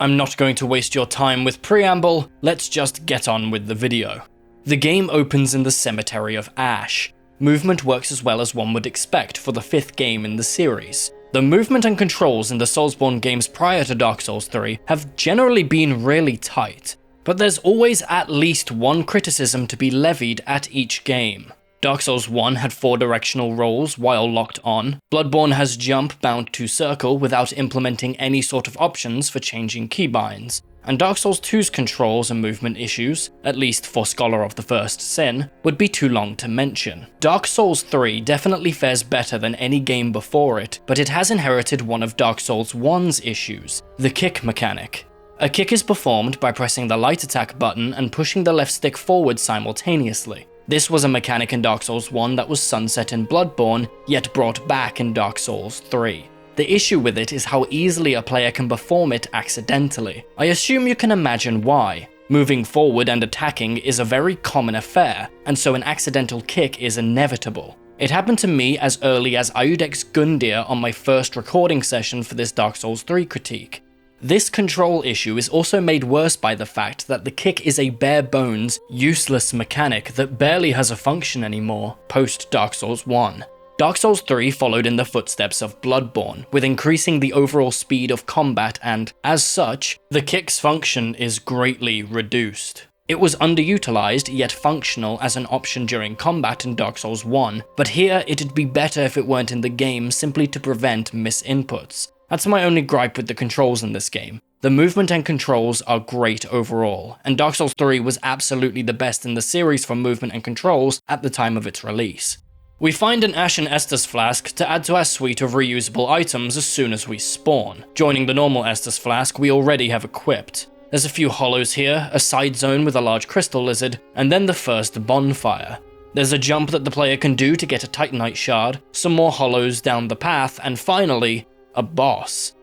I'm not going to waste your time with preamble, let's just get on with the video. The game opens in the Cemetery of Ash. Movement works as well as one would expect for the 5th game in the series. The movement and controls in the Soulsborne games prior to Dark Souls 3 have generally been really tight, but there's always at least one criticism to be levied at each game. Dark Souls 1 had 4 directional rolls while locked on, Bloodborne has jump bound to circle without implementing any sort of options for changing keybinds, and Dark Souls 2's controls and movement issues, at least for Scholar of the First Sin, would be too long to mention. Dark Souls 3 definitely fares better than any game before it, but it has inherited one of Dark Souls 1's issues, the kick mechanic. A kick is performed by pressing the light attack button and pushing the left stick forward simultaneously. This was a mechanic in Dark Souls 1 that was sunset in Bloodborne, yet brought back in Dark Souls 3. The issue with it is how easily a player can perform it accidentally. I assume you can imagine why. Moving forward and attacking is a very common affair, and so an accidental kick is inevitable. It happened to me as early as Iudex's Gundyr on my first recording session for this Dark Souls 3 critique. This control issue is also made worse by the fact that the kick is a bare-bones, useless mechanic that barely has a function anymore, post Dark Souls 1. Dark Souls 3 followed in the footsteps of Bloodborne, with increasing the overall speed of combat and, as such, the kick's function is greatly reduced. It was underutilized yet functional as an option during combat in Dark Souls 1, but here it'd be better if it weren't in the game simply to prevent misinputs. That's my only gripe with the controls in this game. The movement and controls are great overall, and Dark Souls 3 was absolutely the best in the series for movement and controls at the time of its release. We find an Ashen Estus flask to add to our suite of reusable items as soon as we spawn. Joining the normal Estus flask we already have equipped. There's a few hollows here, a side zone with a large crystal lizard, and then the first bonfire. There's a jump that the player can do to get a Titanite shard, some more hollows down the path, and finally, a boss.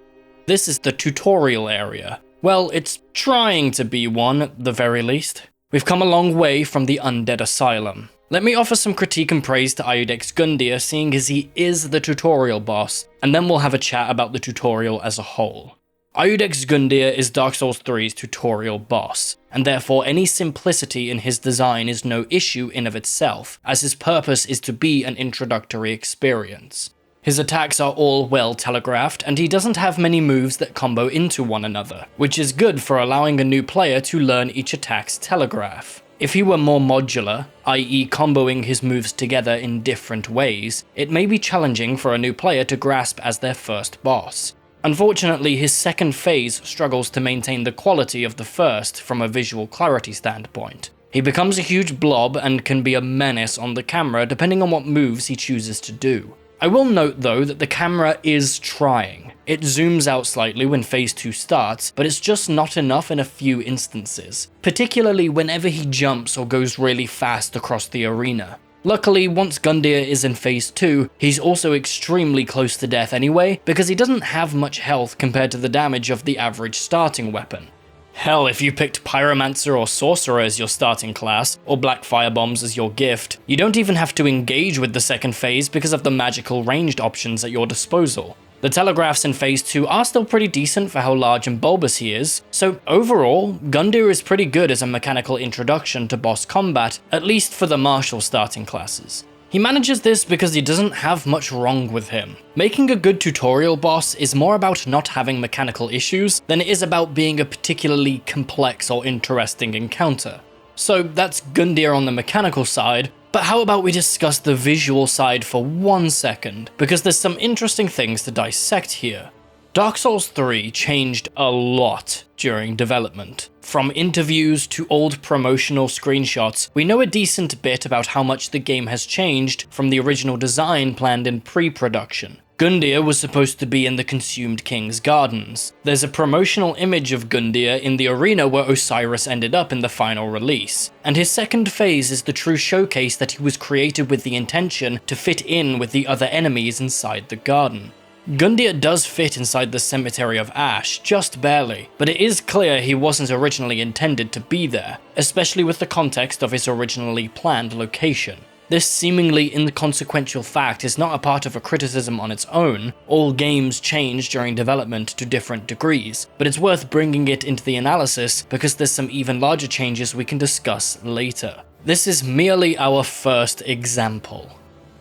This is the tutorial area. Well, it's trying to be one at the very least. We've come a long way from the Undead Asylum. Let me offer some critique and praise to Iudex's Gundyr, seeing as he is the tutorial boss, and then we'll have a chat about the tutorial as a whole. Iudex's Gundyr is Dark Souls 3's tutorial boss, and therefore any simplicity in his design is no issue in of itself, as his purpose is to be an introductory experience. His attacks are all well telegraphed, and he doesn't have many moves that combo into one another, which is good for allowing a new player to learn each attack's telegraph. If he were more modular, i.e. comboing his moves together in different ways, it may be challenging for a new player to grasp as their first boss. Unfortunately, his second phase struggles to maintain the quality of the first from a visual clarity standpoint. He becomes a huge blob and can be a menace on the camera depending on what moves he chooses to do. I will note though that the camera is trying. It zooms out slightly when phase 2 starts, but it's just not enough in a few instances, particularly whenever he jumps or goes really fast across the arena. Luckily, once Gundyr is in phase 2, he's also extremely close to death anyway, because he doesn't have much health compared to the damage of the average starting weapon. Hell, if you picked Pyromancer or Sorcerer as your starting class, or Black Firebombs as your gift, you don't even have to engage with the second phase because of the magical ranged options at your disposal. The telegraphs in phase 2 are still pretty decent for how large and bulbous he is, so overall, Gundyr is pretty good as a mechanical introduction to boss combat, at least for the martial starting classes. He manages this because he doesn't have much wrong with him. Making a good tutorial boss is more about not having mechanical issues than it is about being a particularly complex or interesting encounter. So that's Gundyr on the mechanical side, but how about we discuss the visual side for 1 second, because there's some interesting things to dissect here. Dark Souls 3 changed a lot during development. From interviews to old promotional screenshots, we know a decent bit about how much the game has changed from the original design planned in pre-production. Gundyr was supposed to be in the Consumed King's Gardens. There's a promotional image of Gundyr in the arena where Oceiros ended up in the final release, and his second phase is the true showcase that he was created with the intention to fit in with the other enemies inside the garden. Gundyr does fit inside the Cemetery of Ash, just barely, but it is clear he wasn't originally intended to be there, especially with the context of his originally planned location. This seemingly inconsequential fact is not a part of a criticism on its own. All games change during development to different degrees, but it's worth bringing it into the analysis because there's some even larger changes we can discuss later. This is merely our first example.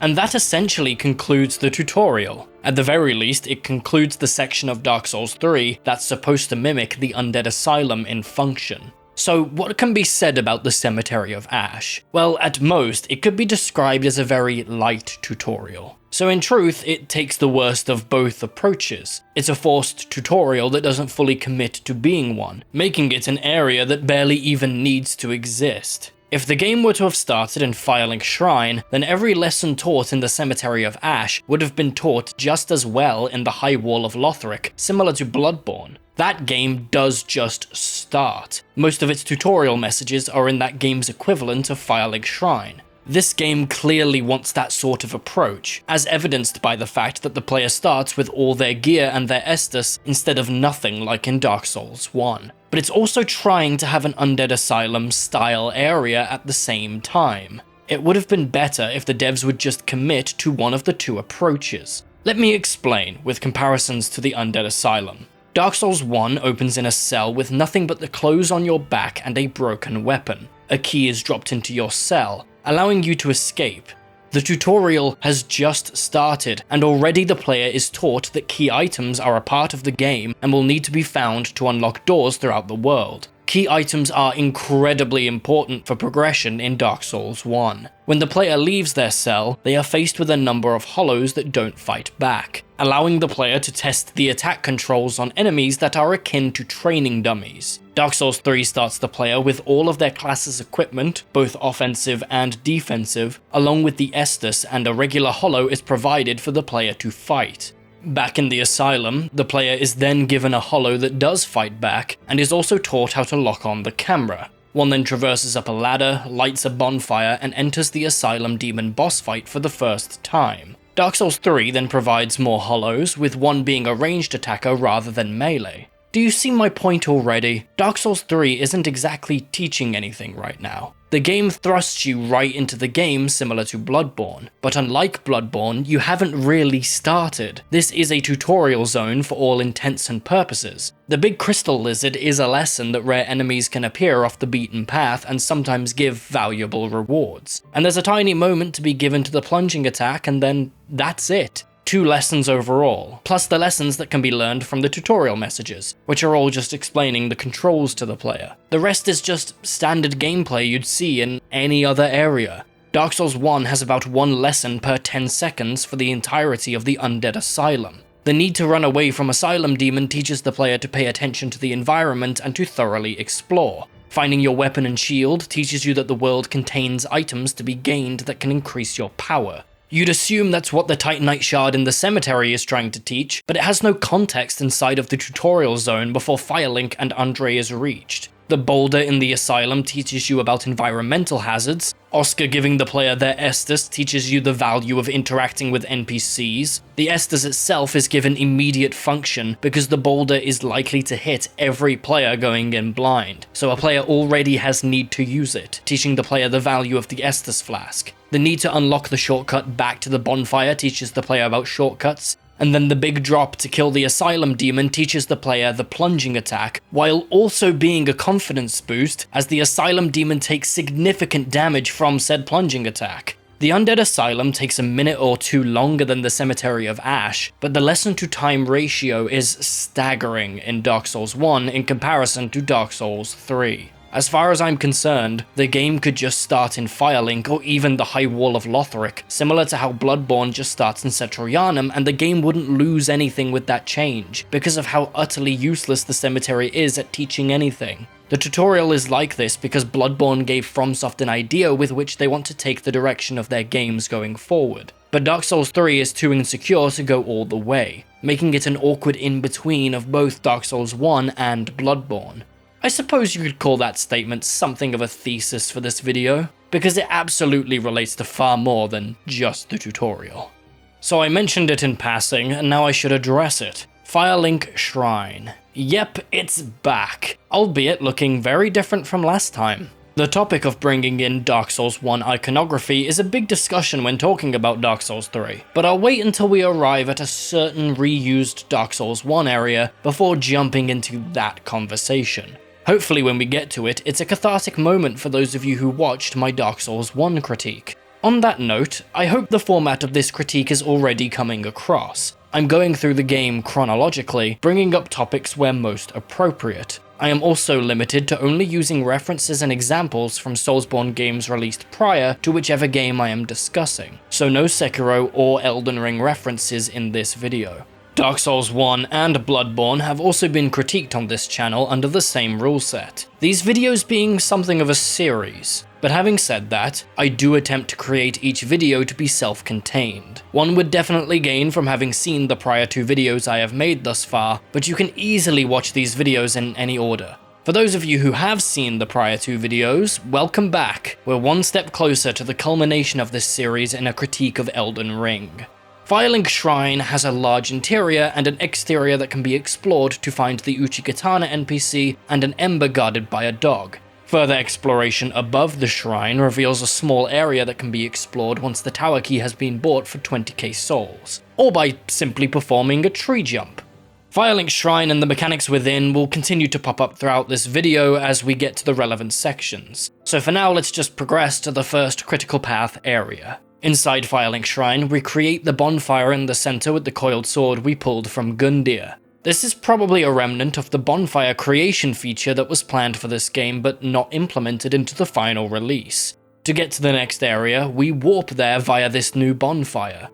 And that essentially concludes the tutorial. At the very least, it concludes the section of Dark Souls 3 that's supposed to mimic the Undead Asylum in function. So what can be said about the Cemetery of Ash? Well, at most, it could be described as a very light tutorial. So in truth, it takes the worst of both approaches. It's a forced tutorial that doesn't fully commit to being one, making it an area that barely even needs to exist. If the game were to have started in Firelink Shrine, then every lesson taught in the Cemetery of Ash would have been taught just as well in the High Wall of Lothric, similar to Bloodborne. That game does just start. Most of its tutorial messages are in that game's equivalent of Firelink Shrine. This game clearly wants that sort of approach, as evidenced by the fact that the player starts with all their gear and their Estus instead of nothing like in Dark Souls 1. But it's also trying to have an Undead Asylum style area at the same time. It would have been better if the devs would just commit to one of the two approaches. Let me explain with comparisons to the Undead Asylum. Dark Souls 1 opens in a cell with nothing but the clothes on your back and a broken weapon. A key is dropped into your cell, allowing you to escape. The tutorial has just started, and already the player is taught that key items are a part of the game and will need to be found to unlock doors throughout the world. Key items are incredibly important for progression in Dark Souls 1. When the player leaves their cell, they are faced with a number of hollows that don't fight back, allowing the player to test the attack controls on enemies that are akin to training dummies. Dark Souls 3 starts the player with all of their class's equipment, both offensive and defensive, along with the Estus, and a regular hollow is provided for the player to fight. Back in the Asylum, the player is then given a hollow that does fight back, and is also taught how to lock on the camera. One then traverses up a ladder, lights a bonfire, and enters the Asylum demon boss fight for the first time. Dark Souls 3 then provides more hollows, with one being a ranged attacker rather than melee. Do you see my point already? Dark Souls 3 isn't exactly teaching anything right now. The game thrusts you right into the game similar to Bloodborne, but unlike Bloodborne, you haven't really started. This is a tutorial zone for all intents and purposes. The big crystal lizard is a lesson that rare enemies can appear off the beaten path and sometimes give valuable rewards. And there's a tiny moment to be given to the plunging attack, and then that's it. 2 lessons overall, plus the lessons that can be learned from the tutorial messages, which are all just explaining the controls to the player. The rest is just standard gameplay you'd see in any other area. Dark Souls 1 has about 1 lesson per 10 seconds for the entirety of the Undead Asylum. The need to run away from Asylum Demon teaches the player to pay attention to the environment and to thoroughly explore. Finding your weapon and shield teaches you that the world contains items to be gained that can increase your power. You'd assume that's what the Titanite shard in the cemetery is trying to teach, but it has no context inside of the tutorial zone before Firelink and Andre is reached. The boulder in the Asylum teaches you about environmental hazards. Oscar giving the player their Estus teaches you the value of interacting with NPCs. The Estus itself is given immediate function because the boulder is likely to hit every player going in blind, so a player already has need to use it, teaching the player the value of the Estus flask. The need to unlock the shortcut back to the bonfire teaches the player about shortcuts, and then the big drop to kill the Asylum Demon teaches the player the plunging attack, while also being a confidence boost, as the Asylum Demon takes significant damage from said plunging attack. The Undead Asylum takes a minute or 2 longer than the Cemetery of Ash, but the lesson to time ratio is staggering in Dark Souls 1 in comparison to Dark Souls 3. As far as I'm concerned, the game could just start in Firelink or even the High Wall of Lothric, similar to how Bloodborne just starts in Cetrianum, and the game wouldn't lose anything with that change, because of how utterly useless the cemetery is at teaching anything. The tutorial is like this because Bloodborne gave FromSoft an idea with which they want to take the direction of their games going forward. But Dark Souls 3 is too insecure to go all the way, making it an awkward in-between of both Dark Souls 1 and Bloodborne. I suppose you could call that statement something of a thesis for this video, because it absolutely relates to far more than just the tutorial. So I mentioned it in passing, and now I should address it. Firelink Shrine. Yep, it's back, albeit looking very different from last time. The topic of bringing in Dark Souls 1 iconography is a big discussion when talking about Dark Souls 3, but I'll wait until we arrive at a certain reused Dark Souls 1 area before jumping into that conversation. Hopefully when we get to it, it's a cathartic moment for those of you who watched my Dark Souls 1 critique. On that note, I hope the format of this critique is already coming across. I'm going through the game chronologically, bringing up topics where most appropriate. I am also limited to only using references and examples from Soulsborne games released prior to whichever game I am discussing, so no Sekiro or Elden Ring references in this video. Dark Souls 1 and Bloodborne have also been critiqued on this channel under the same rule set, these videos being something of a series. But having said that, I do attempt to create each video to be self-contained. One would definitely gain from having seen the prior 2 videos I have made thus far, but you can easily watch these videos in any order. For those of you who have seen the prior 2 videos, welcome back. We're one step closer to the culmination of this series in a critique of Elden Ring. Firelink Shrine has a large interior and an exterior that can be explored to find the Uchigatana NPC and an ember guarded by a dog. Further exploration above the shrine reveals a small area that can be explored once the tower key has been bought for 20k souls, or by simply performing a tree jump. Firelink Shrine and the mechanics within will continue to pop up throughout this video as we get to the relevant sections, so for now let's just progress to the first critical path area. Inside Firelink Shrine, we create the bonfire in the center with the coiled sword we pulled from Gundyr. This is probably a remnant of the bonfire creation feature that was planned for this game but not implemented into the final release. To get to the next area, we warp there via this new bonfire.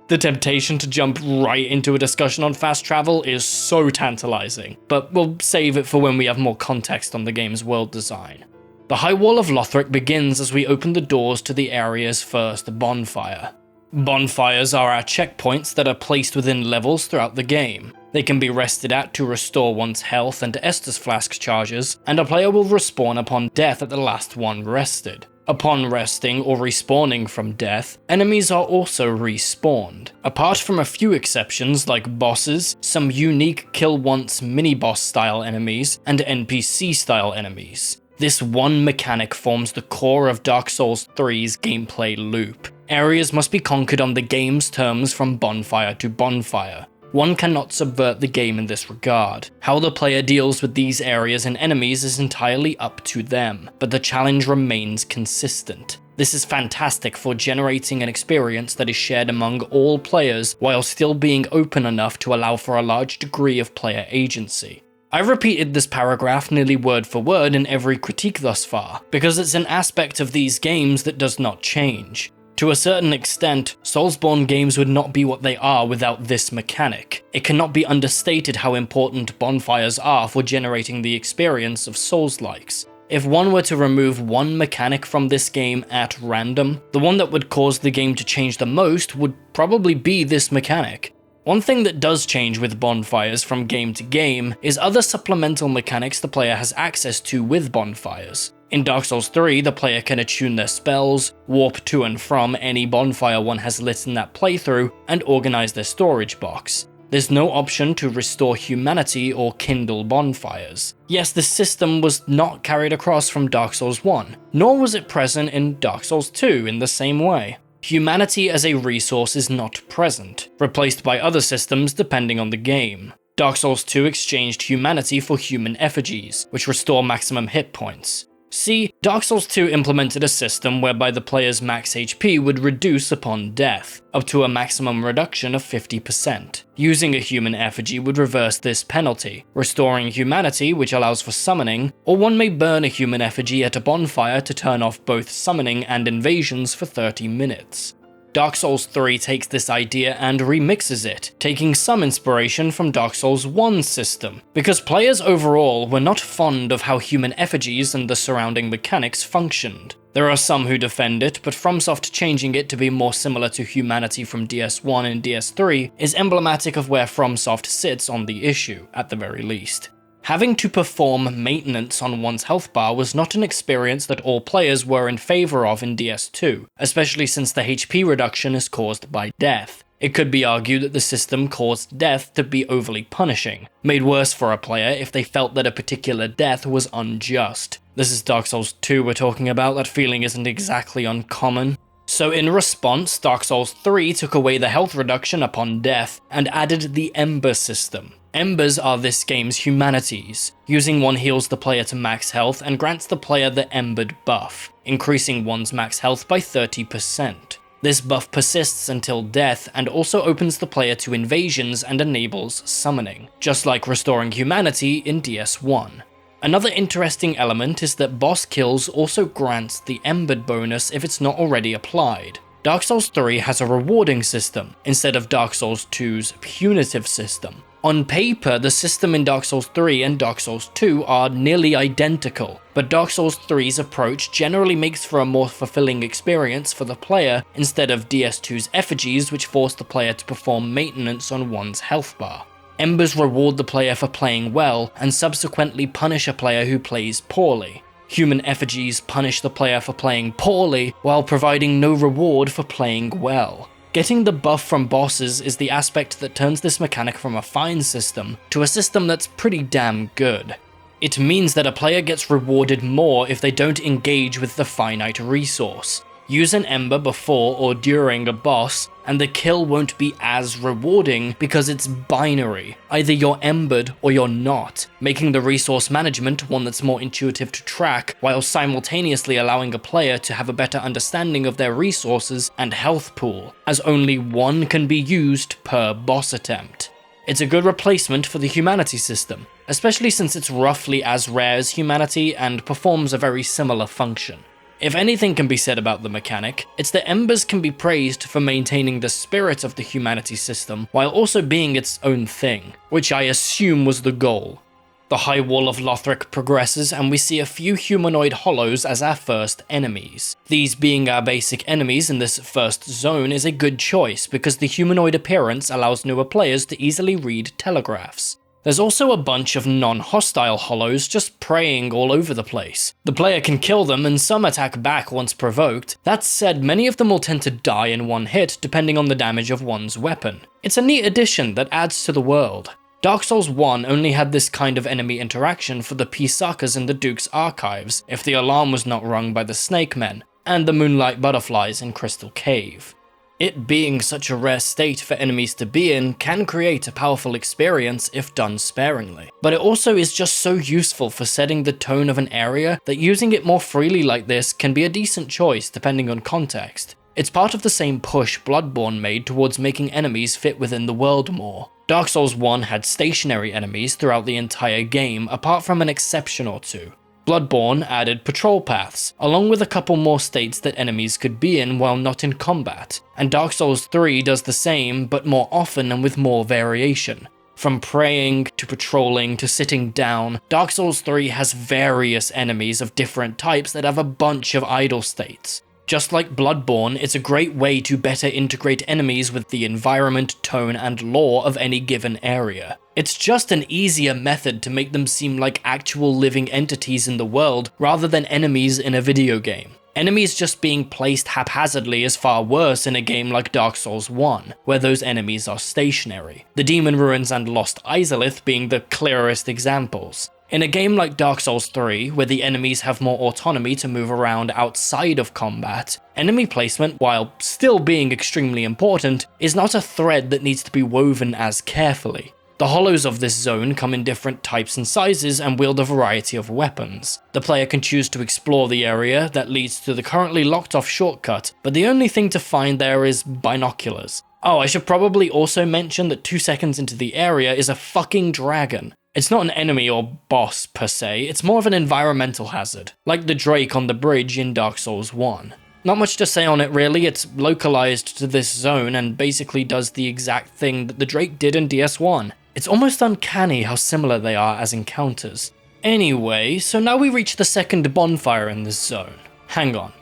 The temptation to jump right into a discussion on fast travel is so tantalizing, but we'll save it for when we have more context on the game's world design. The High Wall of Lothric begins as we open the doors to the area's first bonfire. Bonfires are our checkpoints that are placed within levels throughout the game. They can be rested at to restore one's health and Estus Flask charges, and a player will respawn upon death at the last one rested. Upon resting or respawning from death, enemies are also respawned. Apart from a few exceptions like bosses, some unique kill once mini-boss style enemies, and NPC style enemies. This one mechanic forms the core of Dark Souls 3's gameplay loop. Areas must be conquered on the game's terms from bonfire to bonfire. One cannot subvert the game in this regard. How the player deals with these areas and enemies is entirely up to them, but the challenge remains consistent. This is fantastic for generating an experience that is shared among all players while still being open enough to allow for a large degree of player agency. I've repeated this paragraph nearly word for word in every critique thus far, because it's an aspect of these games that does not change. To a certain extent, Soulsborne games would not be what they are without this mechanic. It cannot be understated how important bonfires are for generating the experience of Souls-likes. If one were to remove one mechanic from this game at random, the one that would cause the game to change the most would probably be this mechanic. One thing that does change with bonfires from game to game is other supplemental mechanics the player has access to with bonfires. In Dark Souls 3, the player can attune their spells, warp to and from any bonfire one has lit in that playthrough, and organize their storage box. There's no option to restore humanity or kindle bonfires. Yes, this system was not carried across from Dark Souls 1, nor was it present in Dark Souls 2 in the same way. Humanity as a resource is not present, replaced by other systems depending on the game. Dark Souls 2 exchanged humanity for human effigies, which restore maximum hit points. See, Dark Souls 2 implemented a system whereby the player's max HP would reduce upon death, up to a maximum reduction of 50%. Using a human effigy would reverse this penalty, restoring humanity, which allows for summoning, or one may burn a human effigy at a bonfire to turn off both summoning and invasions for 30 minutes. Dark Souls 3 takes this idea and remixes it, taking some inspiration from Dark Souls 1's system, because players overall were not fond of how human effigies and the surrounding mechanics functioned. There are some who defend it, but FromSoft changing it to be more similar to humanity from DS1 and DS3 is emblematic of where FromSoft sits on the issue, at the very least. Having to perform maintenance on one's health bar was not an experience that all players were in favor of in DS2, especially since the HP reduction is caused by death. It could be argued that the system caused death to be overly punishing, made worse for a player if they felt that a particular death was unjust. This is Dark Souls 2 we're talking about, that feeling isn't exactly uncommon. So in response, Dark Souls 3 took away the health reduction upon death and added the Ember system. Embers are this game's humanities. Using one heals the player to max health and grants the player the Embered buff, increasing one's max health by 30%. This buff persists until death and also opens the player to invasions and enables summoning, just like restoring humanity in DS1. Another interesting element is that boss kills also grants the Embered bonus if it's not already applied. Dark Souls 3 has a rewarding system, instead of Dark Souls 2's punitive system. On paper, the system in Dark Souls 3 and Dark Souls 2 are nearly identical, but Dark Souls 3's approach generally makes for a more fulfilling experience for the player instead of DS2's effigies, which force the player to perform maintenance on one's health bar. Embers reward the player for playing well, and subsequently punish a player who plays poorly. Human effigies punish the player for playing poorly, while providing no reward for playing well. Getting the buff from bosses is the aspect that turns this mechanic from a fine system to a system that's pretty damn good. It means that a player gets rewarded more if they don't engage with the finite resource. Use an Ember before or during a boss, and the kill won't be as rewarding because it's binary. Either you're Embered or you're not, making the resource management one that's more intuitive to track, while simultaneously allowing a player to have a better understanding of their resources and health pool, as only one can be used per boss attempt. It's a good replacement for the humanity system, especially since it's roughly as rare as humanity and performs a very similar function. If anything can be said about the mechanic, it's that Embers can be praised for maintaining the spirit of the humanity system while also being its own thing, which I assume was the goal. The High Wall of Lothric progresses and we see a few humanoid hollows as our first enemies. These being our basic enemies in this first zone is a good choice because the humanoid appearance allows newer players to easily read telegraphs. There's also a bunch of non-hostile hollows just preying all over the place. The player can kill them and some attack back once provoked. That said, many of them will tend to die in one hit depending on the damage of one's weapon. It's a neat addition that adds to the world. Dark Souls 1 only had this kind of enemy interaction for the Pisakas in the Duke's archives, if the alarm was not rung by the Snake Men, and the Moonlight Butterflies in Crystal Cave. It being such a rare state for enemies to be in can create a powerful experience if done sparingly, but it also is just so useful for setting the tone of an area that using it more freely like this can be a decent choice depending on context. It's part of the same push Bloodborne made towards making enemies fit within the world more. Dark Souls 1 had stationary enemies throughout the entire game apart from an exception or two. Bloodborne added patrol paths, along with a couple more states that enemies could be in while not in combat, and Dark Souls 3 does the same but more often and with more variation. From praying, to patrolling, to sitting down, Dark Souls 3 has various enemies of different types that have a bunch of idle states. Just like Bloodborne, it's a great way to better integrate enemies with the environment, tone, and lore of any given area. It's just an easier method to make them seem like actual living entities in the world rather than enemies in a video game. Enemies just being placed haphazardly is far worse in a game like Dark Souls 1, where those enemies are stationary. The Demon Ruins and Lost Izalith being the clearest examples. In a game like Dark Souls 3, where the enemies have more autonomy to move around outside of combat, enemy placement, while still being extremely important, is not a thread that needs to be woven as carefully. The hollows of this zone come in different types and sizes and wield a variety of weapons. The player can choose to explore the area that leads to the currently locked off shortcut, but the only thing to find there is binoculars. Oh, I should probably also mention that 2 seconds into the area is a fucking dragon. It's not an enemy or boss per se, it's more of an environmental hazard, like the Drake on the bridge in Dark Souls 1. Not much to say on it really, it's localized to this zone and basically does the exact thing that the Drake did in DS1. It's almost uncanny how similar they are as encounters. Anyway, so now we reach the second bonfire in this zone. Hang on.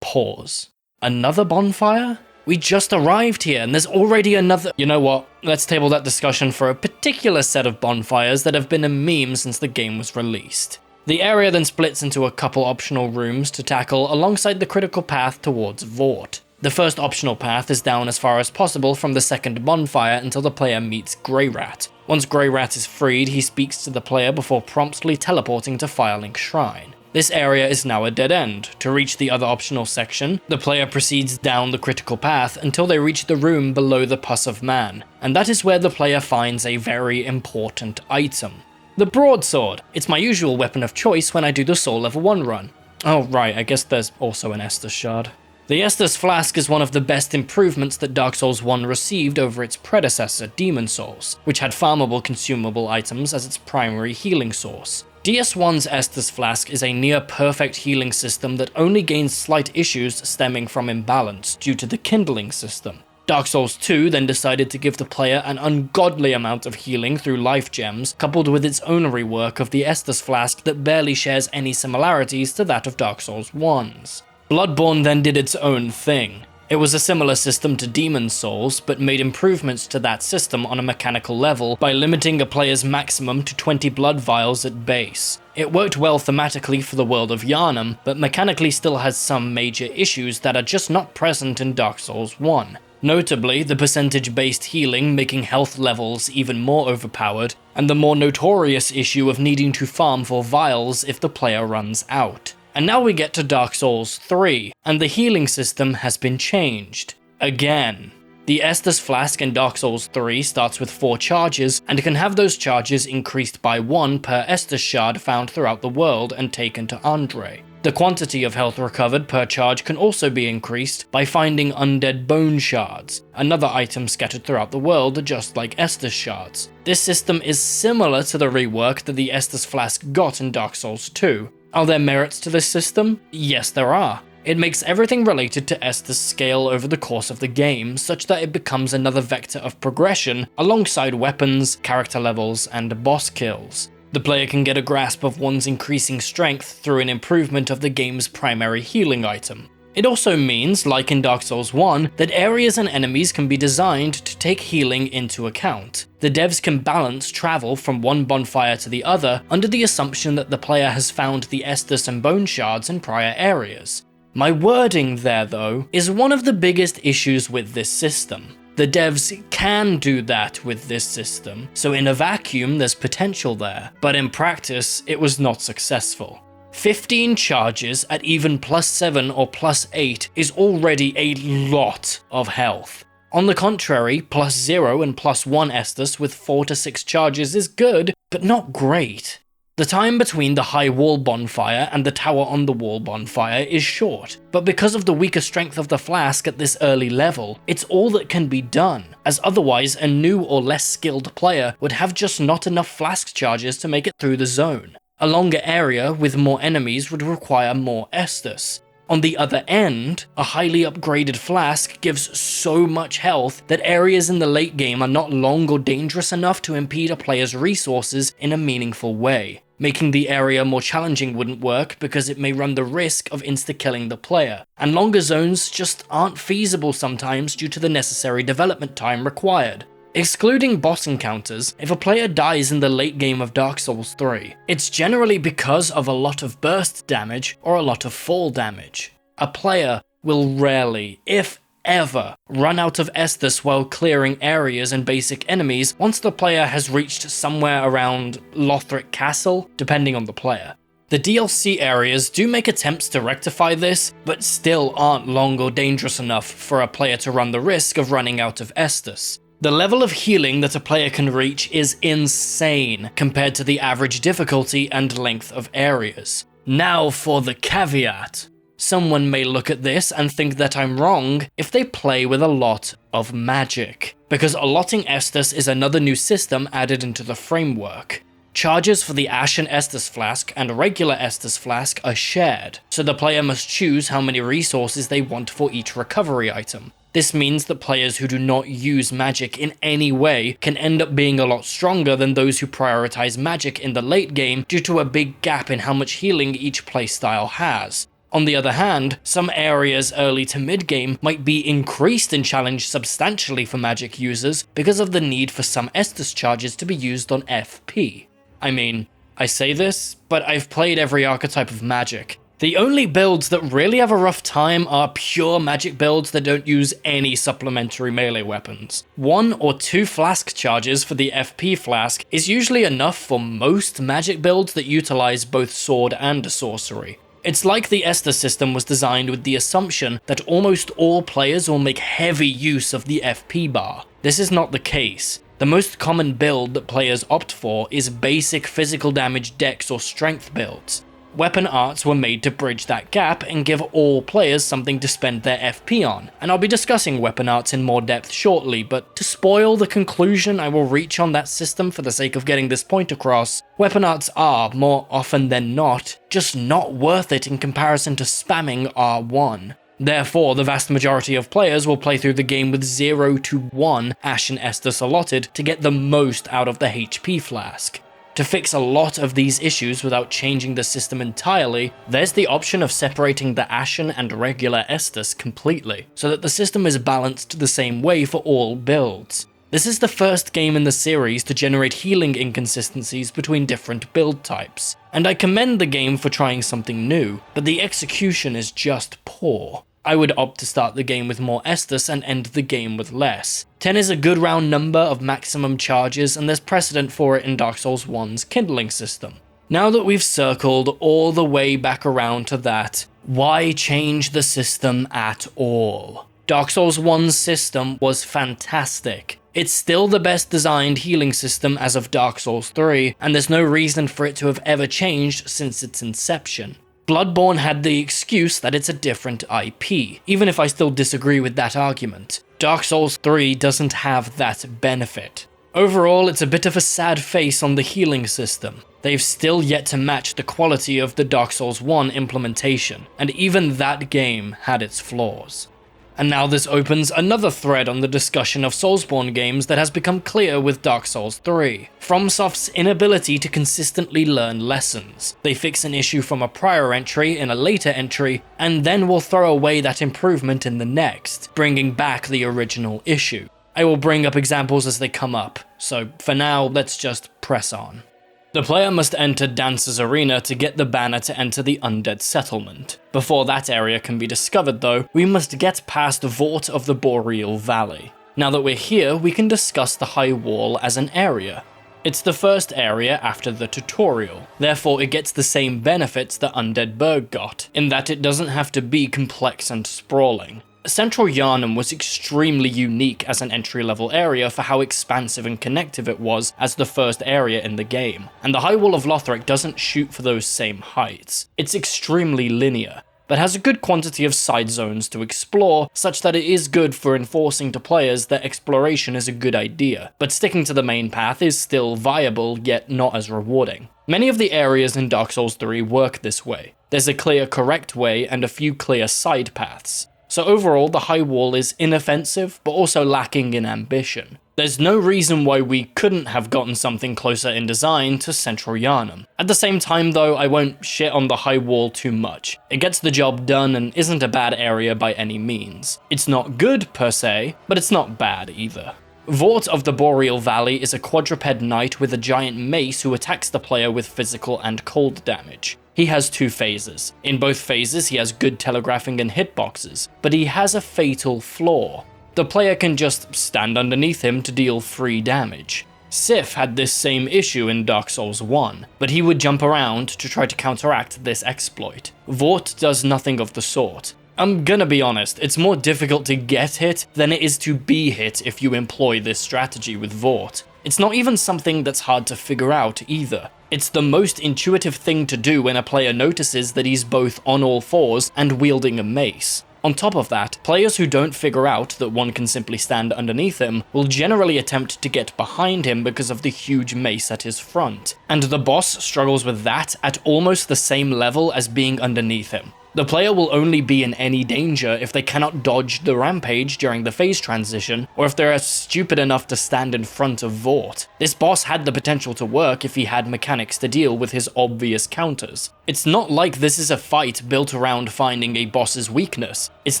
Pause. Another bonfire? We just arrived here and there's already another— You know what, let's table that discussion for a particular set of bonfires that have been a meme since the game was released. The area then splits into a couple optional rooms to tackle alongside the critical path towards Vordt. The first optional path is down as far as possible from the second bonfire until the player meets Greyrat. Once Greyrat is freed, he speaks to the player before promptly teleporting to Firelink Shrine. This area is now a dead end. To reach the other optional section, the player proceeds down the critical path until they reach the room below the Pus of Man, and that is where the player finds a very important item. The broadsword. It's my usual weapon of choice when I do the Soul Level 1 run. Oh right, I guess there's also an Estus shard. The Estus Flask is one of the best improvements that Dark Souls 1 received over its predecessor, Demon Souls, which had farmable consumable items as its primary healing source. DS1's Estus Flask is a near-perfect healing system that only gains slight issues stemming from imbalance due to the kindling system. Dark Souls 2 then decided to give the player an ungodly amount of healing through life gems, coupled with its own rework of the Estus Flask that barely shares any similarities to that of Dark Souls 1's. Bloodborne then did its own thing. It was a similar system to Demon Souls, but made improvements to that system on a mechanical level by limiting a player's maximum to 20 blood vials at base. It worked well thematically for the world of Yharnam, but mechanically still has some major issues that are just not present in Dark Souls 1. Notably, the percentage-based healing making health levels even more overpowered, and the more notorious issue of needing to farm for vials if the player runs out. And now we get to Dark Souls 3, and the healing system has been changed. Again. The Estus Flask in Dark Souls 3 starts with 4 charges, and can have those charges increased by 1 per Estus shard found throughout the world and taken to Andre. The quantity of health recovered per charge can also be increased by finding undead bone shards, another item scattered throughout the world just like Estus shards. This system is similar to the rework that the Estus Flask got in Dark Souls 2. Are there merits to this system? Yes, there are. It makes everything related to Estus scale over the course of the game, such that it becomes another vector of progression alongside weapons, character levels, and boss kills. The player can get a grasp of one's increasing strength through an improvement of the game's primary healing item. It also means, like in Dark Souls 1, that areas and enemies can be designed to take healing into account. The devs can balance travel from one bonfire to the other under the assumption that the player has found the Estus and bone shards in prior areas. My wording there, though, is one of the biggest issues with this system. The devs can do that with this system, so in a vacuum there's potential there, but in practice it was not successful. 15 charges at even +7 or +8 is already a lot of health. On the contrary, +0 and +1 Estus with 4 to 6 charges is good, but not great. The time between the high wall bonfire and the tower on the wall bonfire is short, but because of the weaker strength of the flask at this early level, it's all that can be done, as otherwise a new or less skilled player would have just not enough flask charges to make it through the zone. A longer area with more enemies would require more Estus. On the other end, a highly upgraded flask gives so much health that areas in the late game are not long or dangerous enough to impede a player's resources in a meaningful way. Making the area more challenging wouldn't work because it may run the risk of insta-killing the player, and longer zones just aren't feasible sometimes due to the necessary development time required. Excluding boss encounters, if a player dies in the late game of Dark Souls 3, it's generally because of a lot of burst damage or a lot of fall damage. A player will rarely, if ever, run out of Estus while clearing areas and basic enemies once the player has reached somewhere around Lothric Castle, depending on the player. The DLC areas do make attempts to rectify this, but still aren't long or dangerous enough for a player to run the risk of running out of Estus. The level of healing that a player can reach is insane compared to the average difficulty and length of areas. Now for the caveat. Someone may look at this and think that I'm wrong if they play with a lot of magic, because allotting Estus is another new system added into the framework. Charges for the Ashen Estus Flask and regular Estus Flask are shared, so the player must choose how many resources they want for each recovery item. This means that players who do not use magic in any way can end up being a lot stronger than those who prioritize magic in the late game due to a big gap in how much healing each playstyle has. On the other hand, some areas early to mid-game might be increased in challenge substantially for magic users because of the need for some Estus charges to be used on FP. I mean, I say this, but I've played every archetype of magic. The only builds that really have a rough time are pure magic builds that don't use any supplementary melee weapons. 1 or 2 flask charges for the FP flask is usually enough for most magic builds that utilize both sword and sorcery. It's like the Estus system was designed with the assumption that almost all players will make heavy use of the FP bar. This is not the case. The most common build that players opt for is basic physical damage dex or strength builds. Weapon arts were made to bridge that gap and give all players something to spend their FP on, and I'll be discussing weapon arts in more depth shortly, but to spoil the conclusion I will reach on that system for the sake of getting this point across, weapon arts are, more often than not, just not worth it in comparison to spamming R1. Therefore, the vast majority of players will play through the game with 0 to 1 Ash and Estus allotted to get the most out of the HP flask. To fix a lot of these issues without changing the system entirely, there's the option of separating the Ashen and regular Estus completely, so that the system is balanced the same way for all builds. This is the first game in the series to generate healing inconsistencies between different build types, and I commend the game for trying something new, but the execution is just poor. I would opt to start the game with more Estus and end the game with less. 10 is a good round number of maximum charges, and there's precedent for it in Dark Souls 1's kindling system. Now that we've circled all the way back around to that, why change the system at all? Dark Souls 1's system was fantastic. It's still the best designed healing system as of Dark Souls 3, and there's no reason for it to have ever changed since its inception. Bloodborne had the excuse that it's a different IP, even if I still disagree with that argument. Dark Souls 3 doesn't have that benefit. Overall, it's a bit of a sad face on the healing system. They've still yet to match the quality of the Dark Souls 1 implementation, and even that game had its flaws. And now this opens another thread on the discussion of Soulsborne games that has become clear with Dark Souls 3. FromSoft's inability to consistently learn lessons. They fix an issue from a prior entry in a later entry, and then will throw away that improvement in the next, bringing back the original issue. I will bring up examples as they come up, so for now, let's just press on. The player must enter Dancer's Arena to get the banner to enter the Undead settlement. Before that area can be discovered though, we must get past Vordt of the Boreal Valley. Now that we're here, we can discuss the High Wall as an area. It's the first area after the tutorial, therefore it gets the same benefits that Undead Burg got, in that it doesn't have to be complex and sprawling. Central Yharnam was extremely unique as an entry-level area for how expansive and connective it was as the first area in the game, and the High Wall of Lothric doesn't shoot for those same heights. It's extremely linear, but has a good quantity of side zones to explore, such that it is good for enforcing to players that exploration is a good idea, but sticking to the main path is still viable, yet not as rewarding. Many of the areas in Dark Souls 3 work this way. There's a clear correct way and a few clear side paths. So overall, the High Wall is inoffensive, but also lacking in ambition. There's no reason why we couldn't have gotten something closer in design to Central Yharnam. At the same time though, I won't shit on the High Wall too much. It gets the job done and isn't a bad area by any means. It's not good per se, but it's not bad either. Vordt of the Boreal Valley is a quadruped knight with a giant mace who attacks the player with physical and cold damage. He has 2 phases. In both phases he has good telegraphing and hitboxes, but he has a fatal flaw. The player can just stand underneath him to deal free damage. Sif had this same issue in Dark Souls 1, but he would jump around to try to counteract this exploit. Vordt does nothing of the sort. I'm gonna be honest, it's more difficult to get hit than it is to be hit if you employ this strategy with Vordt. It's not even something that's hard to figure out either. It's the most intuitive thing to do when a player notices that he's both on all fours and wielding a mace. On top of that, players who don't figure out that one can simply stand underneath him will generally attempt to get behind him because of the huge mace at his front, and the boss struggles with that at almost the same level as being underneath him. The player will only be in any danger if they cannot dodge the rampage during the phase transition, or if they're stupid enough to stand in front of Vordt. This boss had the potential to work if he had mechanics to deal with his obvious counters. It's not like this is a fight built around finding a boss's weakness. It's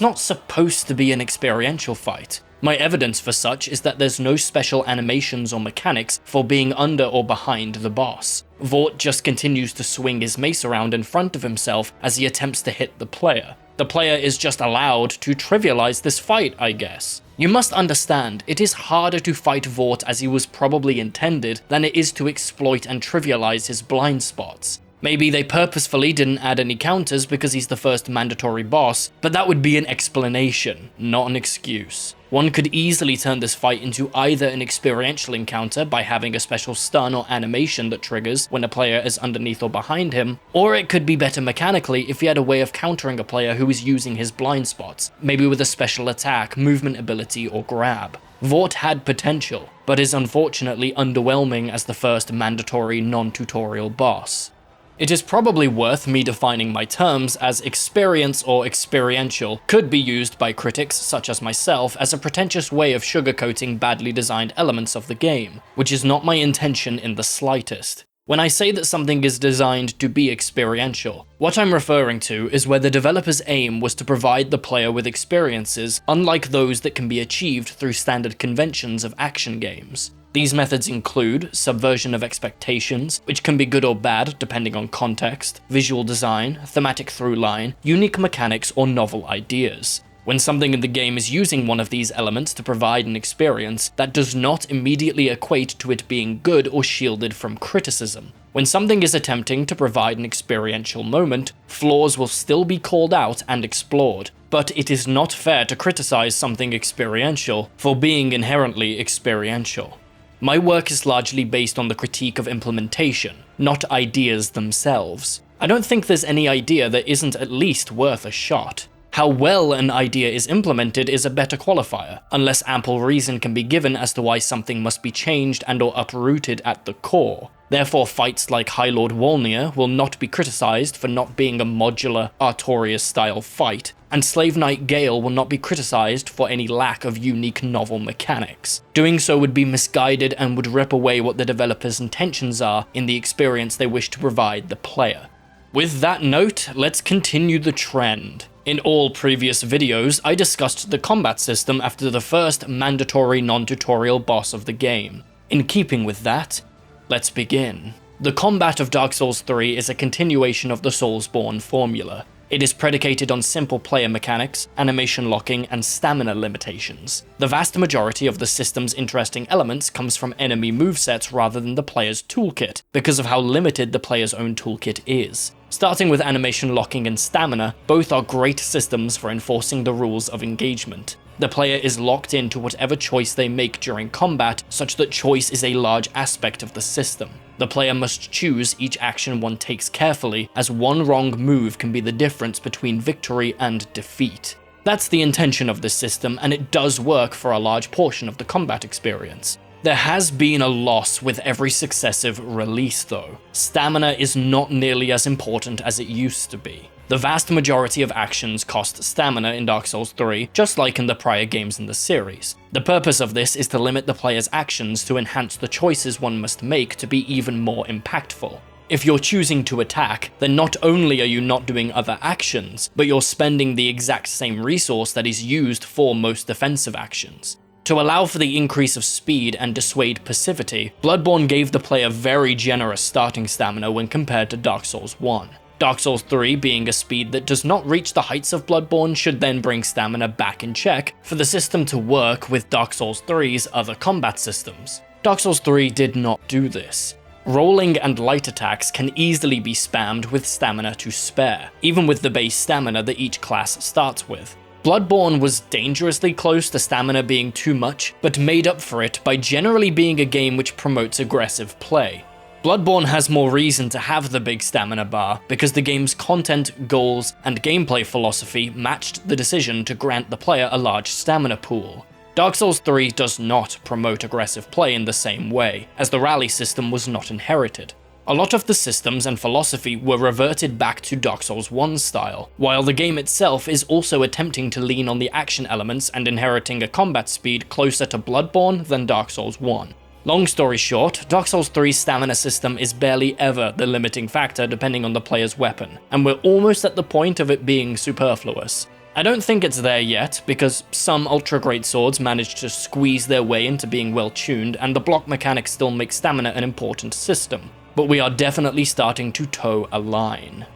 not supposed to be an experiential fight. My evidence for such is that there's no special animations or mechanics for being under or behind the boss. Vordt just continues to swing his mace around in front of himself as he attempts to hit the player. The player is just allowed to trivialize this fight, I guess. You must understand, it is harder to fight Vordt as he was probably intended than it is to exploit and trivialize his blind spots. Maybe they purposefully didn't add any counters because he's the first mandatory boss, but that would be an explanation, not an excuse. One could easily turn this fight into either an experiential encounter by having a special stun or animation that triggers when a player is underneath or behind him, or it could be better mechanically if he had a way of countering a player who is using his blind spots, maybe with a special attack, movement ability, or grab. Vordt had potential, but is unfortunately underwhelming as the first mandatory non-tutorial boss. It is probably worth me defining my terms, as experience or experiential could be used by critics such as myself as a pretentious way of sugarcoating badly designed elements of the game, which is not my intention in the slightest. When I say that something is designed to be experiential, what I'm referring to is where the developer's aim was to provide the player with experiences unlike those that can be achieved through standard conventions of action games. These methods include subversion of expectations, which can be good or bad depending on context, visual design, thematic through-line, unique mechanics, or novel ideas. When something in the game is using one of these elements to provide an experience, that does not immediately equate to it being good or shielded from criticism. When something is attempting to provide an experiential moment, flaws will still be called out and explored, but it is not fair to criticize something experiential for being inherently experiential. My work is largely based on the critique of implementation, not ideas themselves. I don't think there's any idea that isn't at least worth a shot. How well an idea is implemented is a better qualifier, unless ample reason can be given as to why something must be changed and or uprooted at the core. Therefore, fights like High Lord Wolnir will not be criticized for not being a modular, Artorias-style fight, and Slave Knight Gale will not be criticized for any lack of unique novel mechanics. Doing so would be misguided and would rip away what the developer's intentions are in the experience they wish to provide the player. With that note, let's continue the trend. In all previous videos, I discussed the combat system after the first mandatory non-tutorial boss of the game. In keeping with that, let's begin. The combat of Dark Souls 3 is a continuation of the Soulsborne formula. It is predicated on simple player mechanics, animation locking, and stamina limitations. The vast majority of the system's interesting elements comes from enemy movesets rather than the player's toolkit, because of how limited the player's own toolkit is. Starting with animation locking and stamina, both are great systems for enforcing the rules of engagement. The player is locked into whatever choice they make during combat, such that choice is a large aspect of the system. The player must choose each action one takes carefully, as one wrong move can be the difference between victory and defeat. That's the intention of this system, and it does work for a large portion of the combat experience. There has been a loss with every successive release though. Stamina is not nearly as important as it used to be. The vast majority of actions cost stamina in Dark Souls 3, just like in the prior games in the series. The purpose of this is to limit the player's actions to enhance the choices one must make to be even more impactful. If you're choosing to attack, then not only are you not doing other actions, but you're spending the exact same resource that is used for most defensive actions. To allow for the increase of speed and dissuade passivity, Bloodborne gave the player very generous starting stamina when compared to Dark Souls 1. Dark Souls 3, being a speed that does not reach the heights of Bloodborne, should then bring stamina back in check for the system to work with Dark Souls 3's other combat systems. Dark Souls 3 did not do this. Rolling and light attacks can easily be spammed with stamina to spare, even with the base stamina that each class starts with. Bloodborne was dangerously close to stamina being too much, but made up for it by generally being a game which promotes aggressive play. Bloodborne has more reason to have the big stamina bar, because the game's content, goals, and gameplay philosophy matched the decision to grant the player a large stamina pool. Dark Souls 3 does not promote aggressive play in the same way, as the rally system was not inherited. A lot of the systems and philosophy were reverted back to Dark Souls 1's style, while the game itself is also attempting to lean on the action elements and inheriting a combat speed closer to Bloodborne than Dark Souls 1. Long story short, Dark Souls 3's stamina system is barely ever the limiting factor depending on the player's weapon, and we're almost at the point of it being superfluous. I don't think it's there yet, because some ultra great swords manage to squeeze their way into being well tuned, and the block mechanics still make stamina an important system. but we are definitely starting to toe a line.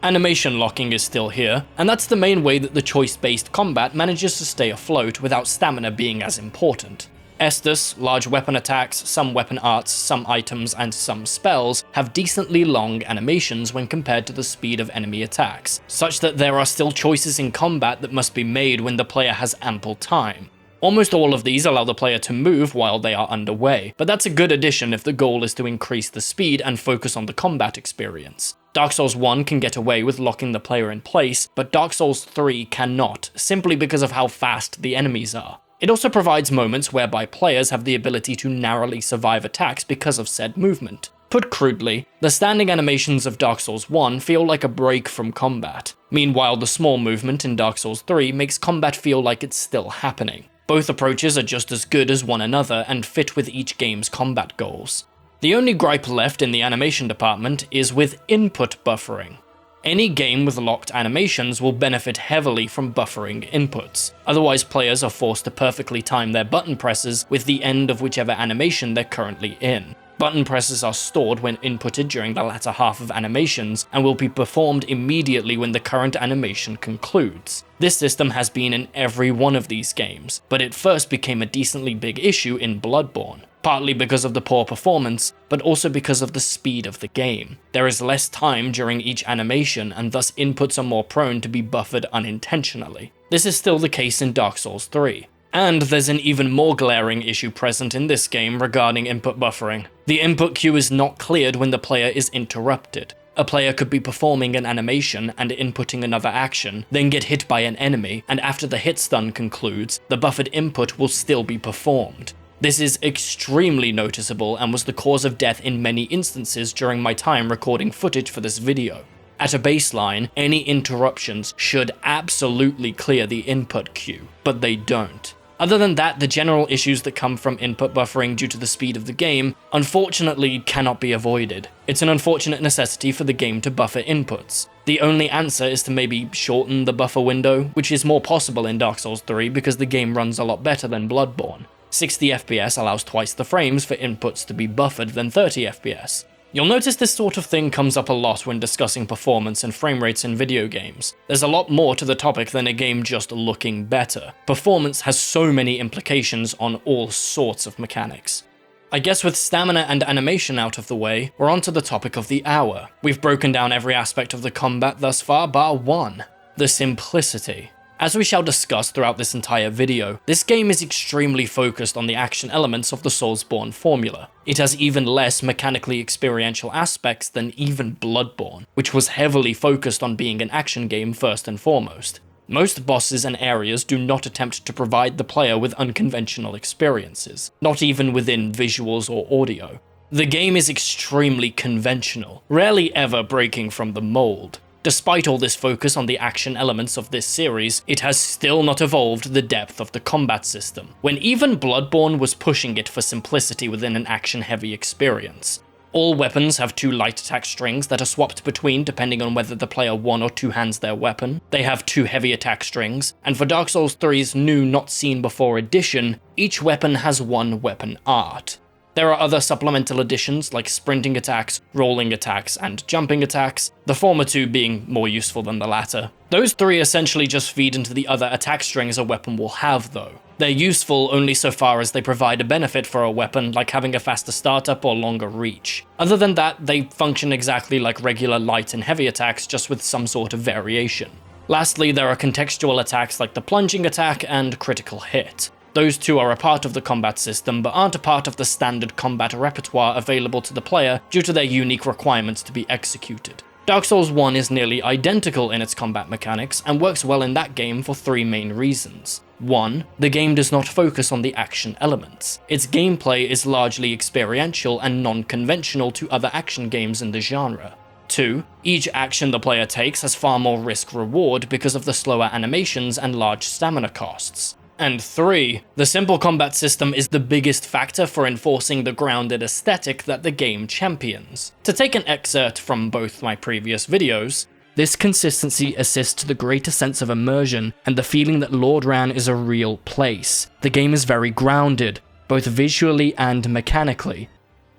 Animation locking is still here, and that's the main way that the choice-based combat manages to stay afloat without stamina being as important. Estus, large weapon attacks, some weapon arts, some items, and some spells have decently long animations when compared to the speed of enemy attacks, such that there are still choices in combat that must be made when the player has ample time. Almost all of these allow the player to move while they are underway, but that's a good addition if the goal is to increase the speed and focus on the combat experience. Dark Souls 1 can get away with locking the player in place, but Dark Souls 3 cannot, simply because of how fast the enemies are. It also provides moments whereby players have the ability to narrowly survive attacks because of said movement. Put crudely, the standing animations of Dark Souls 1 feel like a break from combat. Meanwhile, the small movement in Dark Souls 3 makes combat feel like it's still happening. Both approaches are just as good as one another and fit with each game's combat goals. The only gripe left in the animation department is with input buffering. Any game with locked animations will benefit heavily from buffering inputs, otherwise players are forced to perfectly time their button presses with the end of whichever animation they're currently in. Button presses are stored when inputted during the latter half of animations and will be performed immediately when the current animation concludes. This system has been in every one of these games, but it first became a decently big issue in Bloodborne. Partly because of the poor performance, but also because of the speed of the game. There is less time during each animation, and thus inputs are more prone to be buffered unintentionally. This is still the case in Dark Souls 3. And there's an even more glaring issue present in this game regarding input buffering. The input queue is not cleared when the player is interrupted. A player could be performing an animation and inputting another action, then get hit by an enemy, and after the hit stun concludes, the buffered input will still be performed. This is extremely noticeable and was the cause of death in many instances during my time recording footage for this video. At a baseline, any interruptions should absolutely clear the input queue, but they don't. Other than that, the general issues that come from input buffering due to the speed of the game, unfortunately cannot be avoided. It's an unfortunate necessity for the game to buffer inputs. The only answer is to maybe shorten the buffer window, which is more possible in Dark Souls 3 because the game runs a lot better than Bloodborne. 60 FPS allows twice the frames for inputs to be buffered than 30 FPS. You'll notice this sort of thing comes up a lot when discussing performance and frame rates in video games. There's a lot more to the topic than a game just looking better. Performance has so many implications on all sorts of mechanics. I guess with stamina and animation out of the way, we're on to the topic of the hour. We've broken down every aspect of the combat thus far bar one: the simplicity. As we shall discuss throughout this entire video, this game is extremely focused on the action elements of the Soulsborne formula. It has even less mechanically experiential aspects than even Bloodborne, which was heavily focused on being an action game first and foremost. Most bosses and areas do not attempt to provide the player with unconventional experiences, not even within visuals or audio. The game is extremely conventional, rarely ever breaking from the mold. Despite all this focus on the action elements of this series, it has still not evolved the depth of the combat system, when even Bloodborne was pushing it for simplicity within an action-heavy experience. All weapons have 2 light attack strings that are swapped between depending on whether the player one or two hands their weapon. They have 2 heavy attack strings, and for Dark Souls 3's new Not Seen Before edition, each weapon has 1 weapon art. There are other supplemental additions like sprinting attacks, rolling attacks, and jumping attacks, the former 2 being more useful than the latter. Those 3 essentially just feed into the other attack strings a weapon will have though. They're useful only so far as they provide a benefit for a weapon, like having a faster startup or longer reach. Other than that, they function exactly like regular light and heavy attacks, just with some sort of variation. Lastly, there are contextual attacks like the plunging attack and critical hit. Those 2 are a part of the combat system, but aren't a part of the standard combat repertoire available to the player due to their unique requirements to be executed. Dark Souls 1 is nearly identical in its combat mechanics, and works well in that game for 3 main reasons. 1. The game does not focus on the action elements. Its gameplay is largely experiential and non-conventional to other action games in the genre. 2. Each action the player takes has far more risk-reward because of the slower animations and large stamina costs. And 3. The simple combat system is the biggest factor for enforcing the grounded aesthetic that the game champions. To take an excerpt from both my previous videos, this consistency assists the greater sense of immersion and the feeling that Lordran is a real place. The game is very grounded, both visually and mechanically.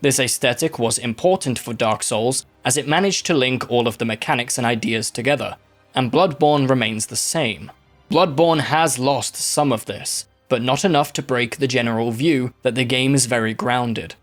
This aesthetic was important for Dark Souls, as it managed to link all of the mechanics and ideas together, and Bloodborne remains the same. Bloodborne has lost some of this, but not enough to break the general view that the game is very grounded.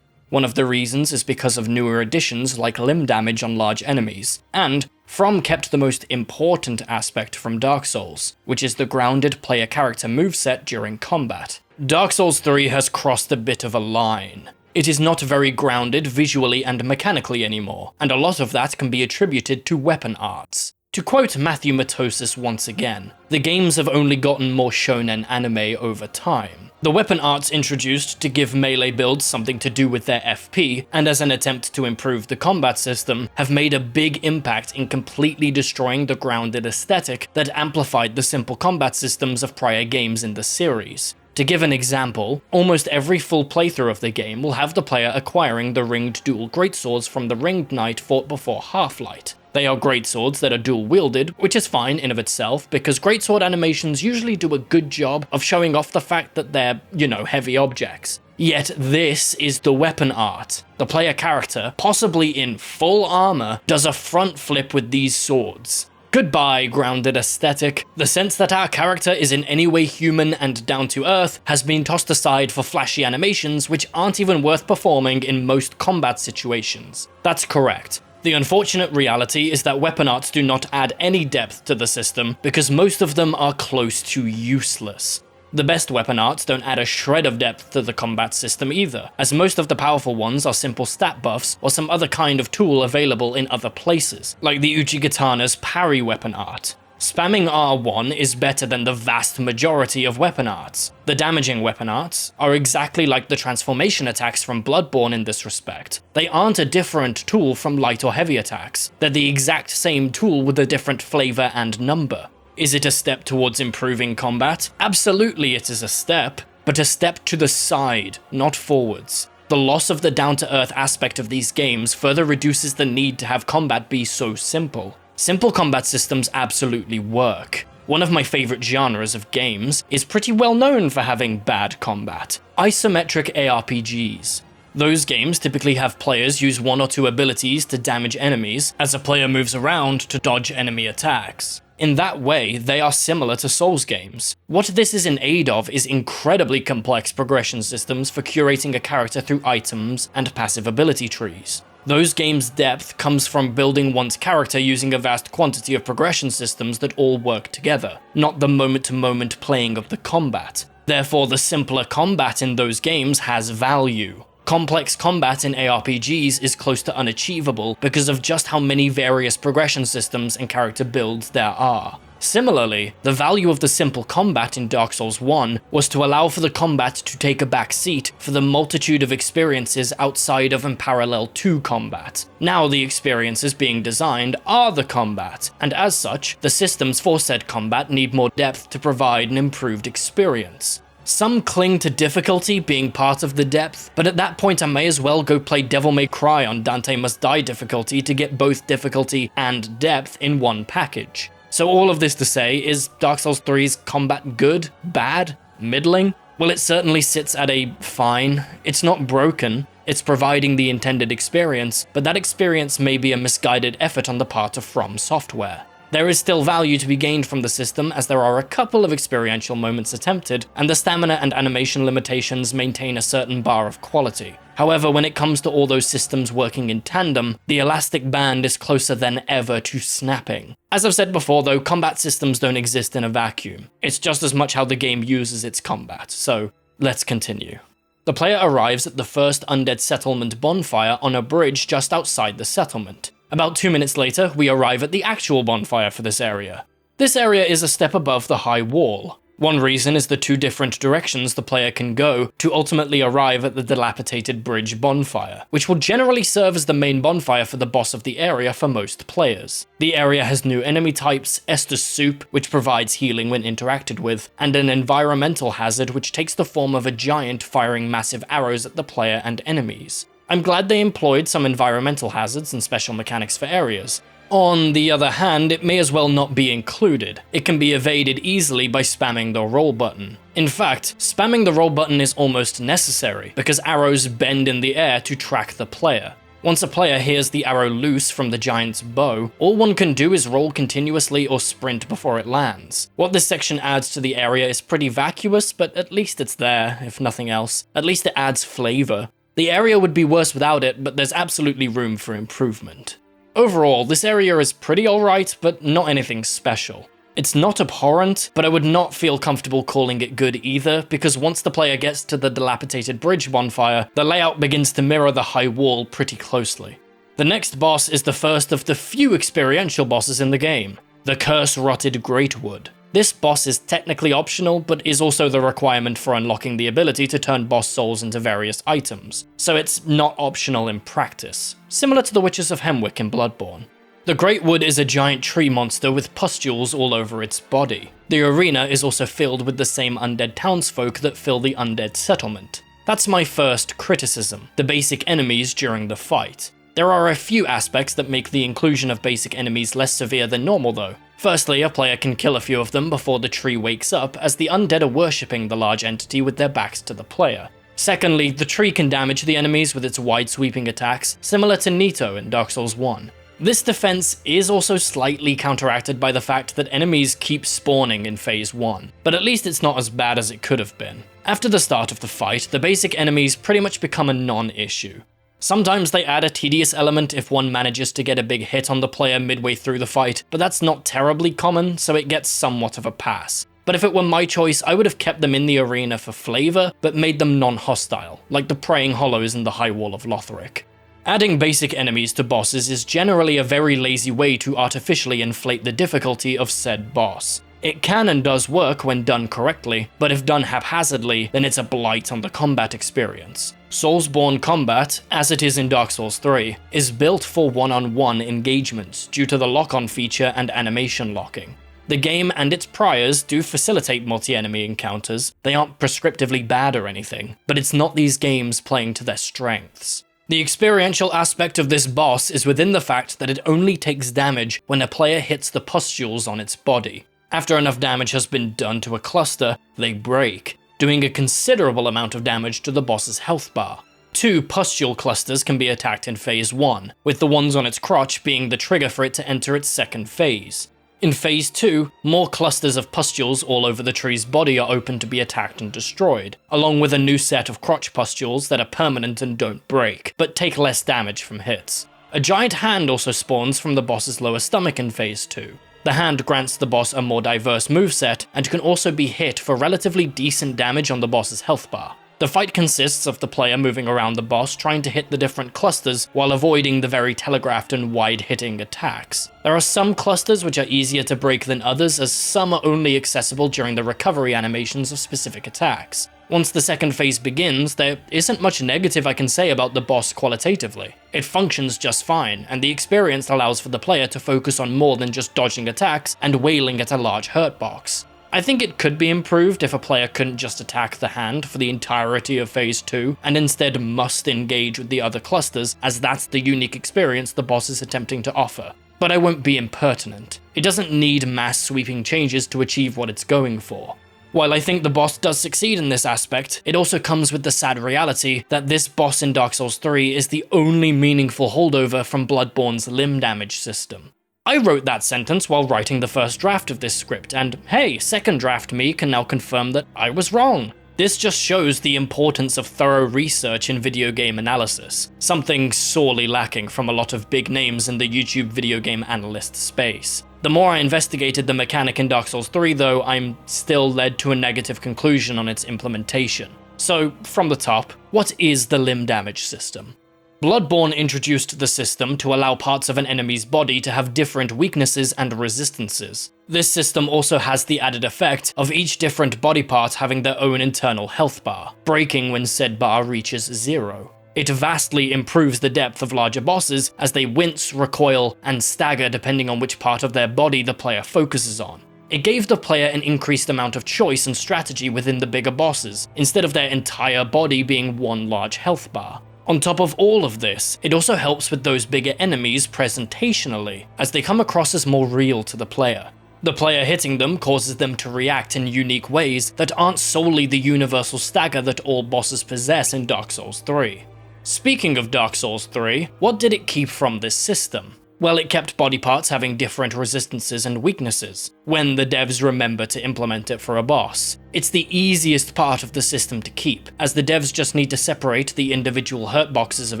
One of the reasons is because of newer additions like limb damage on large enemies, and From kept the most important aspect from Dark Souls, which is the grounded player character moveset during combat. Dark Souls 3 has crossed a bit of a line. It is not very grounded visually and mechanically anymore, and a lot of that can be attributed to weapon arts. To quote Matthew Matosis once again, the games have only gotten more shonen anime over time. The weapon arts introduced to give melee builds something to do with their FP, and as an attempt to improve the combat system, have made a big impact in completely destroying the grounded aesthetic that amplified the simple combat systems of prior games in the series. To give an example, almost every full playthrough of the game will have the player acquiring the ringed dual greatswords from the ringed knight fought before Half-Light. They are greatswords that are dual-wielded, which is fine in of itself, because greatsword animations usually do a good job of showing off the fact that they're, heavy objects. Yet this is the weapon art. The player character, possibly in full armor, does a front flip with these swords. Goodbye, grounded aesthetic. The sense that our character is in any way human and down to earth has been tossed aside for flashy animations which aren't even worth performing in most combat situations. That's correct. The unfortunate reality is that weapon arts do not add any depth to the system because most of them are close to useless. The best weapon arts don't add a shred of depth to the combat system either, as most of the powerful ones are simple stat buffs or some other kind of tool available in other places, like the Uchigatana's parry weapon art. Spamming R1 is better than the vast majority of weapon arts. The damaging weapon arts are exactly like the transformation attacks from Bloodborne in this respect. They aren't a different tool from light or heavy attacks, they're the exact same tool with a different flavor and number. Is it a step towards improving combat? Absolutely it is a step, but a step to the side, not forwards. The loss of the down-to-earth aspect of these games further reduces the need to have combat be so simple. Simple combat systems absolutely work. One of my favorite genres of games is pretty well known for having bad combat: isometric ARPGs. Those games typically have players use one or two abilities to damage enemies as a player moves around to dodge enemy attacks. In that way, they are similar to Souls games. What this is in aid of is incredibly complex progression systems for curating a character through items and passive ability trees. Those games' depth comes from building one's character using a vast quantity of progression systems that all work together, not the moment-to-moment playing of the combat. Therefore, the simpler combat in those games has value. Complex combat in ARPGs is close to unachievable because of just how many various progression systems and character builds there are. Similarly, the value of the simple combat in Dark Souls 1 was to allow for the combat to take a back seat for the multitude of experiences outside of and parallel to combat. Now the experiences being designed are the combat, and as such, the systems for said combat need more depth to provide an improved experience. Some cling to difficulty being part of the depth, but at that point I may as well go play Devil May Cry on Dante Must Die difficulty to get both difficulty and depth in one package. So all of this to say, is Dark Souls 3's combat good, bad, middling? Well, it certainly sits at a fine. It's not broken, it's providing the intended experience, but that experience may be a misguided effort on the part of FromSoftware. There is still value to be gained from the system, as there are a couple of experiential moments attempted, and the stamina and animation limitations maintain a certain bar of quality. However, when it comes to all those systems working in tandem, the elastic band is closer than ever to snapping. As I've said before though, combat systems don't exist in a vacuum. It's just as much how the game uses its combat, so let's continue. The player arrives at the first Undead settlement bonfire on a bridge just outside the settlement. About 2 minutes later, we arrive at the actual bonfire for this area. This area is a step above the high wall. One reason is the two different directions the player can go to ultimately arrive at the dilapidated bridge bonfire, which will generally serve as the main bonfire for the boss of the area for most players. The area has new enemy types, Estus Soup, which provides healing when interacted with, and an environmental hazard which takes the form of a giant firing massive arrows at the player and enemies. I'm glad they employed some environmental hazards and special mechanics for areas. On the other hand, it may as well not be included. It can be evaded easily by spamming the roll button. In fact, spamming the roll button is almost necessary, because arrows bend in the air to track the player. Once a player hears the arrow loose from the giant's bow, all one can do is roll continuously or sprint before it lands. What this section adds to the area is pretty vacuous, but at least it's there, if nothing else. At least it adds flavor. The area would be worse without it, but there's absolutely room for improvement. Overall, this area is pretty alright, but not anything special. It's not abhorrent, but I would not feel comfortable calling it good either, because once the player gets to the dilapidated bridge bonfire, the layout begins to mirror the high wall pretty closely. The next boss is the first of the few experiential bosses in the game, the curse-rotted Greatwood. This boss is technically optional, but is also the requirement for unlocking the ability to turn boss souls into various items, so it's not optional in practice, similar to the Witches of Hemwick in Bloodborne. The Greatwood is a giant tree monster with pustules all over its body. The arena is also filled with the same undead townsfolk that fill the undead settlement. That's my first criticism, the basic enemies during the fight. There are a few aspects that make the inclusion of basic enemies less severe than normal though. Firstly, a player can kill a few of them before the tree wakes up, as the undead are worshipping the large entity with their backs to the player. Secondly, the tree can damage the enemies with its wide sweeping attacks, similar to Nito in Dark Souls 1. This defense is also slightly counteracted by the fact that enemies keep spawning in Phase 1, but at least it's not as bad as it could have been. After the start of the fight, the basic enemies pretty much become a non-issue. Sometimes they add a tedious element if one manages to get a big hit on the player midway through the fight, but that's not terribly common, so it gets somewhat of a pass. But if it were my choice, I would have kept them in the arena for flavor, but made them non-hostile, like the Praying Hollows in the High Wall of Lothric. Adding basic enemies to bosses is generally a very lazy way to artificially inflate the difficulty of said boss. It can and does work when done correctly, but if done haphazardly, then it's a blight on the combat experience. Soulsborne combat, as it is in Dark Souls 3, is built for one-on-one engagements due to the lock-on feature and animation locking. The game and its priors do facilitate multi-enemy encounters. They aren't prescriptively bad or anything, but it's not these games playing to their strengths. The experiential aspect of this boss is within the fact that it only takes damage when a player hits the pustules on its body. After enough damage has been done to a cluster, they break, doing a considerable amount of damage to the boss's health bar. 2 pustule clusters can be attacked in Phase 1, with the ones on its crotch being the trigger for it to enter its second phase. In Phase 2, more clusters of pustules all over the tree's body are open to be attacked and destroyed, along with a new set of crotch pustules that are permanent and don't break, but take less damage from hits. A giant hand also spawns from the boss's lower stomach in Phase 2. The hand grants the boss a more diverse moveset, and can also be hit for relatively decent damage on the boss's health bar. The fight consists of the player moving around the boss trying to hit the different clusters while avoiding the very telegraphed and wide-hitting attacks. There are some clusters which are easier to break than others, as some are only accessible during the recovery animations of specific attacks. Once the second phase begins, there isn't much negative I can say about the boss qualitatively. It functions just fine, and the experience allows for the player to focus on more than just dodging attacks and wailing at a large hurt box. I think it could be improved if a player couldn't just attack the hand for the entirety of Phase 2, and instead must engage with the other clusters, as that's the unique experience the boss is attempting to offer. But I won't be impertinent. It doesn't need mass sweeping changes to achieve what it's going for. While I think the boss does succeed in this aspect, it also comes with the sad reality that this boss in Dark Souls 3 is the only meaningful holdover from Bloodborne's limb damage system. I wrote that sentence while writing the first draft of this script, and hey, second draft me can now confirm that I was wrong. This just shows the importance of thorough research in video game analysis, something sorely lacking from a lot of big names in the YouTube video game analyst space. The more I investigated the mechanic in Dark Souls 3 though, I'm still led to a negative conclusion on its implementation. So, from the top, what is the limb damage system? Bloodborne introduced the system to allow parts of an enemy's body to have different weaknesses and resistances. This system also has the added effect of each different body part having their own internal health bar, breaking when said bar reaches 0. It vastly improves the depth of larger bosses as they wince, recoil, and stagger depending on which part of their body the player focuses on. It gave the player an increased amount of choice and strategy within the bigger bosses, instead of their entire body being one large health bar. On top of all of this, it also helps with those bigger enemies presentationally, as they come across as more real to the player. The player hitting them causes them to react in unique ways that aren't solely the universal stagger that all bosses possess in Dark Souls 3. Speaking of Dark Souls 3, what did it keep from this system? Well, it kept body parts having different resistances and weaknesses, when the devs remember to implement it for a boss. It's the easiest part of the system to keep, as the devs just need to separate the individual hurt boxes of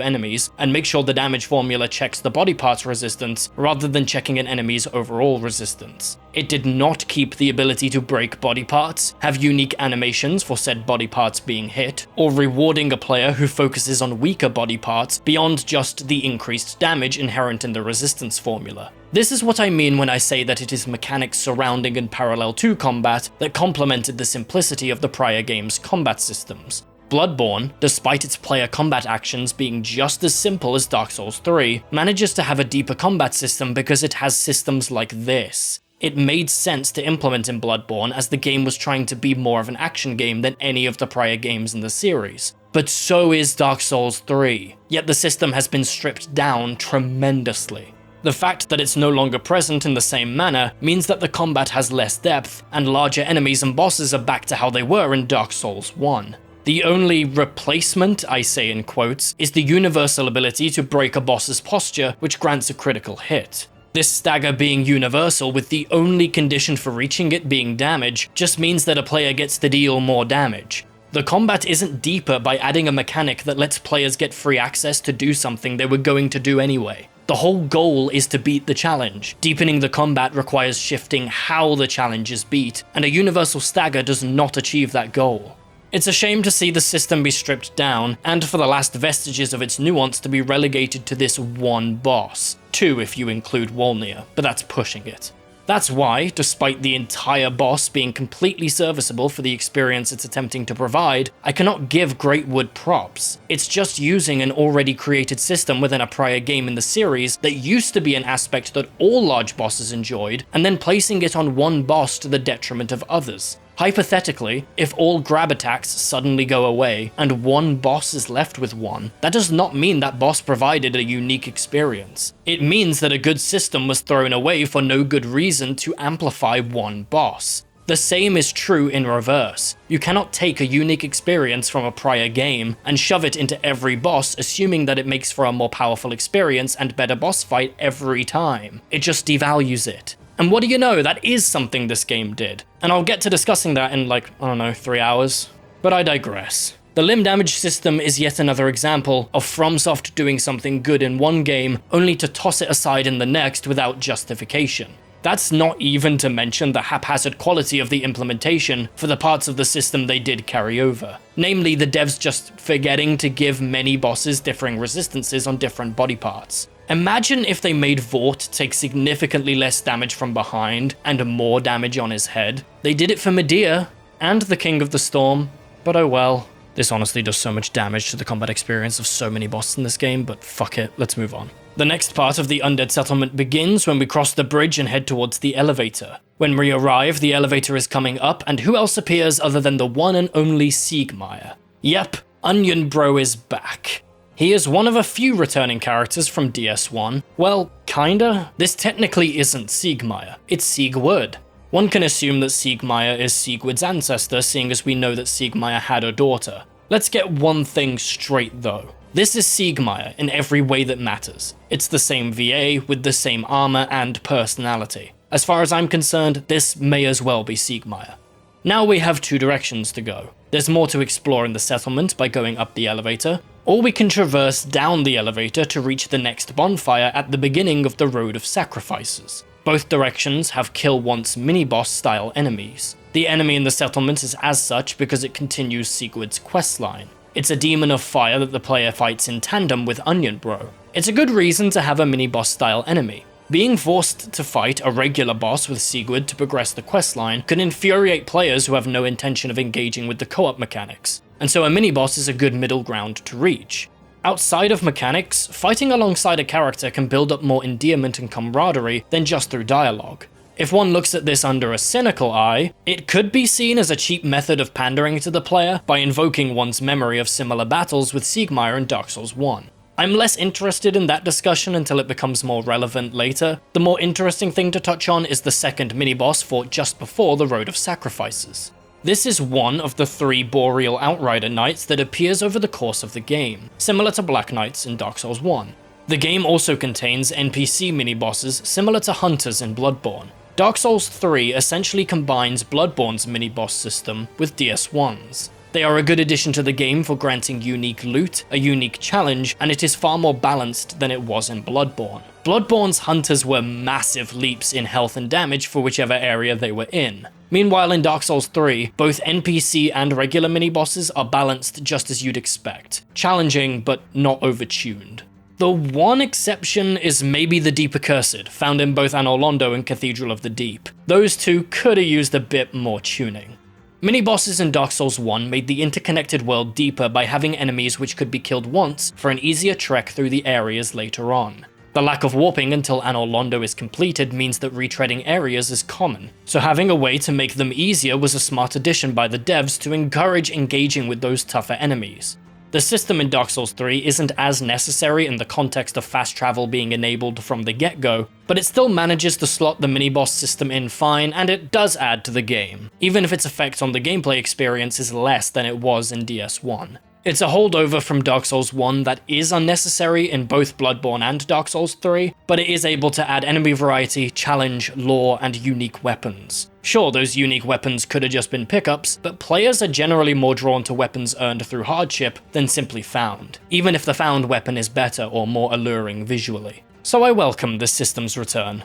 enemies and make sure the damage formula checks the body parts resistance rather than checking an enemy's overall resistance. It did not keep the ability to break body parts, have unique animations for said body parts being hit, or rewarding a player who focuses on weaker body parts beyond just the increased damage inherent in the resistance formula. This is what I mean when I say that it is mechanics surrounding and parallel to combat that complemented the simplicity of the prior game's combat systems. Bloodborne, despite its player combat actions being just as simple as Dark Souls 3, manages to have a deeper combat system because it has systems like this. It made sense to implement in Bloodborne as the game was trying to be more of an action game than any of the prior games in the series. But so is Dark Souls 3, yet the system has been stripped down tremendously. The fact that it's no longer present in the same manner means that the combat has less depth, and larger enemies and bosses are back to how they were in Dark Souls 1. The only replacement, I say in quotes, is the universal ability to break a boss's posture, which grants a critical hit. This stagger being universal with the only condition for reaching it being damage just means that a player gets to deal more damage. The combat isn't deeper by adding a mechanic that lets players get free access to do something they were going to do anyway. The whole goal is to beat the challenge. Deepening the combat requires shifting how the challenge is beat, and a universal stagger does not achieve that goal. It's a shame to see the system be stripped down, and for the last vestiges of its nuance to be relegated to this one boss. 2 if you include Wolnir, but that's pushing it. That's why, despite the entire boss being completely serviceable for the experience it's attempting to provide, I cannot give Greatwood props. It's just using an already created system within a prior game in the series that used to be an aspect that all large bosses enjoyed, and then placing it on one boss to the detriment of others. Hypothetically, if all grab attacks suddenly go away, and one boss is left with one, that does not mean that boss provided a unique experience. It means that a good system was thrown away for no good reason to amplify one boss. The same is true in reverse. You cannot take a unique experience from a prior game and shove it into every boss assuming that it makes for a more powerful experience and better boss fight every time. It just devalues it. And what do you know, that is something this game did. And I'll get to discussing that in 3 hours. But I digress. The limb damage system is yet another example of FromSoft doing something good in one game, only to toss it aside in the next without justification. That's not even to mention the haphazard quality of the implementation for the parts of the system they did carry over. Namely, the devs just forgetting to give many bosses differing resistances on different body parts. Imagine if they made Vordt take significantly less damage from behind and more damage on his head. They did it for Medea and the King of the Storm, but oh well. This honestly does so much damage to the combat experience of so many bosses in this game, but fuck it, let's move on. The next part of the Undead settlement begins when we cross the bridge and head towards the elevator. When we arrive, the elevator is coming up, and who else appears other than the one and only Siegmeyer? Yep, Onion Bro is back. He is one of a few returning characters from DS1. Well, kinda. This technically isn't Siegmeyer, it's Siegward. One can assume that Siegmeyer is Siegward's ancestor, seeing as we know that Siegmeyer had a daughter. Let's get one thing straight though. This is Siegmeyer in every way that matters. It's the same VA with the same armor and personality. As far as I'm concerned, this may as well be Siegmeyer. Now we have 2 directions to go. There's more to explore in the settlement by going up the elevator, or we can traverse down the elevator to reach the next bonfire at the beginning of the Road of Sacrifices. Both directions have kill once mini-boss style enemies. The enemy in the settlement is as such because it continues Siegward's questline. It's a demon of fire that the player fights in tandem with Onion Bro. It's a good reason to have a mini-boss style enemy. Being forced to fight a regular boss with Siegward to progress the questline can infuriate players who have no intention of engaging with the co-op mechanics, and so a mini-boss is a good middle ground to reach. Outside of mechanics, fighting alongside a character can build up more endearment and camaraderie than just through dialogue. If one looks at this under a cynical eye, it could be seen as a cheap method of pandering to the player by invoking one's memory of similar battles with Siegmeyer in Dark Souls 1. I'm less interested in that discussion until it becomes more relevant later. The more interesting thing to touch on is the second mini-boss fought just before the Road of Sacrifices. This is one of the 3 Boreal Outrider Knights that appears over the course of the game, similar to Black Knights in Dark Souls 1. The game also contains NPC mini-bosses similar to Hunters in Bloodborne. Dark Souls 3 essentially combines Bloodborne's mini-boss system with DS1's. They are a good addition to the game for granting unique loot, a unique challenge, and it is far more balanced than it was in Bloodborne. Bloodborne's Hunters were massive leaps in health and damage for whichever area they were in. Meanwhile, in Dark Souls 3, both NPC and regular mini-bosses are balanced just as you'd expect. Challenging, but not overtuned. The one exception is maybe the Deep Accursed, found in both Anor Londo and Cathedral of the Deep. Those two could have used a bit more tuning. Mini-bosses in Dark Souls 1 made the interconnected world deeper by having enemies which could be killed once for an easier trek through the areas later on. The lack of warping until Anor Londo is completed means that retreading areas is common, so having a way to make them easier was a smart addition by the devs to encourage engaging with those tougher enemies. The system in Dark Souls 3 isn't as necessary in the context of fast travel being enabled from the get-go, but it still manages to slot the mini-boss system in fine, and it does add to the game, even if its effect on the gameplay experience is less than it was in DS1. It's a holdover from Dark Souls 1 that is unnecessary in both Bloodborne and Dark Souls 3, but it is able to add enemy variety, challenge, lore, and unique weapons. Sure, those unique weapons could have just been pickups, but players are generally more drawn to weapons earned through hardship than simply found, even if the found weapon is better or more alluring visually. So I welcome this system's return.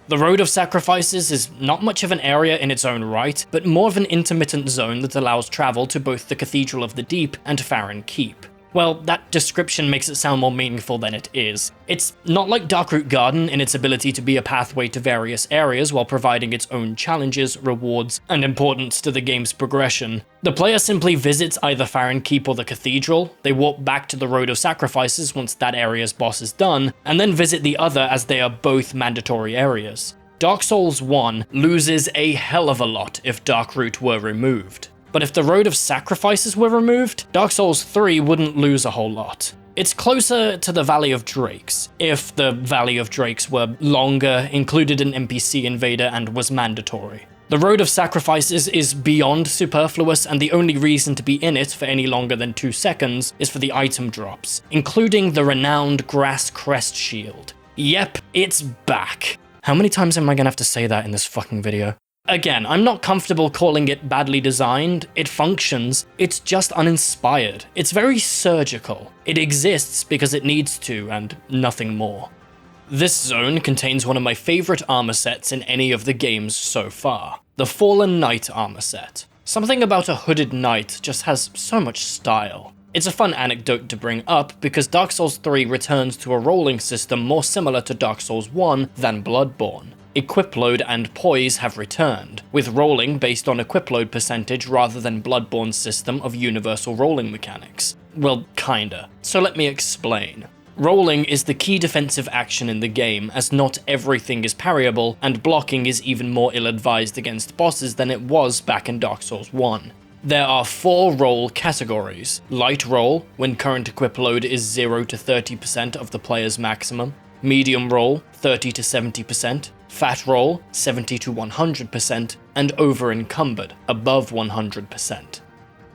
The Road of Sacrifices is not much of an area in its own right, but more of an intermittent zone that allows travel to both the Cathedral of the Deep and Farron Keep. Well, that description makes it sound more meaningful than it is. It's not like Darkroot Garden in its ability to be a pathway to various areas while providing its own challenges, rewards, and importance to the game's progression. The player simply visits either Farron Keep or the Cathedral, they walk back to the Road of Sacrifices once that area's boss is done, and then visit the other as they are both mandatory areas. Dark Souls 1 loses a hell of a lot if Darkroot were removed. But if the Road of Sacrifices were removed, Dark Souls 3 wouldn't lose a whole lot. It's closer to the Valley of Drakes, if the Valley of Drakes were longer, included an NPC invader, and was mandatory. The Road of Sacrifices is beyond superfluous, and the only reason to be in it for any longer than 2 seconds is for the item drops, including the renowned Grass Crest Shield. Yep, it's back. How many times am I gonna have to say that in this fucking video? Again, I'm not comfortable calling it badly designed, it functions, it's just uninspired. It's very surgical. It exists because it needs to, and nothing more. This zone contains one of my favourite armor sets in any of the games so far, the Fallen Knight armor set. Something about a hooded knight just has so much style. It's a fun anecdote to bring up because Dark Souls 3 returns to a rolling system more similar to Dark Souls 1 than Bloodborne. Equip load and poise have returned, with rolling based on equip load percentage rather than Bloodborne's system of universal rolling mechanics. Well, kinda. So let me explain. Rolling is the key defensive action in the game, as not everything is parryable, and blocking is even more ill-advised against bosses than it was back in Dark Souls 1. There are 4 roll categories. Light roll, when current equip load is 0 to 30% of the player's maximum. Medium roll, 30 to 70%. Fat roll, 70 to 100%, and over-encumbered, above 100%.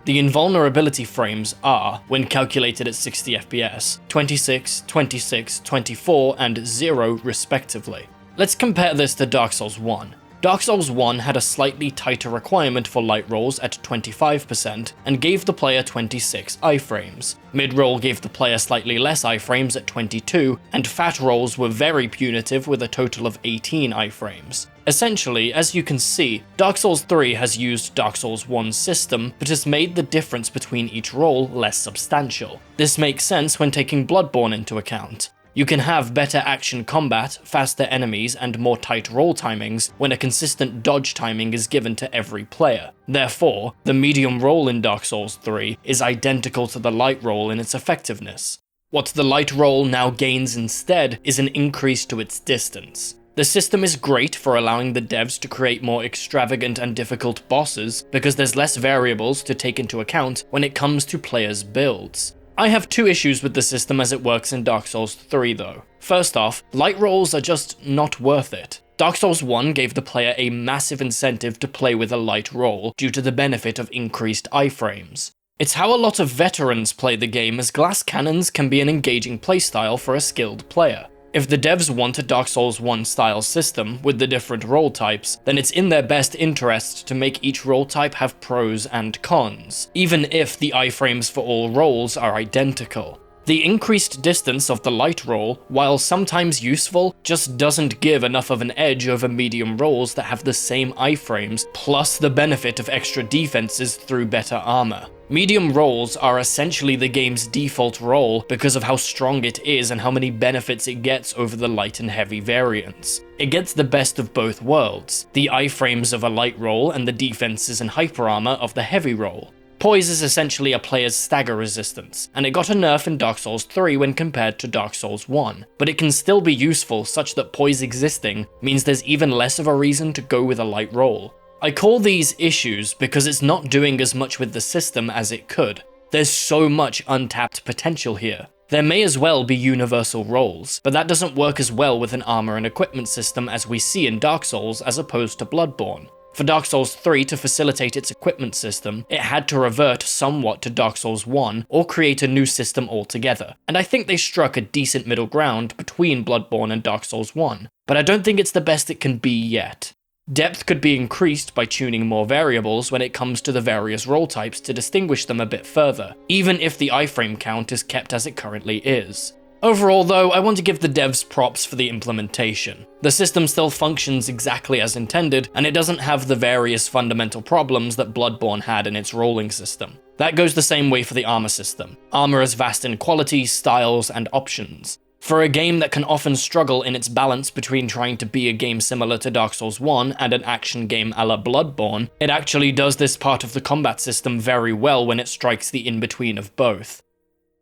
The invulnerability frames are, when calculated at 60 FPS, 26, 26, 24, and 0 respectively. Let's compare this to Dark Souls 1. Dark Souls 1 had a slightly tighter requirement for light rolls at 25% and gave the player 26 iframes. Mid-roll gave the player slightly less iframes at 22, and fat rolls were very punitive with a total of 18 iframes. Essentially, as you can see, Dark Souls 3 has used Dark Souls 1's system, but has made the difference between each roll less substantial. This makes sense when taking Bloodborne into account. You can have better action combat, faster enemies, and more tight roll timings when a consistent dodge timing is given to every player. Therefore, the medium roll in Dark Souls 3 is identical to the light roll in its effectiveness. What the light roll now gains instead is an increase to its distance. The system is great for allowing the devs to create more extravagant and difficult bosses because there's less variables to take into account when it comes to players' builds. I have two issues with the system as it works in Dark Souls 3 though. First off, light rolls are just not worth it. Dark Souls 1 gave the player a massive incentive to play with a light roll due to the benefit of increased iframes. It's how a lot of veterans play the game, as glass cannons can be an engaging playstyle for a skilled player. If the devs want a Dark Souls 1 style system with the different roll types, then it's in their best interest to make each roll type have pros and cons, even if the iframes for all rolls are identical. The increased distance of the light roll, while sometimes useful, just doesn't give enough of an edge over medium rolls that have the same iframes, plus the benefit of extra defenses through better armor. Medium rolls are essentially the game's default roll because of how strong it is and how many benefits it gets over the light and heavy variants. It gets the best of both worlds, the iframes of a light roll and the defenses and hyper armor of the heavy roll. Poise is essentially a player's stagger resistance, and it got a nerf in Dark Souls 3 when compared to Dark Souls 1, but it can still be useful such that poise existing means there's even less of a reason to go with a light roll. I call these issues because it's not doing as much with the system as it could. There's so much untapped potential here. There may as well be universal rolls, but that doesn't work as well with an armor and equipment system as we see in Dark Souls as opposed to Bloodborne. For Dark Souls 3 to facilitate its equipment system, it had to revert somewhat to Dark Souls 1 or create a new system altogether, and I think they struck a decent middle ground between Bloodborne and Dark Souls 1, but I don't think it's the best it can be yet. Depth could be increased by tuning more variables when it comes to the various roll types to distinguish them a bit further, even if the iframe count is kept as it currently is. Overall though, I want to give the devs props for the implementation. The system still functions exactly as intended, and it doesn't have the various fundamental problems that Bloodborne had in its rolling system. That goes the same way for the armor system. Armor is vast in quality, styles, and options. For a game that can often struggle in its balance between trying to be a game similar to Dark Souls 1 and an action game a la Bloodborne, it actually does this part of the combat system very well when it strikes the in-between of both.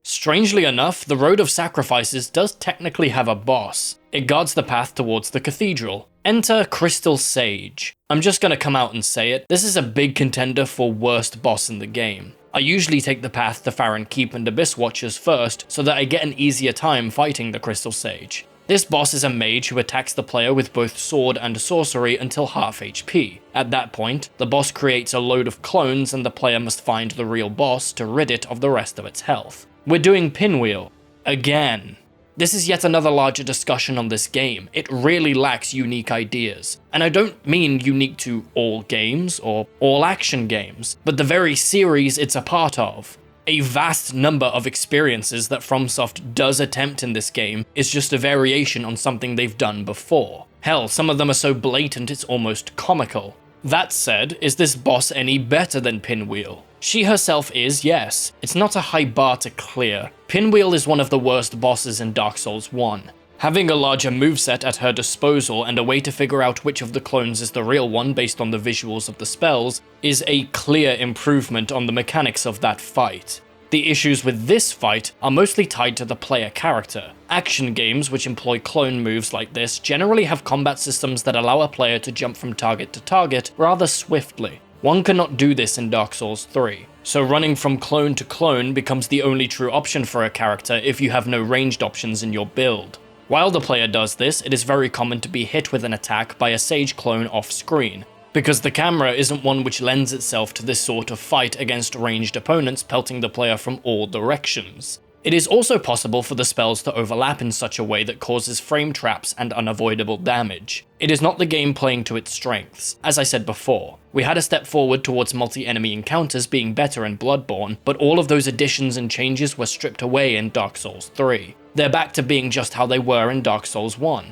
Strangely enough, the Road of Sacrefices does technically have a boss. It guards the path towards the Cathedral. Enter Crystal Sage. I'm just gonna come out and say it, this is a big contender for worst boss in the game. I usually take the path to Farron Keep and Abyss Watchers first, so that I get an easier time fighting the Crystal Sage. This boss is a mage who attacks the player with both sword and sorcery until half HP. At that point, the boss creates a load of clones and the player must find the real boss to rid it of the rest of its health. We're doing Pinwheel. Again. This is yet another larger discussion on this game. It really lacks unique ideas. And I don't mean unique to all games or all action games, but the very series it's a part of. A vast number of experiences that FromSoft does attempt in this game is just a variation on something they've done before. Hell, some of them are so blatant it's almost comical. That said, is this boss any better than Pinwheel? She herself is, yes. It's not a high bar to clear. Pinwheel is one of the worst bosses in Dark Souls 1. Having a larger moveset at her disposal and a way to figure out which of the clones is the real one based on the visuals of the spells is a clear improvement on the mechanics of that fight. The issues with this fight are mostly tied to the player character. Action games which employ clone moves like this generally have combat systems that allow a player to jump from target to target rather swiftly. One cannot do this in Dark Souls 3, so running from clone to clone becomes the only true option for a character if you have no ranged options in your build. While the player does this, it is very common to be hit with an attack by a Sage clone off-screen, because the camera isn't one which lends itself to this sort of fight against ranged opponents pelting the player from all directions. It is also possible for the spells to overlap in such a way that causes frame traps and unavoidable damage. It is not the game playing to its strengths. As I said before, we had a step forward towards multi-enemy encounters being better in Bloodborne, but all of those additions and changes were stripped away in Dark Souls 3. They're back to being just how they were in Dark Souls 1.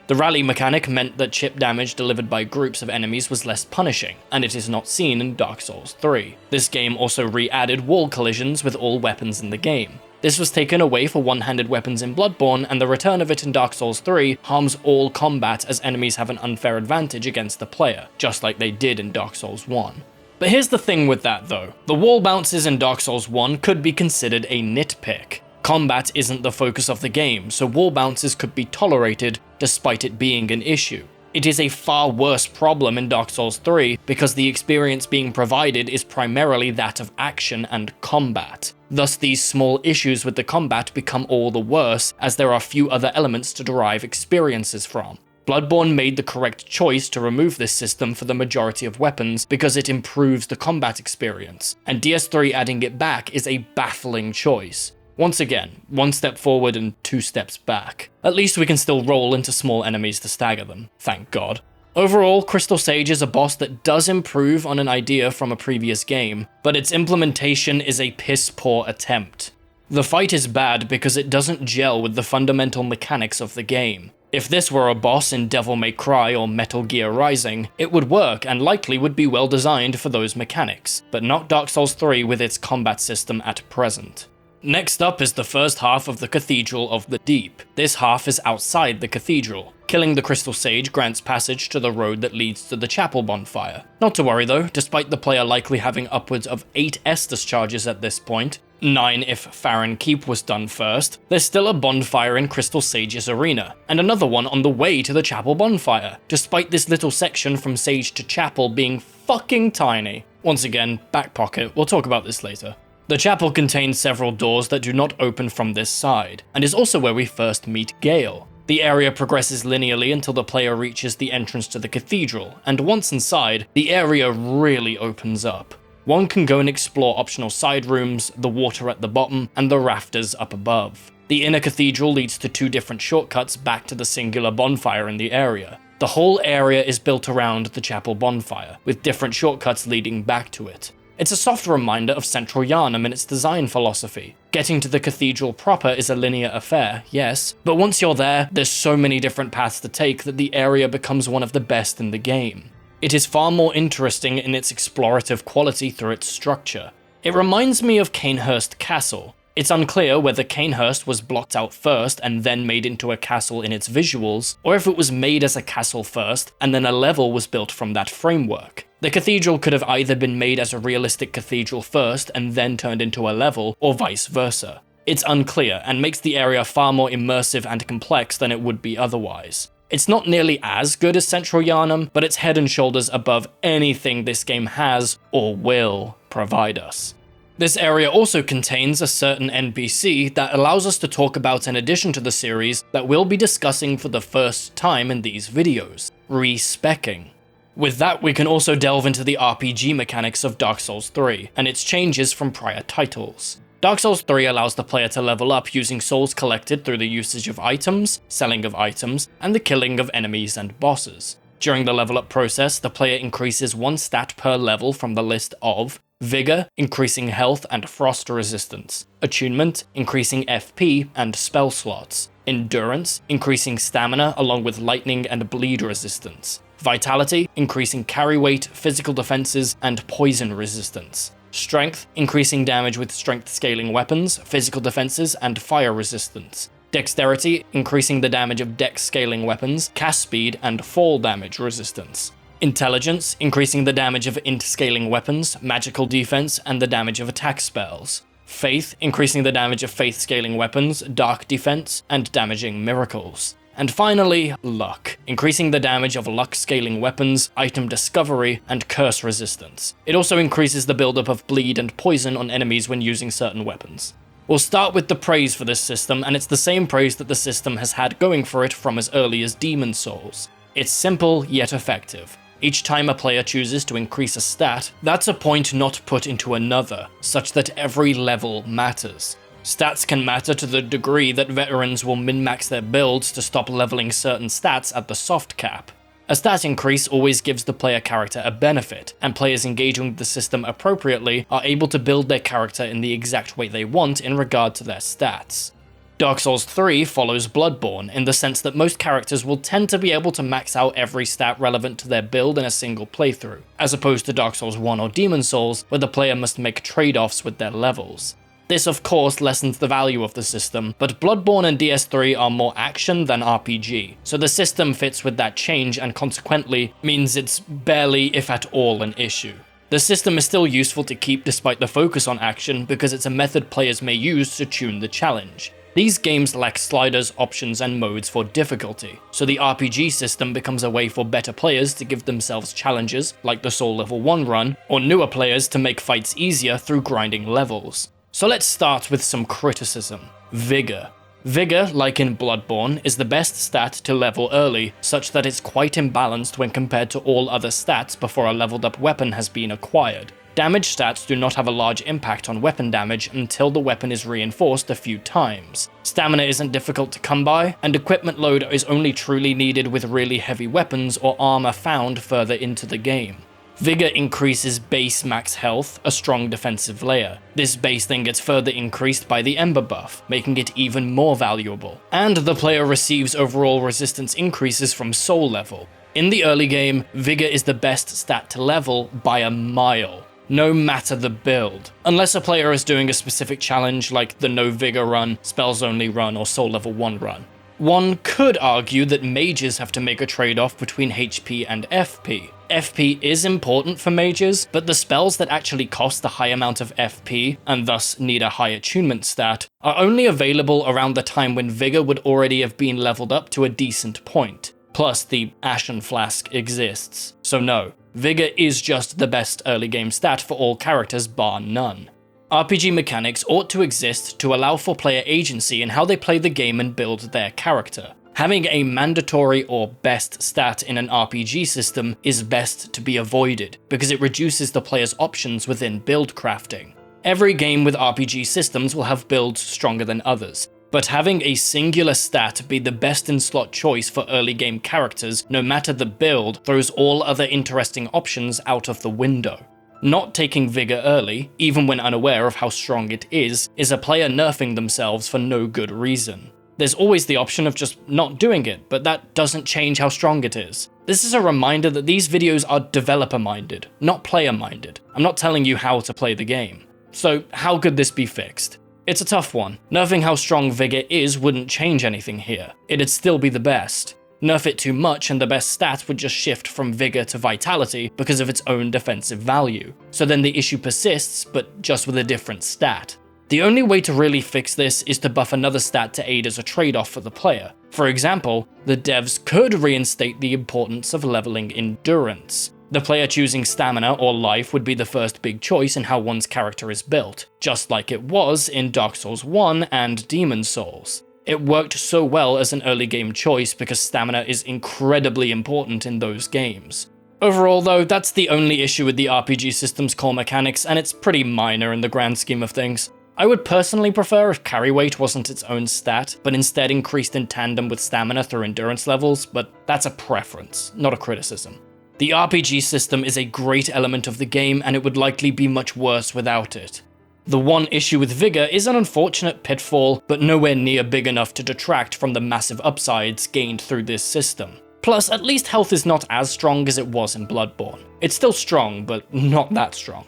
The rally mechanic meant that chip damage delivered by groups of enemies was less punishing, and it is not seen in Dark Souls 3. This game also re-added wall collisions with all weapons in the game. This was taken away for one-handed weapons in Bloodborne, and the return of it in Dark Souls 3 harms all combat as enemies have an unfair advantage against the player, just like they did in Dark Souls 1. But here's the thing with that though, the wall bounces in Dark Souls 1 could be considered a nitpick. Combat isn't the focus of the game, so wall bounces could be tolerated despite it being an issue. It is a far worse problem in Dark Souls 3 because the experience being provided is primarily that of action and combat. Thus, these small issues with the combat become all the worse as there are few other elements to derive experiences from. Bloodborne made the correct choice to remove this system for the majority of weapons because it improves the combat experience, and DS3 adding it back is a baffling choice. Once again, one step forward and 2 steps back. At least we can still roll into small enemies to stagger them, thank God. Overall, Crystal Sage is a boss that does improve on an idea from a previous game, but its implementation is a piss-poor attempt. The fight is bad because it doesn't gel with the fundamental mechanics of the game. If this were a boss in Devil May Cry or Metal Gear Rising, it would work and likely would be well designed for those mechanics, but not Dark Souls 3 with its combat system at present. Next up is the first half of the Cathedral of the Deep. This half is outside the cathedral. Killing the Crystal Sage grants passage to the road that leads to the chapel bonfire. Not to worry though, despite the player likely having upwards of 8 Estus charges at this point, 9 if Farron Keep was done first, there's still a bonfire in Crystal Sage's arena, and another one on the way to the chapel bonfire, despite this little section from Sage to chapel being fucking tiny. Once again, back pocket, we'll talk about this later. The chapel contains several doors that do not open from this side, and is also where we first meet Gale. The area progresses linearly until the player reaches the entrance to the cathedral, and once inside, the area really opens up. One can go and explore optional side rooms, the water at the bottom, and the rafters up above. The inner cathedral leads to 2 different shortcuts back to the singular bonfire in the area. The whole area is built around the chapel bonfire, with different shortcuts leading back to it. It's a soft reminder of Central Yharnam in its design philosophy. Getting to the cathedral proper is a linear affair, yes, but once you're there, there's so many different paths to take that the area becomes one of the best in the game. It is far more interesting in its explorative quality through its structure. It reminds me of Cainhurst Castle. It's unclear whether Cainhurst was blocked out first and then made into a castle in its visuals, or if it was made as a castle first and then a level was built from that framework. The cathedral could have either been made as a realistic cathedral first and then turned into a level, or vice versa. It's unclear and makes the area far more immersive and complex than it would be otherwise. It's not nearly as good as Central Yharnam, but it's head and shoulders above anything this game has or will provide us. This area also contains a certain NPC that allows us to talk about an addition to the series that we'll be discussing for the first time in these videos, respecking. With that, we can also delve into the RPG mechanics of Dark Souls 3, and its changes from prior titles. Dark Souls 3 allows the player to level up using souls collected through the usage of items, selling of items, and the killing of enemies and bosses. During the level up process, the player increases 1 stat per level from the list of Vigor, increasing health and frost resistance, Attunement, increasing FP and spell slots, Endurance, increasing stamina along with lightning and bleed resistance, Vitality, increasing carry weight, physical defenses, and poison resistance, Strength, increasing damage with strength scaling weapons, physical defenses, and fire resistance, Dexterity, increasing the damage of dex scaling weapons, cast speed, and fall damage resistance, Intelligence, increasing the damage of int scaling weapons, magical defense, and the damage of attack spells, Faith, increasing the damage of faith scaling weapons, dark defense, and damaging miracles. And finally, Luck, increasing the damage of luck scaling weapons, item discovery, and curse resistance. It also increases the buildup of bleed and poison on enemies when using certain weapons. We'll start with the praise for this system, and it's the same praise that the system has had going for it from as early as Demon Souls. It's simple yet effective. Each time a player chooses to increase a stat, that's a point not put into another, such that every level matters. Stats can matter to the degree that veterans will min-max their builds to stop leveling certain stats at the soft cap. A stat increase always gives the player character a benefit, and players engaging with the system appropriately are able to build their character in the exact way they want in regard to their stats. Dark Souls 3 follows Bloodborne in the sense that most characters will tend to be able to max out every stat relevant to their build in a single playthrough, as opposed to Dark Souls 1 or Demon Souls, where the player must make trade-offs with their levels. This of course lessens the value of the system, but Bloodborne and DS3 are more action than RPG, so the system fits with that change and consequently means it's barely if at all an issue. The system is still useful to keep despite the focus on action because it's a method players may use to tune the challenge. These games lack sliders, options, and modes for difficulty, so the RPG system becomes a way for better players to give themselves challenges, like the Soul Level 1 run, or newer players to make fights easier through grinding levels. So let's start with some criticism. Vigor. Vigor, like in Bloodborne, is the best stat to level early, such that it's quite imbalanced when compared to all other stats before a leveled up weapon has been acquired. Damage stats do not have a large impact on weapon damage until the weapon is reinforced a few times. Stamina isn't difficult to come by, and equipment load is only truly needed with really heavy weapons or armor found further into the game. Vigor increases base max health, a strong defensive layer. This base then gets further increased by the Ember buff, making it even more valuable. And the player receives overall resistance increases from soul level. In the early game, Vigor is the best stat to level by a mile, no matter the build. Unless a player is doing a specific challenge like the No Vigor run, Spells Only run, or Soul Level 1 run. One could argue that mages have to make a trade-off between HP and FP. FP is important for mages, but the spells that actually cost a high amount of FP, and thus need a high attunement stat, are only available around the time when Vigor would already have been leveled up to a decent point. Plus, the Ashen Flask exists. So no, Vigor is just the best early game stat for all characters bar none. RPG mechanics ought to exist to allow for player agency in how they play the game and build their character. Having a mandatory or best stat in an RPG system is best to be avoided, because it reduces the player's options within build crafting. Every game with RPG systems will have builds stronger than others, but having a singular stat be the best in slot choice for early game characters, no matter the build, throws all other interesting options out of the window. Not taking Vigor early, even when unaware of how strong it is a player nerfing themselves for no good reason. There's always the option of just not doing it, but that doesn't change how strong it is. This is a reminder that these videos are developer-minded, not player-minded. I'm not telling you how to play the game. So how could this be fixed? It's a tough one. Nerfing how strong Vigor is wouldn't change anything here. It'd still be the best. Nerf it too much and the best stat would just shift from Vigor to Vitality because of its own defensive value. So then the issue persists, but just with a different stat. The only way to really fix this is to buff another stat to aid as a trade-off for the player. For example, the devs could reinstate the importance of leveling Endurance. The player choosing Stamina or Life would be the first big choice in how one's character is built, just like it was in Dark Souls 1 and Demon's Souls. It worked so well as an early game choice because stamina is incredibly important in those games. Overall though, that's the only issue with the RPG system's core mechanics, and it's pretty minor in the grand scheme of things. I would personally prefer if carry weight wasn't its own stat, but instead increased in tandem with stamina through endurance levels, but that's a preference, not a criticism. The RPG system is a great element of the game, and it would likely be much worse without it. The one issue with Vigor is an unfortunate pitfall, but nowhere near big enough to detract from the massive upsides gained through this system. Plus, at least health is not as strong as it was in Bloodborne. It's still strong, but not that strong.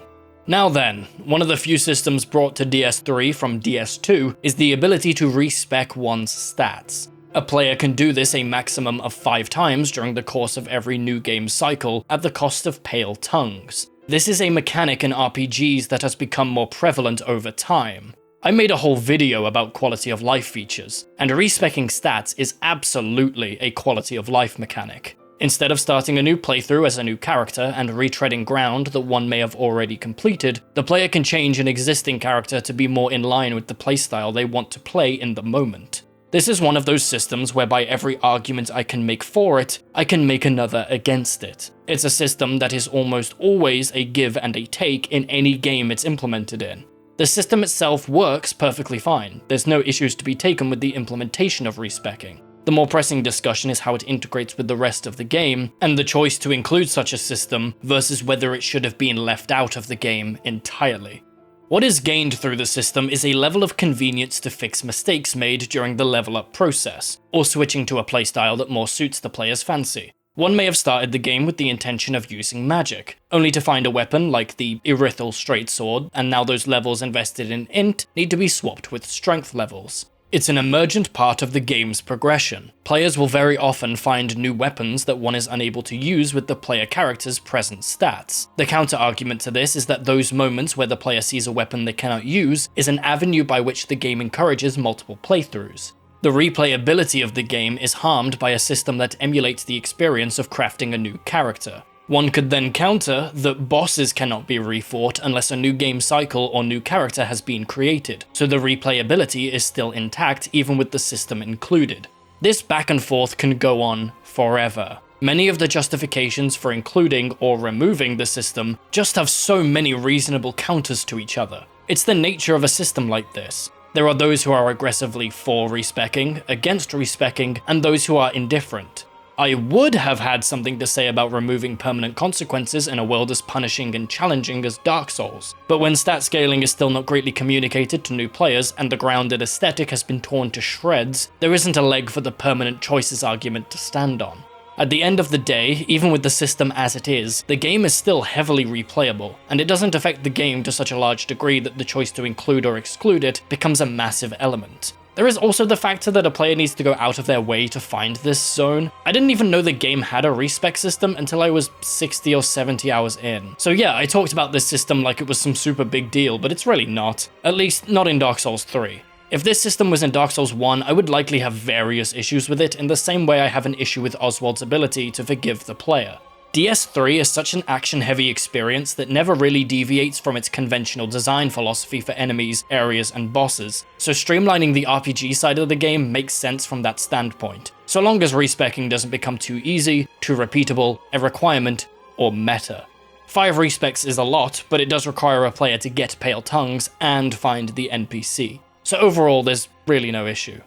Now then, one of the few systems brought to DS3 from DS2 is the ability to respec one's stats. A player can do this a maximum of 5 times during the course of every new game cycle at the cost of pale tongues. This is a mechanic in RPGs that has become more prevalent over time. I made a whole video about quality of life features, and respecking stats is absolutely a quality of life mechanic. Instead of starting a new playthrough as a new character and retreading ground that one may have already completed, the player can change an existing character to be more in line with the playstyle they want to play in the moment. This is one of those systems whereby every argument I can make for it, I can make another against it. It's a system that is almost always a give and a take in any game it's implemented in. The system itself works perfectly fine. There's no issues to be taken with the implementation of respecking. The more pressing discussion is how it integrates with the rest of the game, and the choice to include such a system versus whether it should have been left out of the game entirely. What is gained through the system is a level of convenience to fix mistakes made during the level up process, or switching to a playstyle that more suits the player's fancy. One may have started the game with the intention of using magic, only to find a weapon like the Irithyll straight sword, and now those levels invested in int need to be swapped with strength levels. It's an emergent part of the game's progression. Players will very often find new weapons that one is unable to use with the player character's present stats. The counter-argument to this is that those moments where the player sees a weapon they cannot use is an avenue by which the game encourages multiple playthroughs. The replayability of the game is harmed by a system that emulates the experience of crafting a new character. One could then counter that bosses cannot be refought unless a new game cycle or new character has been created, so the replayability is still intact even with the system included. This back and forth can go on forever. Many of the justifications for including or removing the system just have so many reasonable counters to each other. It's the nature of a system like this. There are those who are aggressively for respeccing, against respeccing, and those who are indifferent. I would have had something to say about removing permanent consequences in a world as punishing and challenging as Dark Souls, but when stat scaling is still not greatly communicated to new players and the grounded aesthetic has been torn to shreds, there isn't a leg for the permanent choices argument to stand on. At the end of the day, even with the system as it is, the game is still heavily replayable, and it doesn't affect the game to such a large degree that the choice to include or exclude it becomes a massive element. There is also the factor that a player needs to go out of their way to find this zone. I didn't even know the game had a respec system until I was 60 or 70 hours in. So yeah, I talked about this system like it was some super big deal, but it's really not. At least not in Dark Souls 3. If this system was in Dark Souls 1, I would likely have various issues with it in the same way I have an issue with Oswald's ability to forgive the player. DS3 is such an action-heavy experience that never really deviates from its conventional design philosophy for enemies, areas, and bosses, so streamlining the RPG side of the game makes sense from that standpoint, so long as respeccing doesn't become too easy, too repeatable, a requirement, or meta. 5 respecs is a lot, but it does require a player to get pale tongues and find the NPC, so overall there's really no issue.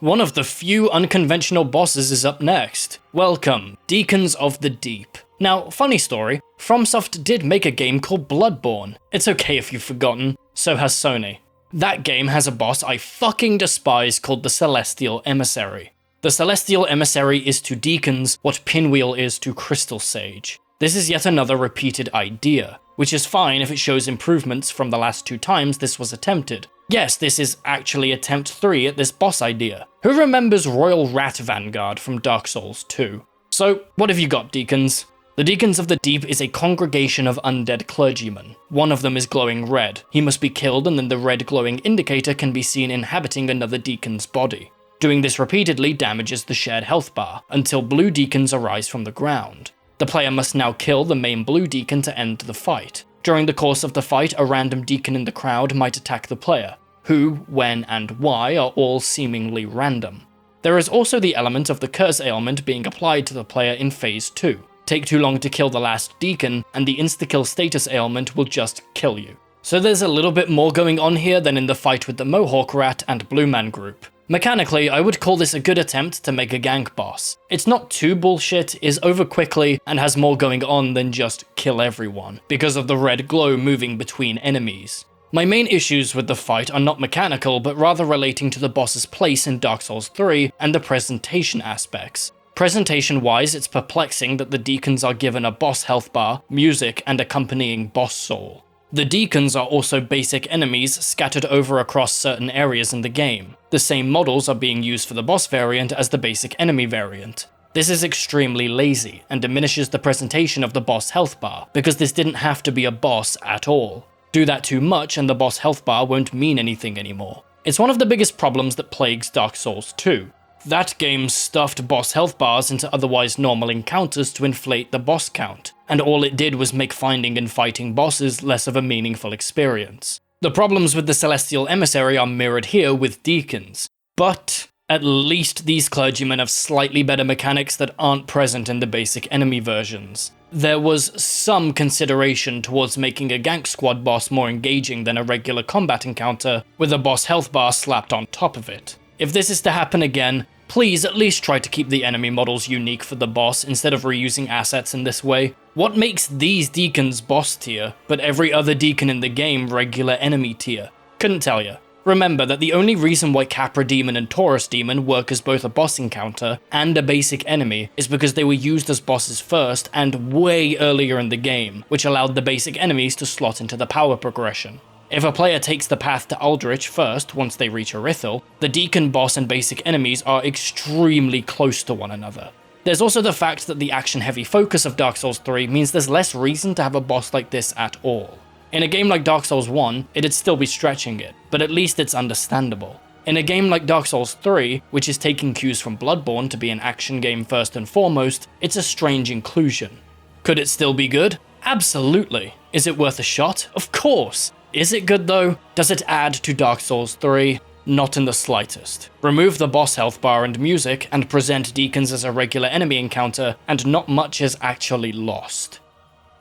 One of the few unconventional bosses is up next. Welcome, Deacons of the Deep. Now, funny story, FromSoft did make a game called Bloodborne. It's okay if you've forgotten, so has Sony. That game has a boss I fucking despise called the Celestial Emissary. The Celestial Emissary is to Deacons what Pinwheel is to Crystal Sage. This is yet another repeated idea, which is fine if it shows improvements from the last 2 times this was attempted. Yes, this is actually attempt 3 at this boss idea. Who remembers Royal Rat Vanguard from Dark Souls 2? So, what have you got, Deacons? The Deacons of the Deep is a congregation of undead clergymen. One of them is glowing red. He must be killed and then the red glowing indicator can be seen inhabiting another deacon's body. Doing this repeatedly damages the shared health bar, until blue deacons arise from the ground. The player must now kill the main blue deacon to end the fight. During the course of the fight, a random deacon in the crowd might attack the player. Who, when, and why are all seemingly random. There is also the element of the curse ailment being applied to the player in Phase 2. Take too long to kill the last deacon, and the insta-kill status ailment will just kill you. So there's a little bit more going on here than in the fight with the Mohawk Rat and Blue Man group. Mechanically, I would call this a good attempt to make a gank boss. It's not too bullshit, is over quickly, and has more going on than just kill everyone, because of the red glow moving between enemies. My main issues with the fight are not mechanical, but rather relating to the boss's place in Dark Souls 3 and the presentation aspects. Presentation-wise, it's perplexing that the Deacons are given a boss health bar, music, and accompanying boss soul. The Deacons are also basic enemies scattered over across certain areas in the game. The same models are being used for the boss variant as the basic enemy variant. This is extremely lazy, and diminishes the presentation of the boss health bar, because this didn't have to be a boss at all. Do that too much and the boss health bar won't mean anything anymore. It's one of the biggest problems that plagues Dark Souls 2. That game stuffed boss health bars into otherwise normal encounters to inflate the boss count, and all it did was make finding and fighting bosses less of a meaningful experience. The problems with the Celestial Emissary are mirrored here with Deacons, but at least these clergymen have slightly better mechanics that aren't present in the basic enemy versions. There was some consideration towards making a gank squad boss more engaging than a regular combat encounter, with a boss health bar slapped on top of it. If this is to happen again, please at least try to keep the enemy models unique for the boss instead of reusing assets in this way. What makes these Deacons boss tier, but every other Deacon in the game regular enemy tier? Couldn't tell ya. Remember that the only reason why Capra Demon and Taurus Demon work as both a boss encounter and a basic enemy is because they were used as bosses first and way earlier in the game, which allowed the basic enemies to slot into the power progression. If a player takes the path to Aldrich first once they reach Irithyll, the Deacon boss and basic enemies are extremely close to one another. There's also the fact that the action-heavy focus of Dark Souls 3 means there's less reason to have a boss like this at all. In a game like Dark Souls 1, it'd still be stretching it, but at least it's understandable. In a game like Dark Souls 3, which is taking cues from Bloodborne to be an action game first and foremost, it's a strange inclusion. Could it still be good? Absolutely. Is it worth a shot? Of course. Is it good though? Does it add to Dark Souls 3? Not in the slightest. Remove the boss health bar and music, and present Deacons as a regular enemy encounter, and not much is actually lost.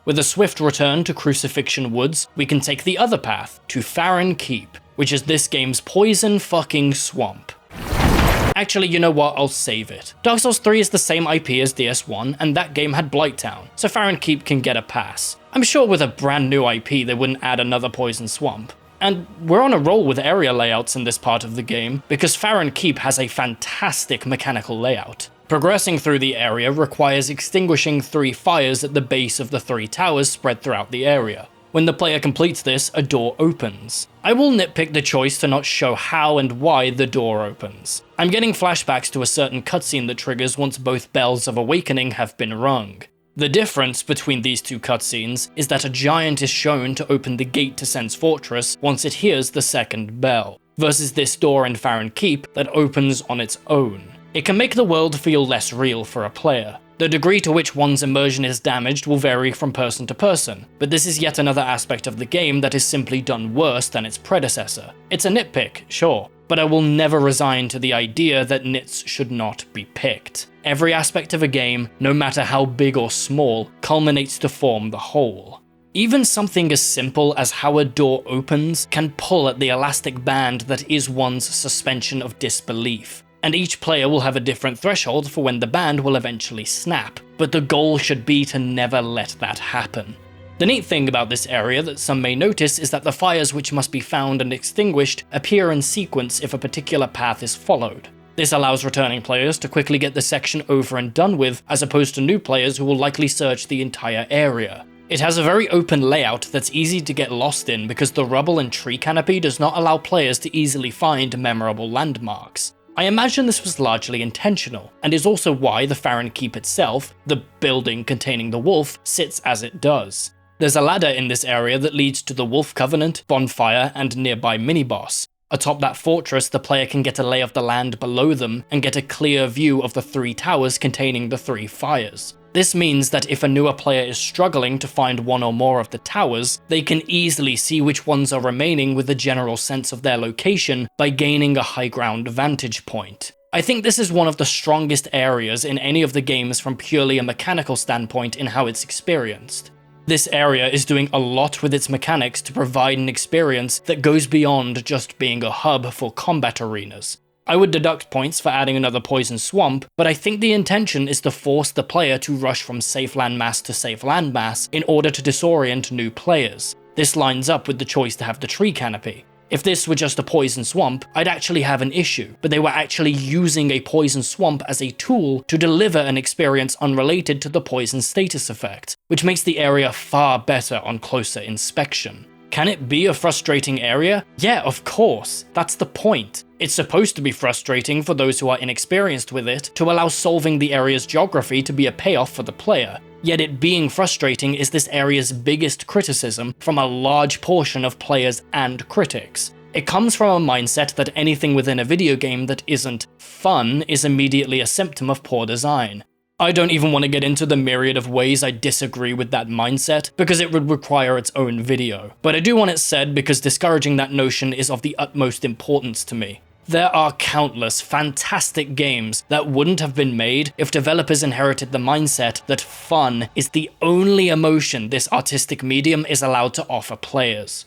With a swift return to Crucifixion Woods, we can take the other path, to Farron Keep, which is this game's poison fucking swamp. Actually, you know what, I'll save it. Dark Souls 3 is the same IP as DS1, and that game had Blighttown, so Farron Keep can get a pass. I'm sure with a brand new IP they wouldn't add another poison swamp. And we're on a roll with area layouts in this part of the game, because Farron Keep has a fantastic mechanical layout. Progressing through the area requires extinguishing 3 fires at the base of the 3 towers spread throughout the area. When the player completes this, a door opens. I will nitpick the choice to not show how and why the door opens. I'm getting flashbacks to a certain cutscene that triggers once both bells of awakening have been rung. The difference between these two cutscenes is that a giant is shown to open the gate to Sen's Fortress once it hears the second bell, versus this door in Farron Keep that opens on its own. It can make the world feel less real for a player. The degree to which one's immersion is damaged will vary from person to person, but this is yet another aspect of the game that is simply done worse than its predecessor. It's a nitpick, sure, but I will never resign to the idea that nits should not be picked. Every aspect of a game, no matter how big or small, culminates to form the whole. Even something as simple as how a door opens can pull at the elastic band that is one's suspension of disbelief. And each player will have a different threshold for when the band will eventually snap, but the goal should be to never let that happen. The neat thing about this area that some may notice is that the fires which must be found and extinguished appear in sequence if a particular path is followed. This allows returning players to quickly get the section over and done with, as opposed to new players who will likely search the entire area. It has a very open layout that's easy to get lost in because the rubble and tree canopy does not allow players to easily find memorable landmarks. I imagine this was largely intentional, and is also why the Farron Keep itself, the building containing the wolf, sits as it does. There's a ladder in this area that leads to the Wolf Covenant, Bonfire, and nearby mini-boss. Atop that fortress, the player can get a lay of the land below them and get a clear view of the 3 towers containing the 3 fires. This means that if a newer player is struggling to find one or more of the towers, they can easily see which ones are remaining with a general sense of their location by gaining a high ground vantage point. I think this is one of the strongest areas in any of the games from purely a mechanical standpoint in how it's experienced. This area is doing a lot with its mechanics to provide an experience that goes beyond just being a hub for combat arenas. I would deduct points for adding another poison swamp, but I think the intention is to force the player to rush from safe landmass to safe landmass in order to disorient new players. This lines up with the choice to have the tree canopy. If this were just a poison swamp, I'd actually have an issue, but they were actually using a poison swamp as a tool to deliver an experience unrelated to the poison status effect, which makes the area far better on closer inspection. Can it be a frustrating area? Yeah, of course. That's the point. It's supposed to be frustrating for those who are inexperienced with it to allow solving the area's geography to be a payoff for the player. Yet it being frustrating is this area's biggest criticism from a large portion of players and critics. It comes from a mindset that anything within a video game that isn't fun is immediately a symptom of poor design. I don't even want to get into the myriad of ways I disagree with that mindset, because it would require its own video. But I do want it said because discouraging that notion is of the utmost importance to me. There are countless fantastic games that wouldn't have been made if developers inherited the mindset that fun is the only emotion this artistic medium is allowed to offer players.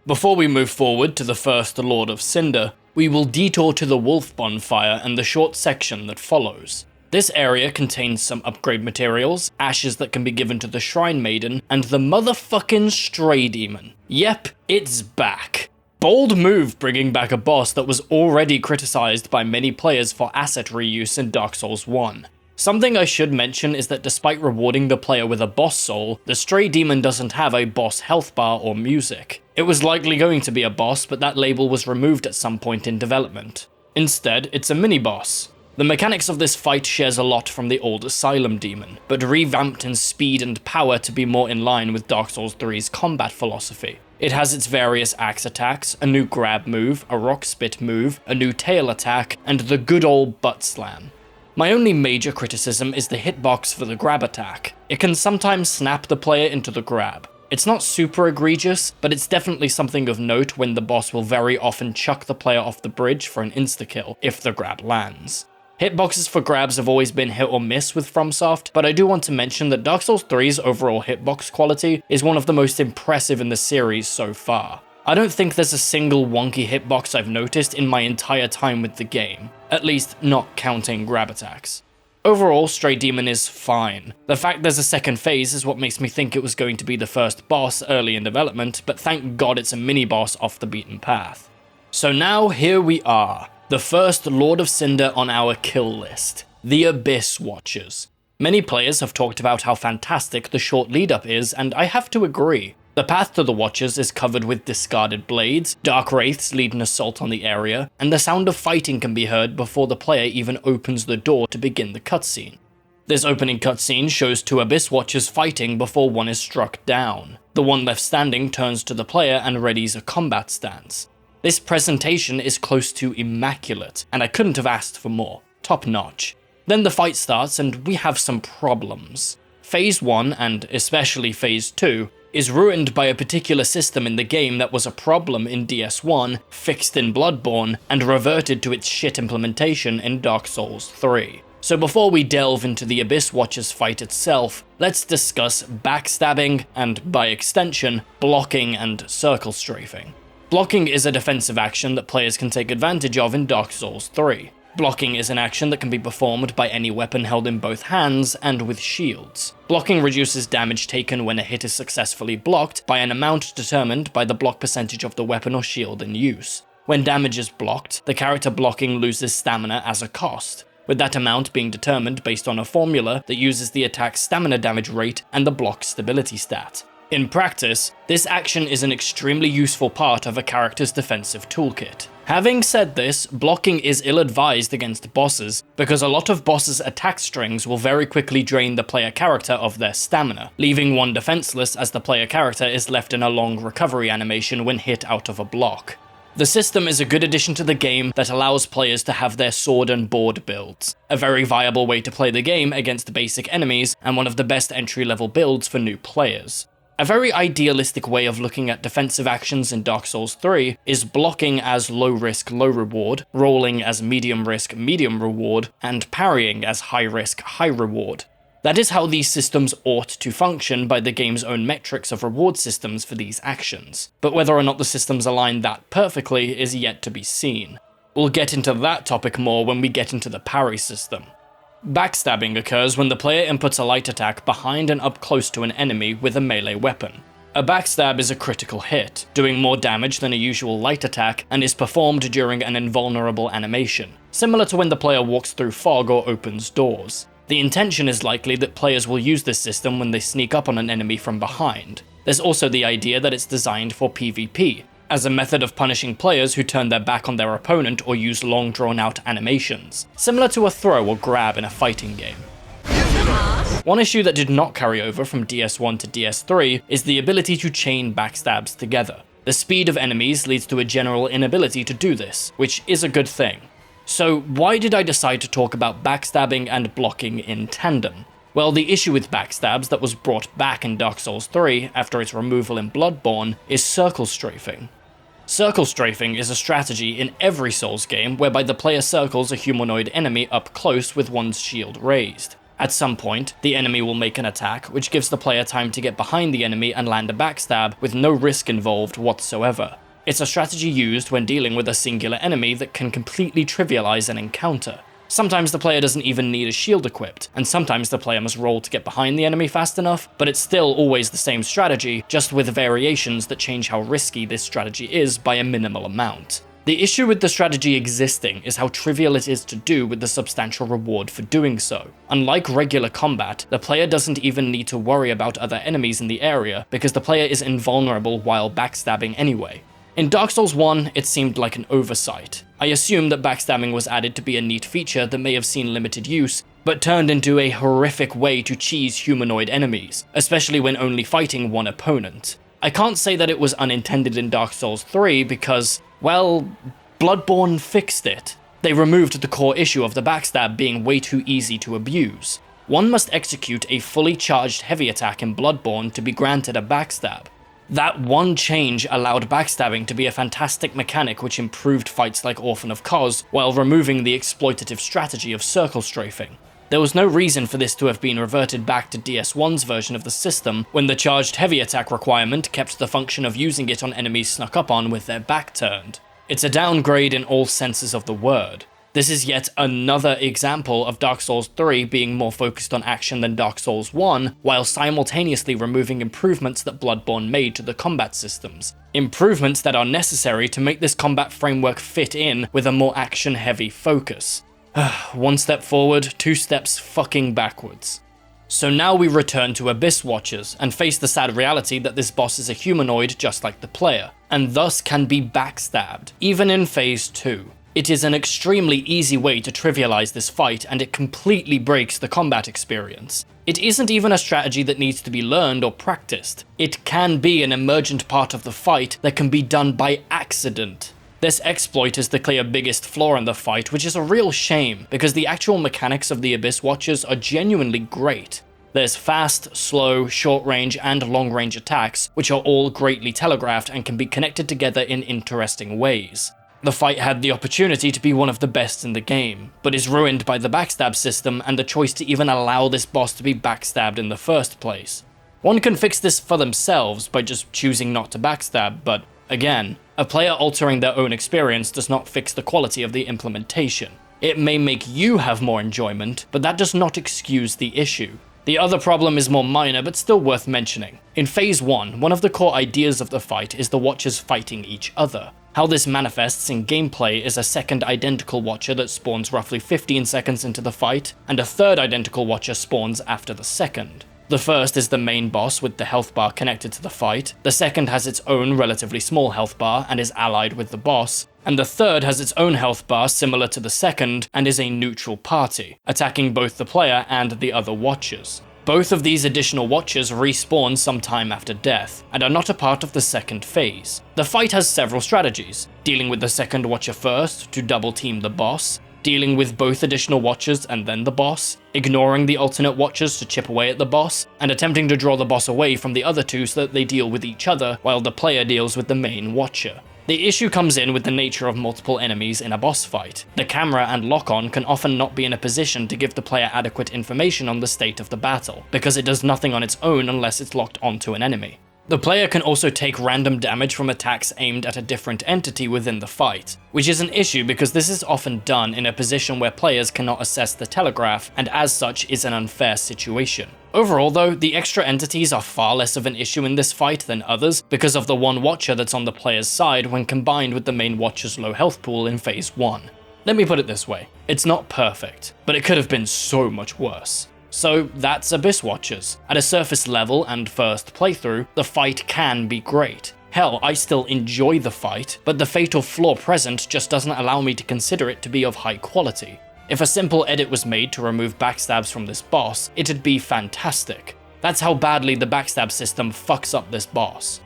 Before we move forward to the first Lord of Cinder, we will detour to the Wolf Bonfire and the short section that follows. This area contains some upgrade materials, ashes that can be given to the Shrine Maiden, and the motherfucking Stray Demon. Yep, it's back. Bold move bringing back a boss that was already criticized by many players for asset reuse in Dark Souls 1. Something I should mention is that despite rewarding the player with a boss soul, the Stray Demon doesn't have a boss health bar or music. It was likely going to be a boss, but that label was removed at some point in development. Instead, it's a mini-boss. The mechanics of this fight shares a lot from the old Asylum Demon, but revamped in speed and power to be more in line with Dark Souls 3's combat philosophy. It has its various axe attacks, a new grab move, a rock spit move, a new tail attack, and the good old butt slam. My only major criticism is the hitbox for the grab attack. It can sometimes snap the player into the grab. It's not super egregious, but it's definitely something of note when the boss will very often chuck the player off the bridge for an insta-kill if the grab lands. Hitboxes for grabs have always been hit or miss with FromSoft, but I do want to mention that Dark Souls 3's overall hitbox quality is one of the most impressive in the series so far. I don't think there's a single wonky hitbox I've noticed in my entire time with the game, at least not counting grab attacks. Overall, Stray Demon is fine. The fact there's a second phase is what makes me think it was going to be the first boss early in development, but thank God it's a mini-boss off the beaten path. So now here we are. The first Lord of Cinder on our kill list, the Abyss Watchers. Many players have talked about how fantastic the short lead-up is, and I have to agree. The path to the Watchers is covered with discarded blades, dark wraiths lead an assault on the area, and the sound of fighting can be heard before the player even opens the door to begin the cutscene. This opening cutscene shows two Abyss Watchers fighting before one is struck down. The one left standing turns to the player and readies a combat stance. This presentation is close to immaculate, and I couldn't have asked for more. Top notch. Then the fight starts and we have some problems. Phase 1, and especially Phase 2, is ruined by a particular system in the game that was a problem in DS1, fixed in Bloodborne, and reverted to its shit implementation in Dark Souls 3. So before we delve into the Abyss Watchers fight itself, let's discuss backstabbing, and by extension, blocking and circle strafing. Blocking is a defensive action that players can take advantage of in Dark Souls 3. Blocking is an action that can be performed by any weapon held in both hands and with shields. Blocking reduces damage taken when a hit is successfully blocked by an amount determined by the block percentage of the weapon or shield in use. When damage is blocked, the character blocking loses stamina as a cost, with that amount being determined based on a formula that uses the attack's stamina damage rate and the block stability stat. In practice, this action is an extremely useful part of a character's defensive toolkit. Having said this, blocking is ill-advised against bosses, because a lot of bosses' attack strings will very quickly drain the player character of their stamina, leaving one defenseless as the player character is left in a long recovery animation when hit out of a block. The system is a good addition to the game that allows players to have their sword and board builds, a very viable way to play the game against basic enemies and one of the best entry-level builds for new players. A very idealistic way of looking at defensive actions in Dark Souls 3 is blocking as low risk, low reward, rolling as medium risk, medium reward, and parrying as high risk, high reward. That is how these systems ought to function by the game's own metrics of reward systems for these actions, but whether or not the systems align that perfectly is yet to be seen. We'll get into that topic more when we get into the parry system. Backstabbing occurs when the player inputs a light attack behind and up close to an enemy with a melee weapon. A backstab is a critical hit, doing more damage than a usual light attack, and is performed during an invulnerable animation, similar to when the player walks through fog or opens doors. The intention is likely that players will use this system when they sneak up on an enemy from behind. There's also the idea that it's designed for PvP, as a method of punishing players who turn their back on their opponent or use long drawn-out animations, similar to a throw or grab in a fighting game. One issue that did not carry over from DS1 to DS3 is the ability to chain backstabs together. The speed of enemies leads to a general inability to do this, which is a good thing. So why did I decide to talk about backstabbing and blocking in tandem? Well, the issue with backstabs that was brought back in Dark Souls 3 after its removal in Bloodborne is circle strafing. Circle strafing is a strategy in every Souls game whereby the player circles a humanoid enemy up close with one's shield raised. At some point, the enemy will make an attack, which gives the player time to get behind the enemy and land a backstab with no risk involved whatsoever. It's a strategy used when dealing with a singular enemy that can completely trivialize an encounter. Sometimes the player doesn't even need a shield equipped, and sometimes the player must roll to get behind the enemy fast enough, but it's still always the same strategy, just with variations that change how risky this strategy is by a minimal amount. The issue with the strategy existing is how trivial it is to do with the substantial reward for doing so. Unlike regular combat, the player doesn't even need to worry about other enemies in the area because the player is invulnerable while backstabbing anyway. In Dark Souls 1, it seemed like an oversight. I assume that backstabbing was added to be a neat feature that may have seen limited use, but turned into a horrific way to cheese humanoid enemies, especially when only fighting one opponent. I can't say that it was unintended in Dark Souls 3 because, well, Bloodborne fixed it. They removed the core issue of the backstab being way too easy to abuse. One must execute a fully charged heavy attack in Bloodborne to be granted a backstab. That one change allowed backstabbing to be a fantastic mechanic which improved fights like Orphan of Kos, while removing the exploitative strategy of circle strafing. There was no reason for this to have been reverted back to DS1's version of the system, when the charged heavy attack requirement kept the function of using it on enemies snuck up on with their back turned. It's a downgrade in all senses of the word. This is yet another example of Dark Souls 3 being more focused on action than Dark Souls 1, while simultaneously removing improvements that Bloodborne made to the combat systems. Improvements that are necessary to make this combat framework fit in with a more action-heavy focus. One step forward, 2 steps fucking backwards. So now we return to Abyss Watchers and face the sad reality that this boss is a humanoid just like the player, and thus can be backstabbed, even in Phase 2. It is an extremely easy way to trivialize this fight, and it completely breaks the combat experience. It isn't even a strategy that needs to be learned or practiced. It can be an emergent part of the fight that can be done by accident. This exploit is the clear biggest flaw in the fight, which is a real shame, because the actual mechanics of the Abyss Watchers are genuinely great. There's fast, slow, short-range, and long-range attacks, which are all greatly telegraphed and can be connected together in interesting ways. The fight had the opportunity to be one of the best in the game, but is ruined by the backstab system and the choice to even allow this boss to be backstabbed in the first place. One can fix this for themselves by just choosing not to backstab, but again, a player altering their own experience does not fix the quality of the implementation. It may make you have more enjoyment, but that does not excuse the issue. The other problem is more minor, but still worth mentioning. In Phase 1, one of the core ideas of the fight is the Watchers fighting each other. How this manifests in gameplay is a second identical Watcher that spawns roughly 15 seconds into the fight, and a third identical Watcher spawns after the second. The first is the main boss with the health bar connected to the fight, the second has its own relatively small health bar and is allied with the boss, and the third has its own health bar similar to the second and is a neutral party, attacking both the player and the other Watchers. Both of these additional Watchers respawn sometime after death, and are not a part of the second phase. The fight has several strategies: dealing with the second Watcher first, to double team the boss, dealing with both additional Watchers and then the boss, ignoring the alternate Watchers to chip away at the boss, and attempting to draw the boss away from the other two so that they deal with each other while the player deals with the main Watcher. The issue comes in with the nature of multiple enemies in a boss fight. The camera and lock-on can often not be in a position to give the player adequate information on the state of the battle, because it does nothing on its own unless it's locked onto an enemy. The player can also take random damage from attacks aimed at a different entity within the fight, which is an issue because this is often done in a position where players cannot assess the telegraph, and as such is an unfair situation. Overall though, the extra entities are far less of an issue in this fight than others because of the one Watcher that's on the player's side when combined with the main Watcher's low health pool in Phase 1. Let me put it this way, it's not perfect, but it could have been so much worse. So that's Abyss Watchers. At a surface level and first playthrough, the fight can be great. Hell, I still enjoy the fight, but the fatal flaw present just doesn't allow me to consider it to be of high quality. If a simple edit was made to remove backstabs from this boss, it'd be fantastic. That's how badly the backstab system fucks up this boss.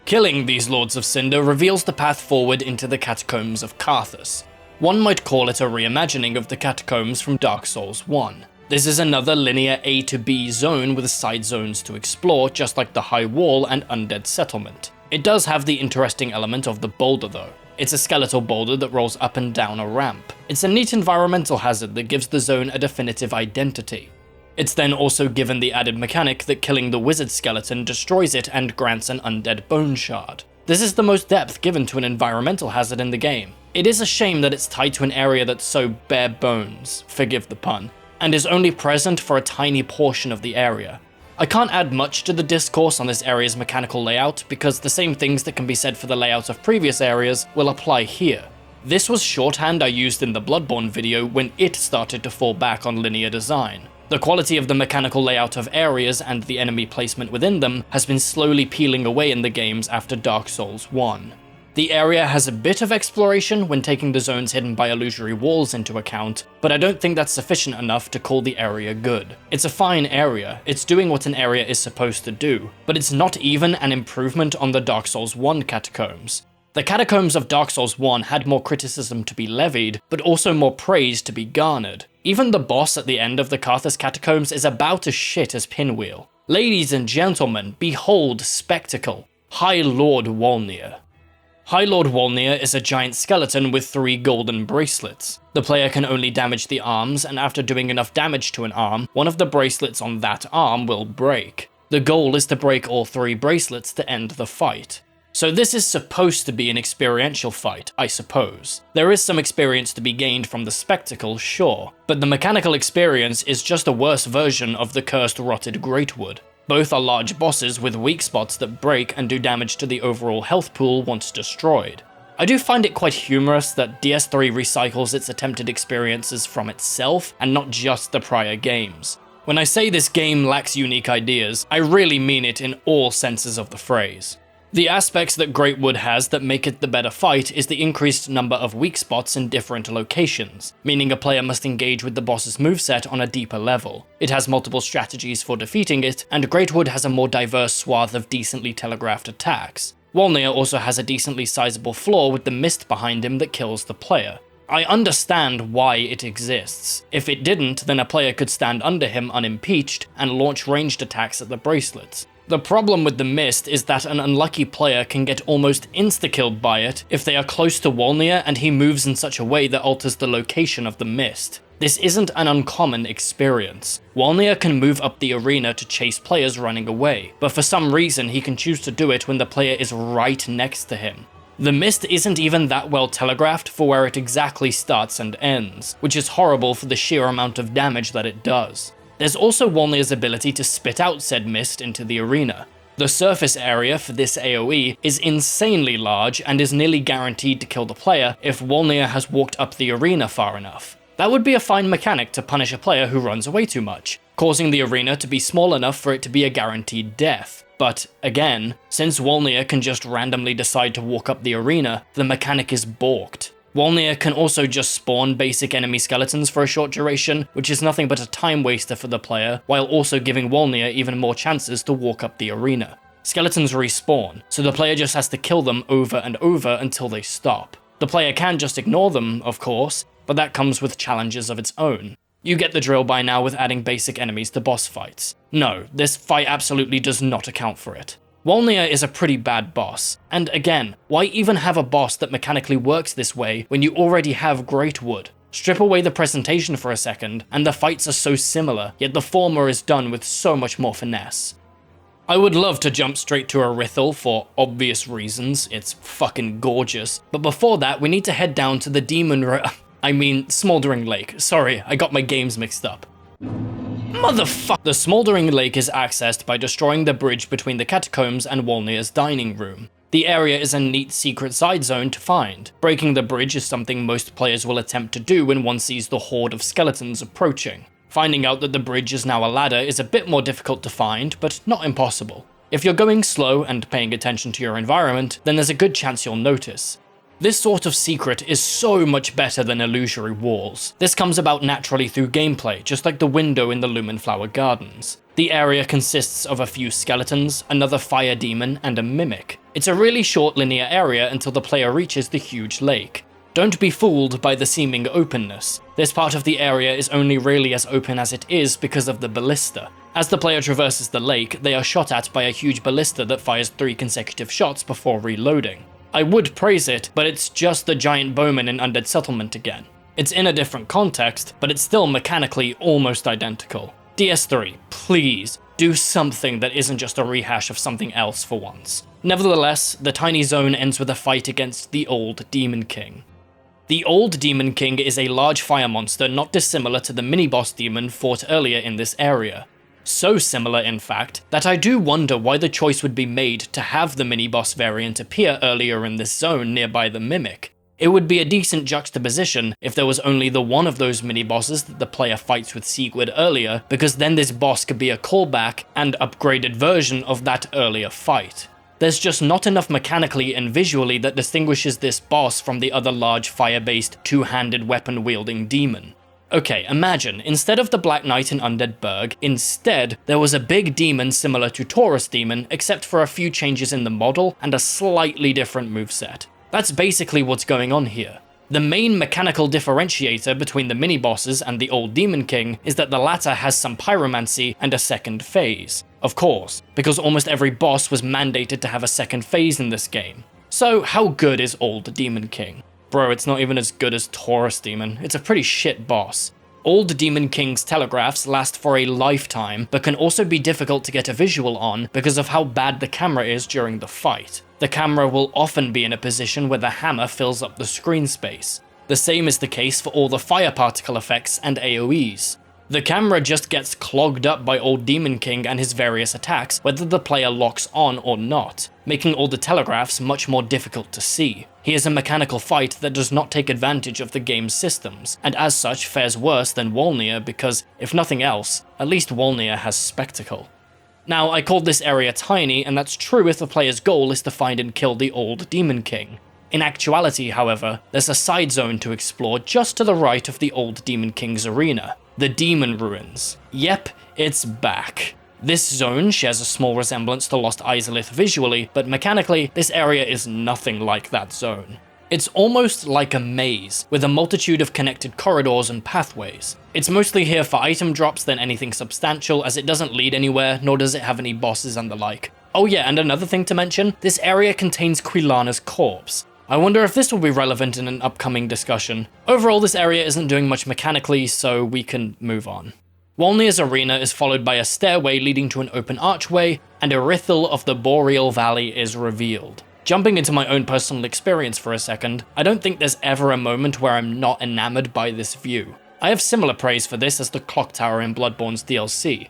Killing these Lords of Cinder reveals the path forward into the Catacombs of Carthus. One might call it a reimagining of the Catacombs from Dark Souls 1. This is another linear A to B zone with side zones to explore, just like the High Wall and Undead Settlement. It does have the interesting element of the boulder though. It's a skeletal boulder that rolls up and down a ramp. It's a neat environmental hazard that gives the zone a definitive identity. It's then also given the added mechanic that killing the wizard skeleton destroys it and grants an undead bone shard. This is the most depth given to an environmental hazard in the game. It is a shame that it's tied to an area that's so bare bones, forgive the pun, and is only present for a tiny portion of the area. I can't add much to the discourse on this area's mechanical layout because the same things that can be said for the layout of previous areas will apply here. This was shorthand I used in the Bloodborne video when it started to fall back on linear design. The quality of the mechanical layout of areas and the enemy placement within them has been slowly peeling away in the games after Dark Souls 1. The area has a bit of exploration when taking the zones hidden by illusory walls into account, but I don't think that's sufficient enough to call the area good. It's a fine area, it's doing what an area is supposed to do, but it's not even an improvement on the Dark Souls 1 Catacombs. The Catacombs of Dark Souls 1 had more criticism to be levied, but also more praise to be garnered. Even the boss at the end of the Carthus Catacombs is about as shit as Pinwheel. Ladies and gentlemen, behold spectacle. High Lord Wolnir. High Lord Wolnir is a giant skeleton with 3 golden bracelets. The player can only damage the arms, and after doing enough damage to an arm, one of the bracelets on that arm will break. The goal is to break all 3 bracelets to end the fight. So this is supposed to be an experiential fight, I suppose. There is some experience to be gained from the spectacle, sure, but the mechanical experience is just a worse version of the cursed rotted Greatwood. Both are large bosses with weak spots that break and do damage to the overall health pool once destroyed. I do find it quite humorous that DS3 recycles its attempted experiences from itself and not just the prior games. When I say this game lacks unique ideas, I really mean it in all senses of the phrase. The aspects that Greatwood has that make it the better fight is the increased number of weak spots in different locations, meaning a player must engage with the boss's moveset on a deeper level. It has multiple strategies for defeating it, and Greatwood has a more diverse swath of decently telegraphed attacks. Wolnir also has a decently sizable flaw with the mist behind him that kills the player. I understand why it exists. If it didn't, then a player could stand under him unimpeached and launch ranged attacks at the bracelets. The problem with the mist is that an unlucky player can get almost insta-killed by it if they are close to Wolnir and he moves in such a way that alters the location of the mist. This isn't an uncommon experience. Wolnir can move up the arena to chase players running away, but for some reason he can choose to do it when the player is right next to him. The mist isn't even that well telegraphed for where it exactly starts and ends, which is horrible for the sheer amount of damage that it does. There's also Wolnir's ability to spit out said mist into the arena. The surface area for this AoE is insanely large and is nearly guaranteed to kill the player if Wolnir has walked up the arena far enough. That would be a fine mechanic to punish a player who runs away too much, causing the arena to be small enough for it to be a guaranteed death. But again, since Wolnir can just randomly decide to walk up the arena, the mechanic is balked. Wolnir can also just spawn basic enemy skeletons for a short duration, which is nothing but a time waster for the player, while also giving Wolnir even more chances to walk up the arena. Skeletons respawn, so the player just has to kill them over and over until they stop. The player can just ignore them, of course, but that comes with challenges of its own. You get the drill by now with adding basic enemies to boss fights. No, this fight absolutely does not account for it. Wolnir is a pretty bad boss, and again, why even have a boss that mechanically works this way when you already have Greatwood? Strip away the presentation for a second, and the fights are so similar, yet the former is done with so much more finesse. I would love to jump straight to Irithyll for obvious reasons, it's fucking gorgeous, but before that we need to head down to the Smouldering Lake. Sorry, I got my games mixed up. Motherfuck! The Smouldering Lake is accessed by destroying the bridge between the Catacombs and Wolnir's dining room. The area is a neat secret side zone to find. Breaking the bridge is something most players will attempt to do when one sees the horde of skeletons approaching. Finding out that the bridge is now a ladder is a bit more difficult to find, but not impossible. If you're going slow and paying attention to your environment, then there's a good chance you'll notice. This sort of secret is so much better than illusory walls. This comes about naturally through gameplay, just like the window in the Lumenflower Gardens. The area consists of a few skeletons, another fire demon, and a mimic. It's a really short linear area until the player reaches the huge lake. Don't be fooled by the seeming openness. This part of the area is only really as open as it is because of the ballista. As the player traverses the lake, they are shot at by a huge ballista that fires 3 consecutive shots before reloading. I would praise it, but it's just the giant bowman in Undead Settlement again. It's in a different context, but it's still mechanically almost identical. DS3, please, do something that isn't just a rehash of something else for once. Nevertheless, the tiny zone ends with a fight against the Old Demon King. The Old Demon King is a large fire monster not dissimilar to the mini-boss demon fought earlier in this area. So similar, in fact, that I do wonder why the choice would be made to have the mini-boss variant appear earlier in this zone nearby the Mimic. It would be a decent juxtaposition if there was only the one of those mini-bosses that the player fights with Sigurd earlier, because then this boss could be a callback and upgraded version of that earlier fight. There's just not enough mechanically and visually that distinguishes this boss from the other large fire-based, two-handed weapon-wielding demon. Okay, imagine, instead of the Black Knight in Undead Burg, instead there was a big demon similar to Taurus Demon, except for a few changes in the model and a slightly different moveset. That's basically what's going on here. The main mechanical differentiator between the mini-bosses and the old Demon King is that the latter has some pyromancy and a second phase. Of course, because almost every boss was mandated to have a second phase in this game. So how good is old Demon King? Bro, it's not even as good as Taurus Demon. It's a pretty shit boss. Old Demon King's telegraphs last for a lifetime, but can also be difficult to get a visual on because of how bad the camera is during the fight. The camera will often be in a position where the hammer fills up the screen space. The same is the case for all the fire particle effects and AoEs. The camera just gets clogged up by old Demon King and his various attacks, whether the player locks on or not, making all the telegraphs much more difficult to see. He is a mechanical fight that does not take advantage of the game's systems, and as such fares worse than Wolnir because, if nothing else, at least Wolnir has spectacle. Now, I called this area tiny, and that's true if the player's goal is to find and kill the old Demon King. In actuality, however, there's a side zone to explore just to the right of the old Demon King's arena. The Demon Ruins. Yep, it's back. This zone shares a small resemblance to Lost Izalith visually, but mechanically, this area is nothing like that zone. It's almost like a maze, with a multitude of connected corridors and pathways. It's mostly here for item drops than anything substantial, as it doesn't lead anywhere, nor does it have any bosses and the like. Oh yeah, and another thing to mention, this area contains Quilana's corpse. I wonder if this will be relevant in an upcoming discussion. Overall, this area isn't doing much mechanically, so we can move on. Wolnir's arena is followed by a stairway leading to an open archway, and Irithyll of the Boreal Valley is revealed. Jumping into my own personal experience for a second, I don't think there's ever a moment where I'm not enamored by this view. I have similar praise for this as the Clock Tower in Bloodborne's DLC.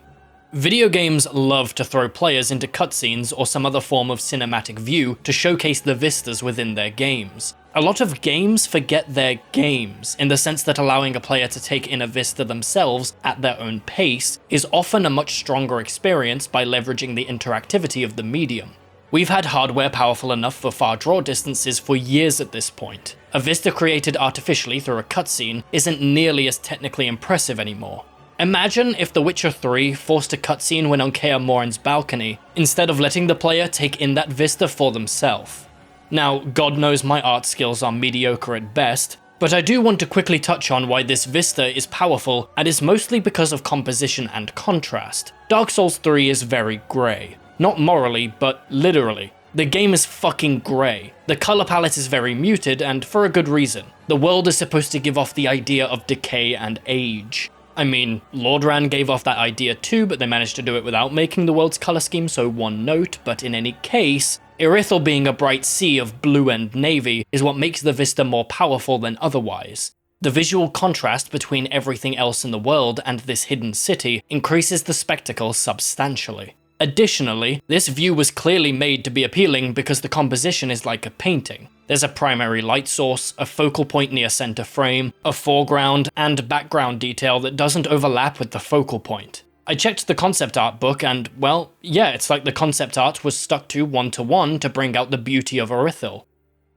Video games love to throw players into cutscenes or some other form of cinematic view to showcase the vistas within their games. A lot of games forget their games, in the sense that allowing a player to take in a vista themselves at their own pace is often a much stronger experience by leveraging the interactivity of the medium. We've had hardware powerful enough for far draw distances for years at this point. A vista created artificially through a cutscene isn't nearly as technically impressive anymore. Imagine if The Witcher 3 forced a cutscene when on Kaer Morhen's balcony, instead of letting the player take in that vista for themselves. Now, God knows my art skills are mediocre at best, but I do want to quickly touch on why this vista is powerful, and is mostly because of composition and contrast. Dark Souls 3 is very grey. Not morally, but literally. The game is fucking grey. The colour palette is very muted, and for a good reason. The world is supposed to give off the idea of decay and age. I mean, Lordran gave off that idea too, but they managed to do it without making the world's colour scheme, so one note, but in any case, Irithyll being a bright sea of blue and navy is what makes the vista more powerful than otherwise. The visual contrast between everything else in the world and this hidden city increases the spectacle substantially. Additionally, this view was clearly made to be appealing because the composition is like a painting. There's a primary light source, a focal point near center frame, a foreground, and background detail that doesn't overlap with the focal point. I checked the concept art book and, well, yeah, it's like the concept art was stuck to 1-to-1 to bring out the beauty of Irithyll.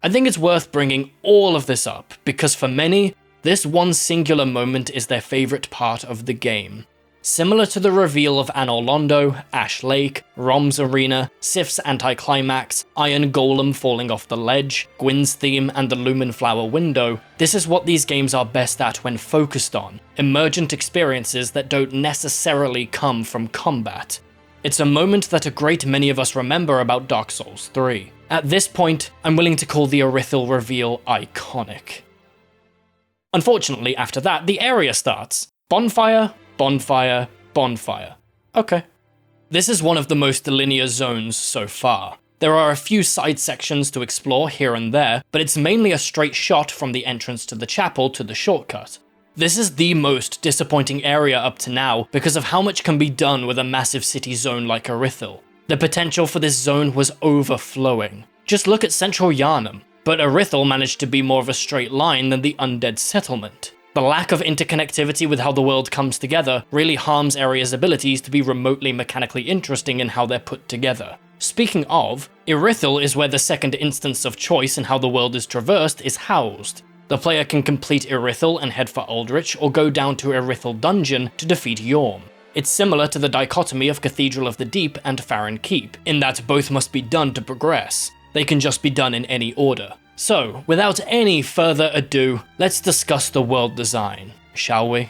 I think it's worth bringing all of this up, because for many, this one singular moment is their favorite part of the game. Similar to the reveal of Anor Londo, Ash Lake, Rom's Arena, Sif's anticlimax, Iron Golem falling off the ledge, Gwyn's theme, and the Lumen Flower window, this is what these games are best at when focused on, emergent experiences that don't necessarily come from combat. It's a moment that a great many of us remember about Dark Souls 3. At this point, I'm willing to call the Irithyll reveal iconic. Unfortunately, after that, the area starts. Bonfire, bonfire, bonfire. Okay. This is one of the most linear zones so far. There are a few side sections to explore here and there, but it's mainly a straight shot from the entrance to the chapel to the shortcut. This is the most disappointing area up to now because of how much can be done with a massive city zone like Irithyll. The potential for this zone was overflowing. Just look at central Yharnam, but Irithyll managed to be more of a straight line than the Undead settlement. The lack of interconnectivity with how the world comes together really harms areas' abilities to be remotely mechanically interesting in how they're put together. Speaking of, Irithyll is where the second instance of choice in how the world is traversed is housed. The player can complete Irithyll and head for Aldrich, or go down to Irithyll Dungeon to defeat Yhorm. It's similar to the dichotomy of Cathedral of the Deep and Farron Keep, in that both must be done to progress. They can just be done in any order. So, without any further ado, let's discuss the world design, shall we?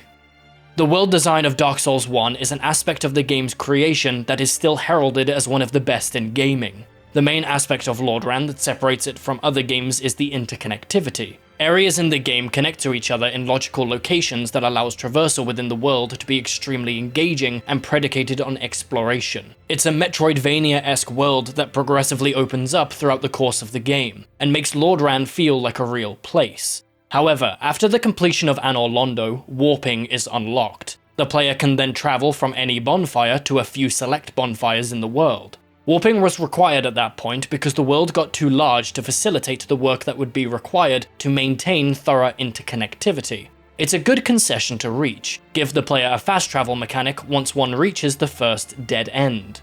The world design of Dark Souls 1 is an aspect of the game's creation that is still heralded as one of the best in gaming. The main aspect of Lordran that separates it from other games is the interconnectivity. Areas in the game connect to each other in logical locations that allows traversal within the world to be extremely engaging and predicated on exploration. It's a Metroidvania-esque world that progressively opens up throughout the course of the game, and makes Lordran feel like a real place. However, after the completion of Anor Londo, warping is unlocked. The player can then travel from any bonfire to a few select bonfires in the world. Warping was required at that point because the world got too large to facilitate the work that would be required to maintain thorough interconnectivity. It's a good concession to reach, give the player a fast travel mechanic once one reaches the first dead end.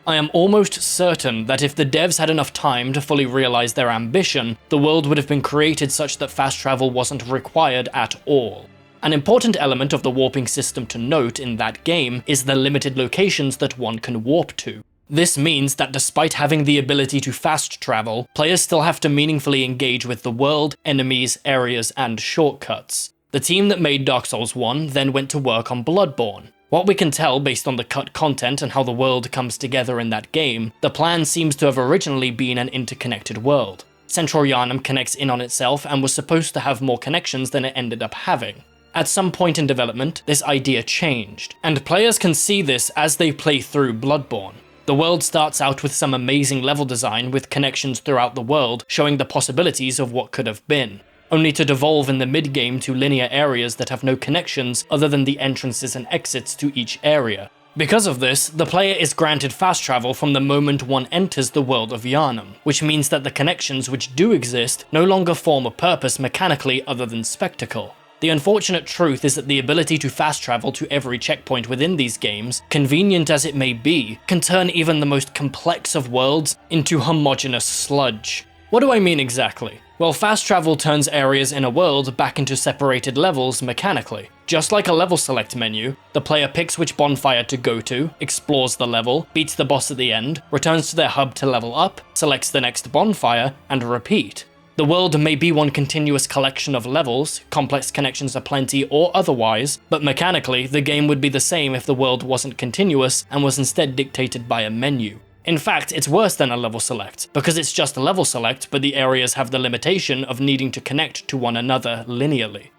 I am almost certain that if the devs had enough time to fully realize their ambition, the world would have been created such that fast travel wasn't required at all. An important element of the warping system to note in that game is the limited locations that one can warp to. This means that despite having the ability to fast travel, players still have to meaningfully engage with the world, enemies, areas, and shortcuts. The team that made Dark Souls 1 then went to work on Bloodborne. What we can tell based on the cut content and how the world comes together in that game, the plan seems to have originally been an interconnected world. Central Yharnam connects in on itself and was supposed to have more connections than it ended up having. At some point in development, this idea changed, and players can see this as they play through Bloodborne. The world starts out with some amazing level design with connections throughout the world showing the possibilities of what could have been, only to devolve in the mid-game to linear areas that have no connections other than the entrances and exits to each area. Because of this, the player is granted fast travel from the moment one enters the world of Yharnam, which means that the connections which do exist no longer form a purpose mechanically other than spectacle. The unfortunate truth is that the ability to fast travel to every checkpoint within these games, convenient as it may be, can turn even the most complex of worlds into homogeneous sludge. What do I mean exactly? Well, fast travel turns areas in a world back into separated levels mechanically. Just like a level select menu, the player picks which bonfire to go to, explores the level, beats the boss at the end, returns to their hub to level up, selects the next bonfire, and repeat. The world may be one continuous collection of levels, complex connections aplenty or otherwise, but mechanically, the game would be the same if the world wasn't continuous and was instead dictated by a menu. In fact, it's worse than a level select, because it's just a level select, but the areas have the limitation of needing to connect to one another linearly.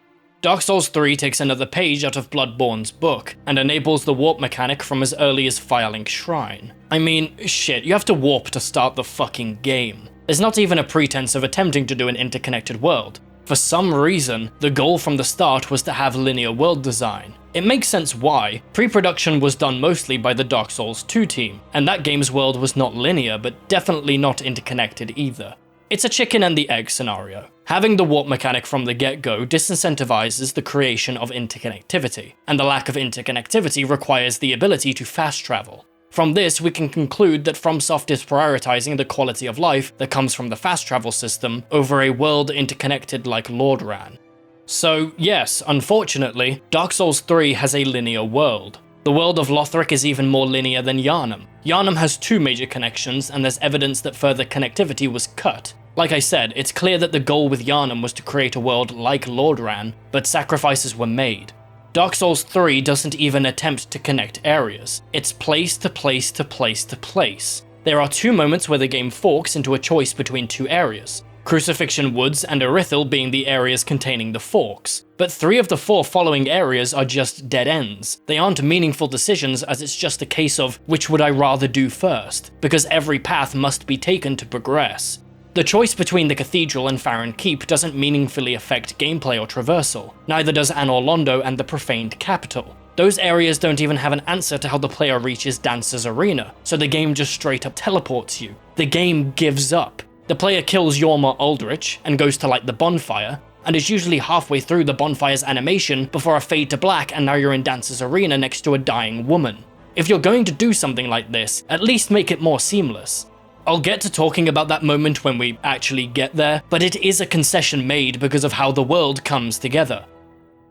Dark Souls 3 takes another page out of Bloodborne's book, and enables the warp mechanic from as early as Firelink Shrine. I mean, shit, you have to warp to start the fucking game. There's not even a pretense of attempting to do an interconnected world. For some reason, the goal from the start was to have linear world design. It makes sense why. Pre-production was done mostly by the Dark Souls 2 team, and that game's world was not linear, but definitely not interconnected either. It's a chicken and the egg scenario. Having the warp mechanic from the get-go disincentivizes the creation of interconnectivity, and the lack of interconnectivity requires the ability to fast travel. From this, we can conclude that FromSoft is prioritizing the quality of life that comes from the fast travel system over a world interconnected like Lordran. So yes, unfortunately, Dark Souls 3 has a linear world. The world of Lothric is even more linear than Yharnam. Yharnam has two major connections, and there's evidence that further connectivity was cut. Like I said, it's clear that the goal with Yharnam was to create a world like Lordran, but sacrifices were made. Dark Souls 3 doesn't even attempt to connect areas. It's place to place to place to place. There are two moments where the game forks into a choice between two areas, Crucifixion Woods and Irithyll being the areas containing the forks. But 3 of the 4 following areas are just dead ends. They aren't meaningful decisions, as it's just a case of which would I rather do first, because every path must be taken to progress. The choice between the Cathedral and Farron Keep doesn't meaningfully affect gameplay or traversal, neither does Anor Londo and the Profaned Capital. Those areas don't even have an answer to how the player reaches Dancer's Arena, so the game just straight up teleports you. The game gives up. The player kills Yorma Aldrich and goes to light the bonfire, and is usually halfway through the bonfire's animation before a fade to black and now you're in Dancer's Arena next to a dying woman. If you're going to do something like this, at least make it more seamless. I'll get to talking about that moment when we actually get there, but it is a concession made because of how the world comes together.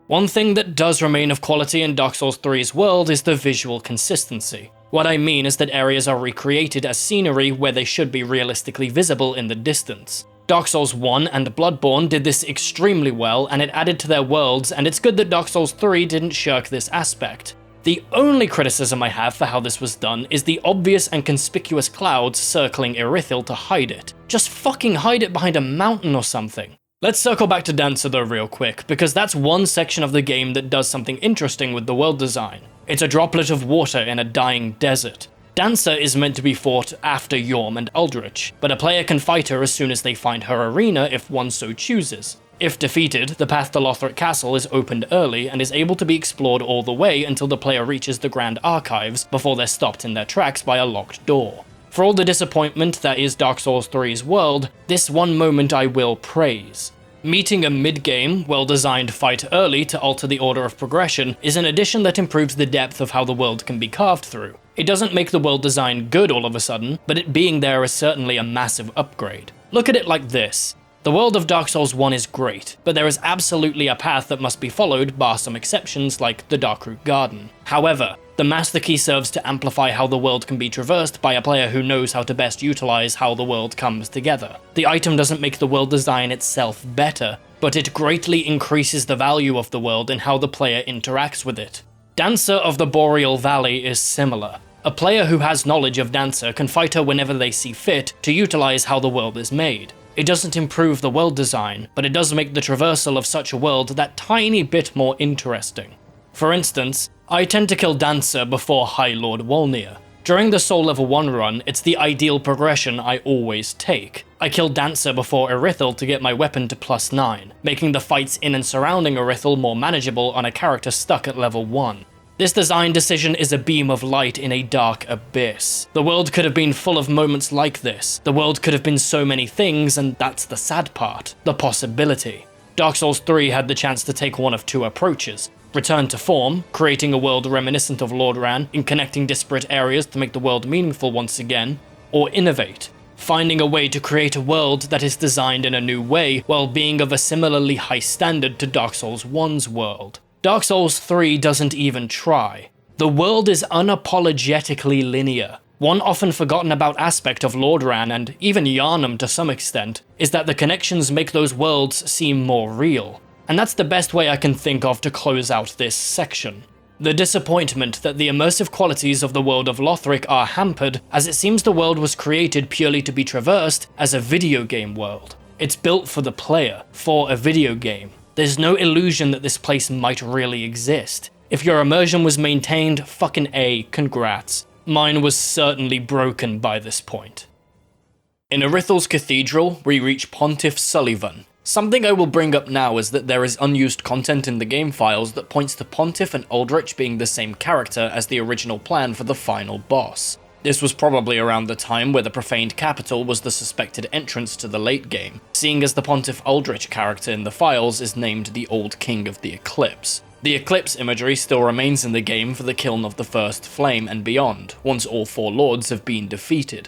One thing that does remain of quality in Dark Souls 3's world is the visual consistency. What I mean is that areas are recreated as scenery where they should be realistically visible in the distance. Dark Souls 1 and Bloodborne did this extremely well, and it added to their worlds, and it's good that Dark Souls 3 didn't shirk this aspect. The only criticism I have for how this was done is the obvious and conspicuous clouds circling Irithyll to hide it. Just fucking hide it behind a mountain or something. Let's circle back to Dancer though real quick, because that's one section of the game that does something interesting with the world design. It's a droplet of water in a dying desert. Dancer is meant to be fought after Yorm and Aldrich, but a player can fight her as soon as they find her arena if one so chooses. If defeated, the path to Lothric Castle is opened early and is able to be explored all the way until the player reaches the Grand Archives before they're stopped in their tracks by a locked door. For all the disappointment that is Dark Souls 3's world, this one moment I will praise. Meeting a mid-game, well-designed fight early to alter the order of progression is an addition that improves the depth of how the world can be carved through. It doesn't make the world design good all of a sudden, but it being there is certainly a massive upgrade. Look at it like this. The world of Dark Souls 1 is great, but there is absolutely a path that must be followed, bar some exceptions like the Darkroot Garden. However, the Master Key serves to amplify how the world can be traversed by a player who knows how to best utilize how the world comes together. The item doesn't make the world design itself better, but it greatly increases the value of the world and how the player interacts with it. Dancer of the Boreal Valley is similar. A player who has knowledge of Dancer can fight her whenever they see fit to utilize how the world is made. It doesn't improve the world design, but it does make the traversal of such a world that tiny bit more interesting. For instance, I tend to kill Dancer before High Lord Wolnir. During the Soul Level 1 run, it's the ideal progression I always take. I kill Dancer before Irithyll to get my weapon to +9, making the fights in and surrounding Irithyll more manageable on a character stuck at level 1. This design decision is a beam of light in a dark abyss. The world could have been full of moments like this. The world could have been so many things, and that's the sad part, the possibility. Dark Souls 3 had the chance to take one of two approaches. Return to form, creating a world reminiscent of Lordran in connecting disparate areas to make the world meaningful once again, or innovate, finding a way to create a world that is designed in a new way while being of a similarly high standard to Dark Souls 1's world. Dark Souls 3 doesn't even try. The world is unapologetically linear. One often forgotten about aspect of Lordran, and even Yharnam to some extent, is that the connections make those worlds seem more real. And that's the best way I can think of to close out this section. The disappointment that the immersive qualities of the world of Lothric are hampered, as it seems the world was created purely to be traversed as a video game world. It's built for the player, for a video game. There's no illusion that this place might really exist. If your immersion was maintained, fucking A, congrats. Mine was certainly broken by this point. In Irithyll's Cathedral, we reach Pontiff Sulyvahn. Something I will bring up now is that there is unused content in the game files that points to Pontiff and Aldrich being the same character as the original plan for the final boss. This was probably around the time where the Profaned Capital was the suspected entrance to the late game, seeing as the Pontiff Aldrich character in the files is named the Old King of the Eclipse. The Eclipse imagery still remains in the game for the kiln of the First Flame and beyond, once all four lords have been defeated.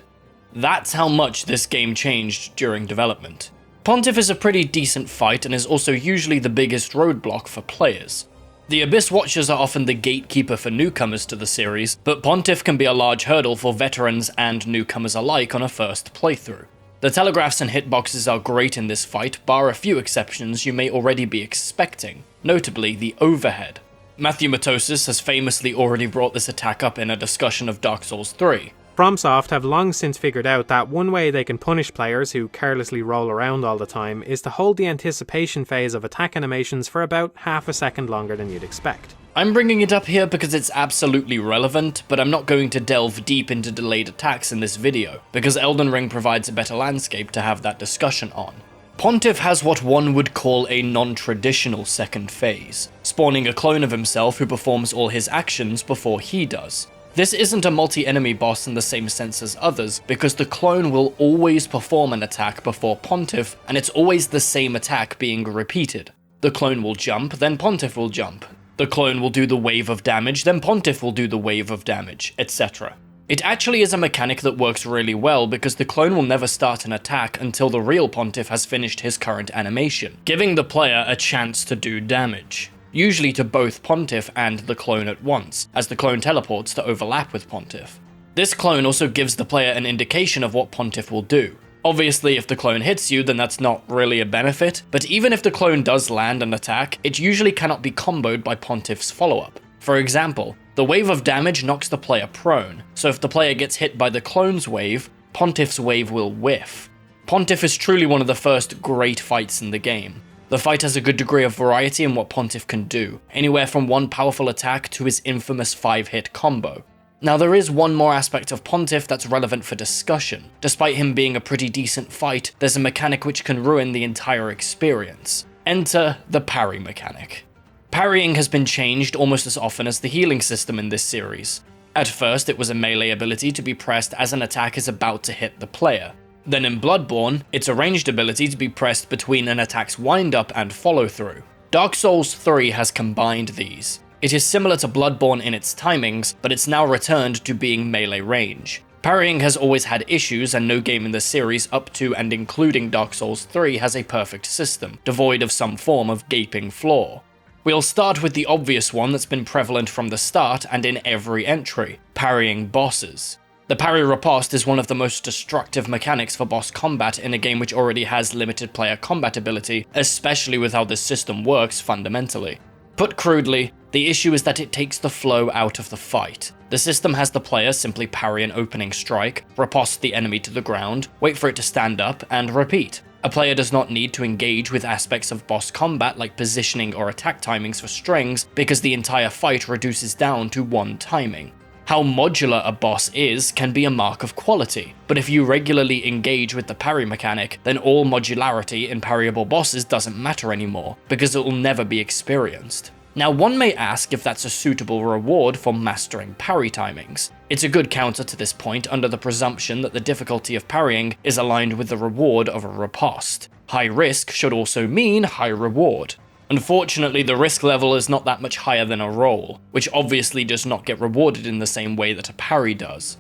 That's how much this game changed during development. Pontiff is a pretty decent fight and is also usually the biggest roadblock for players. The Abyss Watchers are often the gatekeeper for newcomers to the series, but Pontiff can be a large hurdle for veterans and newcomers alike on a first playthrough. The telegraphs and hitboxes are great in this fight, bar a few exceptions you may already be expecting, notably the overhead. Matthew Matosis has famously already brought this attack up in a discussion of Dark Souls 3. FromSoft have long since figured out that one way they can punish players who carelessly roll around all the time is to hold the anticipation phase of attack animations for about half a second longer than you'd expect. I'm bringing it up here because it's absolutely relevant, but I'm not going to delve deep into delayed attacks in this video, because Elden Ring provides a better landscape to have that discussion on. Pontiff has what one would call a non-traditional second phase, spawning a clone of himself who performs all his actions before he does. This isn't a multi-enemy boss in the same sense as others, because the clone will always perform an attack before Pontiff, and it's always the same attack being repeated. The clone will jump, then Pontiff will jump. The clone will do the wave of damage, then Pontiff will do the wave of damage, etc. It actually is a mechanic that works really well because the clone will never start an attack until the real Pontiff has finished his current animation, giving the player a chance to do damage, usually to both Pontiff and the clone at once, as the clone teleports to overlap with Pontiff. This clone also gives the player an indication of what Pontiff will do. Obviously, if the clone hits you, then that's not really a benefit, but even if the clone does land an attack, it usually cannot be comboed by Pontiff's follow-up. For example, the wave of damage knocks the player prone, so if the player gets hit by the clone's wave, Pontiff's wave will whiff. Pontiff is truly one of the first great fights in the game. The fight has a good degree of variety in what Pontiff can do, anywhere from one powerful attack to his infamous 5-hit combo. Now there is one more aspect of Pontiff that's relevant for discussion. Despite him being a pretty decent fight, there's a mechanic which can ruin the entire experience. Enter the parry mechanic. Parrying has been changed almost as often as the healing system in this series. At first, it was a melee ability to be pressed as an attack is about to hit the player. Then in Bloodborne, it's a ranged ability to be pressed between an attack's wind-up and follow-through. Dark Souls 3 has combined these. It is similar to Bloodborne in its timings, but it's now returned to being melee range. Parrying has always had issues, and no game in the series up to and including Dark Souls 3 has a perfect system, devoid of some form of gaping flaw. We'll start with the obvious one that's been prevalent from the start and in every entry, parrying bosses. The parry riposte is one of the most destructive mechanics for boss combat in a game which already has limited player combat ability, especially with how this system works fundamentally. Put crudely, the issue is that it takes the flow out of the fight. The system has the player simply parry an opening strike, riposte the enemy to the ground, wait for it to stand up, and repeat. A player does not need to engage with aspects of boss combat like positioning or attack timings for strings because the entire fight reduces down to one timing. How modular a boss is can be a mark of quality, but if you regularly engage with the parry mechanic, then all modularity in parryable bosses doesn't matter anymore, because it will never be experienced. Now one may ask if that's a suitable reward for mastering parry timings. It's a good counter to this point under the presumption that the difficulty of parrying is aligned with the reward of a riposte. High risk should also mean high reward. Unfortunately, the risk level is not that much higher than a roll, which obviously does not get rewarded in the same way that a parry does.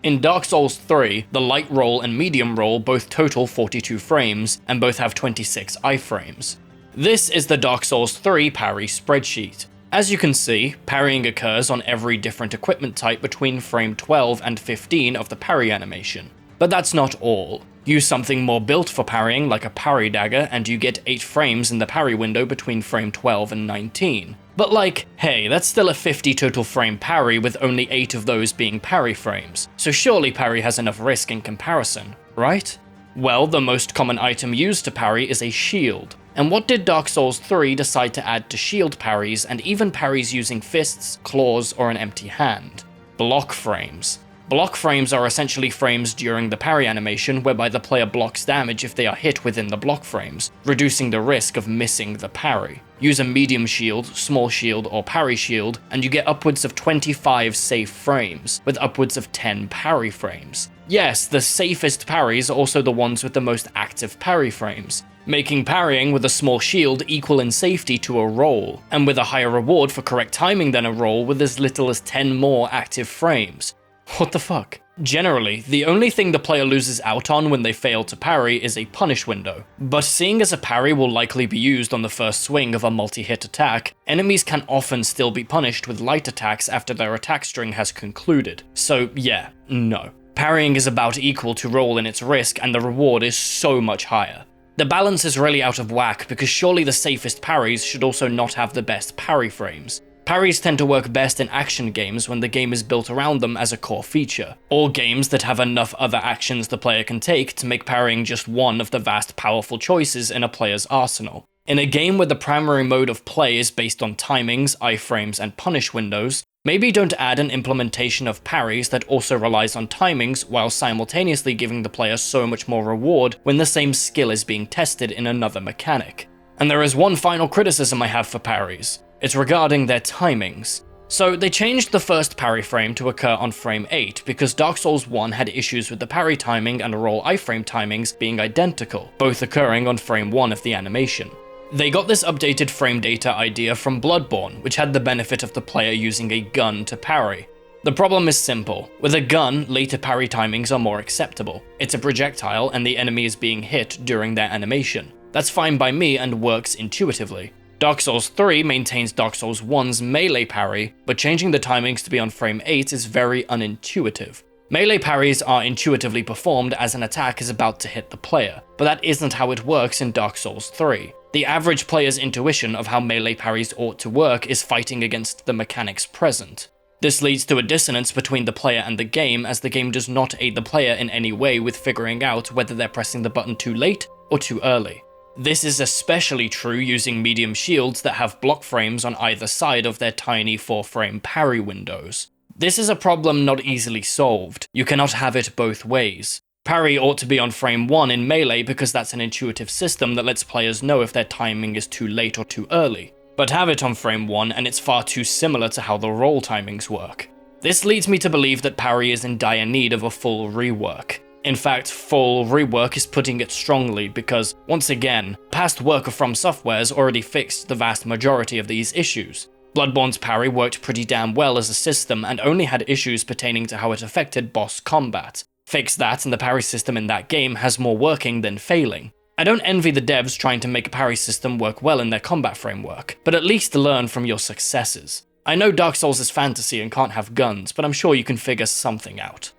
In Dark Souls 3, the light roll and medium roll both total 42 frames, and both have 26 iframes. This is the Dark Souls 3 parry spreadsheet. As you can see, parrying occurs on every different equipment type between frame 12 and 15 of the parry animation. But that's not all. Use something more built for parrying like a parry dagger and you get 8 frames in the parry window between frame 12 and 19. But like, hey, that's still a 50 total frame parry with only 8 of those being parry frames, so surely parry has enough risk in comparison, right? Well, the most common item used to parry is a shield. And what did Dark Souls 3 decide to add to shield parries and even parries using fists, claws, or an empty hand? Block frames. Block frames are essentially frames during the parry animation whereby the player blocks damage if they are hit within the block frames, reducing the risk of missing the parry. Use a medium shield, small shield, or parry shield, and you get upwards of 25 safe frames, with upwards of 10 parry frames. Yes, the safest parries are also the ones with the most active parry frames, making parrying with a small shield equal in safety to a roll, and with a higher reward for correct timing than a roll with as little as 10 more active frames. What the fuck? Generally, the only thing the player loses out on when they fail to parry is a punish window, but seeing as a parry will likely be used on the first swing of a multi-hit attack, enemies can often still be punished with light attacks after their attack string has concluded. So yeah, no. Parrying is about equal to roll in its risk and the reward is so much higher. The balance is really out of whack because surely the safest parries should also not have the best parry frames. Parries tend to work best in action games when the game is built around them as a core feature, or games that have enough other actions the player can take to make parrying just one of the vast powerful choices in a player's arsenal. In a game where the primary mode of play is based on timings, iframes, and punish windows, maybe don't add an implementation of parries that also relies on timings while simultaneously giving the player so much more reward when the same skill is being tested in another mechanic. And there is one final criticism I have for parries. It's regarding their timings. So they changed the first parry frame to occur on frame 8 because Dark Souls 1 had issues with the parry timing and roll iframe timings being identical, both occurring on frame 1 of the animation. They got this updated frame data idea from Bloodborne, which had the benefit of the player using a gun to parry. The problem is simple. With a gun, later parry timings are more acceptable. It's a projectile and the enemy is being hit during their animation. That's fine by me and works intuitively. Dark Souls 3 maintains Dark Souls 1's melee parry, but changing the timings to be on frame 8 is very unintuitive. Melee parries are intuitively performed as an attack is about to hit the player, but that isn't how it works in Dark Souls 3. The average player's intuition of how melee parries ought to work is fighting against the mechanics present. This leads to a dissonance between the player and the game, as the game does not aid the player in any way with figuring out whether they're pressing the button too late or too early. This is especially true using medium shields that have block frames on either side of their tiny 4-frame parry windows. This is a problem not easily solved. You cannot have it both ways. Parry ought to be on frame 1 in melee because that's an intuitive system that lets players know if their timing is too late or too early. But have it on frame 1 and it's far too similar to how the roll timings work. This leads me to believe that parry is in dire need of a full rework. In fact, full rework is putting it strongly because, once again, past work of FromSoftware has already fixed the vast majority of these issues. Bloodborne's parry worked pretty damn well as a system and only had issues pertaining to how it affected boss combat. Fix that and the parry system in that game has more working than failing. I don't envy the devs trying to make a parry system work well in their combat framework, but at least learn from your successes. I know Dark Souls is fantasy and can't have guns, but I'm sure you can figure something out.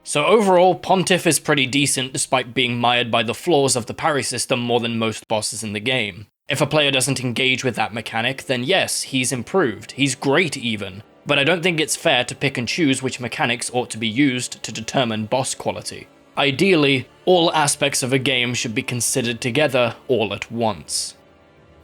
So overall, Pontiff is pretty decent despite being mired by the flaws of the parry system more than most bosses in the game. If a player doesn't engage with that mechanic, then yes, he's improved, he's great even, but I don't think it's fair to pick and choose which mechanics ought to be used to determine boss quality. Ideally, all aspects of a game should be considered together all at once.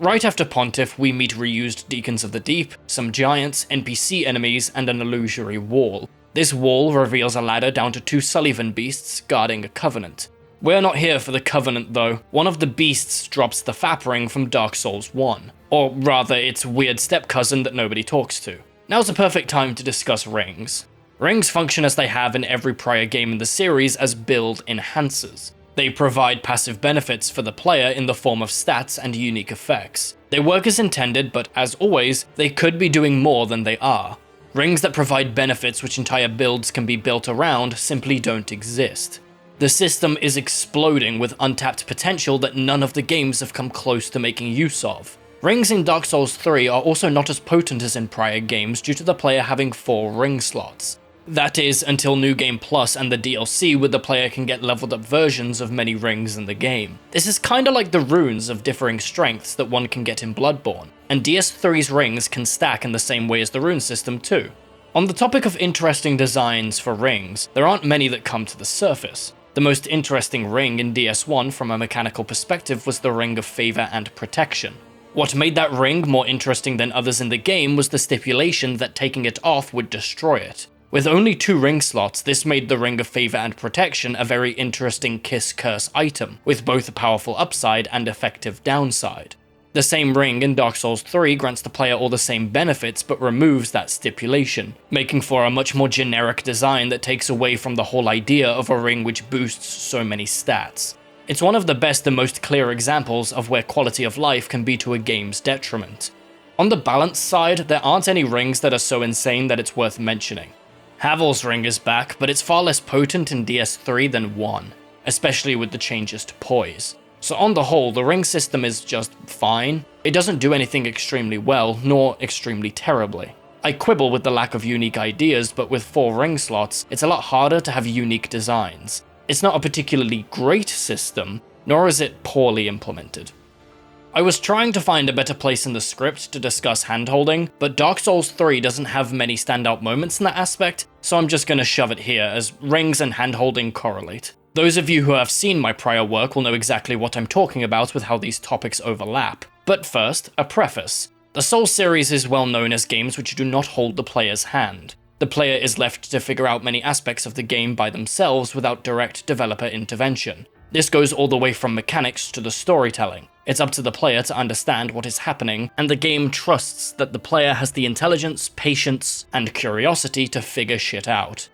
Right after Pontiff, we meet reused Deacons of the Deep, some giants, NPC enemies, and an illusory wall. This wall reveals a ladder down to 2 Sulyvahn beasts guarding a covenant. We're not here for the covenant though. One of the beasts drops the Fap ring from Dark Souls 1. Or rather, its weird step-cousin that nobody talks to. Now's the perfect time to discuss rings. Rings function as they have in every prior game in the series as build enhancers. They provide passive benefits for the player in the form of stats and unique effects. They work as intended, but as always, they could be doing more than they are. Rings that provide benefits which entire builds can be built around simply don't exist. The system is exploding with untapped potential that none of the games have come close to making use of. Rings in Dark Souls 3 are also not as potent as in prior games due to the player having 4 ring slots. That is, until New Game Plus and the DLC where the player can get leveled up versions of many rings in the game. This is kinda like the runes of differing strengths that one can get in Bloodborne, and DS3's rings can stack in the same way as the rune system too. On the topic of interesting designs for rings, there aren't many that come to the surface. The most interesting ring in DS1 from a mechanical perspective was the Ring of Favor and Protection. What made that ring more interesting than others in the game was the stipulation that taking it off would destroy it. With only 2 ring slots, this made the Ring of Favor and Protection a very interesting kiss-curse item, with both a powerful upside and effective downside. The same ring in Dark Souls 3 grants the player all the same benefits but removes that stipulation, making for a much more generic design that takes away from the whole idea of a ring which boosts so many stats. It's one of the best and most clear examples of where quality of life can be to a game's detriment. On the balance side, there aren't any rings that are so insane that it's worth mentioning. Havel's ring is back, but it's far less potent in DS3 than 1, especially with the changes to poise. So on the whole, the ring system is just fine. It doesn't do anything extremely well, nor extremely terribly. I quibble with the lack of unique ideas, but with 4 ring slots, it's a lot harder to have unique designs. It's not a particularly great system, nor is it poorly implemented. I was trying to find a better place in the script to discuss handholding, but Dark Souls 3 doesn't have many standout moments in that aspect, so I'm just gonna shove it here, as rings and handholding correlate. Those of you who have seen my prior work will know exactly what I'm talking about with how these topics overlap. But first, a preface. The Souls series is well known as games which do not hold the player's hand. The player is left to figure out many aspects of the game by themselves without direct developer intervention. This goes all the way from mechanics to the storytelling. It's up to the player to understand what is happening, and the game trusts that the player has the intelligence, patience, and curiosity to figure shit out.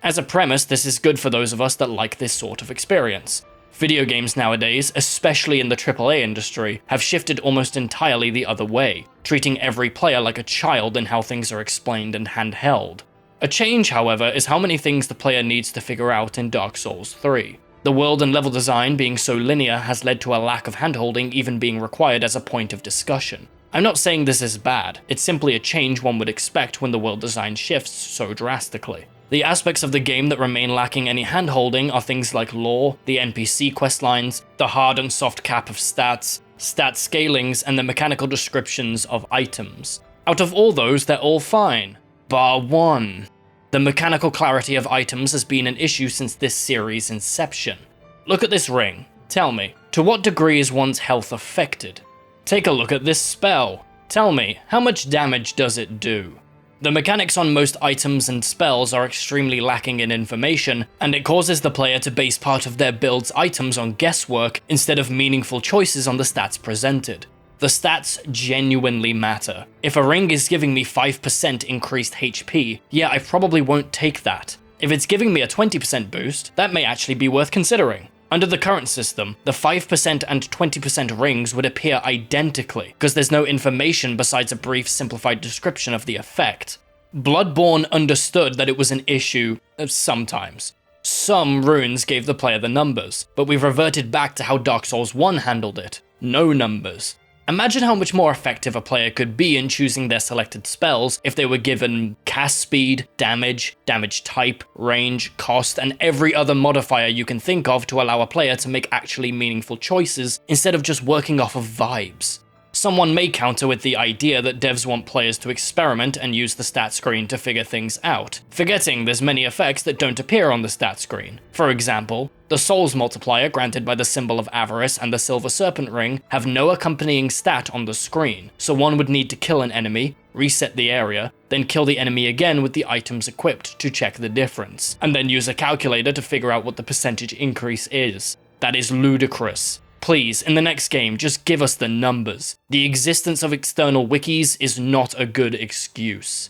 As a premise, this is good for those of us that like this sort of experience. Video games nowadays, especially in the AAA industry, have shifted almost entirely the other way, treating every player like a child in how things are explained and handheld. A change, however, is how many things the player needs to figure out in Dark Souls 3. The world and level design being so linear has led to a lack of handholding even being required as a point of discussion. I'm not saying this is bad, it's simply a change one would expect when the world design shifts so drastically. The aspects of the game that remain lacking any handholding are things like lore, the NPC questlines, the hard and soft cap of stats, stat scalings, and the mechanical descriptions of items. Out of all those, they're all fine. Bar one. The mechanical clarity of items has been an issue since this series' inception. Look at this ring. Tell me, to what degree is one's health affected? Take a look at this spell. Tell me, how much damage does it do? The mechanics on most items and spells are extremely lacking in information, and it causes the player to base part of their build's items on guesswork instead of meaningful choices on the stats presented. The stats genuinely matter. If a ring is giving me 5% increased HP, yeah, I probably won't take that. If it's giving me a 20% boost, that may actually be worth considering. Under the current system, the 5% and 20% rings would appear identically, because there's no information besides a brief simplified description of the effect. Bloodborne understood that it was an issue sometimes. Some runes gave the player the numbers, but we've reverted back to how Dark Souls 1 handled it. No numbers. Imagine how much more effective a player could be in choosing their selected spells if they were given cast speed, damage, damage type, range, cost, and every other modifier you can think of to allow a player to make actually meaningful choices instead of just working off of vibes. Someone may counter with the idea that devs want players to experiment and use the stat screen to figure things out, forgetting there's many effects that don't appear on the stat screen. For example, the Souls multiplier granted by the Symbol of Avarice and the Silver Serpent Ring have no accompanying stat on the screen, so one would need to kill an enemy, reset the area, then kill the enemy again with the items equipped to check the difference, and then use a calculator to figure out what the percentage increase is. That is ludicrous. Please, in the next game, just give us the numbers. The existence of external wikis is not a good excuse.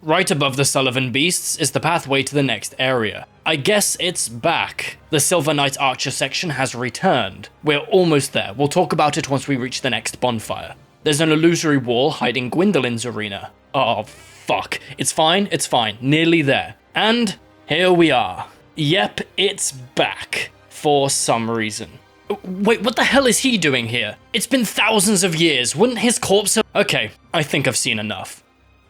Right above the Sulyvahn beasts is the pathway to the next area. I guess it's back. The Silver Knight Archer section has returned. We're almost there. We'll talk about it once we reach the next bonfire. There's an illusory wall hiding Gwendolyn's arena. Oh, fuck. It's fine, nearly there. And here we are. Yep, it's back. For some reason. Wait, what the hell is he doing here? It's been thousands of years, wouldn't his corpse have— Okay, I think I've seen enough.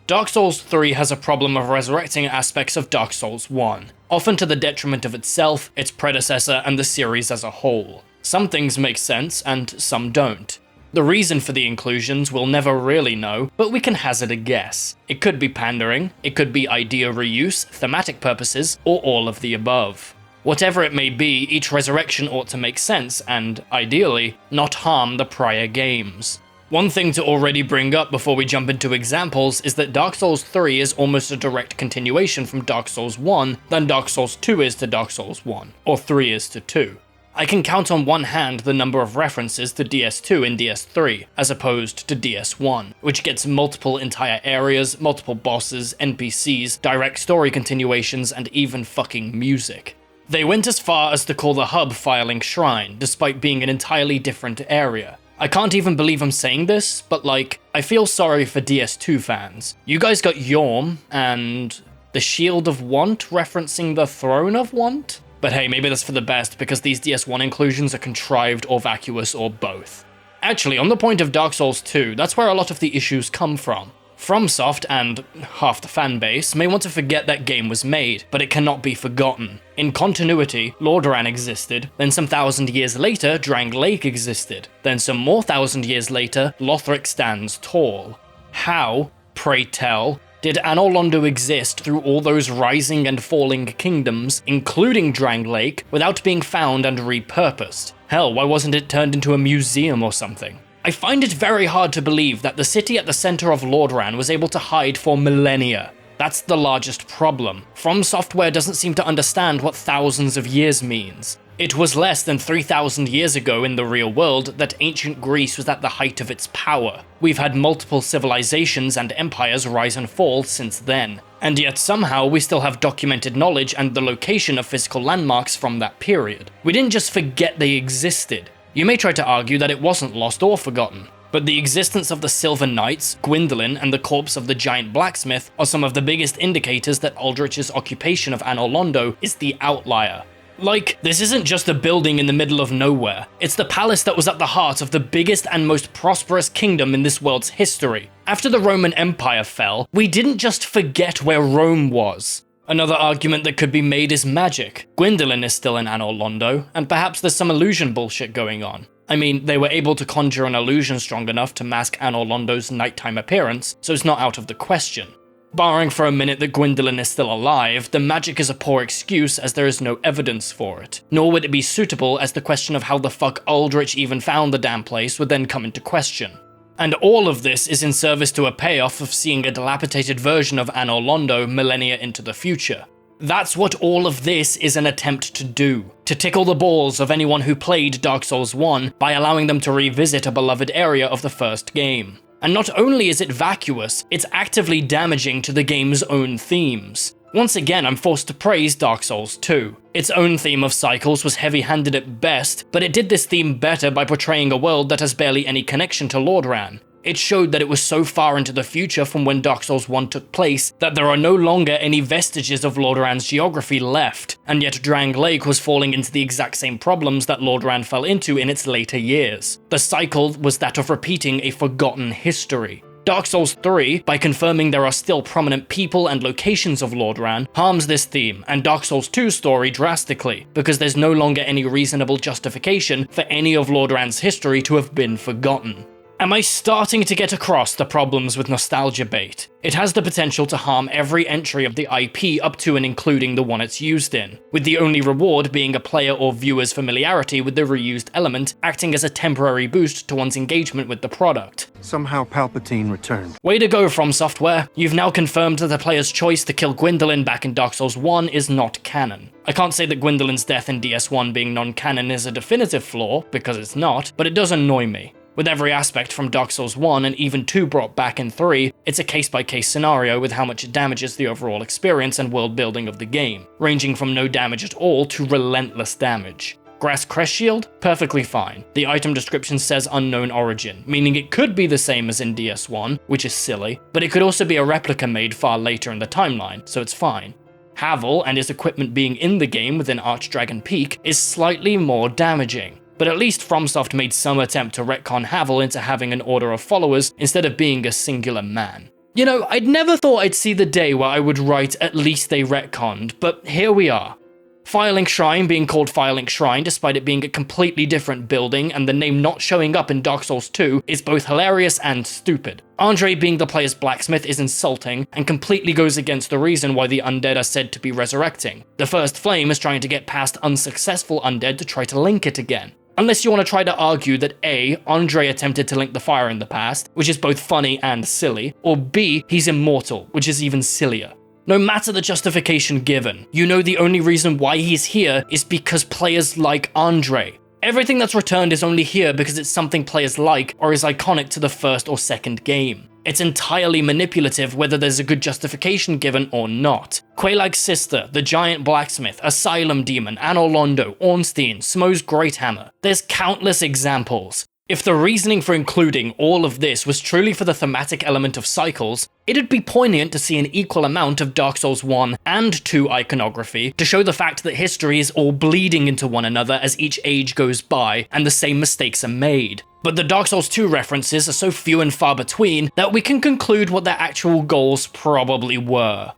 Dark Souls 3 has a problem of resurrecting aspects of Dark Souls 1, often to the detriment of itself, its predecessor, and the series as a whole. Some things make sense, and some don't. The reason for the inclusions we'll never really know, but we can hazard a guess. It could be pandering, it could be idea reuse, thematic purposes, or all of the above. Whatever it may be, each resurrection ought to make sense and, ideally, not harm the prior games. One thing to already bring up before we jump into examples is that Dark Souls 3 is almost a direct continuation from Dark Souls 1 than Dark Souls 2 is to Dark Souls 1, or 3 is to 2. I can count on one hand the number of references to DS2 in DS3, as opposed to DS1, which gets multiple entire areas, multiple bosses, NPCs, direct story continuations, and even fucking music. They went as far as to call the hub Firelink Shrine, despite being an entirely different area. I can't even believe I'm saying this, but like, I feel sorry for DS2 fans. You guys got Yorm and the Shield of Want referencing the Throne of Want? But hey, maybe that's for the best because these DS1 inclusions are contrived or vacuous or both. Actually, on the point of Dark Souls 2, that's where a lot of the issues come from. FromSoft and half the fanbase may want to forget that game was made, but it cannot be forgotten. In continuity, Lordaeron existed, then some 1,000 years later, Drang Lake existed, then some more 1,000 years later, Lothric stands tall. How, pray tell, did Anor Londo exist through all those rising and falling kingdoms, including Drang Lake, without being found and repurposed? Hell, why wasn't it turned into a museum or something? I find it very hard to believe that the city at the center of Lordran was able to hide for millennia. That's the largest problem. FromSoftware doesn't seem to understand what thousands of years means. It was less than 3,000 years ago in the real world that ancient Greece was at the height of its power. We've had multiple civilizations and empires rise and fall since then. And yet somehow we still have documented knowledge and the location of physical landmarks from that period. We didn't just forget they existed. You may try to argue that it wasn't lost or forgotten, but the existence of the Silver Knights, Gwyndolin, and the corpse of the giant blacksmith are some of the biggest indicators that Aldrich's occupation of Anor Londo is the outlier. Like, this isn't just a building in the middle of nowhere, it's the palace that was at the heart of the biggest and most prosperous kingdom in this world's history. After the Roman Empire fell, we didn't just forget where Rome was. Another argument that could be made is magic. Gwyndolin is still in Anor Londo, and perhaps there's some illusion bullshit going on. I mean, they were able to conjure an illusion strong enough to mask Anor Londo's nighttime appearance, so it's not out of the question. Barring for a minute that Gwyndolin is still alive, the magic is a poor excuse as there is no evidence for it. Nor would it be suitable as the question of how the fuck Aldrich even found the damn place would then come into question. And all of this is in service to a payoff of seeing a dilapidated version of Anor Londo millennia into the future. That's what all of this is an attempt to do. To tickle the balls of anyone who played Dark Souls 1 by allowing them to revisit a beloved area of the first game. And not only is it vacuous, it's actively damaging to the game's own themes. Once again, I'm forced to praise Dark Souls 2. Its own theme of cycles was heavy-handed at best, but it did this theme better by portraying a world that has barely any connection to Lordran. It showed that it was so far into the future from when Dark Souls 1 took place that there are no longer any vestiges of Lordran's geography left, and yet Drang Lake was falling into the exact same problems that Lordran fell into in its later years. The cycle was that of repeating a forgotten history. Dark Souls 3, by confirming there are still prominent people and locations of Lordran, harms this theme, and Dark Souls 2's story drastically, because there's no longer any reasonable justification for any of Lordran's history to have been forgotten. Am I starting to get across the problems with nostalgia bait? It has the potential to harm every entry of the IP up to and including the one it's used in, with the only reward being a player or viewer's familiarity with the reused element acting as a temporary boost to one's engagement with the product. Somehow Palpatine returned. Way to go, FromSoftware. You've now confirmed that the player's choice to kill Gwyndolin back in Dark Souls 1 is not canon. I can't say that Gwyndolin's death in DS1 being non-canon is a definitive flaw, because it's not, but it does annoy me. With every aspect from Dark Souls 1 and even 2 brought back in 3, it's a case-by-case scenario with how much it damages the overall experience and world building of the game, ranging from no damage at all to relentless damage. Grass Crest Shield? Perfectly fine. The item description says unknown origin, meaning it could be the same as in DS1, which is silly, but it could also be a replica made far later in the timeline, so it's fine. Havel and his equipment being in the game within Archdragon Peak is slightly more damaging. But at least FromSoft made some attempt to retcon Havel into having an order of followers instead of being a singular man. You know, I'd never thought I'd see the day where I would write at least they retconned, but here we are. Firelink Shrine being called Firelink Shrine despite it being a completely different building and the name not showing up in Dark Souls 2 is both hilarious and stupid. Andre being the player's blacksmith is insulting and completely goes against the reason why the undead are said to be resurrecting. The First Flame is trying to get past unsuccessful undead to try to link it again. Unless you want to try to argue that A, Andre attempted to link the fire in the past, which is both funny and silly, or B, he's immortal, which is even sillier. No matter the justification given, you know the only reason why he's here is because players like Andre. Everything that's returned is only here because it's something players like or is iconic to the first or second game. It's entirely manipulative whether there's a good justification given or not. Quaelag's sister, the giant blacksmith, Asylum Demon, Anor Londo, Ornstein, Smo's Great Hammer. There's countless examples. If the reasoning for including all of this was truly for the thematic element of cycles, it'd be poignant to see an equal amount of Dark Souls 1 and 2 iconography to show the fact that history is all bleeding into one another as each age goes by and the same mistakes are made. But the Dark Souls 2 references are so few and far between that we can conclude what their actual goals probably were.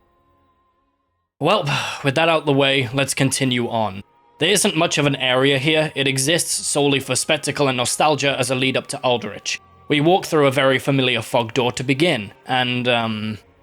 Well, with that out the way, let's continue on. There isn't much of an area here, it exists solely for spectacle and nostalgia as a lead up to Aldrich. We walk through a very familiar fog door to begin, and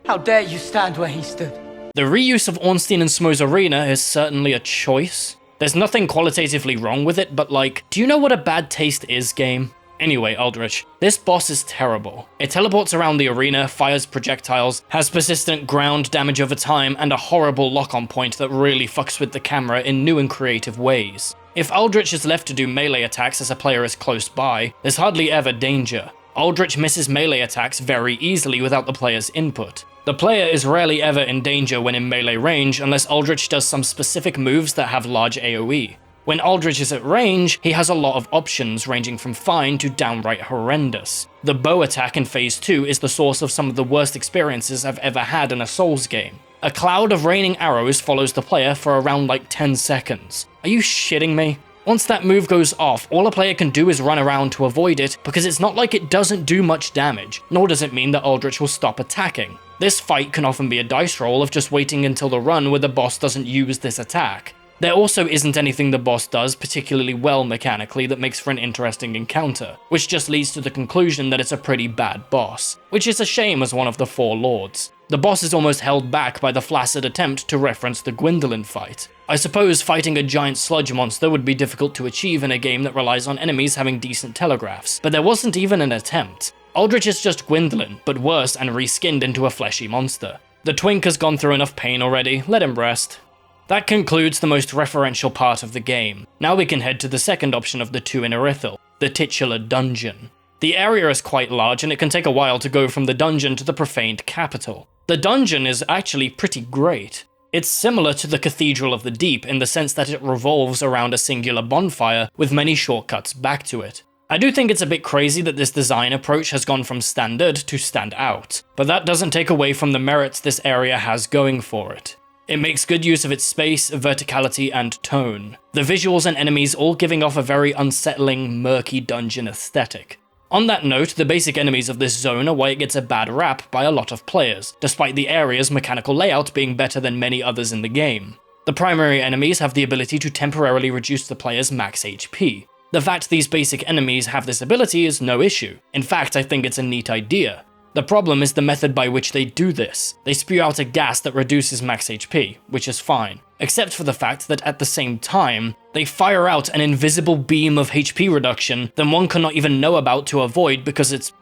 How dare you stand where he stood? the reuse of Ornstein and Smo's arena is certainly a choice. There's nothing qualitatively wrong with it, but like, do you know what a bad taste is, game? Anyway, Aldrich, this boss is terrible. It teleports around the arena, fires projectiles, has persistent ground damage over time, and a horrible lock-on point that really fucks with the camera in new and creative ways. If Aldrich is left to do melee attacks as a player is close by, there's hardly ever danger. Aldrich misses melee attacks very easily without the player's input. The player is rarely ever in danger when in melee range unless Aldrich does some specific moves that have large AoE. When Aldrich is at range, he has a lot of options ranging from fine to downright horrendous. The bow attack in Phase 2 is the source of some of the worst experiences I've ever had in a Souls game. A cloud of raining arrows follows the player for around like 10 seconds. Are you shitting me? Once that move goes off, all a player can do is run around to avoid it because it's not like it doesn't do much damage, nor does it mean that Aldrich will stop attacking. This fight can often be a dice roll of just waiting until the run where the boss doesn't use this attack. There also isn't anything the boss does particularly well mechanically that makes for an interesting encounter, which just leads to the conclusion that it's a pretty bad boss, which is a shame as one of the four lords. The boss is almost held back by the flaccid attempt to reference the Gwyndolin fight. I suppose fighting a giant sludge monster would be difficult to achieve in a game that relies on enemies having decent telegraphs, but there wasn't even an attempt. Aldrich is just Gwyndolin, but worse and reskinned into a fleshy monster. The twink has gone through enough pain already, let him rest. That concludes the most referential part of the game. Now we can head to the second option of the two in Irithyll, the titular dungeon. The area is quite large and it can take a while to go from the dungeon to the profaned capital. The dungeon is actually pretty great. It's similar to the Cathedral of the Deep in the sense that it revolves around a singular bonfire with many shortcuts back to it. I do think it's a bit crazy that this design approach has gone from standard to stand out, but that doesn't take away from the merits this area has going for it. It makes good use of its space, verticality, and tone. The visuals and enemies all giving off a very unsettling, murky dungeon aesthetic. On that note, the basic enemies of this zone are why it gets a bad rap by a lot of players, despite the area's mechanical layout being better than many others in the game. The primary enemies have the ability to temporarily reduce the player's max HP. The fact these basic enemies have this ability is no issue. In fact, I think it's a neat idea. The problem is the method by which they do this. They spew out a gas that reduces max HP, which is fine, except for the fact that at the same time, they fire out an invisible beam of HP reduction that one cannot even know about to avoid because it's,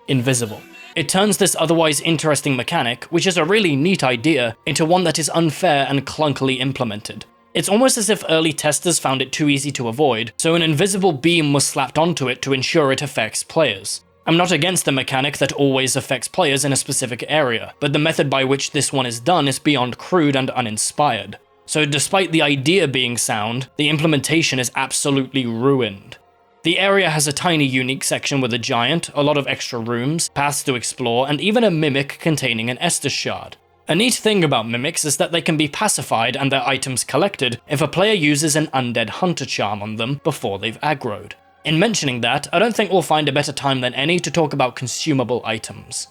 invisible. It turns this otherwise interesting mechanic, which is a really neat idea, into one that is unfair and clunkily implemented. It's almost as if early testers found it too easy to avoid, so an invisible beam was slapped onto it to ensure it affects players. I'm not against the mechanic that always affects players in a specific area, but the method by which this one is done is beyond crude and uninspired. So despite the idea being sound, the implementation is absolutely ruined. The area has a tiny unique section with a giant, a lot of extra rooms, paths to explore, and even a mimic containing an Estus shard. A neat thing about mimics is that they can be pacified and their items collected if a player uses an Undead Hunter charm on them before they've aggroed. In mentioning that, I don't think we'll find a better time than any to talk about consumable items.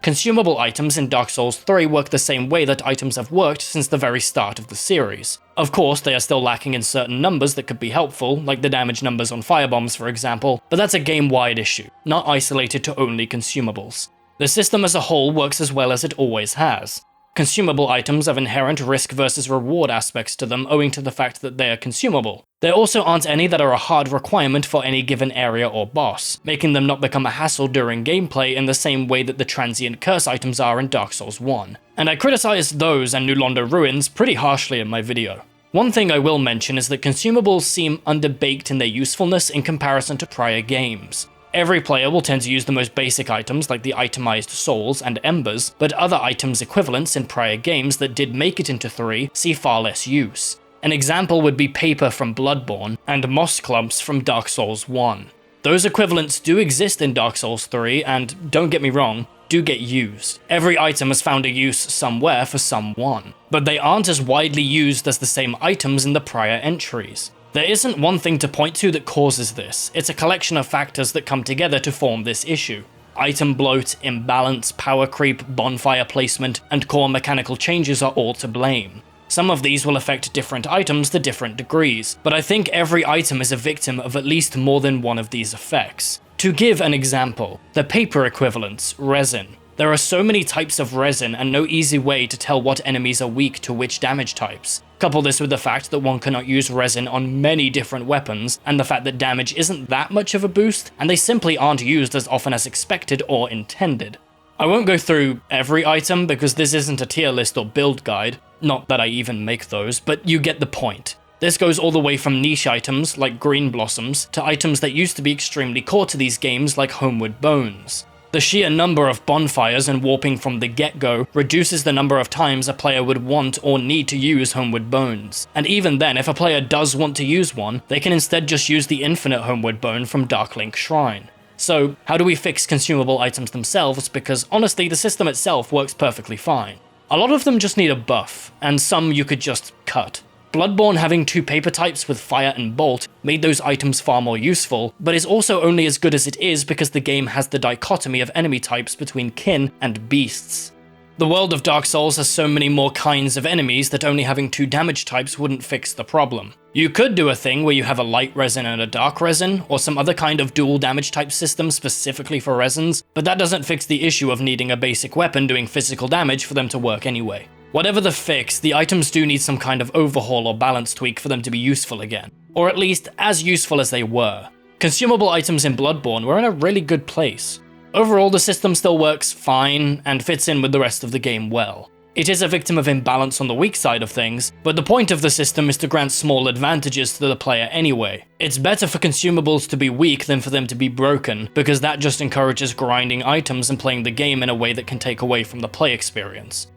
Consumable items in Dark Souls 3 work the same way that items have worked since the very start of the series. Of course, they are still lacking in certain numbers that could be helpful, like the damage numbers on firebombs for example, but that's a game-wide issue, not isolated to only consumables. The system as a whole works as well as it always has. Consumable items have inherent risk versus reward aspects to them owing to the fact that they are consumable. There also aren't any that are a hard requirement for any given area or boss, making them not become a hassle during gameplay in the same way that the transient curse items are in Dark Souls 1. And I criticized those and New Londo ruins pretty harshly in my video. One thing I will mention is that consumables seem underbaked in their usefulness in comparison to prior games. Every player will tend to use the most basic items like the itemized souls and embers, but other items equivalents in prior games that did make it into 3 see far less use. An example would be paper from Bloodborne and moss clumps from Dark Souls 1. Those equivalents do exist in Dark Souls 3 and, don't get me wrong, do get used. Every item has found a use somewhere for someone, but they aren't as widely used as the same items in the prior entries. There isn't one thing to point to that causes this, it's a collection of factors that come together to form this issue. Item bloat, imbalance, power creep, bonfire placement, and core mechanical changes are all to blame. Some of these will affect different items to different degrees, but I think every item is a victim of at least more than one of these effects. To give an example, the paper equivalents, resin. There are so many types of resin and no easy way to tell what enemies are weak to which damage types. Couple this with the fact that one cannot use resin on many different weapons, and the fact that damage isn't that much of a boost, and they simply aren't used as often as expected or intended. I won't go through every item because this isn't a tier list or build guide, not that I even make those, but you get the point. This goes all the way from niche items like green blossoms to items that used to be extremely core to these games like homeward bones. The sheer number of bonfires and warping from the get-go reduces the number of times a player would want or need to use homeward bones, and even then if a player does want to use one, they can instead just use the infinite homeward bone from Darklink Shrine. So how do we fix consumable items themselves, because honestly the system itself works perfectly fine. A lot of them just need a buff, and some you could just cut. Bloodborne having 2 paper types with fire and bolt made those items far more useful, but is also only as good as it is because the game has the dichotomy of enemy types between kin and beasts. The world of Dark Souls has so many more kinds of enemies that only having 2 damage types wouldn't fix the problem. You could do a thing where you have a light resin and a dark resin, or some other kind of dual damage type system specifically for resins, but that doesn't fix the issue of needing a basic weapon doing physical damage for them to work anyway. Whatever the fix, the items do need some kind of overhaul or balance tweak for them to be useful again, or at least as useful as they were. Consumable items in Bloodborne were in a really good place. Overall, the system still works fine and fits in with the rest of the game well. It is a victim of imbalance on the weak side of things, but the point of the system is to grant small advantages to the player anyway. It's better for consumables to be weak than for them to be broken, because that just encourages grinding items and playing the game in a way that can take away from the play experience.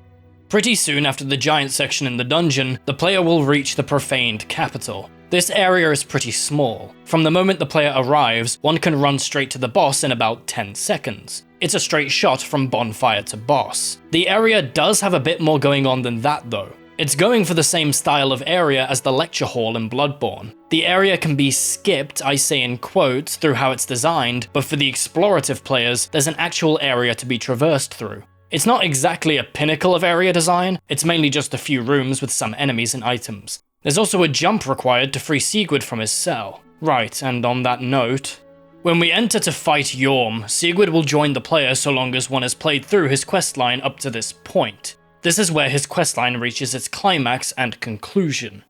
Pretty soon after the giant section in the dungeon, the player will reach the Profaned capital. This area is pretty small. From the moment the player arrives, one can run straight to the boss in about 10 seconds. It's a straight shot from bonfire to boss. The area does have a bit more going on than that though. It's going for the same style of area as the lecture hall in Bloodborne. The area can be skipped, I say in quotes, through how it's designed, but for the explorative players, there's an actual area to be traversed through. It's not exactly a pinnacle of area design, it's mainly just a few rooms with some enemies and items. There's also a jump required to free Sigurd from his cell. Right, and on that note, when we enter to fight Yorm, Sigurd will join the player so long as one has played through his questline up to this point. This is where his questline reaches its climax and conclusion.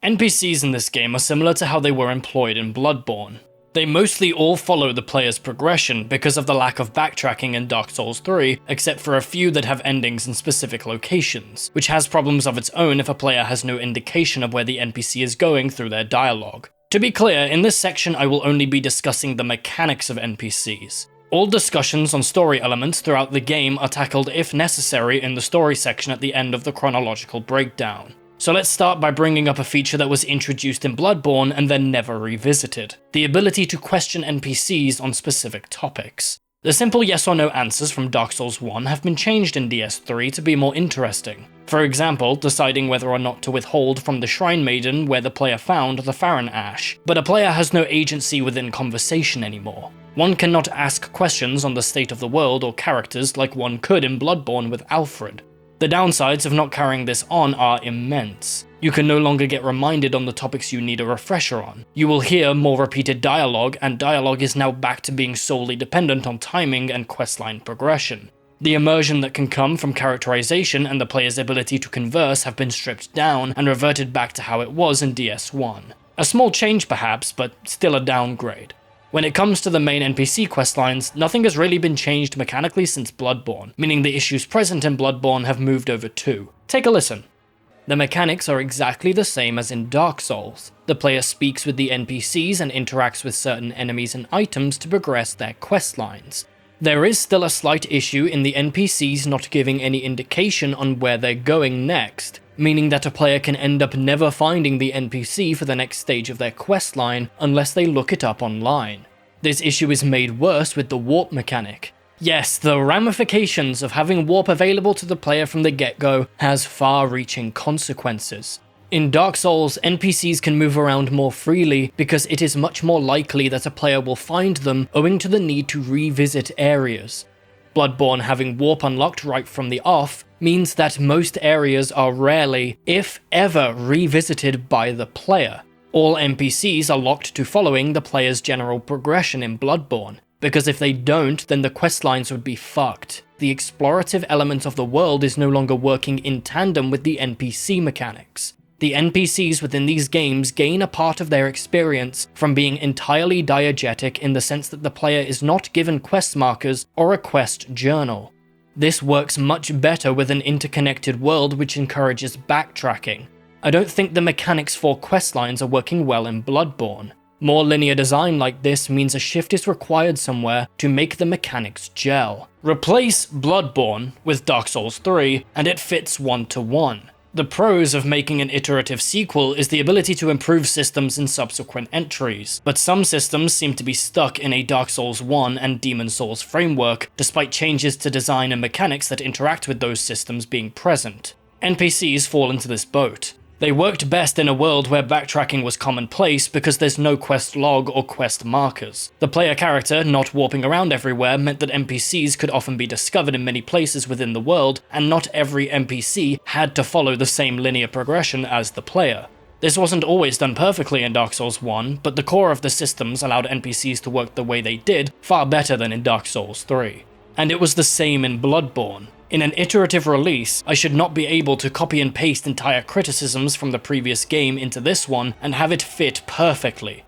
NPCs in this game are similar to how they were employed in Bloodborne. They mostly all follow the player's progression because of the lack of backtracking in Dark Souls 3, except for a few that have endings in specific locations, which has problems of its own if a player has no indication of where the NPC is going through their dialogue. To be clear, in this section I will only be discussing the mechanics of NPCs. All discussions on story elements throughout the game are tackled if necessary in the story section at the end of the chronological breakdown. So let's start by bringing up a feature that was introduced in Bloodborne and then never revisited: the ability to question NPCs on specific topics. The simple yes or no answers from Dark Souls 1 have been changed in DS3 to be more interesting. For example, deciding whether or not to withhold from the Shrine Maiden where the player found the Farron Ash, but a player has no agency within conversation anymore. One cannot ask questions on the state of the world or characters like one could in Bloodborne with Alfred. The downsides of not carrying this on are immense. You can no longer get reminded on the topics you need a refresher on. You will hear more repeated dialogue, and dialogue is now back to being solely dependent on timing and questline progression. The immersion that can come from characterization and the player's ability to converse have been stripped down and reverted back to how it was in DS1. A small change perhaps, but still a downgrade. When it comes to the main NPC questlines, nothing has really been changed mechanically since Bloodborne, meaning the issues present in Bloodborne have moved over too. Take a listen. The mechanics are exactly the same as in Dark Souls. The player speaks with the NPCs and interacts with certain enemies and items to progress their questlines. There is still a slight issue in the NPCs not giving any indication on where they're going next, meaning that a player can end up never finding the NPC for the next stage of their questline unless they look it up online. This issue is made worse with the warp mechanic. Yes, the ramifications of having warp available to the player from the get-go has far-reaching consequences. In Dark Souls, NPCs can move around more freely because it is much more likely that a player will find them owing to the need to revisit areas. Bloodborne having warp unlocked right from the off means that most areas are rarely, if ever, revisited by the player. All NPCs are locked to following the player's general progression in Bloodborne. because if they don't, then the questlines would be fucked. The explorative element of the world is no longer working in tandem with the NPC mechanics. The NPCs within these games gain a part of their experience from being entirely diegetic in the sense that the player is not given quest markers or a quest journal. This works much better with an interconnected world which encourages backtracking. I don't think the mechanics for questlines are working well in Bloodborne. More linear design like this means a shift is required somewhere to make the mechanics gel. Replace Bloodborne with Dark Souls 3 and it fits 1-to-1. The pros of making an iterative sequel is the ability to improve systems in subsequent entries, but some systems seem to be stuck in a Dark Souls 1 and Demon Souls framework, despite changes to design and mechanics that interact with those systems being present. NPCs fall into this boat. They worked best in a world where backtracking was commonplace because there's no quest log or quest markers. The player character not warping around everywhere meant that NPCs could often be discovered in many places within the world, and not every NPC had to follow the same linear progression as the player. This wasn't always done perfectly in Dark Souls 1, but the core of the systems allowed NPCs to work the way they did far better than in Dark Souls 3. And it was the same in Bloodborne. In an iterative release, I should not be able to copy and paste entire criticisms from the previous game into this one and have it fit perfectly.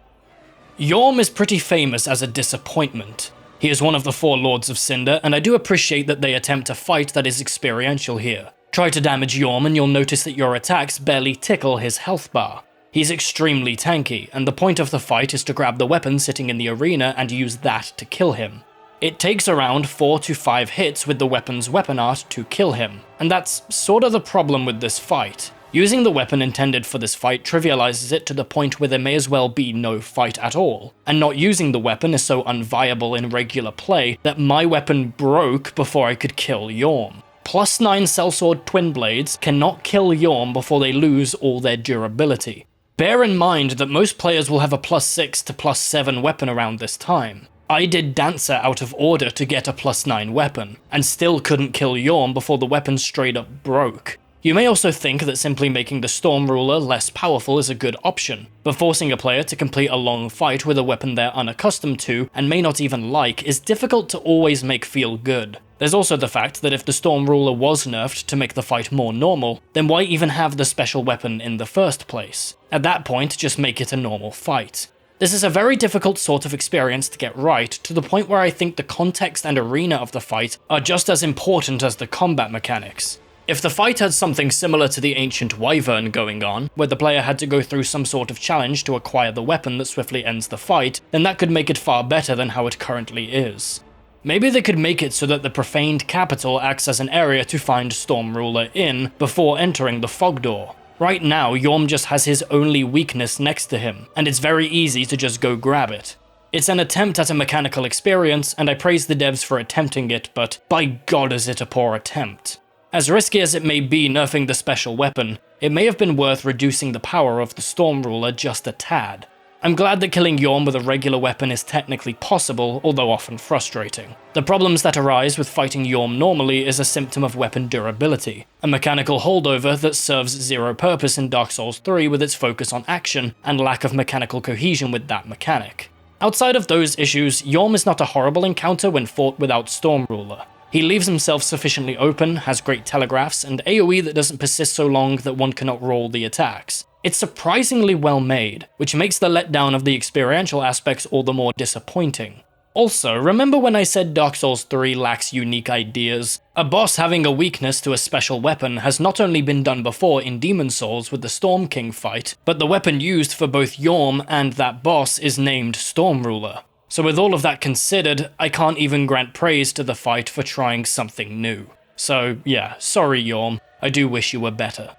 Yhorm is pretty famous as a disappointment. He is one of the 4 Lords of Cinder, and I do appreciate that they attempt a fight that is experiential here. Try to damage Yhorm and you'll notice that your attacks barely tickle his health bar. He's extremely tanky, and the point of the fight is to grab the weapon sitting in the arena and use that to kill him. It takes around 4 to 5 hits with the weapon's weapon art to kill him, and that's sort of the problem with this fight. Using the weapon intended for this fight trivializes it to the point where there may as well be no fight at all, and not using the weapon is so unviable in regular play that my weapon broke before I could kill Yhorm. +9 Sellsword Twin Blades cannot kill Yhorm before they lose all their durability. Bear in mind that most players will have a +6 to +7 weapon around this time. I did Dancer out of order to get a +9 weapon, and still couldn't kill Yhorm before the weapon straight up broke. You may also think that simply making the Storm Ruler less powerful is a good option, but forcing a player to complete a long fight with a weapon they're unaccustomed to and may not even like is difficult to always make feel good. There's also the fact that if the Storm Ruler was nerfed to make the fight more normal, then why even have the special weapon in the first place? At that point, just make it a normal fight. This is a very difficult sort of experience to get right, to the point where I think the context and arena of the fight are just as important as the combat mechanics. If the fight had something similar to the Ancient Wyvern going on, where the player had to go through some sort of challenge to acquire the weapon that swiftly ends the fight, then that could make it far better than how it currently is. Maybe they could make it so that the Profaned capital acts as an area to find Storm Ruler in before entering the Fog Door. Right now, Yhorm just has his only weakness next to him, and it's very easy to just go grab it. It's an attempt at a mechanical experience, and I praise the devs for attempting it, but by god is it a poor attempt. As risky as it may be nerfing the special weapon, it may have been worth reducing the power of the Storm Ruler just a tad. I'm glad that killing Yhorm with a regular weapon is technically possible, although often frustrating. The problems that arise with fighting Yhorm normally is a symptom of weapon durability, a mechanical holdover that serves zero purpose in Dark Souls 3 with its focus on action and lack of mechanical cohesion with that mechanic. Outside of those issues, Yhorm is not a horrible encounter when fought without Storm Ruler. He leaves himself sufficiently open, has great telegraphs, and AoE that doesn't persist so long that one cannot roll the attacks. It's surprisingly well made, which makes the letdown of the experiential aspects all the more disappointing. Also, remember when I said Dark Souls 3 lacks unique ideas? A boss having a weakness to a special weapon has not only been done before in Demon Souls with the Storm King fight, but the weapon used for both Yhorm and that boss is named Storm Ruler. So with all of that considered, I can't even grant praise to the fight for trying something new. So yeah, sorry Yhorm, I do wish you were better.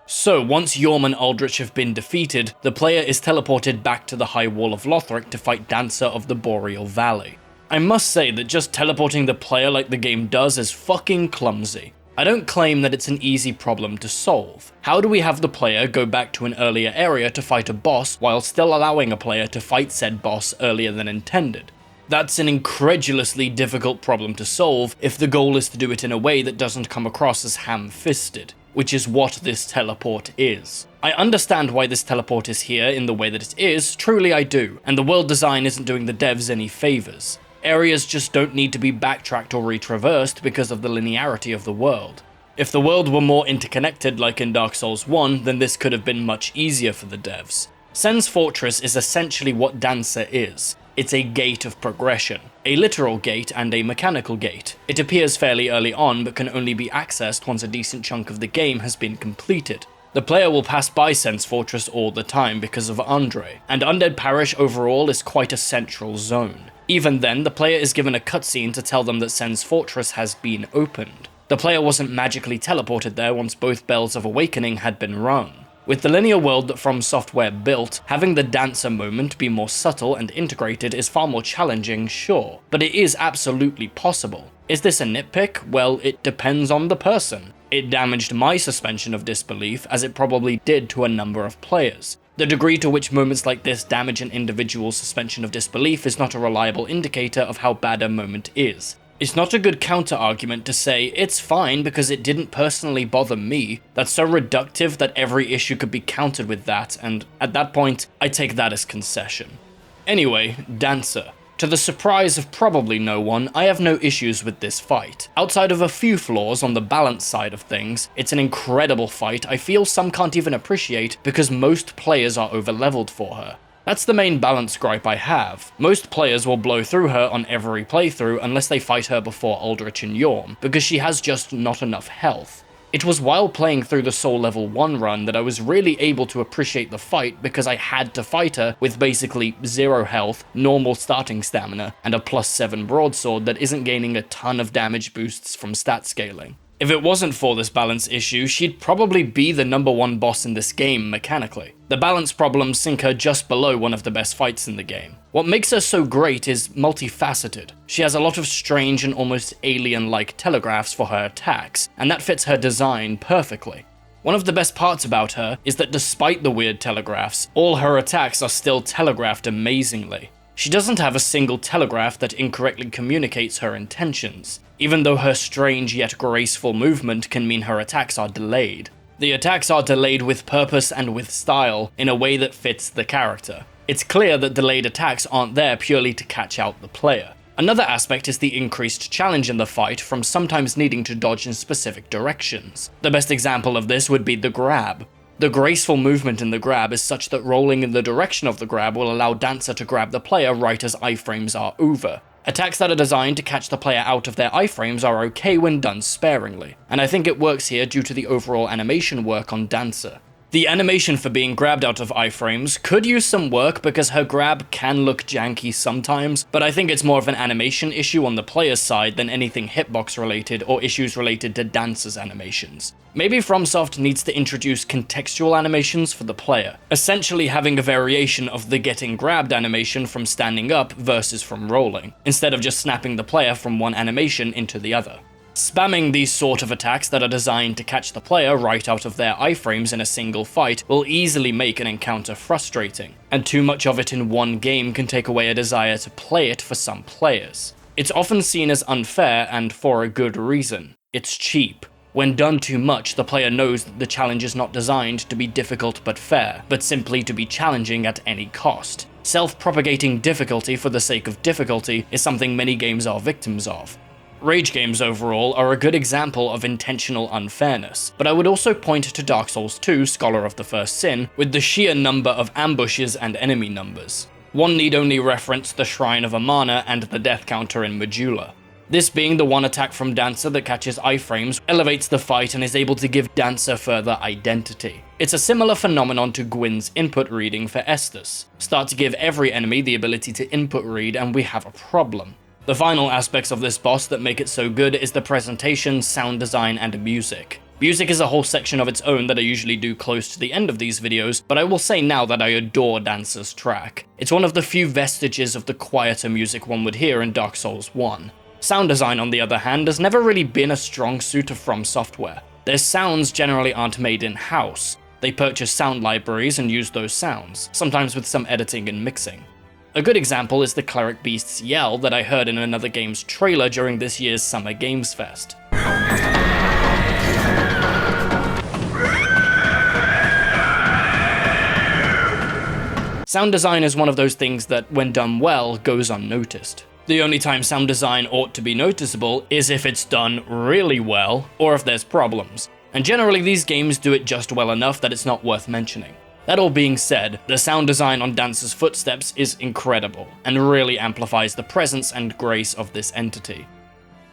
So once Yhorm and Aldrich have been defeated, the player is teleported back to the High Wall of Lothric to fight Dancer of the Boreal Valley. I must say that just teleporting the player like the game does is fucking clumsy. I don't claim that it's an easy problem to solve. How do we have the player go back to an earlier area to fight a boss while still allowing a player to fight said boss earlier than intended? That's an incredulously difficult problem to solve if the goal is to do it in a way that doesn't come across as ham-fisted. which is what this teleport is. I understand why this teleport is here in the way that it is, truly I do, and the world design isn't doing the devs any favors. Areas just don't need to be backtracked or retraversed because of the linearity of the world. If the world were more interconnected like in Dark Souls 1, then this could have been much easier for the devs. Sen's Fortress is essentially what Dancer is. It's a gate of progression, a literal gate and a mechanical gate. It appears fairly early on but can only be accessed once a decent chunk of the game has been completed. The player will pass by Sen's Fortress all the time because of Andre, and Undead Parish overall is quite a central zone. Even then, the player is given a cutscene to tell them that Sen's Fortress has been opened. The player wasn't magically teleported there once both bells of awakening had been rung. With the linear world that FromSoftware built, having the Dancer moment be more subtle and integrated is far more challenging, sure, but it is absolutely possible. Is this a nitpick? Well, it depends on the person. It damaged my suspension of disbelief, as it probably did to a number of players. The degree to which moments like this damage an individual's suspension of disbelief is not a reliable indicator of how bad a moment is. It's not a good counter-argument to say, it's fine because it didn't personally bother me. That's so reductive that every issue could be countered with that, and at that point, I take that as concession. Anyway, Dancer. To the surprise of probably no one, I have no issues with this fight. Outside of a few flaws on the balance side of things, it's an incredible fight I feel some can't even appreciate because most players are over-leveled for her. That's the main balance gripe I have. Most players will blow through her on every playthrough unless they fight her before Aldrich and Yorm, because she has just not enough health. It was while playing through the Soul Level 1 run that I was really able to appreciate the fight because I had to fight her with basically 0 health, normal starting stamina, and a +7 broadsword that isn't gaining a ton of damage boosts from stat scaling. If it wasn't for this balance issue, she'd probably be the #1 boss in this game mechanically. The balance problems sink her just below one of the best fights in the game. What makes her so great is multifaceted. She has a lot of strange and almost alien-like telegraphs for her attacks, and that fits her design perfectly. One of the best parts about her is that despite the weird telegraphs, all her attacks are still telegraphed amazingly. She doesn't have a single telegraph that incorrectly communicates her intentions, even though her strange yet graceful movement can mean her attacks are delayed. The attacks are delayed with purpose and with style, in a way that fits the character. It's clear that delayed attacks aren't there purely to catch out the player. Another aspect is the increased challenge in the fight from sometimes needing to dodge in specific directions. The best example of this would be the grab. The graceful movement in the grab is such that rolling in the direction of the grab will allow Dancer to grab the player right as iframes are over. Attacks that are designed to catch the player out of their iframes are okay when done sparingly, and I think it works here due to the overall animation work on Dancer. The animation for being grabbed out of iframes could use some work because her grab can look janky sometimes, but I think it's more of an animation issue on the player's side than anything hitbox related or issues related to Dancer's animations. Maybe FromSoft needs to introduce contextual animations for the player, essentially having a variation of the getting grabbed animation from standing up versus from rolling, instead of just snapping the player from one animation into the other. Spamming these sort of attacks that are designed to catch the player right out of their iframes in a single fight will easily make an encounter frustrating, and too much of it in one game can take away a desire to play it for some players. It's often seen as unfair, and for a good reason. It's cheap. When done too much, the player knows that the challenge is not designed to be difficult but fair, but simply to be challenging at any cost. Self-propagating difficulty for the sake of difficulty is something many games are victims of. Rage games overall are a good example of intentional unfairness, but I would also point to Dark Souls 2, Scholar of the First Sin, with the sheer number of ambushes and enemy numbers. One need only reference the Shrine of Amana and the death counter in Majula. This being the one attack from Dancer that catches iframes, elevates the fight and is able to give Dancer further identity. It's a similar phenomenon to Gwyn's input reading for Estus. Start to give every enemy the ability to input read and we have a problem. The final aspects of this boss that make it so good is the presentation, sound design, and music. Music is a whole section of its own that I usually do close to the end of these videos, but I will say now that I adore Dancer's track. It's one of the few vestiges of the quieter music one would hear in Dark Souls 1. Sound design, on the other hand, has never really been a strong suit of FromSoftware. Their sounds generally aren't made in-house. They purchase sound libraries and use those sounds, sometimes with some editing and mixing. A good example is the Cleric Beast's yell that I heard in another game's trailer during this year's Summer Games Fest. Sound design is one of those things that, when done well, goes unnoticed. The only time sound design ought to be noticeable is if it's done really well, or if there's problems. And generally these games do it just well enough that it's not worth mentioning. That all being said, the sound design on Dancer's footsteps is incredible, and really amplifies the presence and grace of this entity.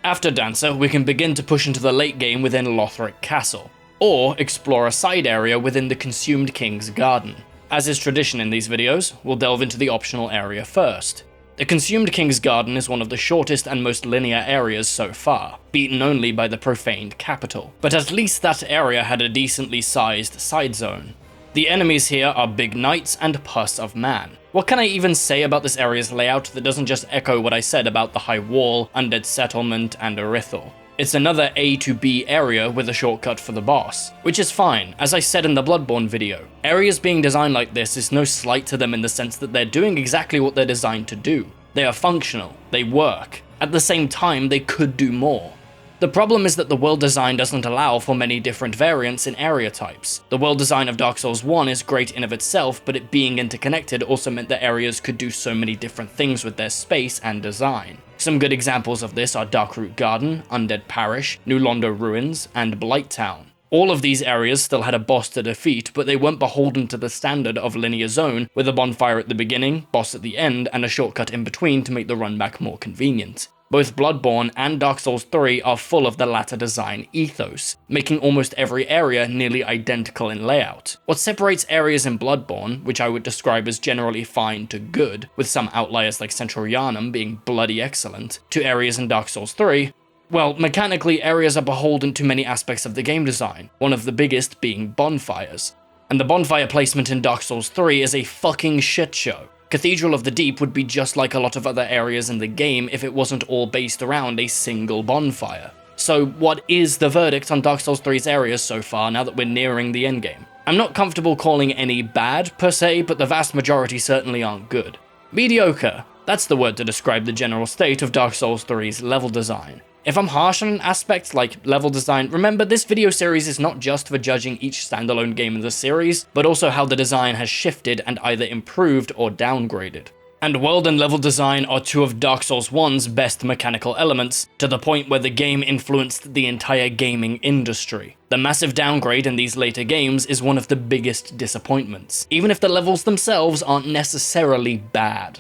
After Dancer, we can begin to push into the late game within Lothric Castle, or explore a side area within the Consumed King's Garden. As is tradition in these videos, we'll delve into the optional area first. The Consumed King's Garden is one of the shortest and most linear areas so far, beaten only by the Profaned capital, but at least that area had a decently sized side zone. The enemies here are big knights and pus of man. What can I even say about this area's layout that doesn't just echo what I said about the High Wall, Undead Settlement, and Irithyll? It's another A to B area with a shortcut for the boss, which is fine, as I said in the Bloodborne video. Areas being designed like this is no slight to them in the sense that they're doing exactly what they're designed to do. They are functional, they work. At the same time, they could do more. The problem is that the world design doesn't allow for many different variants in area types. The world design of Dark Souls 1 is great in of itself, but it being interconnected also meant that areas could do so many different things with their space and design. Some good examples of this are Darkroot Garden, Undead Parish, New Londo Ruins, and Blighttown. All of these areas still had a boss to defeat, but they weren't beholden to the standard of linear zone, with a bonfire at the beginning, boss at the end, and a shortcut in between to make the run back more convenient. Both Bloodborne and Dark Souls 3 are full of the latter design ethos, making almost every area nearly identical in layout. What separates areas in Bloodborne, which I would describe as generally fine to good, with some outliers like Central Yharnam being bloody excellent, to areas in Dark Souls 3, well, mechanically areas are beholden to many aspects of the game design, one of the biggest being bonfires. And the bonfire placement in Dark Souls 3 is a fucking shit show. Cathedral of the Deep would be just like a lot of other areas in the game if it wasn't all based around a single bonfire. So what is the verdict on Dark Souls 3's areas so far now that we're nearing the endgame? I'm not comfortable calling any bad per se, but the vast majority certainly aren't good. Mediocre, that's the word to describe the general state of Dark Souls 3's level design. If I'm harsh on an aspect like level design, remember this video series is not just for judging each standalone game in the series, but also how the design has shifted and either improved or downgraded. And world and level design are two of Dark Souls 1's best mechanical elements, to the point where the game influenced the entire gaming industry. The massive downgrade in these later games is one of the biggest disappointments, even if the levels themselves aren't necessarily bad.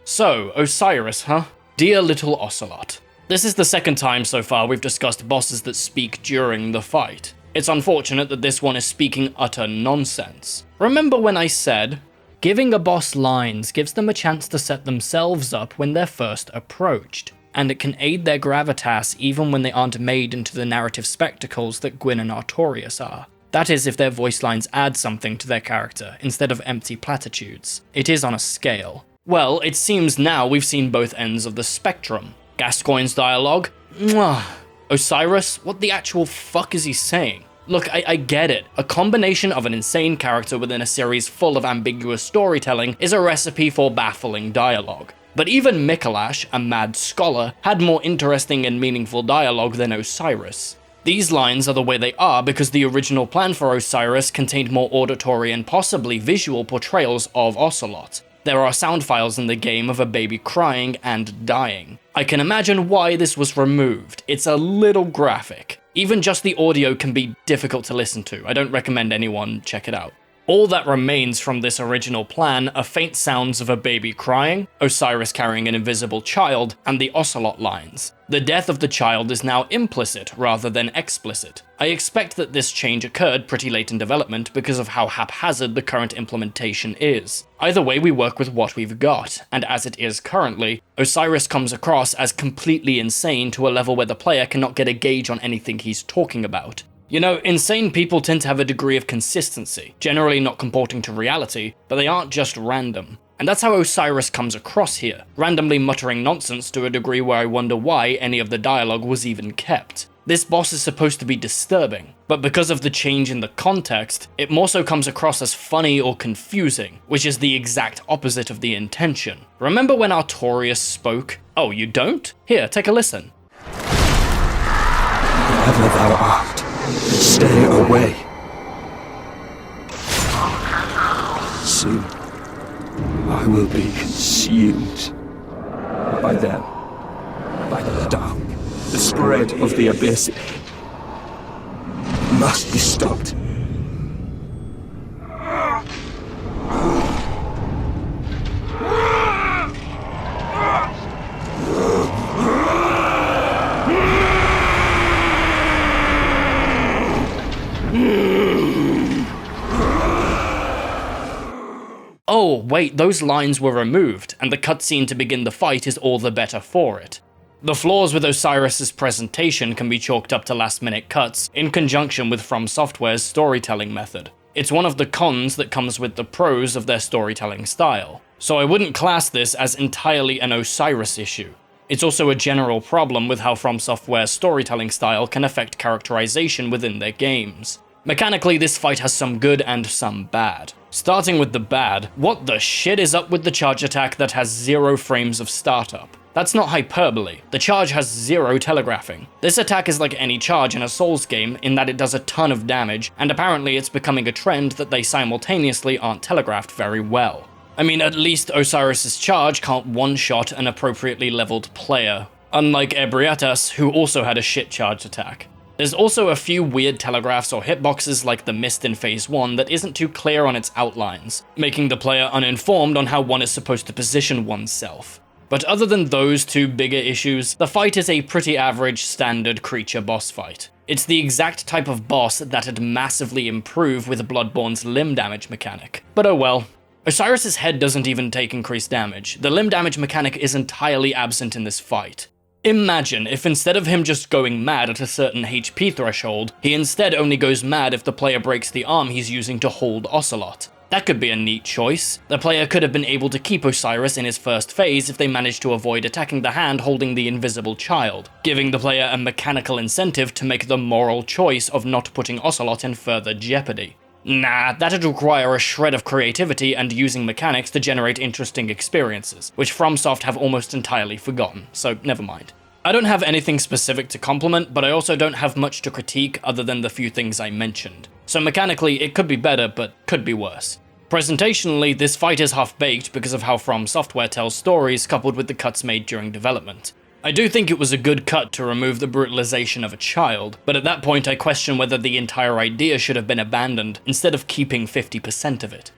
So, Oceiros, huh? Dear little Ocelot. This is the second time so far we've discussed bosses that speak during the fight. It's unfortunate that this one is speaking utter nonsense. Remember when I said, giving a boss lines gives them a chance to set themselves up when they're first approached, and it can aid their gravitas even when they aren't made into the narrative spectacles that Gwyn and Artorias are. That is, if their voice lines add something to their character, instead of empty platitudes. It is on a scale. Well, it seems now we've seen both ends of the spectrum. Gascoigne's dialogue? Mwah. Oceiros? What the actual fuck is he saying? Look, I get it. A combination of an insane character within a series full of ambiguous storytelling is a recipe for baffling dialogue. But even Mikolash, a mad scholar, had more interesting and meaningful dialogue than Oceiros. These lines are the way they are because the original plan for Oceiros contained more auditory and possibly visual portrayals of Ocelot. There are sound files in the game of a baby crying and dying. I can imagine why this was removed. It's a little graphic. Even just the audio can be difficult to listen to. I don't recommend anyone check it out. All that remains from this original plan are faint sounds of a baby crying, Oceiros carrying an invisible child, and the Ocelot lines. The death of the child is now implicit rather than explicit. I expect that this change occurred pretty late in development because of how haphazard the current implementation is. Either way, we work with what we've got, and as it is currently, Oceiros comes across as completely insane to a level where the player cannot get a gauge on anything he's talking about. You know, insane people tend to have a degree of consistency, generally not comporting to reality, but they aren't just random. And that's how Oceiros comes across here, randomly muttering nonsense to a degree where I wonder why any of the dialogue was even kept. This boss is supposed to be disturbing, but because of the change in the context, it more so comes across as funny or confusing, which is the exact opposite of the intention. Remember when Artorias spoke? Oh, you don't? Here, take a listen. Wherever thou art, stay away. Soon, I will be consumed by them, by the dark. The spread of the abyss must be stopped. Oh, wait, those lines were removed, and the cutscene to begin the fight is all the better for it. The flaws with Oceiros' presentation can be chalked up to last-minute cuts, in conjunction with FromSoftware's storytelling method. It's one of the cons that comes with the pros of their storytelling style, so I wouldn't class this as entirely an Oceiros issue. It's also a general problem with how FromSoftware's storytelling style can affect characterization within their games. Mechanically, this fight has some good and some bad. Starting with the bad, what the shit is up with the charge attack that has 0 frames of startup? That's not hyperbole. The charge has 0 telegraphing. This attack is like any charge in a Souls game in that it does a ton of damage, and apparently it's becoming a trend that they simultaneously aren't telegraphed very well. I mean, at least Oceiros' charge can't one-shot an appropriately leveled player, unlike Ebrietas, who also had a shit charge attack. There's also a few weird telegraphs or hitboxes like the mist in Phase 1 that isn't too clear on its outlines, making the player uninformed on how one is supposed to position oneself. But other than those two bigger issues, the fight is a pretty average standard creature boss fight. It's the exact type of boss that'd massively improve with Bloodborne's limb damage mechanic. But oh well. Oceiros' head doesn't even take increased damage. The limb damage mechanic is entirely absent in this fight. Imagine if instead of him just going mad at a certain HP threshold, he instead only goes mad if the player breaks the arm he's using to hold Ocelot. That could be a neat choice. The player could have been able to keep Oceiros in his first phase if they managed to avoid attacking the hand holding the invisible child, giving the player a mechanical incentive to make the moral choice of not putting Ocelot in further jeopardy. Nah, that'd require a shred of creativity and using mechanics to generate interesting experiences, which FromSoft have almost entirely forgotten, so never mind. I don't have anything specific to compliment, but I also don't have much to critique other than the few things I mentioned. So mechanically, it could be better, but could be worse. Presentationally, this fight is half-baked because of how FromSoftware tells stories coupled with the cuts made during development. I do think it was a good cut to remove the brutalization of a child, but at that point I question whether the entire idea should have been abandoned instead of keeping 50% of it.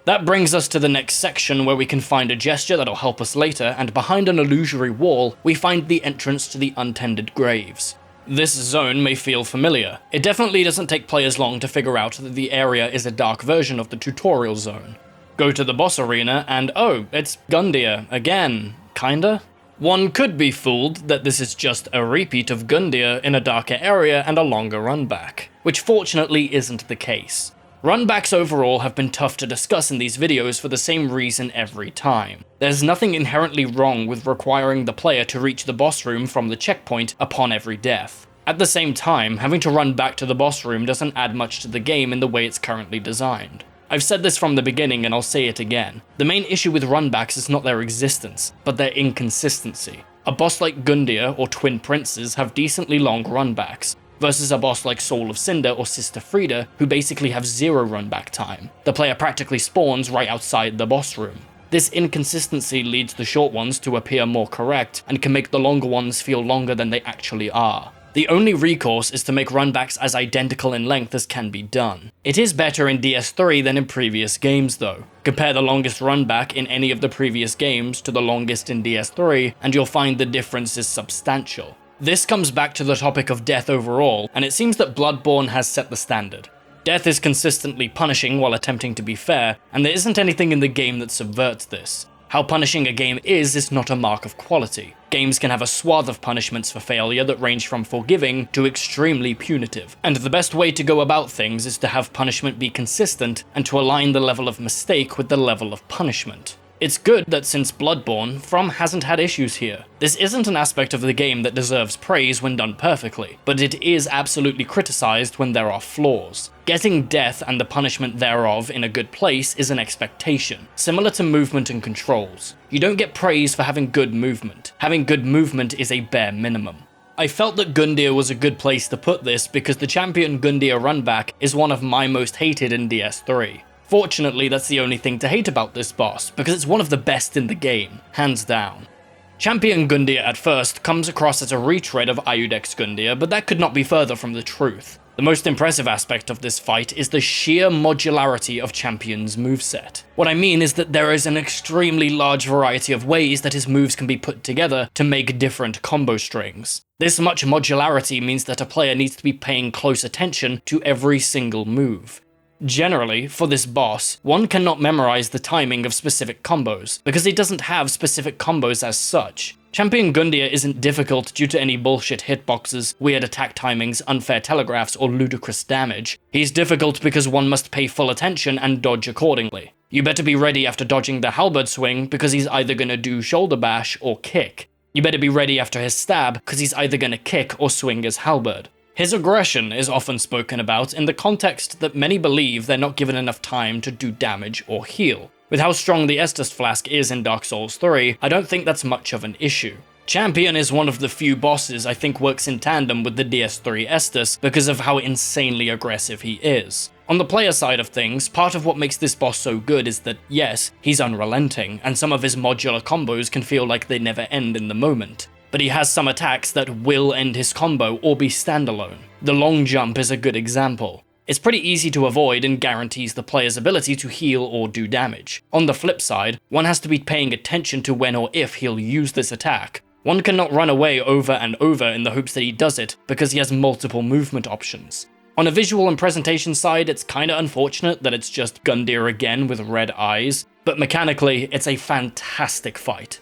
That brings us to the next section where we can find a gesture that'll help us later, and behind an illusory wall, we find the entrance to the Untended Graves. This zone may feel familiar. It definitely doesn't take players long to figure out that the area is a dark version of the tutorial zone. Go to the boss arena and oh, it's Gundyr again, kinda? One could be fooled that this is just a repeat of Gundyr in a darker area and a longer run back, which fortunately isn't the case. Runbacks overall have been tough to discuss in these videos for the same reason every time. There's nothing inherently wrong with requiring the player to reach the boss room from the checkpoint upon every death. At the same time, having to run back to the boss room doesn't add much to the game in the way it's currently designed. I've said this from the beginning and I'll say it again. The main issue with runbacks is not their existence, but their inconsistency. A boss like Gundyr or Twin Princes have decently long runbacks, versus a boss like Soul of Cinder or Sister Frieda who basically have 0 runback time. The player practically spawns right outside the boss room. This inconsistency leads the short ones to appear more correct and can make the longer ones feel longer than they actually are. The only recourse is to make runbacks as identical in length as can be done. It is better in DS3 than in previous games though. Compare the longest runback in any of the previous games to the longest in DS3 and you'll find the difference is substantial. This comes back to the topic of death overall, and it seems that Bloodborne has set the standard. Death is consistently punishing while attempting to be fair, and there isn't anything in the game that subverts this. How punishing a game is not a mark of quality. Games can have a swath of punishments for failure that range from forgiving to extremely punitive, and the best way to go about things is to have punishment be consistent and to align the level of mistake with the level of punishment. It's good that since Bloodborne, From hasn't had issues here. This isn't an aspect of the game that deserves praise when done perfectly, but it is absolutely criticized when there are flaws. Getting death and the punishment thereof in a good place is an expectation, similar to movement and controls. You don't get praise for having good movement. Having good movement is a bare minimum. I felt that Gundyr was a good place to put this because the champion Gundyr runback is one of my most hated in DS3. Fortunately, that's the only thing to hate about this boss, because it's one of the best in the game, hands down. Champion Gundyr at first comes across as a retread of Iudex Gundyr, but that could not be further from the truth. The most impressive aspect of this fight is the sheer modularity of Champion's moveset. What I mean is that there is an extremely large variety of ways that his moves can be put together to make different combo strings. This much modularity means that a player needs to be paying close attention to every single move. Generally, for this boss, one cannot memorize the timing of specific combos, because he doesn't have specific combos as such. Champion Gundyr isn't difficult due to any bullshit hitboxes, weird attack timings, unfair telegraphs, or ludicrous damage. He's difficult because one must pay full attention and dodge accordingly. You better be ready after dodging the halberd swing, because he's either gonna do shoulder bash or kick. You better be ready after his stab, because he's either gonna kick or swing his halberd. His aggression is often spoken about in the context that many believe they're not given enough time to do damage or heal. With how strong the Estus Flask is in Dark Souls 3, I don't think that's much of an issue. Champion is one of the few bosses I think works in tandem with the DS3 Estus because of how insanely aggressive he is. On the player side of things, part of what makes this boss so good is that, yes, he's unrelenting, and some of his modular combos can feel like they never end in the moment. But he has some attacks that will end his combo or be standalone. The long jump is a good example. It's pretty easy to avoid and guarantees the player's ability to heal or do damage. On the flip side, one has to be paying attention to when or if he'll use this attack. One cannot run away over and over in the hopes that he does it, because he has multiple movement options. On a visual and presentation side, it's kinda unfortunate that it's just Gundyr again with red eyes, but mechanically, it's a fantastic fight.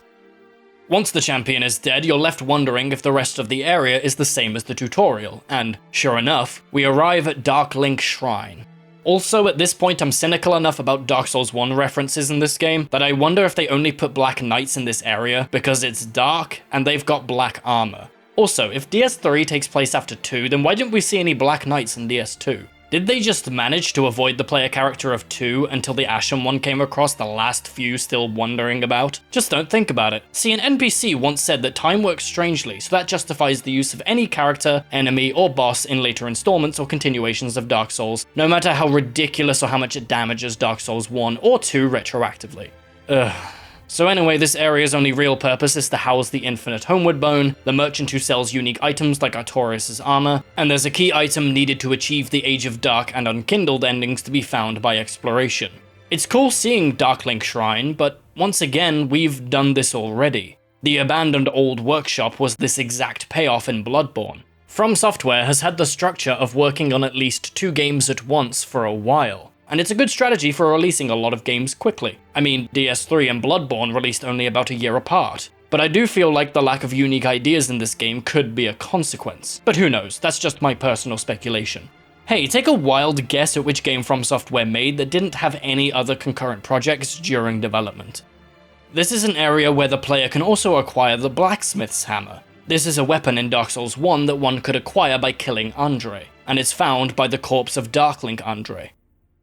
Once the champion is dead, you're left wondering if the rest of the area is the same as the tutorial, and sure enough, we arrive at Darklink Shrine. Also, at this point I'm cynical enough about Dark Souls 1 references in this game that I wonder if they only put black knights in this area because it's dark and they've got black armor. Also, if DS3 takes place after 2, then why didn't we see any black knights in DS2? Did they just manage to avoid the player character of 2 until the Ashen one came across the last few still wondering about? Just don't think about it. See, an NPC once said that time works strangely, so that justifies the use of any character, enemy, or boss in later installments or continuations of Dark Souls, no matter how ridiculous or how much it damages Dark Souls 1 or 2 retroactively. Ugh. So anyway, this area's only real purpose is to house the Infinite Homeward Bone, the merchant who sells unique items like Artorias' armor, and there's a key item needed to achieve the Age of Dark and Unkindled endings to be found by exploration. It's cool seeing Darklink Shrine, but once again, we've done this already. The abandoned old workshop was this exact payoff in Bloodborne. FromSoftware has had the structure of working on at least 2 games at once for a while. And it's a good strategy for releasing a lot of games quickly. I mean, DS3 and Bloodborne released only about a year apart. But I do feel like the lack of unique ideas in this game could be a consequence. But who knows, that's just my personal speculation. Hey, take a wild guess at which game FromSoftware made that didn't have any other concurrent projects during development. This is an area where the player can also acquire the Blacksmith's Hammer. This is a weapon in Dark Souls 1 that one could acquire by killing Andre, and it's found by the corpse of Darklink Andre.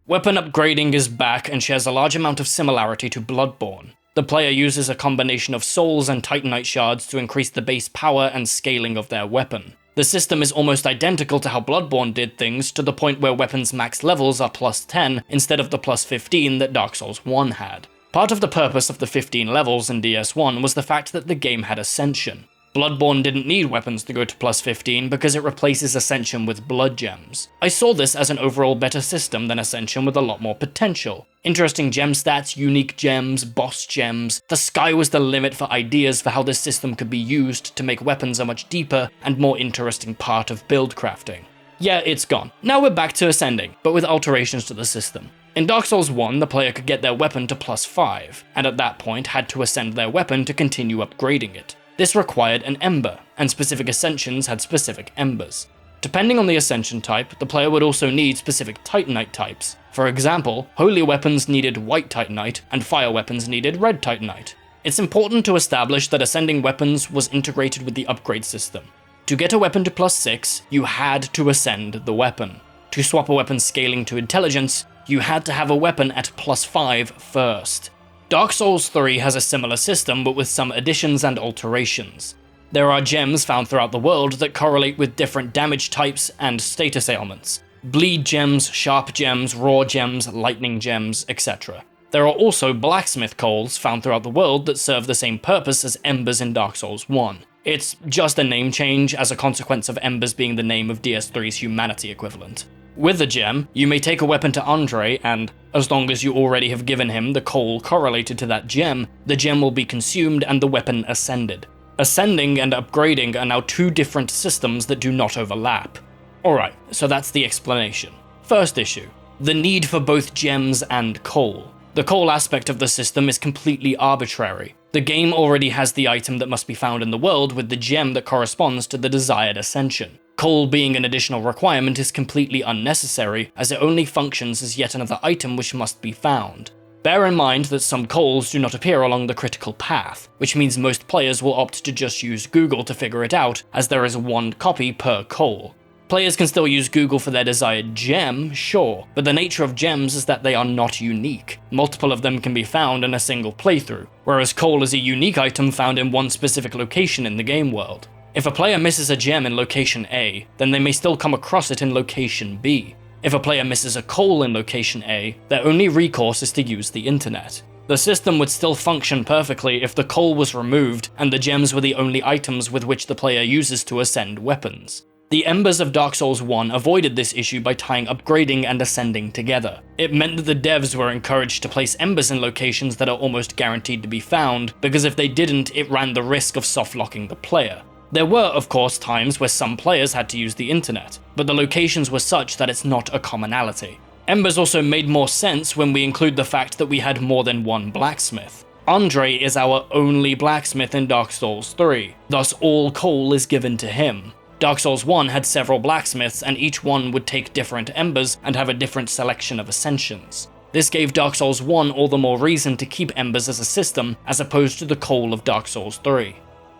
Weapon upgrading is back and shares a large amount of similarity to Bloodborne. The player uses a combination of souls and titanite shards to increase the base power and scaling of their weapon. The system is almost identical to how Bloodborne did things, to the point where weapons' max levels are plus 10 instead of the plus 15 that Dark Souls 1 had. Part of the purpose of the 15 levels in DS1 was the fact that the game had Ascension. Bloodborne didn't need weapons to go to plus 15 because it replaces Ascension with blood gems. I saw this as an overall better system than Ascension with a lot more potential. Interesting gem stats, unique gems, boss gems. The sky was the limit for ideas for how this system could be used to make weapons a much deeper and more interesting part of build crafting. Yeah, it's gone. Now we're back to Ascending, but with alterations to the system. In Dark Souls 1, the player could get their weapon to plus 5, and at that point had to ascend their weapon to continue upgrading it. This required an ember, and specific ascensions had specific embers. Depending on the ascension type, the player would also need specific titanite types. For example, holy weapons needed white titanite, and fire weapons needed red titanite. It's important to establish that ascending weapons was integrated with the upgrade system. To get a weapon to plus 6, you had to ascend the weapon. To swap a weapon's scaling to intelligence, you had to have a weapon at plus 5 first. Dark Souls 3 has a similar system, but with some additions and alterations. There are gems found throughout the world that correlate with different damage types and status ailments. bleed gems, sharp gems, raw gems, lightning gems, etc. There are also blacksmith coals found throughout the world that serve the same purpose as embers in Dark Souls 1. It's just a name change as a consequence of embers being the name of DS3's humanity equivalent. With a gem, you may take a weapon to Andre and, as long as you already have given him the coal correlated to that gem, the gem will be consumed and the weapon ascended. Ascending and upgrading are now two different systems that do not overlap. Alright, so that's the explanation. First issue, the need for both gems and coal. The coal aspect of the system is completely arbitrary. The game already has the item that must be found in the world with the gem that corresponds to the desired ascension. Coal being an additional requirement is completely unnecessary, as it only functions as yet another item which must be found. Bear in mind that some coals do not appear along the critical path, which means most players will opt to just use Google to figure it out, as there is one copy per coal. Players can still use Google for their desired gem, sure, but the nature of gems is that they are not unique. Multiple of them can be found in a single playthrough, whereas coal is a unique item found in one specific location in the game world. If a player misses a gem in location A, then they may still come across it in location B. If a player misses a coal in location A, their only recourse is to use the internet. The system would still function perfectly if the coal was removed and the gems were the only items with which the player uses to ascend weapons. The Embers of Dark Souls 1 avoided this issue by tying upgrading and ascending together. It meant that the devs were encouraged to place Embers in locations that are almost guaranteed to be found, because if they didn't, it ran the risk of soft-locking the player. There were, of course, times where some players had to use the internet, but the locations were such that it's not a commonality. Embers also made more sense when we include the fact that we had more than one blacksmith. Andre is our only blacksmith in Dark Souls 3, thus all coal is given to him. Dark Souls 1 had several blacksmiths, and each one would take different embers and have a different selection of ascensions. This gave Dark Souls 1 all the more reason to keep embers as a system, as opposed to the coal of Dark Souls 3.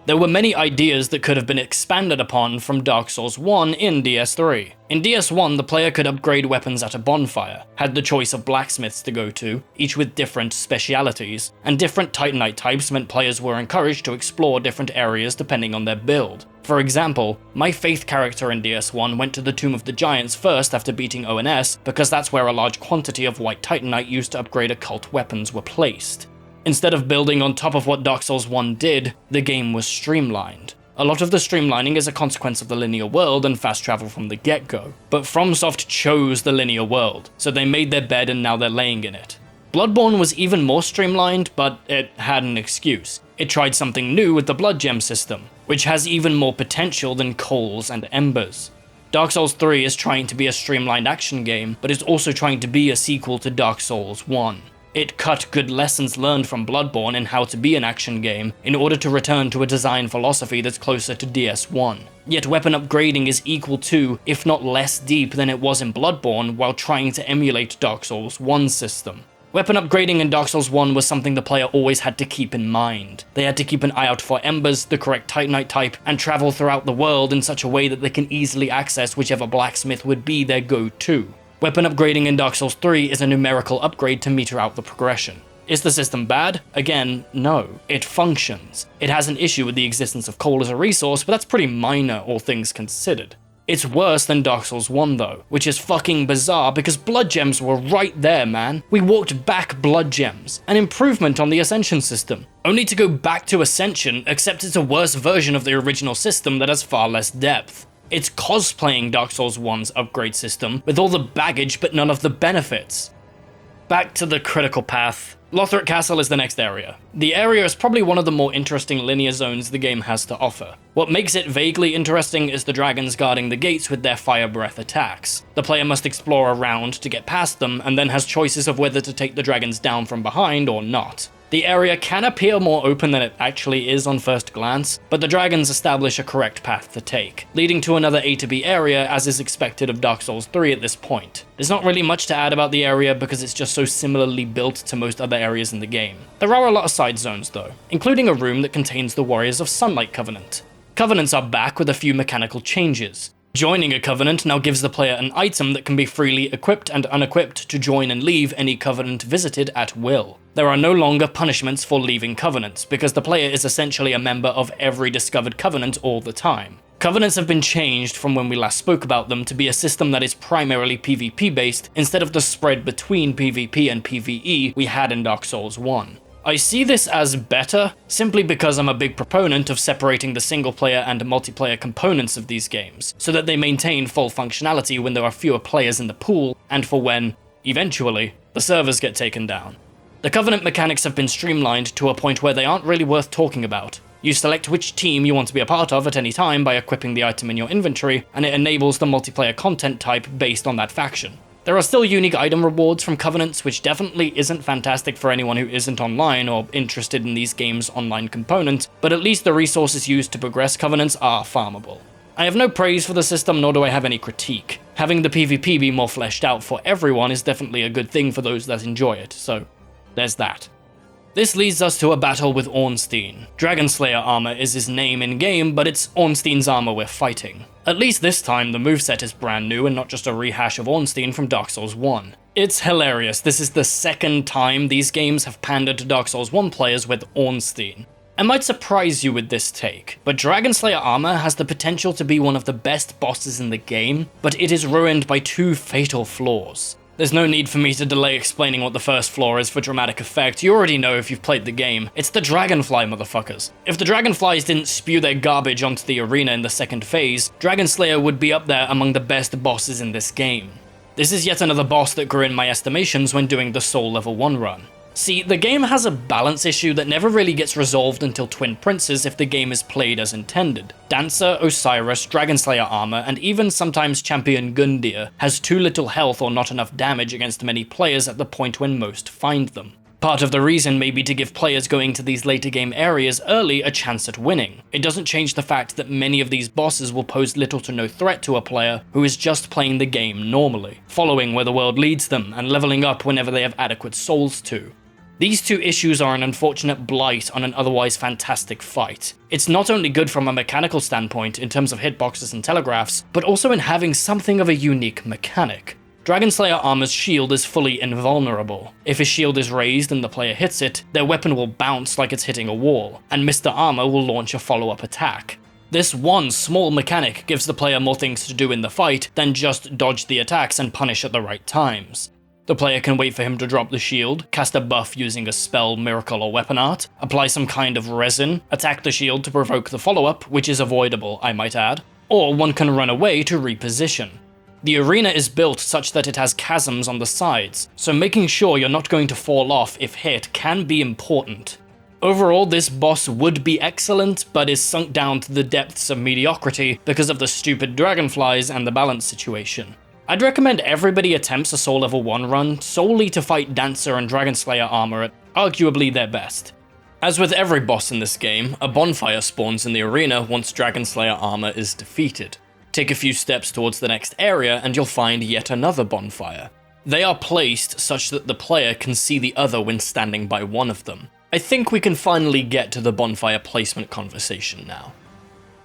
There were many ideas that could have been expanded upon from Dark Souls 1 in DS3. In DS1, the player could upgrade weapons at a bonfire, had the choice of blacksmiths to go to, each with different specialities, and different Titanite types meant players were encouraged to explore different areas depending on their build. For example, my Faith character in DS1 went to the Tomb of the Giants first after beating ONS, because that's where a large quantity of white Titanite used to upgrade occult weapons were placed. Instead of building on top of what Dark Souls 1 did, the game was streamlined. A lot of the streamlining is a consequence of the linear world and fast travel from the get-go, but FromSoft chose the linear world, so they made their bed and now they're laying in it. Bloodborne was even more streamlined, but it had an excuse. It tried something new with the Blood Gem system, which has even more potential than coals and embers. Dark Souls 3 is trying to be a streamlined action game, but is also trying to be a sequel to Dark Souls 1. It cut good lessons learned from Bloodborne in how to be an action game in order to return to a design philosophy that's closer to DS1. Yet weapon upgrading is equal to, if not less deep than it was in Bloodborne, while trying to emulate Dark Souls 1's system. Weapon upgrading in Dark Souls 1 was something the player always had to keep in mind. They had to keep an eye out for embers, the correct Titanite type, and travel throughout the world in such a way that they can easily access whichever blacksmith would be their go-to. Weapon upgrading in Dark Souls 3 is a numerical upgrade to meter out the progression. Is the system bad? Again, no. It functions. It has an issue with the existence of coal as a resource, but that's pretty minor, all things considered. It's worse than Dark Souls 1 though, which is fucking bizarre because blood gems were right there, man. We walked back blood gems, an improvement on the Ascension system, only to go back to Ascension, except it's a worse version of the original system that has far less depth. It's cosplaying Dark Souls 1's upgrade system with all the baggage but none of the benefits. Back to the critical path. Lothric Castle is the next area. The area is probably one of the more interesting linear zones the game has to offer. What makes it vaguely interesting is the dragons guarding the gates with their fire breath attacks. The player must explore around to get past them and then has choices of whether to take the dragons down from behind or not. The area can appear more open than it actually is on first glance, but the dragons establish a correct path to take, leading to another A to B area as is expected of Dark Souls 3 at this point. There's not really much to add about the area because it's just so similarly built to most other areas in the game. There are a lot of side zones though, including a room that contains the Warriors of Sunlight Covenant. Covenants are back with a few mechanical changes. Joining a Covenant now gives the player an item that can be freely equipped and unequipped to join and leave any Covenant visited at will. There are no longer punishments for leaving Covenants, because the player is essentially a member of every discovered Covenant all the time. Covenants have been changed from when we last spoke about them to be a system that is primarily PvP based instead of the spread between PvP and PvE we had in Dark Souls 1. I see this as better, simply because I'm a big proponent of separating the single player and multiplayer components of these games, so that they maintain full functionality when there are fewer players in the pool, and for when, eventually, the servers get taken down. The Covenant mechanics have been streamlined to a point where they aren't really worth talking about. You select which team you want to be a part of at any time by equipping the item in your inventory, and it enables the multiplayer content type based on that faction. There are still unique item rewards from Covenants, which definitely isn't fantastic for anyone who isn't online or interested in these games' online component, but at least the resources used to progress Covenants are farmable. I have no praise for the system, nor do I have any critique. Having the PvP be more fleshed out for everyone is definitely a good thing for those that enjoy it, so there's that. This leads us to a battle with Ornstein. Dragonslayer armor is his name in-game, but it's Ornstein's armor we're fighting. At least this time, the moveset is brand new and not just a rehash of Ornstein from Dark Souls 1. It's hilarious, this is the second time these games have pandered to Dark Souls 1 players with Ornstein. I might surprise you with this take, but Dragonslayer armor has the potential to be one of the best bosses in the game, but it is ruined by two fatal flaws. There's no need for me to delay explaining what the first flaw is for dramatic effect. You already know if you've played the game. It's the Dragonfly, motherfuckers. If the Dragonflies didn't spew their garbage onto the arena in the second phase, Dragonslayer would be up there among the best bosses in this game. This is yet another boss that grew in my estimations when doing the Soul Level 1 run. See, the game has a balance issue that never really gets resolved until Twin Princes if the game is played as intended. Dancer, Oceiros, Dragonslayer armor, and even sometimes Champion Gundyr has too little health or not enough damage against many players at the point when most find them. Part of the reason may be to give players going to these later game areas early a chance at winning. It doesn't change the fact that many of these bosses will pose little to no threat to a player who is just playing the game normally, following where the world leads them and leveling up whenever they have adequate souls to. These two issues are an unfortunate blight on an otherwise fantastic fight. It's not only good from a mechanical standpoint in terms of hitboxes and telegraphs, but also in having something of a unique mechanic. Dragonslayer armor's shield is fully invulnerable. If his shield is raised and the player hits it, their weapon will bounce like it's hitting a wall, and Mr. Armor will launch a follow-up attack. This one small mechanic gives the player more things to do in the fight than just dodge the attacks and punish at the right times. The player can wait for him to drop the shield, cast a buff using a spell, miracle, or weapon art, apply some kind of resin, attack the shield to provoke the follow-up, which is avoidable, I might add, or one can run away to reposition. The arena is built such that it has chasms on the sides, so making sure you're not going to fall off if hit can be important. Overall, this boss would be excellent, but is sunk down to the depths of mediocrity because of the stupid dragonflies and the balance situation. I'd recommend everybody attempts a Soul Level 1 run solely to fight Dancer and Dragonslayer armor at arguably their best. As with every boss in this game, a bonfire spawns in the arena once Dragonslayer armor is defeated. Take a few steps towards the next area and you'll find yet another bonfire. They are placed such that the player can see the other when standing by one of them. I think we can finally get to the bonfire placement conversation now.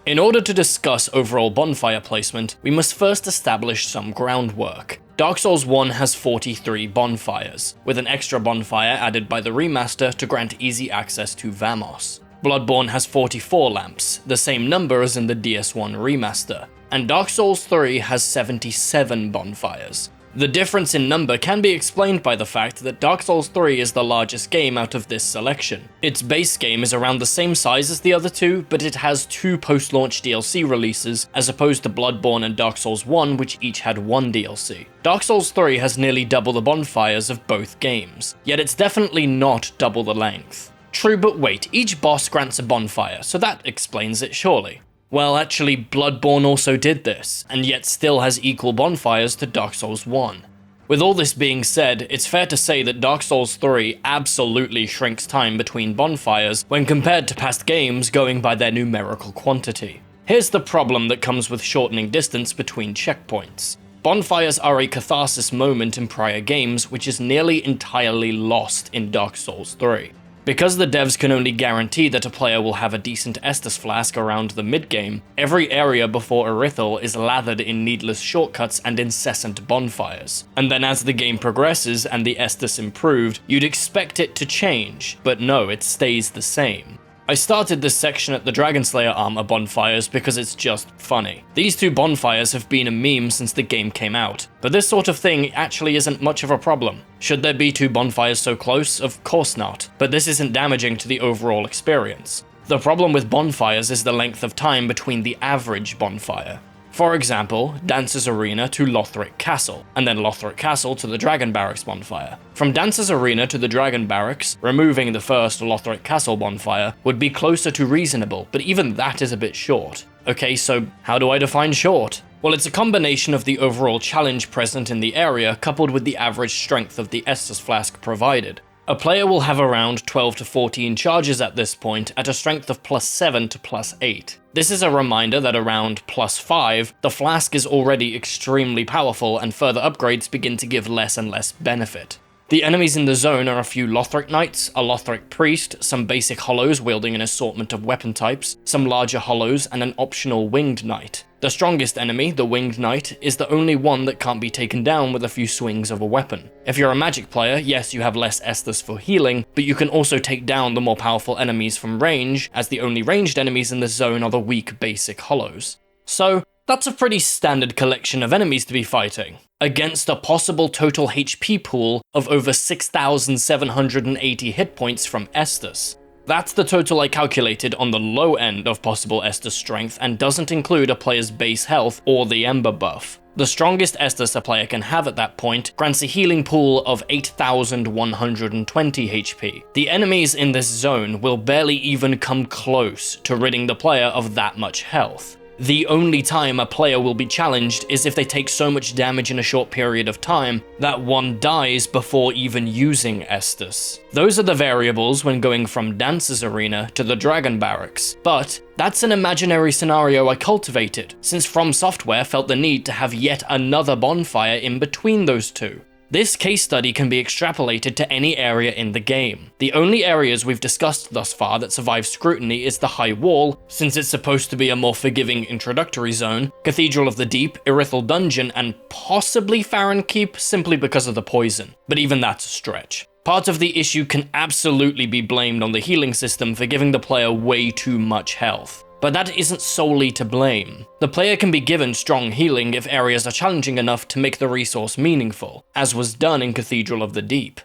In order to discuss overall bonfire placement, we must first establish some groundwork. Dark Souls 1 has 43 bonfires, with an extra bonfire added by the remaster to grant easy access to Vamos. Bloodborne has 44 lamps, the same number as in the DS1 remaster, and Dark Souls 3 has 77 bonfires. The difference in number can be explained by the fact that Dark Souls 3 is the largest game out of this selection. Its base game is around the same size as the other two, but it has 2 post-launch DLC releases, as opposed to Bloodborne and Dark Souls 1, which each had 1 DLC. Dark Souls 3 has nearly double the bonfires of both games, yet it's definitely not double the length. True, but wait, each boss grants a bonfire, so that explains it surely. Well, actually, Bloodborne also did this, and yet still has equal bonfires to Dark Souls 1. With all this being said, it's fair to say that Dark Souls 3 absolutely shrinks time between bonfires when compared to past games going by their numerical quantity. Here's the problem that comes with shortening distance between checkpoints. Bonfires are a catharsis moment in prior games which is nearly entirely lost in Dark Souls 3. Because the devs can only guarantee that a player will have a decent Estus flask around the mid-game, every area before Irithyll is lathered in needless shortcuts and incessant bonfires. And then as the game progresses and the Estus improved, you'd expect it to change, but no, it stays the same. I started this section at the Dragonslayer Armour bonfires because it's just funny. These two bonfires have been a meme since the game came out, but this sort of thing actually isn't much of a problem. Should there be two bonfires so close? Of course not, but this isn't damaging to the overall experience. The problem with bonfires is the length of time between the average bonfire. For example, Dancer's Arena to Lothric Castle, and then Lothric Castle to the Dragon Barracks bonfire. From Dancer's Arena to the Dragon Barracks, removing the first Lothric Castle bonfire would be closer to reasonable, but even that is a bit short. Okay, so how do I define short? Well, it's a combination of the overall challenge present in the area coupled with the average strength of the Estus flask provided. A player will have around 12 to 14 charges at this point at a strength of +7 to +8. This is a reminder that around +5, the flask is already extremely powerful and further upgrades begin to give less and less benefit. The enemies in the zone are a few Lothric Knights, a Lothric Priest, some basic hollows wielding an assortment of weapon types, some larger hollows, and an optional Winged Knight. The strongest enemy, the Winged Knight, is the only one that can't be taken down with a few swings of a weapon. If you're a magic player, yes, you have less Estus for healing, but you can also take down the more powerful enemies from range, as the only ranged enemies in the zone are the weak basic hollows. So, that's a pretty standard collection of enemies to be fighting, against a possible total HP pool of over 6,780 hit points from Estus. That's the total I calculated on the low end of possible Estus strength and doesn't include a player's base health or the Ember buff. The strongest Estus a player can have at that point grants a healing pool of 8,120 HP. The enemies in this zone will barely even come close to ridding the player of that much health. The only time a player will be challenged is if they take so much damage in a short period of time that one dies before even using Estus. Those are the variables when going from Dancer's Arena to the Dragon Barracks, but that's an imaginary scenario I cultivated, since FromSoftware felt the need to have yet another bonfire in between those two. This case study can be extrapolated to any area in the game. The only areas we've discussed thus far that survive scrutiny is the High Wall, since it's supposed to be a more forgiving introductory zone, Cathedral of the Deep, Irithyll Dungeon, and possibly Farron Keep simply because of the poison, but even that's a stretch. Part of the issue can absolutely be blamed on the healing system for giving the player way too much health. But that isn't solely to blame. The player can be given strong healing if areas are challenging enough to make the resource meaningful, as was done in Cathedral of the Deep.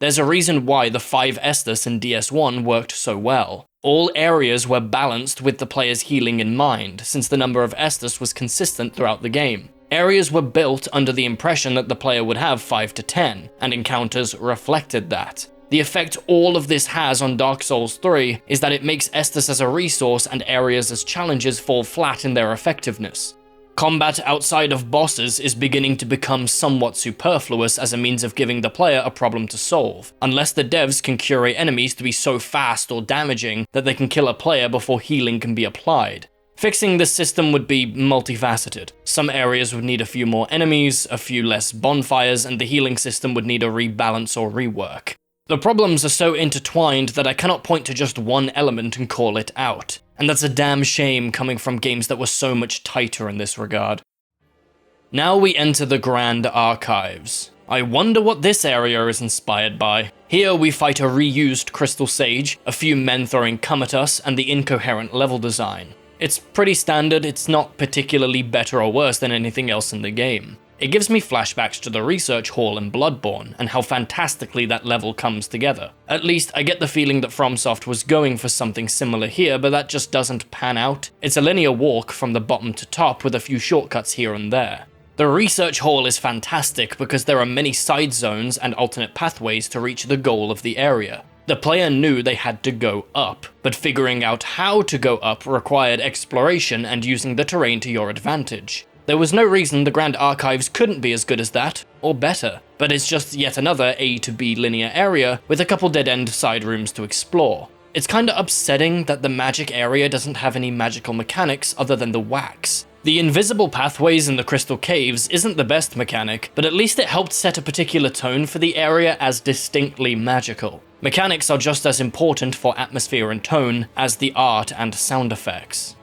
There's a reason why the 5 Estus in DS1 worked so well. All areas were balanced with the player's healing in mind, since the number of Estus was consistent throughout the game. Areas were built under the impression that the player would have 5 to 10, and encounters reflected that. The effect all of this has on Dark Souls 3 is that it makes Estus as a resource and areas as challenges fall flat in their effectiveness. Combat outside of bosses is beginning to become somewhat superfluous as a means of giving the player a problem to solve, unless the devs can curate enemies to be so fast or damaging that they can kill a player before healing can be applied. Fixing this system would be multifaceted. Some areas would need a few more enemies, a few less bonfires, and the healing system would need a rebalance or rework. The problems are so intertwined that I cannot point to just one element and call it out, and that's a damn shame coming from games that were so much tighter in this regard. Now we enter the Grand Archives. I wonder what this area is inspired by. Here we fight a reused Crystal Sage, a few men throwing cum at us, and the incoherent level design. It's pretty standard, it's not particularly better or worse than anything else in the game. It gives me flashbacks to the research hall in Bloodborne, and how fantastically that level comes together. At least, I get the feeling that FromSoft was going for something similar here, but that just doesn't pan out. It's a linear walk from the bottom to top with a few shortcuts here and there. The research hall is fantastic because there are many side zones and alternate pathways to reach the goal of the area. The player knew they had to go up, but figuring out how to go up required exploration and using the terrain to your advantage. There was no reason the Grand Archives couldn't be as good as that, or better, but it's just yet another A to B linear area with a couple dead-end side rooms to explore. It's kinda upsetting that the magic area doesn't have any magical mechanics other than the wax. The invisible pathways in the Crystal Caves isn't the best mechanic, but at least it helped set a particular tone for the area as distinctly magical. Mechanics are just as important for atmosphere and tone as the art and sound effects.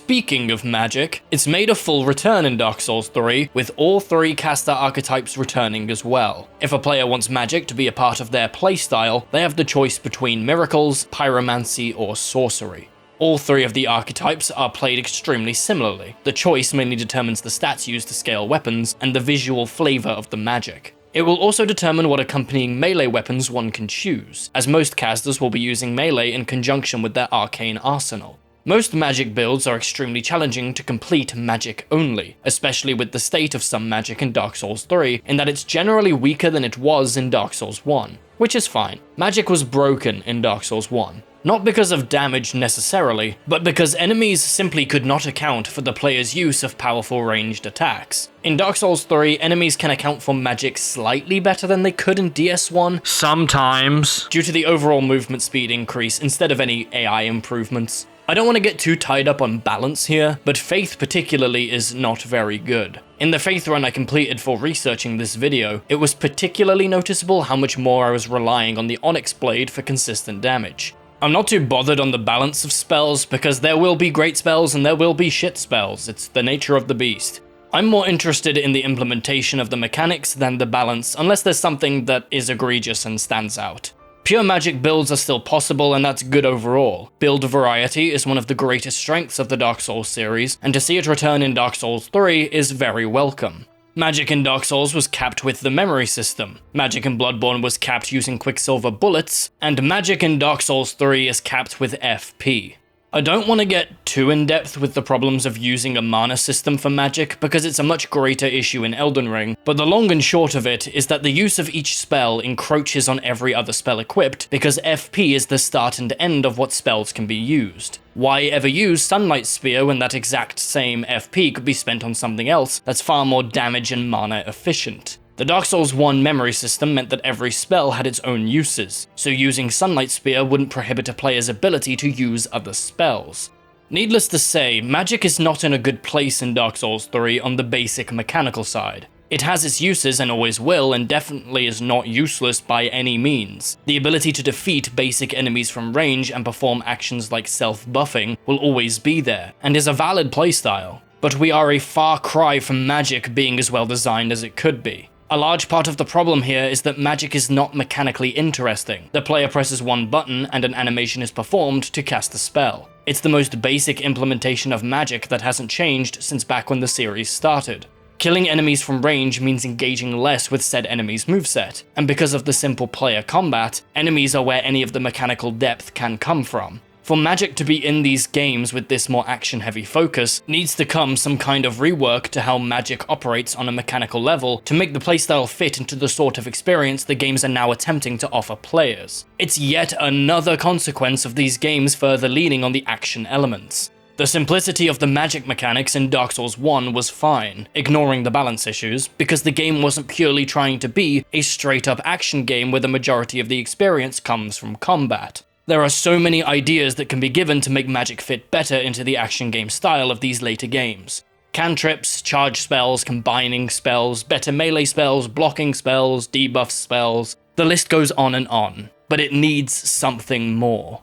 Speaking of magic, it's made a full return in Dark Souls 3, with all 3 caster archetypes returning as well. If a player wants magic to be a part of their playstyle, they have the choice between miracles, pyromancy, or sorcery. All 3 of the archetypes are played extremely similarly. The choice mainly determines the stats used to scale weapons and the visual flavor of the magic. It will also determine what accompanying melee weapons one can choose, as most casters will be using melee in conjunction with their arcane arsenal. Most magic builds are extremely challenging to complete magic only, especially with the state of some magic in Dark Souls 3, in that it's generally weaker than it was in Dark Souls 1, which is fine. Magic was broken in Dark Souls 1. Not because of damage necessarily, but because enemies simply could not account for the player's use of powerful ranged attacks. In Dark Souls 3, enemies can account for magic slightly better than they could in DS1, sometimes, due to the overall movement speed increase instead of any AI improvements. I don't want to get too tied up on balance here, but Faith particularly is not very good. In the Faith run I completed for researching this video, it was particularly noticeable how much more I was relying on the Onyx Blade for consistent damage. I'm not too bothered on the balance of spells, because there will be great spells and there will be shit spells, it's the nature of the beast. I'm more interested in the implementation of the mechanics than the balance, unless there's something that is egregious and stands out. Pure magic builds are still possible, and that's good overall. Build variety is one of the greatest strengths of the Dark Souls series, and to see it return in Dark Souls 3 is very welcome. Magic in Dark Souls was capped with the memory system, magic in Bloodborne was capped using Quicksilver bullets, and magic in Dark Souls 3 is capped with FP. I don't want to get too in-depth with the problems of using a mana system for magic, because it's a much greater issue in Elden Ring, but the long and short of it is that the use of each spell encroaches on every other spell equipped, because FP is the start and end of what spells can be used. Why ever use Sunlight Spear when that exact same FP could be spent on something else that's far more damage and mana efficient? The Dark Souls 1 memory system meant that every spell had its own uses, so using Sunlight Spear wouldn't prohibit a player's ability to use other spells. Needless to say, magic is not in a good place in Dark Souls 3 on the basic mechanical side. It has its uses and always will, and definitely is not useless by any means. The ability to defeat basic enemies from range and perform actions like self-buffing will always be there, and is a valid playstyle. But we are a far cry from magic being as well designed as it could be. A large part of the problem here is that magic is not mechanically interesting. The player presses one button and an animation is performed to cast a spell. It's the most basic implementation of magic that hasn't changed since back when the series started. Killing enemies from range means engaging less with said enemy's moveset, and because of the simple player combat, enemies are where any of the mechanical depth can come from. For magic to be in these games with this more action-heavy focus, needs to come some kind of rework to how magic operates on a mechanical level to make the playstyle fit into the sort of experience the games are now attempting to offer players. It's yet another consequence of these games further leaning on the action elements. The simplicity of the magic mechanics in Dark Souls 1 was fine, ignoring the balance issues, because the game wasn't purely trying to be a straight-up action game where the majority of the experience comes from combat. There are so many ideas that can be given to make magic fit better into the action game style of these later games. Cantrips, charge spells, combining spells, better melee spells, blocking spells, debuff spells, the list goes on, but it needs something more.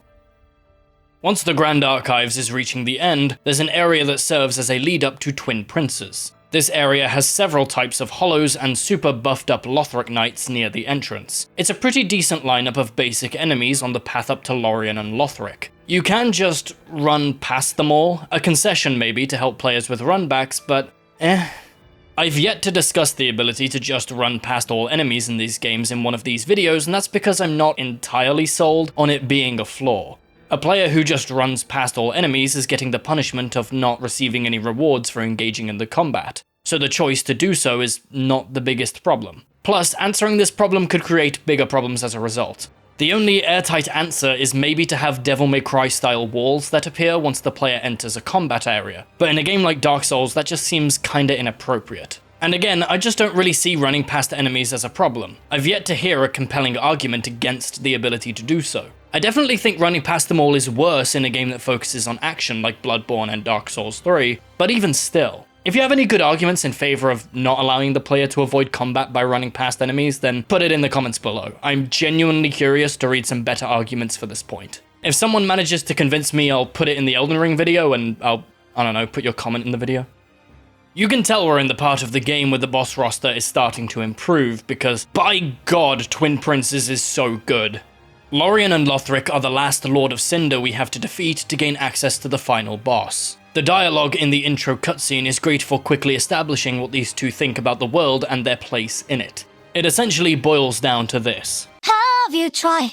Once the Grand Archives is reaching the end, there's an area that serves as a lead up to Twin Princes. This area has several types of hollows and super buffed up Lothric knights near the entrance. It's a pretty decent lineup of basic enemies on the path up to Lorien and Lothric. You can just run past them all, a concession maybe to help players with runbacks, but I've yet to discuss the ability to just run past all enemies in these games in one of these videos, and that's because I'm not entirely sold on it being a flaw. A player who just runs past all enemies is getting the punishment of not receiving any rewards for engaging in the combat, so the choice to do so is not the biggest problem. Plus, answering this problem could create bigger problems as a result. The only airtight answer is maybe to have Devil May Cry style walls that appear once the player enters a combat area, but in a game like Dark Souls that just seems kinda inappropriate. And again, I just don't really see running past enemies as a problem. I've yet to hear a compelling argument against the ability to do so. I definitely think running past them all is worse in a game that focuses on action like Bloodborne and Dark Souls 3, but even still. If you have any good arguments in favor of not allowing the player to avoid combat by running past enemies, then put it in the comments below. I'm genuinely curious to read some better arguments for this point. If someone manages to convince me, I'll put it in the Elden Ring video and I'll I don't know, put your comment in the video. You can tell we're in the part of the game where the boss roster is starting to improve, because by God, Twin Princes is so good. Lorien and Lothric are the last Lord of Cinder we have to defeat to gain access to the final boss. The dialogue in the intro cutscene is great for quickly establishing what these two think about the world and their place in it. It essentially boils down to this. Have you tried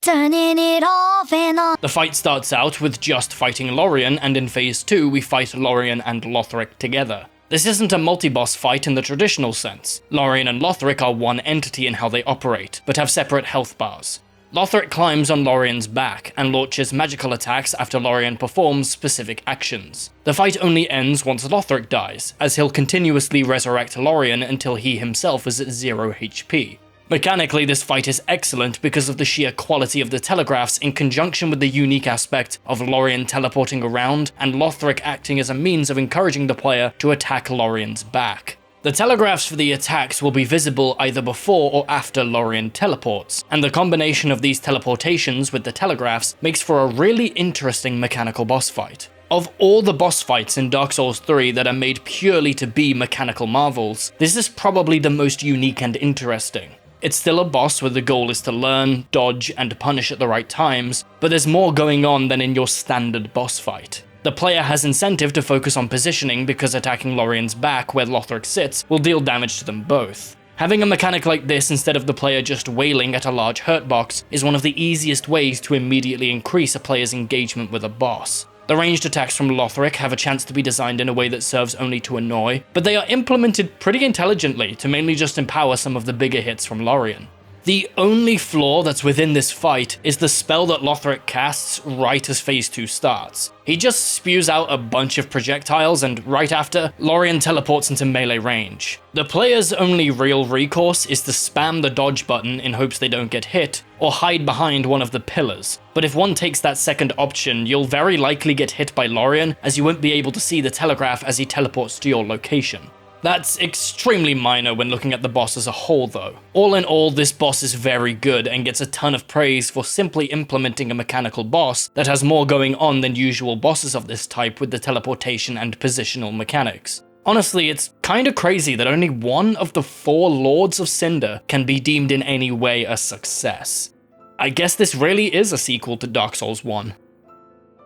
turning it off and on? The fight starts out with just fighting Lorien, and in Phase 2 we fight Lorien and Lothric together. This isn't a multi-boss fight in the traditional sense. Lorien and Lothric are one entity in how they operate, but have separate health bars. Lothric climbs on Lorien's back and launches magical attacks after Lorien performs specific actions. The fight only ends once Lothric dies, as he'll continuously resurrect Lorien until he himself is at 0 HP. Mechanically, this fight is excellent because of the sheer quality of the telegraphs in conjunction with the unique aspect of Lorien teleporting around and Lothric acting as a means of encouraging the player to attack Lorien's back. The telegraphs for the attacks will be visible either before or after Lorien teleports, and the combination of these teleportations with the telegraphs makes for a really interesting mechanical boss fight. Of all the boss fights in Dark Souls 3 that are made purely to be mechanical marvels, this is probably the most unique and interesting. It's still a boss where the goal is to learn, dodge, and punish at the right times, but there's more going on than in your standard boss fight. The player has incentive to focus on positioning because attacking Lorien's back where Lothric sits will deal damage to them both. Having a mechanic like this instead of the player just wailing at a large hurt box is one of the easiest ways to immediately increase a player's engagement with a boss. The ranged attacks from Lothric have a chance to be designed in a way that serves only to annoy, but they are implemented pretty intelligently to mainly just empower some of the bigger hits from Lorien. The only flaw that's within this fight is the spell that Lothric casts right as Phase 2 starts. He just spews out a bunch of projectiles and right after, Lorien teleports into melee range. The player's only real recourse is to spam the dodge button in hopes they don't get hit, or hide behind one of the pillars. But if one takes that second option, you'll very likely get hit by Lorien, as you won't be able to see the telegraph as he teleports to your location. That's extremely minor when looking at the boss as a whole though. All in all, this boss is very good and gets a ton of praise for simply implementing a mechanical boss that has more going on than usual bosses of this type with the teleportation and positional mechanics. Honestly, it's kinda crazy that only one of the 4 Lords of Cinder can be deemed in any way a success. I guess this really is a sequel to Dark Souls 1.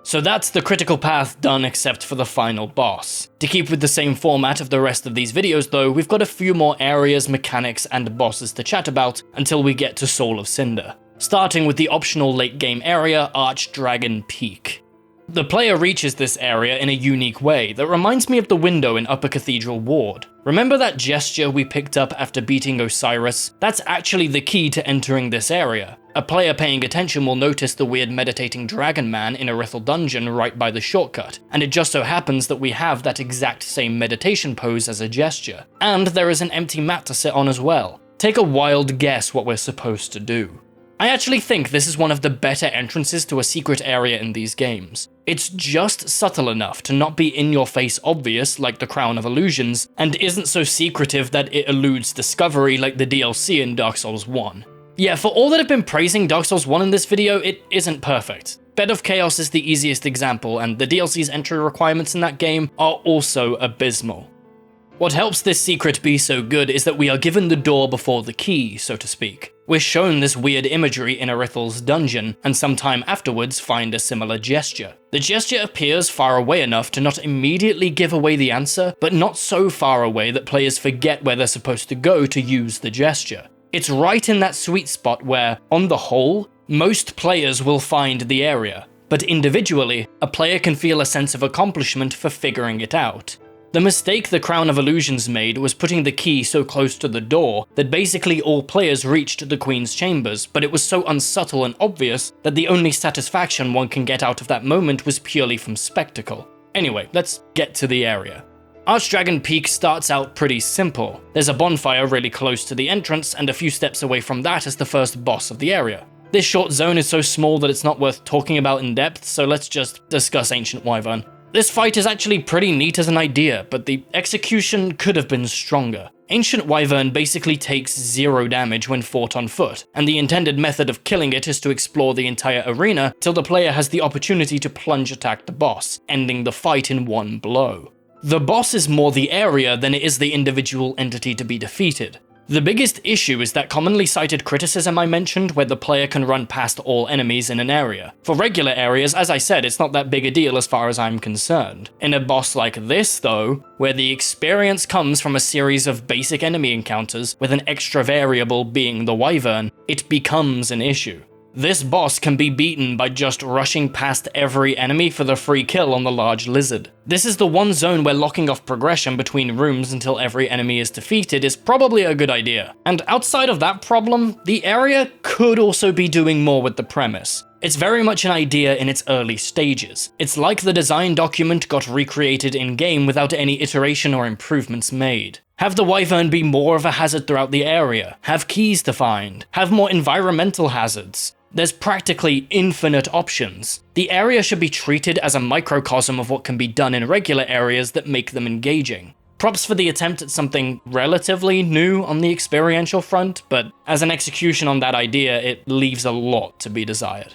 So that's the critical path done except for the final boss. To keep with the same format of the rest of these videos though, we've got a few more areas, mechanics, and bosses to chat about until we get to Soul of Cinder. Starting with the optional late game area, Archdragon Peak. The player reaches this area in a unique way that reminds me of the window in Upper Cathedral Ward. Remember that gesture we picked up after beating Oceiros? That's actually the key to entering this area. A player paying attention will notice the weird meditating dragon man in Irithyll dungeon right by the shortcut, and it just so happens that we have that exact same meditation pose as a gesture. And there is an empty mat to sit on as well. Take a wild guess what we're supposed to do. I actually think this is one of the better entrances to a secret area in these games. It's just subtle enough to not be in-your-face obvious like the Crown of Illusions, and isn't so secretive that it eludes discovery like the DLC in Dark Souls 1. Yeah, for all that I've been praising Dark Souls 1 in this video, it isn't perfect. Bed of Chaos is the easiest example, and the DLC's entry requirements in that game are also abysmal. What helps this secret be so good is that we are given the door before the key, so to speak. We're shown this weird imagery in Irithyll's dungeon, and sometime afterwards find a similar gesture. The gesture appears far away enough to not immediately give away the answer, but not so far away that players forget where they're supposed to go to use the gesture. It's right in that sweet spot where, on the whole, most players will find the area, but individually, a player can feel a sense of accomplishment for figuring it out. The mistake the Crown of Illusions made was putting the key so close to the door that basically all players reached the Queen's chambers, but it was so unsubtle and obvious that the only satisfaction one can get out of that moment was purely from spectacle. Anyway, let's get to the area. Archdragon Peak starts out pretty simple. There's a bonfire really close to the entrance, and a few steps away from that is the first boss of the area. This short zone is so small that it's not worth talking about in depth, so let's just discuss Ancient Wyvern. This fight is actually pretty neat as an idea, but the execution could have been stronger. Ancient Wyvern basically takes 0 damage when fought on foot, and the intended method of killing it is to explore the entire arena till the player has the opportunity to plunge attack the boss, ending the fight in one blow. The boss is more the area than it is the individual entity to be defeated. The biggest issue is that commonly cited criticism I mentioned where the player can run past all enemies in an area. For regular areas, as I said, it's not that big a deal as far as I'm concerned. In a boss like this though, where the experience comes from a series of basic enemy encounters with an extra variable being the Wyvern, it becomes an issue. This boss can be beaten by just rushing past every enemy for the free kill on the large lizard. This is the one zone where locking off progression between rooms until every enemy is defeated is probably a good idea. And outside of that problem, the area could also be doing more with the premise. It's very much an idea in its early stages. It's like the design document got recreated in-game without any iteration or improvements made. Have the Wyvern be more of a hazard throughout the area, have keys to find, have more environmental hazards. There's practically infinite options. The area should be treated as a microcosm of what can be done in regular areas that make them engaging. Props for the attempt at something relatively new on the experiential front, but as an execution on that idea, it leaves a lot to be desired.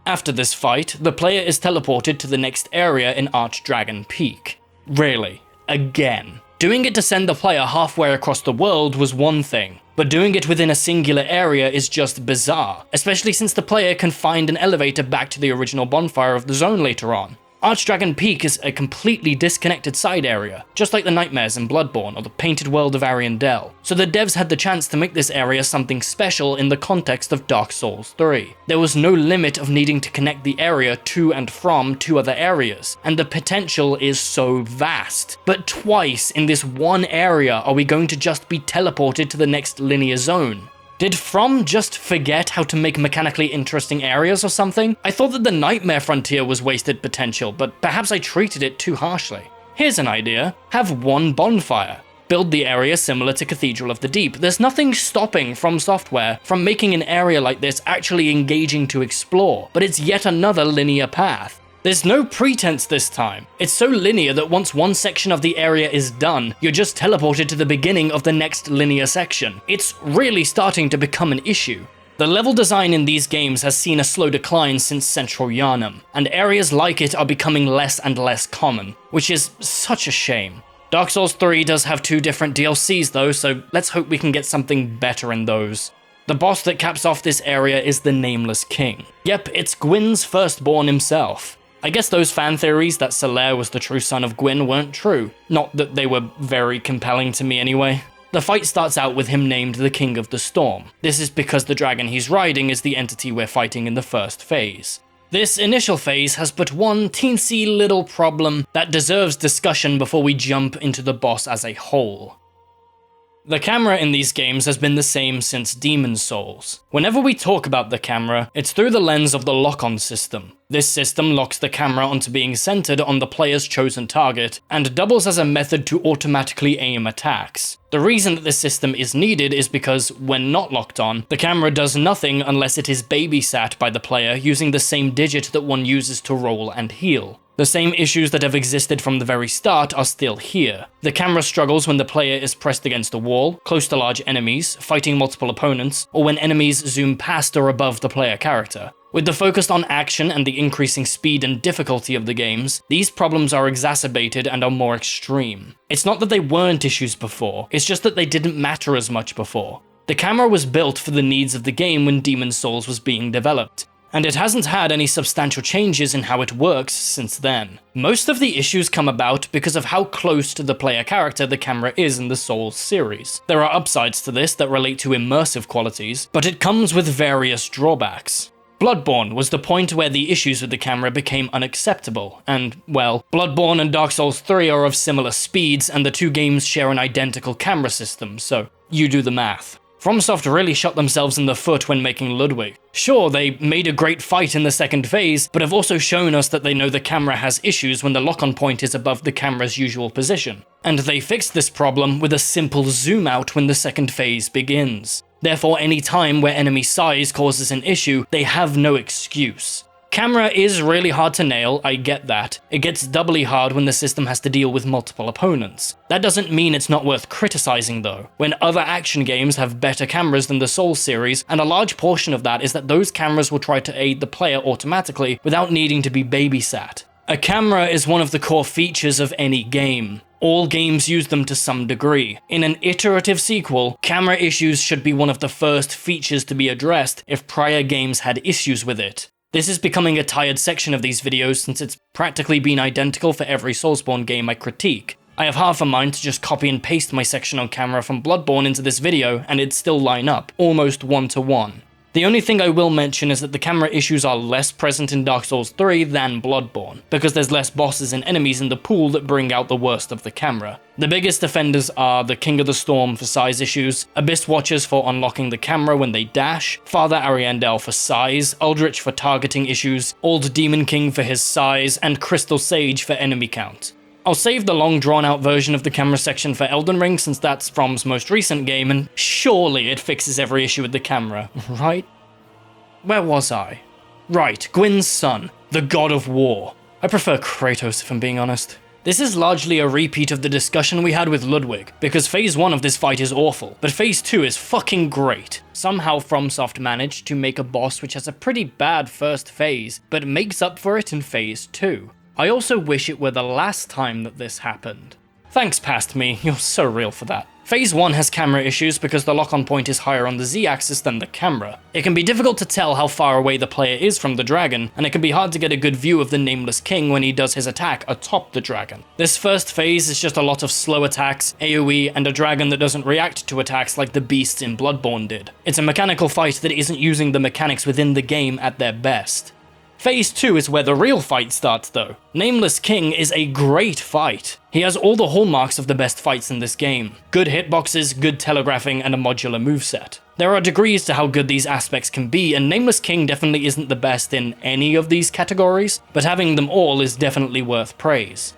After this fight, the player is teleported to the next area in Archdragon Peak. Really, again. Doing it to send the player halfway across the world was one thing, but doing it within a singular area is just bizarre, especially since the player can find an elevator back to the original bonfire of the zone later on. Archdragon Peak is a completely disconnected side area, just like the Nightmares in Bloodborne or the Painted World of Ariandel, so the devs had the chance to make this area something special in the context of Dark Souls 3. There was no limit of needing to connect the area to and from 2 other areas, and the potential is so vast. But twice in this one area are we going to just be teleported to the next linear zone? Did From just forget how to make mechanically interesting areas or something? I thought that the Nightmare Frontier was wasted potential, but perhaps I treated it too harshly. Here's an idea. Have one bonfire. Build the area similar to Cathedral of the Deep. There's nothing stopping FromSoftware from making an area like this actually engaging to explore, but it's yet another linear path. There's no pretense this time. It's so linear that once one section of the area is done, you're just teleported to the beginning of the next linear section. It's really starting to become an issue. The level design in these games has seen a slow decline since Central Yharnam, and areas like it are becoming less and less common, which is such a shame. Dark Souls 3 does have 2 different DLCs though, so let's hope we can get something better in those. The boss that caps off this area is the Nameless King. Yep, it's Gwyn's firstborn himself. I guess those fan theories that Solaire was the true son of Gwyn weren't true. Not that they were very compelling to me anyway. The fight starts out with him named the King of the Storm. This is because the dragon he's riding is the entity we're fighting in the first phase. This initial phase has but one teensy little problem that deserves discussion before we jump into the boss as a whole. The camera in these games has been the same since Demon's Souls. Whenever we talk about the camera, it's through the lens of the lock-on system. This system locks the camera onto being centered on the player's chosen target, and doubles as a method to automatically aim attacks. The reason that this system is needed is because, when not locked on, the camera does nothing unless it is babysat by the player using the same digit that one uses to roll and heal. The same issues that have existed from the very start are still here. The camera struggles when the player is pressed against a wall, close to large enemies, fighting multiple opponents, or when enemies zoom past or above the player character. With the focus on action and the increasing speed and difficulty of the games, these problems are exacerbated and are more extreme. It's not that they weren't issues before, it's just that they didn't matter as much before. The camera was built for the needs of the game when Demon's Souls was being developed, and it hasn't had any substantial changes in how it works since then. Most of the issues come about because of how close to the player character the camera is in the Souls series. There are upsides to this that relate to immersive qualities, but it comes with various drawbacks. Bloodborne was the point where the issues with the camera became unacceptable, and, well, Bloodborne and Dark Souls 3 are of similar speeds, and the 2 games share an identical camera system, so you do the math. FromSoft really shot themselves in the foot when making Ludwig. Sure, they made a great fight in the second phase, but have also shown us that they know the camera has issues when the lock-on point is above the camera's usual position. And they fixed this problem with a simple zoom out when the second phase begins. Therefore, any time where enemy size causes an issue, they have no excuse. Camera is really hard to nail, I get that. It gets doubly hard when the system has to deal with multiple opponents. That doesn't mean it's not worth criticizing though, when other action games have better cameras than the Souls series, and a large portion of that is that those cameras will try to aid the player automatically without needing to be babysat. A camera is one of the core features of any game. All games use them to some degree. In an iterative sequel, camera issues should be one of the first features to be addressed if prior games had issues with it. This is becoming a tired section of these videos since it's practically been identical for every Soulsborne game I critique. I have half a mind to just copy and paste my section on camera from Bloodborne into this video and it'd still line up, almost 1-to-1. The only thing I will mention is that the camera issues are less present in Dark Souls 3 than Bloodborne, because there's less bosses and enemies in the pool that bring out the worst of the camera. The biggest offenders are the King of the Storm for size issues, Abyss Watchers for unlocking the camera when they dash, Father Ariandel for size, Eldritch for targeting issues, Old Demon King for his size, and Crystal Sage for enemy count. I'll save the long drawn-out version of the camera section for Elden Ring since that's From's most recent game, and surely it fixes every issue with the camera, right? Where was I? Right, Gwyn's son, the god of war. I prefer Kratos if I'm being honest. This is largely a repeat of the discussion we had with Ludwig, because phase 1 of this fight is awful, but phase 2 is fucking great. Somehow FromSoft managed to make a boss which has a pretty bad first phase, but makes up for it in phase 2. I also wish it were the last time that this happened. Thanks, past me, you're so real for that. Phase 1 has camera issues because the lock-on point is higher on the Z-axis than the camera. It can be difficult to tell how far away the player is from the dragon, and it can be hard to get a good view of the Nameless King when he does his attack atop the dragon. This first phase is just a lot of slow attacks, AoE, and a dragon that doesn't react to attacks like the beasts in Bloodborne did. It's a mechanical fight that isn't using the mechanics within the game at their best. Phase 2 is where the real fight starts though. Nameless King is a great fight. He has all the hallmarks of the best fights in this game. Good hitboxes, good telegraphing, and a modular moveset. There are degrees to how good these aspects can be, and Nameless King definitely isn't the best in any of these categories, but having them all is definitely worth praise.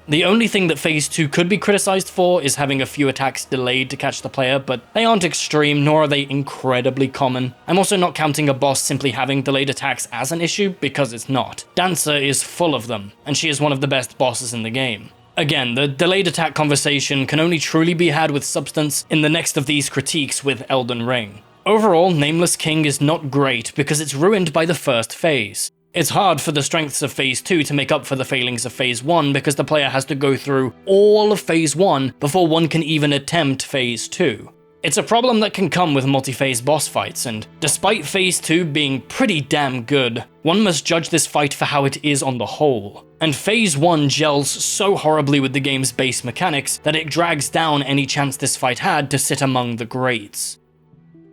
The only thing that Phase 2 could be criticized for is having a few attacks delayed to catch the player, but they aren't extreme, nor are they incredibly common. I'm also not counting a boss simply having delayed attacks as an issue, because it's not. Dancer is full of them, and she is one of the best bosses in the game. Again, the delayed attack conversation can only truly be had with substance in the next of these critiques with Elden Ring. Overall, Nameless King is not great because it's ruined by the first phase. It's hard for the strengths of Phase 2 to make up for the failings of Phase 1 because the player has to go through all of Phase 1 before one can even attempt Phase 2. It's a problem that can come with multi-phase boss fights, and despite Phase 2 being pretty damn good, one must judge this fight for how it is on the whole. And Phase 1 gels so horribly with the game's base mechanics that it drags down any chance this fight had to sit among the greats.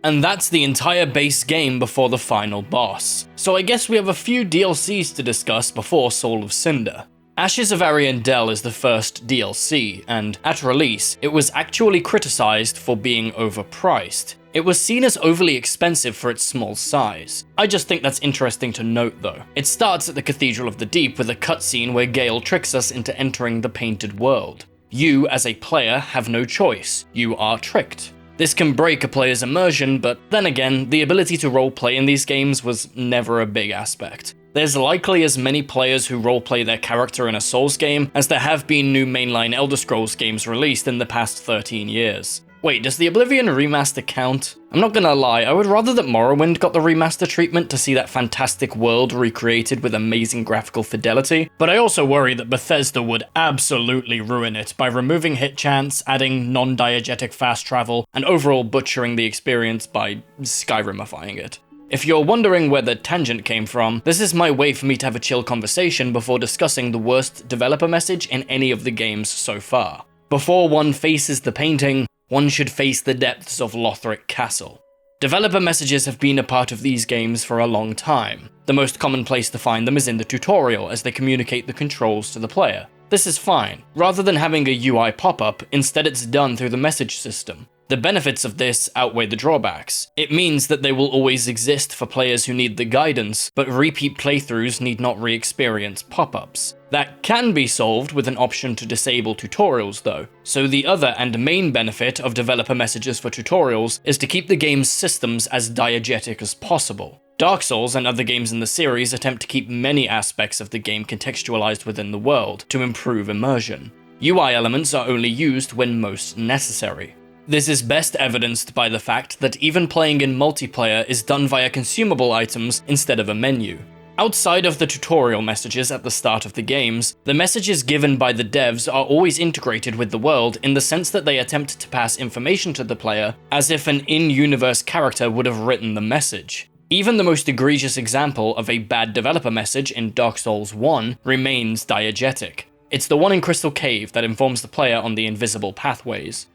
And that's the entire base game before the final boss. So I guess we have a few DLCs to discuss before Soul of Cinder. Ashes of Ariandel is the first DLC, and at release, it was actually criticized for being overpriced. It was seen as overly expensive for its small size. I just think that's interesting to note though. It starts at the Cathedral of the Deep with a cutscene where Gale tricks us into entering the Painted World. You, as a player, have no choice. You are tricked. This can break a player's immersion, but then again, the ability to roleplay in these games was never a big aspect. There's likely as many players who roleplay their character in a Souls game as there have been new mainline Elder Scrolls games released in the past 13 years. Wait, does the Oblivion remaster count? I'm not gonna lie, I would rather that Morrowind got the remaster treatment to see that fantastic world recreated with amazing graphical fidelity, but I also worry that Bethesda would absolutely ruin it by removing hit chance, adding non-diegetic fast travel, and overall butchering the experience by Skyrimifying it. If you're wondering where the tangent came from, this is my way for me to have a chill conversation before discussing the worst developer message in any of the games so far. Before one faces the painting, one should face the depths of Lothric Castle. Developer messages have been a part of these games for a long time. The most common place to find them is in the tutorial as they communicate the controls to the player. This is fine. Rather than having a UI pop-up, instead it's done through the message system. The benefits of this outweigh the drawbacks. It means that they will always exist for players who need the guidance, but repeat playthroughs need not re-experience pop-ups. That can be solved with an option to disable tutorials though. So the other and main benefit of developer messages for tutorials is to keep the game's systems as diegetic as possible. Dark Souls and other games in the series attempt to keep many aspects of the game contextualized within the world to improve immersion. UI elements are only used when most necessary. This is best evidenced by the fact that even playing in multiplayer is done via consumable items instead of a menu. Outside of the tutorial messages at the start of the games, the messages given by the devs are always integrated with the world in the sense that they attempt to pass information to the player as if an in-universe character would have written the message. Even the most egregious example of a bad developer message in Dark Souls 1 remains diegetic. It's the one in Crystal Cave that informs the player on the invisible pathways.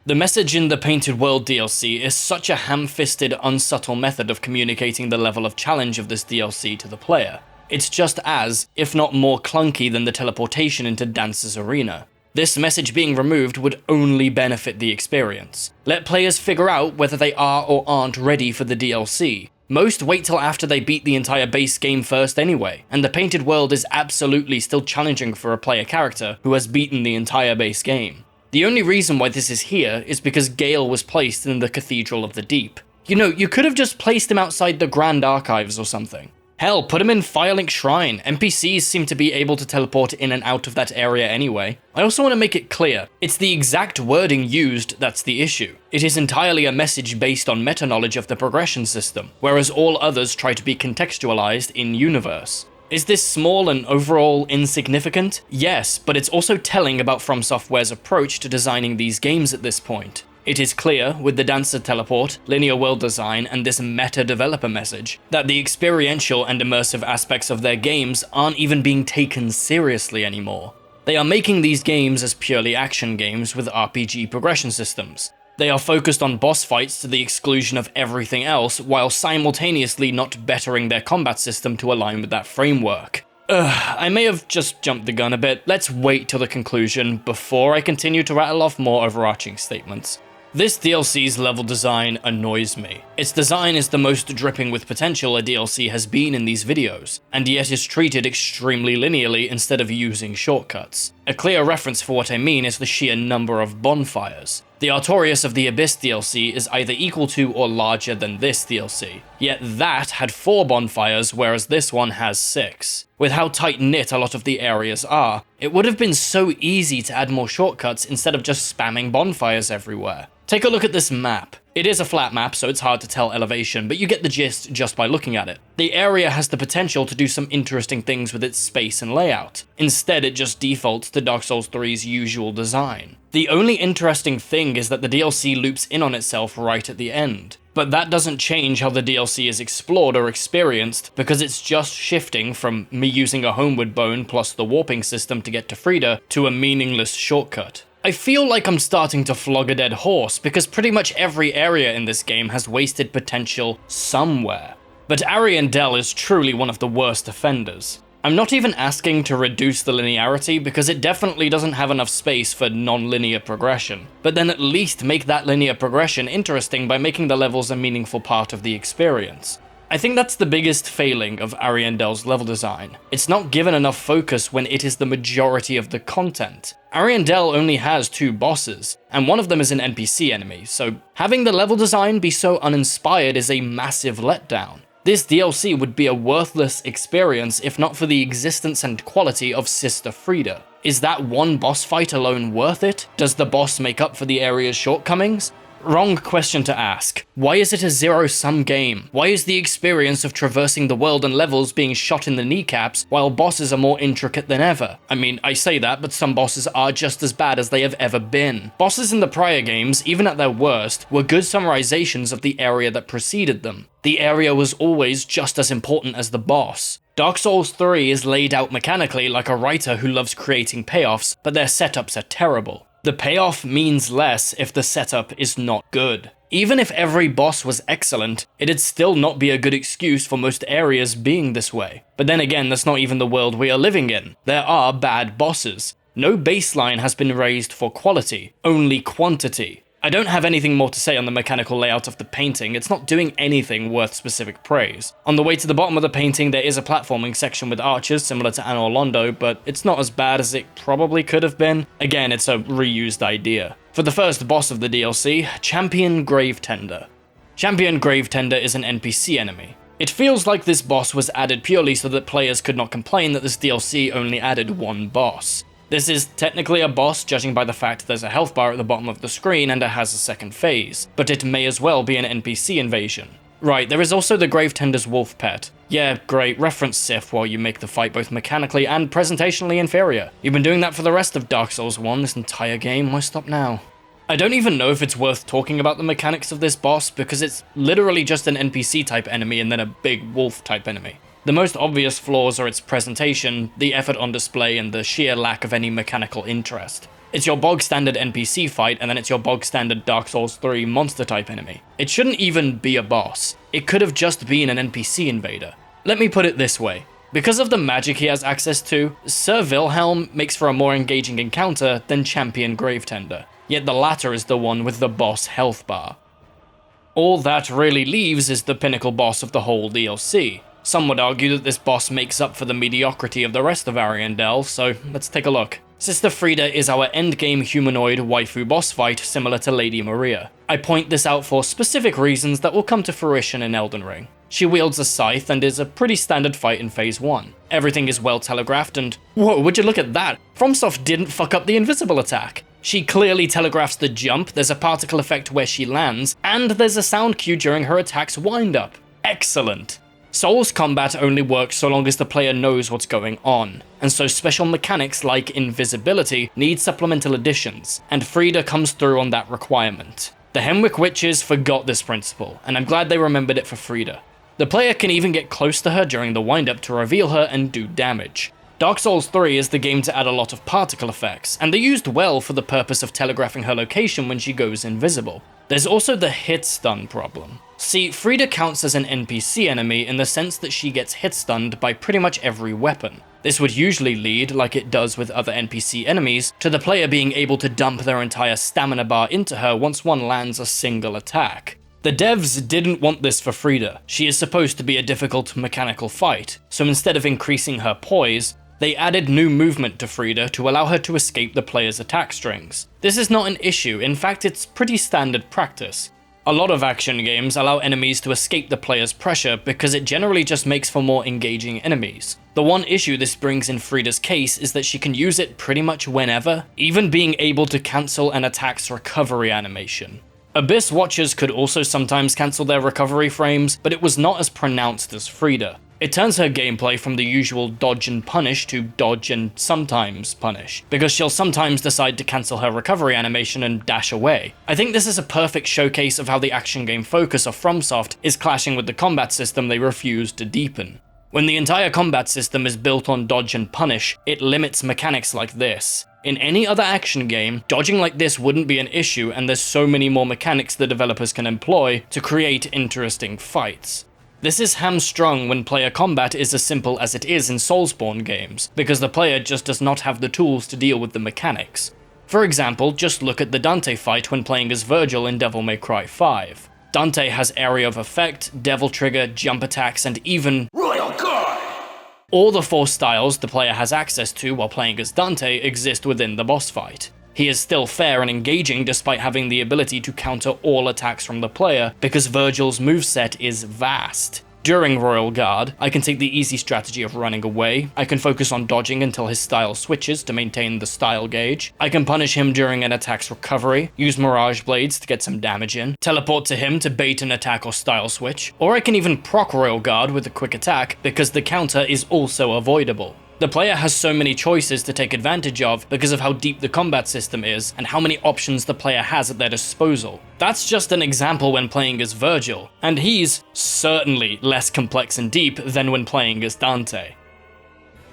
The message in the Painted World DLC is such a ham-fisted, unsubtle method of communicating the level of challenge of this DLC to the player. It's just as, if not more clunky than the teleportation into Dance's Arena. This message being removed would only benefit the experience. Let players figure out whether they are or aren't ready for the DLC. Most wait till after they beat the entire base game first anyway, and the Painted World is absolutely still challenging for a player character who has beaten the entire base game. The only reason why this is here is because Gale was placed in the Cathedral of the Deep. You know, you could have just placed him outside the Grand Archives or something. Hell, put him in Firelink Shrine. NPCs seem to be able to teleport in and out of that area anyway. I also want to make it clear, it's the exact wording used that's the issue. It is entirely a message based on meta-knowledge of the progression system, whereas all others try to be contextualized in-universe. Is this small and overall insignificant? Yes, but it's also telling about FromSoftware's approach to designing these games at this point. It is clear, with the Dancer teleport, linear world design, and this meta-developer message, that the experiential and immersive aspects of their games aren't even being taken seriously anymore. They are making these games as purely action games with RPG progression systems. They are focused on boss fights to the exclusion of everything else, while simultaneously not bettering their combat system to align with that framework. I may have just jumped the gun a bit. Let's wait till the conclusion before I continue to rattle off more overarching statements. This DLC's level design annoys me. Its design is the most dripping with potential a DLC has been in these videos, and yet is treated extremely linearly instead of using shortcuts. A clear reference for what I mean is the sheer number of bonfires. The Artorias of the Abyss DLC is either equal to or larger than this DLC, yet that had 4 bonfires whereas this one has 6. With how tight-knit a lot of the areas are, it would have been so easy to add more shortcuts instead of just spamming bonfires everywhere. Take a look at this map. It is a flat map, so it's hard to tell elevation, but you get the gist just by looking at it. The area has the potential to do some interesting things with its space and layout. Instead, it just defaults to Dark Souls 3's usual design. The only interesting thing is that the DLC loops in on itself right at the end. But that doesn't change how the DLC is explored or experienced, because it's just shifting from me using a homeward bone plus the warping system to get to Frida to a meaningless shortcut. I feel like I'm starting to flog a dead horse, because pretty much every area in this game has wasted potential somewhere. But Ariandel is truly one of the worst offenders. I'm not even asking to reduce the linearity, because it definitely doesn't have enough space for non-linear progression, but then at least make that linear progression interesting by making the levels a meaningful part of the experience. I think that's the biggest failing of Ariandel's level design. It's not given enough focus when it is the majority of the content. Ariandel only has 2 bosses, and one of them is an NPC enemy, so having the level design be so uninspired is a massive letdown. This DLC would be a worthless experience if not for the existence and quality of Sister Frida. Is that one boss fight alone worth it? Does the boss make up for the area's shortcomings? Wrong question to ask. Why is it a zero-sum game? Why is the experience of traversing the world and levels being shot in the kneecaps while bosses are more intricate than ever? I mean, I say that, but some bosses are just as bad as they have ever been. Bosses in the prior games, even at their worst, were good summarizations of the area that preceded them. The area was always just as important as the boss. Dark Souls 3 is laid out mechanically like a writer who loves creating payoffs, but their setups are terrible. The payoff means less if the setup is not good. Even if every boss was excellent, it'd still not be a good excuse for most areas being this way. But then again, that's not even the world we are living in. There are bad bosses. No baseline has been raised for quality, only quantity. I don't have anything more to say on the mechanical layout of the painting. It's not doing anything worth specific praise. On the way to the bottom of the painting, there is a platforming section with archers similar to Anor Londo, but it's not as bad as it probably could have been. Again, it's a reused idea. For the first boss of the DLC, Champion Gravetender. Champion Gravetender is an NPC enemy. It feels like this boss was added purely so that players could not complain that this DLC only added one boss. This is technically a boss, judging by the fact there's a health bar at the bottom of the screen and it has a second phase, but it may as well be an NPC invasion. Right, there is also the Gravetender's wolf pet. Yeah, great, reference Sif while you make the fight both mechanically and presentationally inferior. You've been doing that for the rest of Dark Souls 1 this entire game, why stop now? I don't even know if it's worth talking about the mechanics of this boss, because it's literally just an NPC type enemy and then a big wolf type enemy. The most obvious flaws are its presentation, the effort on display, and the sheer lack of any mechanical interest. It's your bog standard NPC fight, and then it's your bog standard Dark Souls 3 monster type enemy. It shouldn't even be a boss. It could have just been an NPC invader. Let me put it this way. Because of the magic he has access to, Sir Wilhelm makes for a more engaging encounter than Champion Gravetender. Yet the latter is the one with the boss health bar. All that really leaves is the pinnacle boss of the whole DLC. Some would argue that this boss makes up for the mediocrity of the rest of Ariandel, so let's take a look. Sister Frieda is our endgame humanoid waifu boss fight similar to Lady Maria. I point this out for specific reasons that will come to fruition in Elden Ring. She wields a scythe and is a pretty standard fight in Phase 1. Everything is well telegraphed and whoa, would you look at that? FromSoft didn't fuck up the invisible attack. She clearly telegraphs the jump, there's a particle effect where she lands, and there's a sound cue during her attack's wind-up. Excellent. Souls combat only works so long as the player knows what's going on, and so special mechanics like invisibility need supplemental additions, and Frieda comes through on that requirement. The Hemwick Witches forgot this principle, and I'm glad they remembered it for Frieda. The player can even get close to her during the wind-up to reveal her and do damage. Dark Souls 3 is the game to add a lot of particle effects, and they're used well for the purpose of telegraphing her location when she goes invisible. There's also the hit stun problem. See, Frieda counts as an NPC enemy in the sense that she gets hit stunned by pretty much every weapon. This would usually lead, like it does with other NPC enemies, to the player being able to dump their entire stamina bar into her once one lands a single attack. The devs didn't want this for Frieda. She is supposed to be a difficult mechanical fight, so instead of increasing her poise, they added new movement to Frieda to allow her to escape the player's attack strings. This is not an issue, in fact it's pretty standard practice. A lot of action games allow enemies to escape the player's pressure because it generally just makes for more engaging enemies. The one issue this brings in Frieda's case is that she can use it pretty much whenever, even being able to cancel an attack's recovery animation. Abyss Watchers could also sometimes cancel their recovery frames, but it was not as pronounced as Frieda. It turns her gameplay from the usual dodge and punish to dodge and sometimes punish, because she'll sometimes decide to cancel her recovery animation and dash away. I think this is a perfect showcase of how the action game focus of FromSoft is clashing with the combat system they refuse to deepen. When the entire combat system is built on dodge and punish, it limits mechanics like this. In any other action game, dodging like this wouldn't be an issue, and there's so many more mechanics the developers can employ to create interesting fights. This is hamstrung when player combat is as simple as it is in Soulsborne games, because the player just does not have the tools to deal with the mechanics. For example, just look at the Dante fight when playing as Virgil in Devil May Cry 5. Dante has area of effect, devil trigger, jump attacks, and even Royal Guard! All the 4 styles the player has access to while playing as Dante exist within the boss fight. He is still fair and engaging despite having the ability to counter all attacks from the player because Virgil's moveset is vast. During Royal Guard, I can take the easy strategy of running away, I can focus on dodging until his style switches to maintain the style gauge, I can punish him during an attack's recovery, use Mirage Blades to get some damage in, teleport to him to bait an attack or style switch, or I can even proc Royal Guard with a quick attack because the counter is also avoidable. The player has so many choices to take advantage of because of how deep the combat system is and how many options the player has at their disposal. That's just an example when playing as Virgil, and he's certainly less complex and deep than when playing as Dante.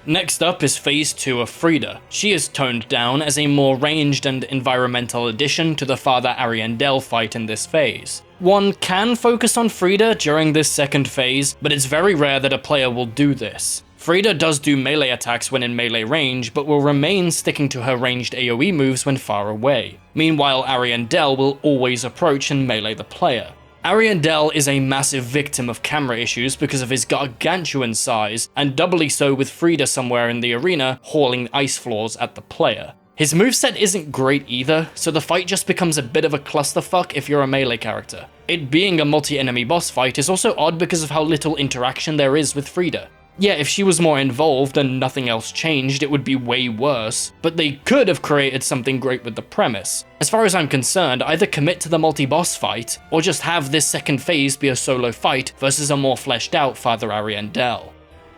Next up is Phase 2 of Frieda. She is toned down as a more ranged and environmental addition to the Father Ariandel fight in this phase. One can focus on Frieda during this second phase, but it's very rare that a player will do this. Frieda does do melee attacks when in melee range, but will remain sticking to her ranged AoE moves when far away. Meanwhile, Ariandel will always approach and melee the player. Ariandel is a massive victim of camera issues because of his gargantuan size, and doubly so with Frieda somewhere in the arena hauling ice floors at the player. His moveset isn't great either, so the fight just becomes a bit of a clusterfuck if you're a melee character. It being a multi-enemy boss fight is also odd because of how little interaction there is with Frida. Yeah, if she was more involved and nothing else changed, it would be way worse, but they could have created something great with the premise. As far as I'm concerned, either commit to the multi-boss fight, or just have this second phase be a solo fight versus a more fleshed out Father Ariandel.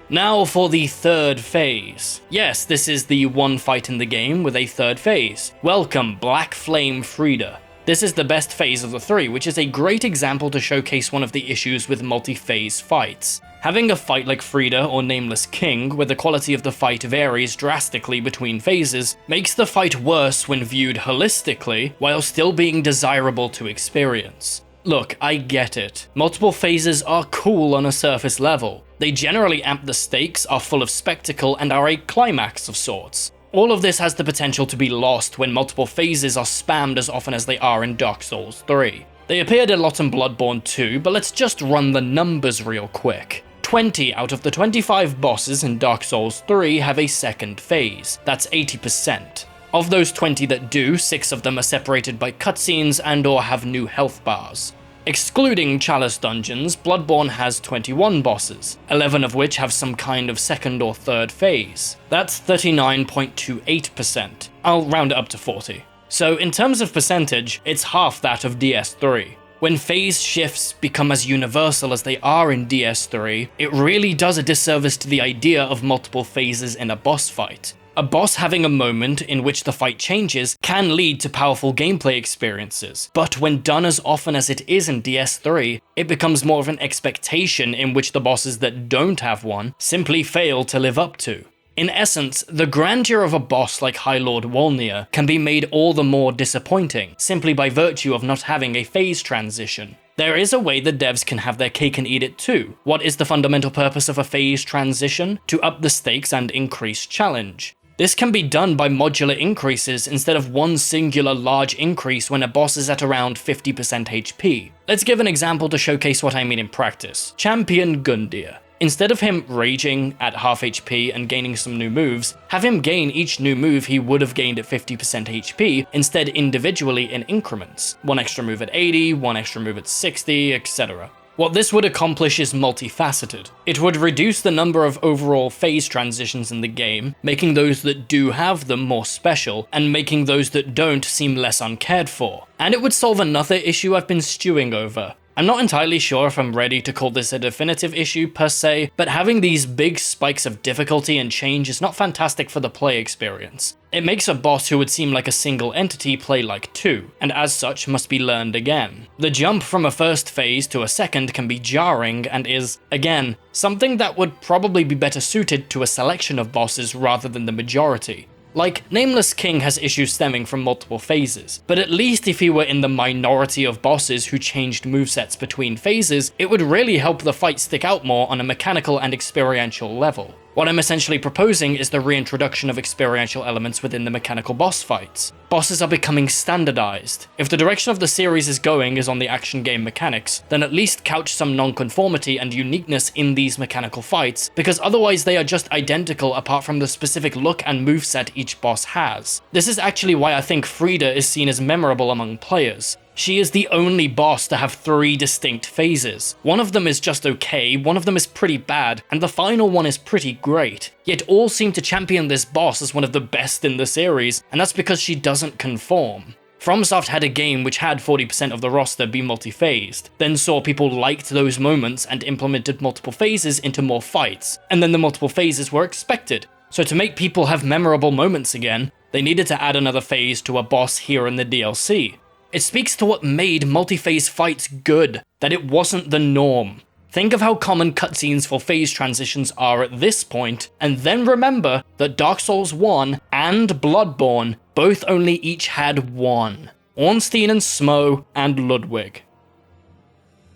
Now for the third phase. Yes, this is the one fight in the game with a third phase. Welcome, Black Flame Frida. This is the best phase of the three, which is a great example to showcase one of the issues with multi-phase fights. Having a fight like Frida or Nameless King, where the quality of the fight varies drastically between phases, makes the fight worse when viewed holistically, while still being desirable to experience. Look, I get it. Multiple phases are cool on a surface level. They generally amp the stakes, are full of spectacle, and are a climax of sorts. All of this has the potential to be lost when multiple phases are spammed as often as they are in Dark Souls 3. They appeared a lot in Bloodborne 2, but let's just run the numbers real quick. 20 out of the 25 bosses in Dark Souls 3 have a second phase. That's 80%. Of those 20 that do, 6 of them are separated by cutscenes and/or have new health bars. Excluding Chalice dungeons, Bloodborne has 21 bosses, 11 of which have some kind of second or third phase. That's 39.28%. I'll round it up to 40. So in terms of percentage, it's half that of DS3. When phase shifts become as universal as they are in DS3, it really does a disservice to the idea of multiple phases in a boss fight. A boss having a moment in which the fight changes can lead to powerful gameplay experiences, but when done as often as it is in DS3, it becomes more of an expectation in which the bosses that don't have one simply fail to live up to. In essence, the grandeur of a boss like High Lord Wolnir can be made all the more disappointing, simply by virtue of not having a phase transition. There is a way the devs can have their cake and eat it too. What is the fundamental purpose of a phase transition? To up the stakes and increase challenge. This can be done by modular increases instead of one singular large increase when a boss is at around 50% HP. Let's give an example to showcase what I mean in practice. Champion Gundyr. Instead of him raging at half HP and gaining some new moves, have him gain each new move he would have gained at 50% HP, instead individually in increments. One extra move at 80, one extra move at 60, etc. What this would accomplish is multifaceted. It would reduce the number of overall phase transitions in the game, making those that do have them more special, and making those that don't seem less uncared for. And it would solve another issue I've been stewing over. I'm not entirely sure if I'm ready to call this a definitive issue per se, but having these big spikes of difficulty and change is not fantastic for the play experience. It makes a boss who would seem like a single entity play like two, and as such must be learned again. The jump from a first phase to a second can be jarring and is, again, something that would probably be better suited to a selection of bosses rather than the majority. Like, Nameless King has issues stemming from multiple phases, but at least if he were in the minority of bosses who changed movesets between phases, it would really help the fight stick out more on a mechanical and experiential level. What I'm essentially proposing is the reintroduction of experiential elements within the mechanical boss fights. Bosses are becoming standardized. If the direction of the series is going is on the action game mechanics, then at least couch some non-conformity and uniqueness in these mechanical fights, because otherwise they are just identical apart from the specific look and moveset each boss has. This is actually why I think Frida is seen as memorable among players. She is the only boss to have 3 distinct phases. One of them is just okay, one of them is pretty bad, and the final one is pretty great. Yet all seem to champion this boss as one of the best in the series, and that's because she doesn't conform. FromSoft had a game which had 40% of the roster be multi-phased, then saw people liked those moments and implemented multiple phases into more fights, and then the multiple phases were expected. So to make people have memorable moments again, they needed to add another phase to a boss here in the DLC. It speaks to what made multi-phase fights good, that it wasn't the norm. Think of how common cutscenes for phase transitions are at this point, and then remember that Dark Souls 1 and Bloodborne both only each had one. Ornstein and Smo and Ludwig.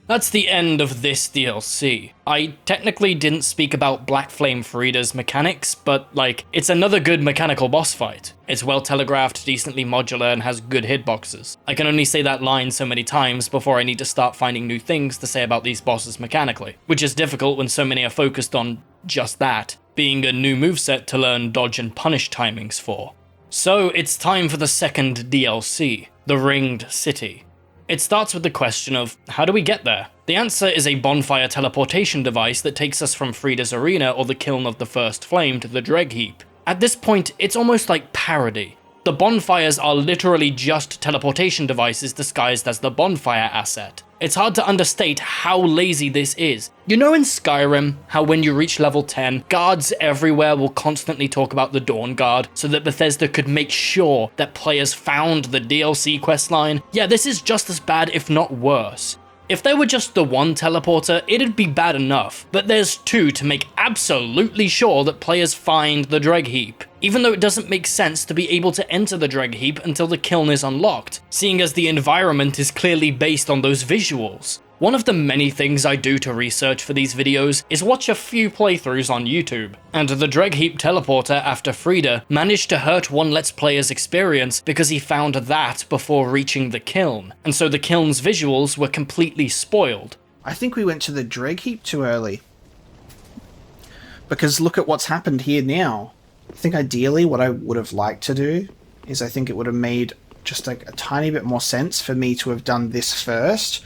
That's the end of this DLC. I technically didn't speak about Black Flame Frida's mechanics, but it's another good mechanical boss fight. It's well telegraphed, decently modular, and has good hitboxes. I can only say that line so many times before I need to start finding new things to say about these bosses mechanically, which is difficult when so many are focused on just that, being a new moveset to learn dodge and punish timings for. So it's time for the second DLC, The Ringed City. It starts with the question of, how do we get there? The answer is a bonfire teleportation device that takes us from Frida's Arena or the Kiln of the First Flame to the Dreg Heap. At this point, it's almost like parody. The bonfires are literally just teleportation devices disguised as the bonfire asset. It's hard to understate how lazy this is. You know in Skyrim, how when you reach level 10, guards everywhere will constantly talk about the Dawn Guard so that Bethesda could make sure that players found the DLC questline? Yeah, this is just as bad if not worse. If there were just the one teleporter, it'd be bad enough, but there's two to make absolutely sure that players find the Dreg Heap, even though it doesn't make sense to be able to enter the Dreg Heap until the Kiln is unlocked, seeing as the environment is clearly based on those visuals. One of the many things I do to research for these videos is watch a few playthroughs on YouTube, and the Dreg Heap teleporter after Frida managed to hurt one Let's Player's experience because he found that before reaching the Kiln, and so the Kiln's visuals were completely spoiled. I think we went to the Dreg Heap too early. Because look at what's happened here now. I think ideally what I would have liked to do is I think it would have made just like a tiny bit more sense for me to have done this first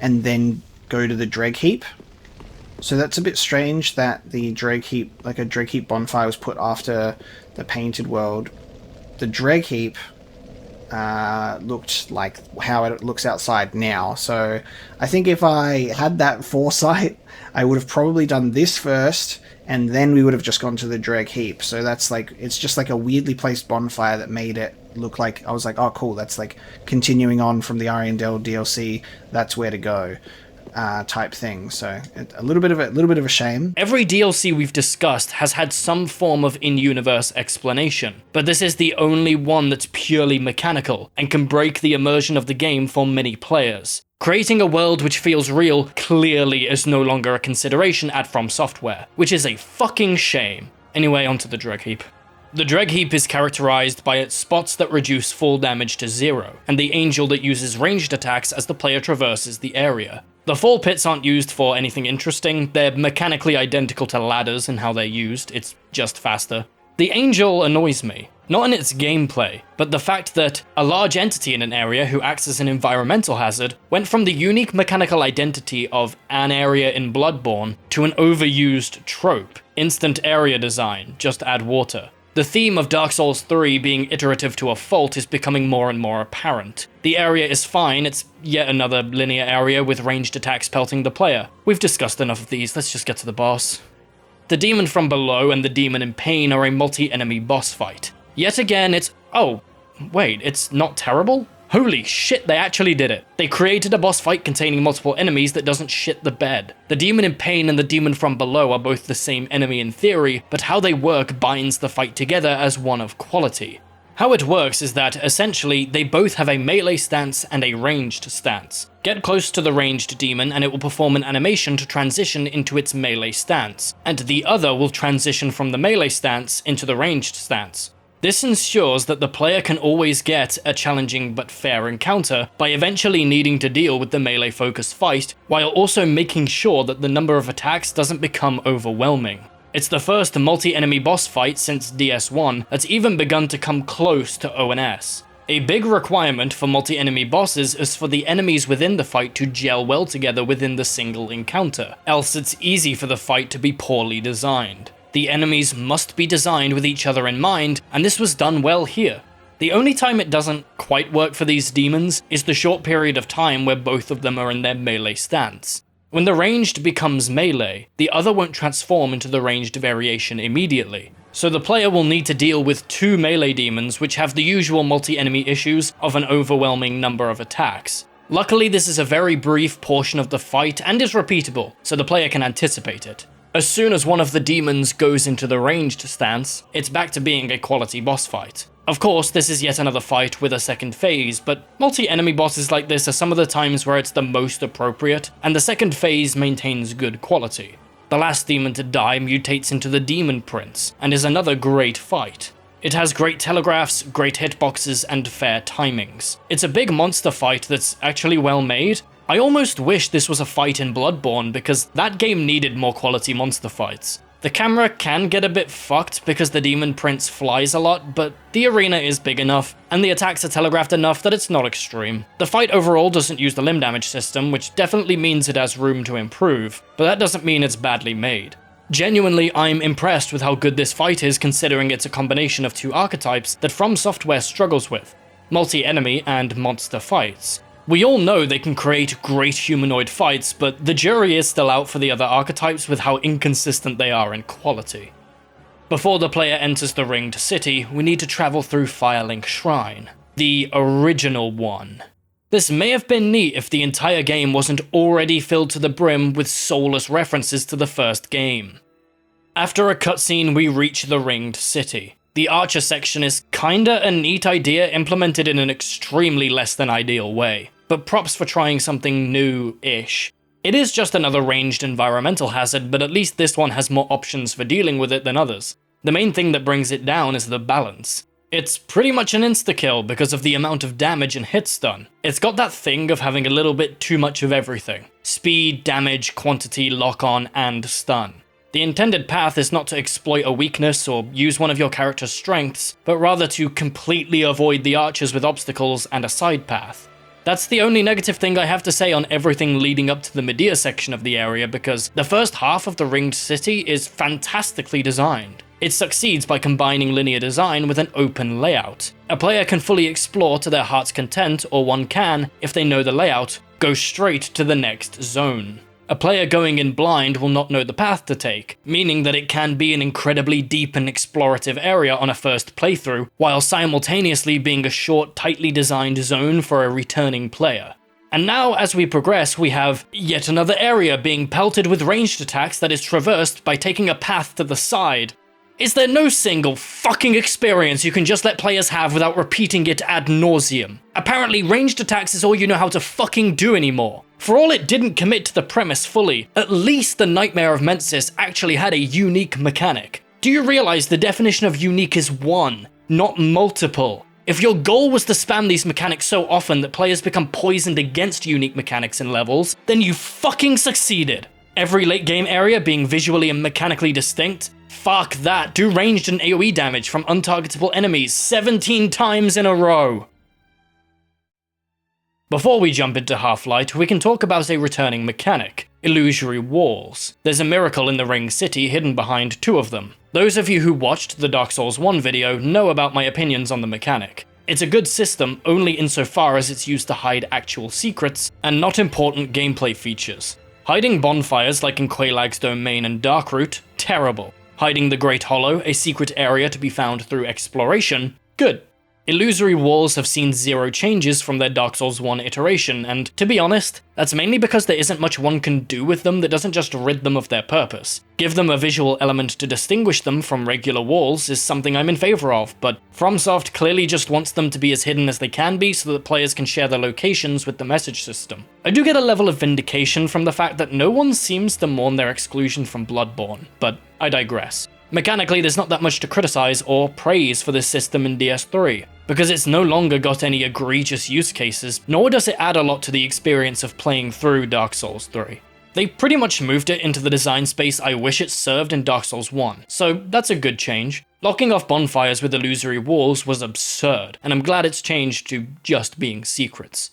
and then go to the Dreg Heap. So that's a bit strange that the Dreg Heap, like a Dreg Heap bonfire was put after the Painted World. The Dreg Heap looked like how it looks outside now. So I think if I had that foresight, I would have probably done this first and then we would have just gone to the Dreg Heap. So that's like, it's just like a weirdly placed bonfire that made it look like, I was like, oh cool, that's like continuing on from the Ariandel DLC, that's where to go, type thing. So a little bit of a shame. Every DLC we've discussed has had some form of in-universe explanation, but this is the only one that's purely mechanical and can break the immersion of the game for many players. Creating a world which feels real clearly is no longer a consideration at FromSoftware, which is a fucking shame. Anyway, onto the Dreg Heap. The Dreg Heap is characterized by its spots that reduce fall damage to 0, and the angel that uses ranged attacks as the player traverses the area. The fall pits aren't used for anything interesting, they're mechanically identical to ladders in how they're used, it's just faster. The angel annoys me, not in its gameplay, but the fact that a large entity in an area who acts as an environmental hazard went from the unique mechanical identity of an area in Bloodborne to an overused trope, instant area design, just add water. The theme of Dark Souls 3 being iterative to a fault is becoming more and more apparent. The area is fine, it's yet another linear area with ranged attacks pelting the player. We've discussed enough of these, let's just get to the boss. The Demon from Below and the Demon in Pain are a multi-enemy boss fight. Yet again, it's... oh, wait, it's not terrible? Holy shit, they actually did it. They created a boss fight containing multiple enemies that doesn't shit the bed. The Demon in Pain and the Demon from Below are both the same enemy in theory, but how they work binds the fight together as one of quality. How it works is that, essentially, they both have a melee stance and a ranged stance. Get close to the ranged demon and it will perform an animation to transition into its melee stance, and the other will transition from the melee stance into the ranged stance. This ensures that the player can always get a challenging but fair encounter by eventually needing to deal with the melee-focused fight, while also making sure that the number of attacks doesn't become overwhelming. It's the first multi-enemy boss fight since DS1 that's even begun to come close to ONS. A big requirement for multi-enemy bosses is for the enemies within the fight to gel well together within the single encounter, else it's easy for the fight to be poorly designed. The enemies must be designed with each other in mind, and this was done well here. The only time it doesn't quite work for these demons is the short period of time where both of them are in their melee stance. When the ranged becomes melee, the other won't transform into the ranged variation immediately, so the player will need to deal with two melee demons which have the usual multi-enemy issues of an overwhelming number of attacks. Luckily, this is a very brief portion of the fight and is repeatable, so the player can anticipate it. As soon as one of the demons goes into the ranged stance, it's back to being a quality boss fight. Of course, this is yet another fight with a second phase, but multi-enemy bosses like this are some of the times where it's the most appropriate, and the second phase maintains good quality. The last demon to die mutates into the Demon Prince, and is another great fight. It has great telegraphs, great hitboxes, and fair timings. It's a big monster fight that's actually well made. I almost wish this was a fight in Bloodborne because that game needed more quality monster fights. The camera can get a bit fucked because the Demon Prince flies a lot, but the arena is big enough, and the attacks are telegraphed enough that it's not extreme. The fight overall doesn't use the limb damage system, which definitely means it has room to improve, but that doesn't mean it's badly made. Genuinely, I'm impressed with how good this fight is considering it's a combination of two archetypes that FromSoftware struggles with: multi-enemy and monster fights. We all know they can create great humanoid fights, but the jury is still out for the other archetypes with how inconsistent they are in quality. Before the player enters the ringed city, we need to travel through Firelink Shrine, the original one. This may have been neat if the entire game wasn't already filled to the brim with soulless references to the first game. After a cutscene, we reach the ringed city. The archer section is kinda a neat idea implemented in an extremely less than ideal way, but props for trying something new-ish. It is just another ranged environmental hazard, but at least this one has more options for dealing with it than others. The main thing that brings it down is the balance. It's pretty much an insta-kill because of the amount of damage and hits done. It's got that thing of having a little bit too much of everything: speed, damage, quantity, lock-on, and stun. The intended path is not to exploit a weakness or use one of your character's strengths, but rather to completely avoid the archers with obstacles and a side path. That's the only negative thing I have to say on everything leading up to the Medea section of the area, because the first half of the ringed city is fantastically designed. It succeeds by combining linear design with an open layout. A player can fully explore to their heart's content, or one can, if they know the layout, go straight to the next zone. A player going in blind will not know the path to take, meaning that it can be an incredibly deep and explorative area on a first playthrough, while simultaneously being a short, tightly designed zone for a returning player. And now, as we progress, we have yet another area being pelted with ranged attacks that is traversed by taking a path to the side. Is there no single fucking experience you can just let players have without repeating it ad nauseum? Apparently, ranged attacks is all you know how to fucking do anymore. For all it didn't commit to the premise fully, at least the Nightmare of Mensis actually had a unique mechanic. Do you realize the definition of unique is one, not multiple? If your goal was to spam these mechanics so often that players become poisoned against unique mechanics and levels, then you fucking succeeded. Every late game area being visually and mechanically distinct? Fuck that, do ranged and AoE damage from untargetable enemies 17 times in a row. Before we jump into Half-Light, we can talk about a returning mechanic: illusory walls. There's a miracle in the Ring City hidden behind two of them. Those of you who watched the Dark Souls 1 video know about my opinions on the mechanic. It's a good system only insofar as it's used to hide actual secrets and not important gameplay features. Hiding bonfires like in Quelaag's Domain and Darkroot? Terrible. Hiding the Great Hollow, a secret area to be found through exploration? Good. Illusory walls have seen zero changes from their Dark Souls 1 iteration, and to be honest, that's mainly because there isn't much one can do with them that doesn't just rid them of their purpose. Give them a visual element to distinguish them from regular walls is something I'm in favor of, but FromSoft clearly just wants them to be as hidden as they can be so that players can share their locations with the message system. I do get a level of vindication from the fact that no one seems to mourn their exclusion from Bloodborne, but I digress. Mechanically, there's not that much to criticize or praise for this system in DS3, because it's no longer got any egregious use cases, nor does it add a lot to the experience of playing through Dark Souls 3. They pretty much moved it into the design space I wish it served in Dark Souls 1, so that's a good change. Locking off bonfires with illusory walls was absurd, and I'm glad it's changed to just being secrets.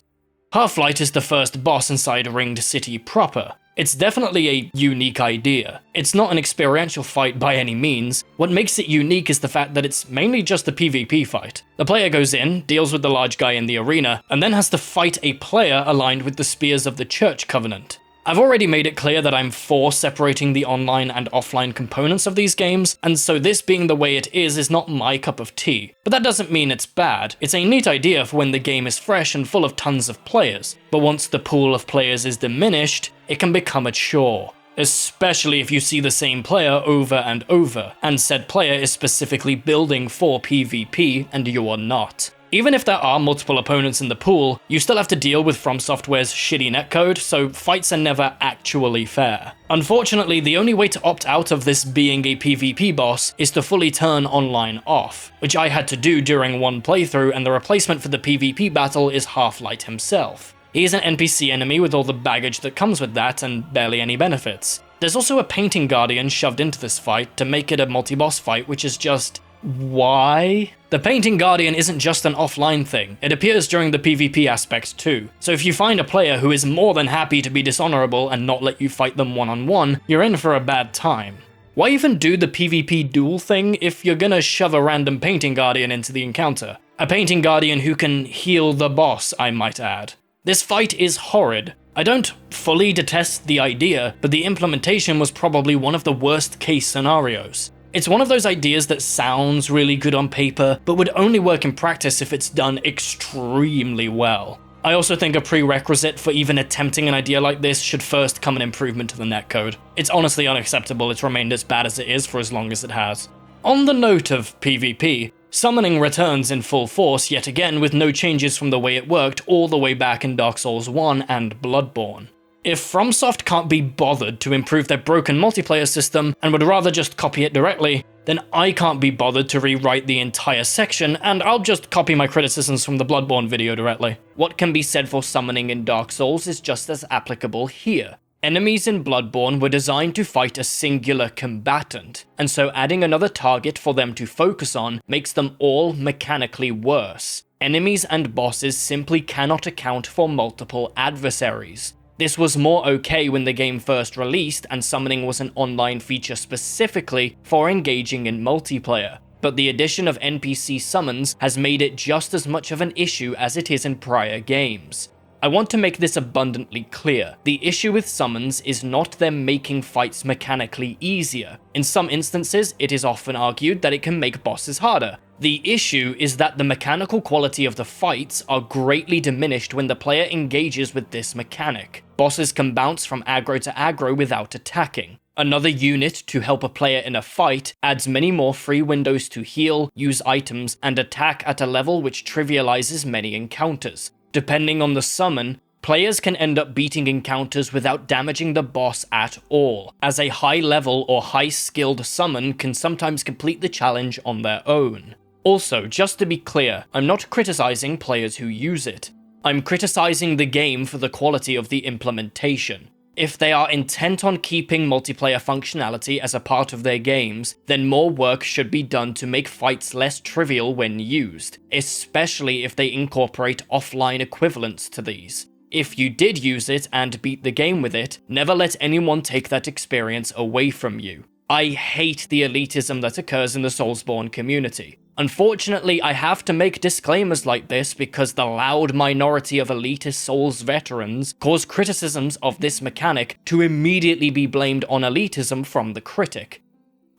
Half-Light is the first boss inside Ringed City proper. It's definitely a unique idea. It's not an experiential fight by any means. What makes it unique is the fact that it's mainly just a PvP fight. The player goes in, deals with the large guy in the arena, and then has to fight a player aligned with the Spears of the Church Covenant. I've already made it clear that I'm for separating the online and offline components of these games, and so this being the way it is not my cup of tea. But that doesn't mean it's bad. It's a neat idea for when the game is fresh and full of tons of players, but once the pool of players is diminished, it can become a chore. Especially if you see the same player over and over, and said player is specifically building for PvP and you're not. Even if there are multiple opponents in the pool, you still have to deal with FromSoftware's shitty netcode, so fights are never actually fair. Unfortunately, the only way to opt out of this being a PvP boss is to fully turn online off, which I had to do during one playthrough, and the replacement for the PvP battle is Half-Light himself. He is an NPC enemy with all the baggage that comes with that, and barely any benefits. There's also a Painting Guardian shoved into this fight to make it a multi-boss fight, which is just... why? The Painting Guardian isn't just an offline thing, it appears during the PvP aspect too. So if you find a player who is more than happy to be dishonorable and not let you fight them one-on-one, you're in for a bad time. Why even do the PvP duel thing if you're gonna shove a random Painting Guardian into the encounter? A Painting Guardian who can heal the boss, I might add. This fight is horrid. I don't fully detest the idea, but the implementation was probably one of the worst case scenarios. It's one of those ideas that sounds really good on paper, but would only work in practice if it's done extremely well. I also think a prerequisite for even attempting an idea like this should first come an improvement to the netcode. It's honestly unacceptable it's remained as bad as it is for as long as it has. On the note of PvP, summoning returns in full force yet again with no changes from the way it worked all the way back in Dark Souls 1 and Bloodborne. If FromSoft can't be bothered to improve their broken multiplayer system and would rather just copy it directly, then I can't be bothered to rewrite the entire section, and I'll just copy my criticisms from the Bloodborne video directly. What can be said for summoning in Dark Souls is just as applicable here. Enemies in Bloodborne were designed to fight a singular combatant, and so adding another target for them to focus on makes them all mechanically worse. Enemies and bosses simply cannot account for multiple adversaries. This was more okay when the game first released and summoning was an online feature specifically for engaging in multiplayer, but the addition of NPC summons has made it just as much of an issue as it is in prior games. I want to make this abundantly clear. The issue with summons is not them making fights mechanically easier. In some instances, it is often argued that it can make bosses harder. The issue is that the mechanical quality of the fights are greatly diminished when the player engages with this mechanic. Bosses can bounce from aggro to aggro without attacking. Another unit to help a player in a fight adds many more free windows to heal, use items, and attack at a level which trivializes many encounters. Depending on the summon, players can end up beating encounters without damaging the boss at all, as a high level or high skilled summon can sometimes complete the challenge on their own. Also, just to be clear, I'm not criticizing players who use it. I'm criticizing the game for the quality of the implementation. If they are intent on keeping multiplayer functionality as a part of their games, then more work should be done to make fights less trivial when used, especially if they incorporate offline equivalents to these. If you did use it and beat the game with it, never let anyone take that experience away from you. I hate the elitism that occurs in the Soulsborne community. Unfortunately, I have to make disclaimers like this because the loud minority of elitist Souls veterans cause criticisms of this mechanic to immediately be blamed on elitism from the critic.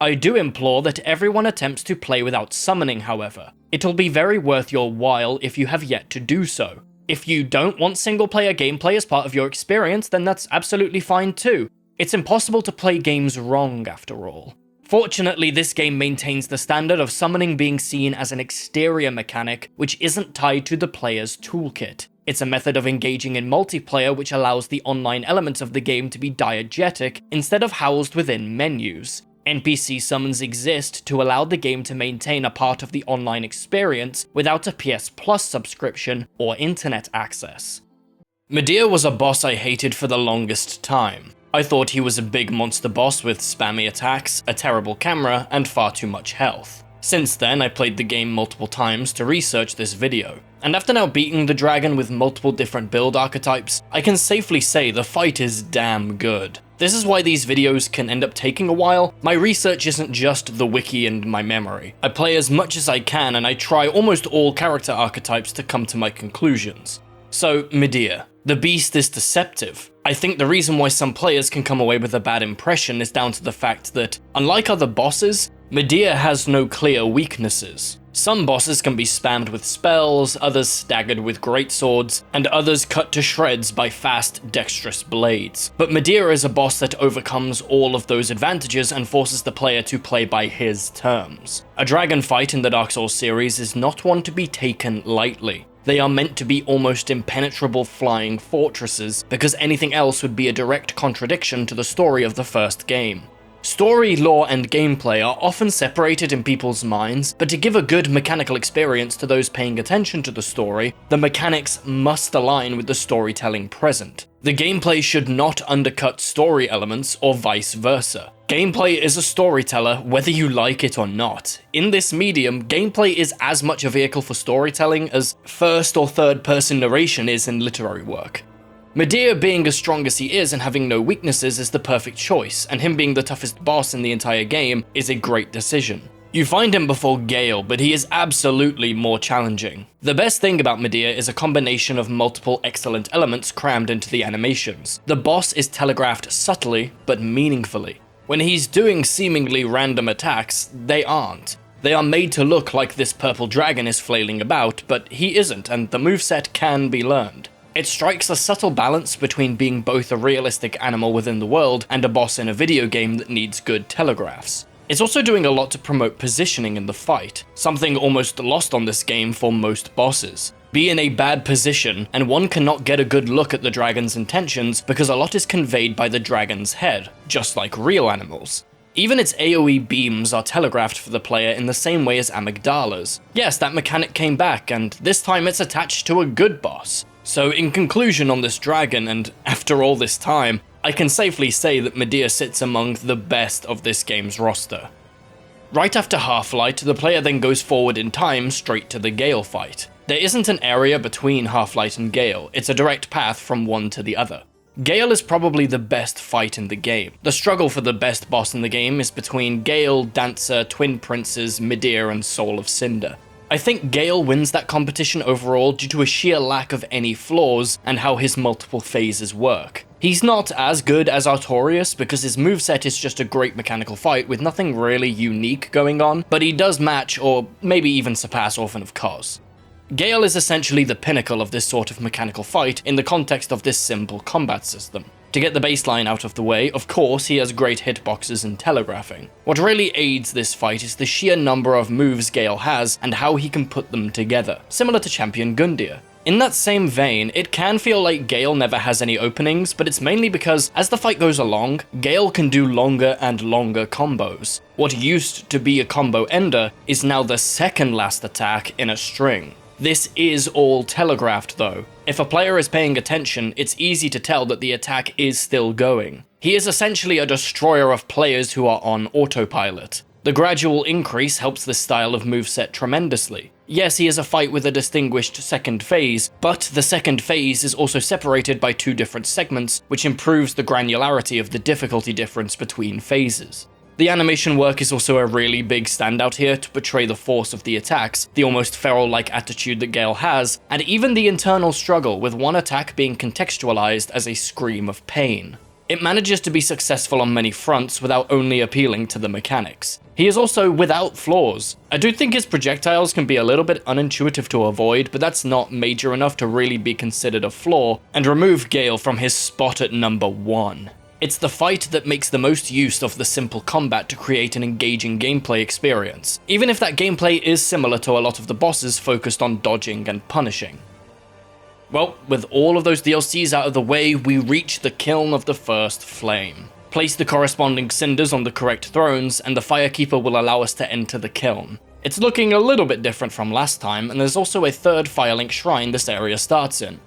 I do implore that everyone attempts to play without summoning, however. It'll be very worth your while if you have yet to do so. If you don't want single-player gameplay as part of your experience, then that's absolutely fine too. It's impossible to play games wrong, after all. Fortunately, this game maintains the standard of summoning being seen as an exterior mechanic which isn't tied to the player's toolkit. It's a method of engaging in multiplayer which allows the online elements of the game to be diegetic instead of housed within menus. NPC summons exist to allow the game to maintain a part of the online experience without a PS Plus subscription or internet access. Midir was a boss I hated for the longest time. I thought he was a big monster boss with spammy attacks, a terrible camera, and far too much health. Since then, I played the game multiple times to research this video, and after now beating the dragon with multiple different build archetypes, I can safely say the fight is damn good. This is why these videos can end up taking a while. My research isn't just the wiki and my memory. I play as much as I can and I try almost all character archetypes to come to my conclusions. So, Midir. The beast is deceptive. I think the reason why some players can come away with a bad impression is down to the fact that, unlike other bosses, Midir has no clear weaknesses. Some bosses can be spammed with spells, others staggered with greatswords, and others cut to shreds by fast, dexterous blades. But Midir is a boss that overcomes all of those advantages and forces the player to play by his terms. A dragon fight in the Dark Souls series is not one to be taken lightly. They are meant to be almost impenetrable flying fortresses, because anything else would be a direct contradiction to the story of the first game. Story, lore, and gameplay are often separated in people's minds, but to give a good mechanical experience to those paying attention to the story, the mechanics must align with the storytelling present. The gameplay should not undercut story elements or vice versa. Gameplay is a storyteller whether you like it or not. In this medium, gameplay is as much a vehicle for storytelling as first or third person narration is in literary work. Medea being as strong as he is and having no weaknesses is the perfect choice, and him being the toughest boss in the entire game is a great decision. You find him before Gale, but he is absolutely more challenging. The best thing about Medea is a combination of multiple excellent elements crammed into the animations. The boss is telegraphed subtly, but meaningfully. When he's doing seemingly random attacks, they aren't. They are made to look like this purple dragon is flailing about, but he isn't, and the moveset can be learned. It strikes a subtle balance between being both a realistic animal within the world and a boss in a video game that needs good telegraphs. It's also doing a lot to promote positioning in the fight, something almost lost on this game for most bosses. Be in a bad position, and one cannot get a good look at the dragon's intentions because a lot is conveyed by the dragon's head, just like real animals. Even its AoE beams are telegraphed for the player in the same way as amygdalas. Yes, that mechanic came back, and this time it's attached to a good boss. So in conclusion on this dragon, and after all this time, I can safely say that Medea sits among the best of this game's roster. Right after Half-Light, the player then goes forward in time straight to the Gale fight. There isn't an area between Half-Light and Gale, it's a direct path from one to the other. Gale is probably the best fight in the game. The struggle for the best boss in the game is between Gale, Dancer, Twin Princes, Medea, and Soul of Cinder. I think Gale wins that competition overall due to a sheer lack of any flaws and how his multiple phases work. He's not as good as Artorias because his moveset is just a great mechanical fight with nothing really unique going on, but he does match or maybe even surpass Orphan of Kos. Gale is essentially the pinnacle of this sort of mechanical fight in the context of this simple combat system. To get the baseline out of the way, of course, he has great hitboxes and telegraphing. What really aids this fight is the sheer number of moves Gale has and how he can put them together, similar to Champion Gundyr. In that same vein, it can feel like Gale never has any openings, but it's mainly because as the fight goes along, Gale can do longer and longer combos. What used to be a combo ender is now the second last attack in a string. This is all telegraphed though. If a player is paying attention, it's easy to tell that the attack is still going. He is essentially a destroyer of players who are on autopilot. The gradual increase helps this style of moveset tremendously. Yes, he is a fight with a distinguished second phase, but the second phase is also separated by two different segments, which improves the granularity of the difficulty difference between phases. The animation work is also a really big standout here to portray the force of the attacks, the almost feral-like attitude that Gale has, and even the internal struggle with one attack being contextualized as a scream of pain. It manages to be successful on many fronts without only appealing to the mechanics. He is also without flaws. I do think his projectiles can be a little bit unintuitive to avoid, but that's not major enough to really be considered a flaw, and remove Gale from his spot at number 1. It's the fight that makes the most use of the simple combat to create an engaging gameplay experience, even if that gameplay is similar to a lot of the bosses focused on dodging and punishing. Well, with all of those DLCs out of the way, we reach the kiln of the first flame. Place the corresponding cinders on the correct thrones, and the Firekeeper will allow us to enter the kiln. It's looking a little bit different from last time, and there's also a third Firelink shrine this area starts in.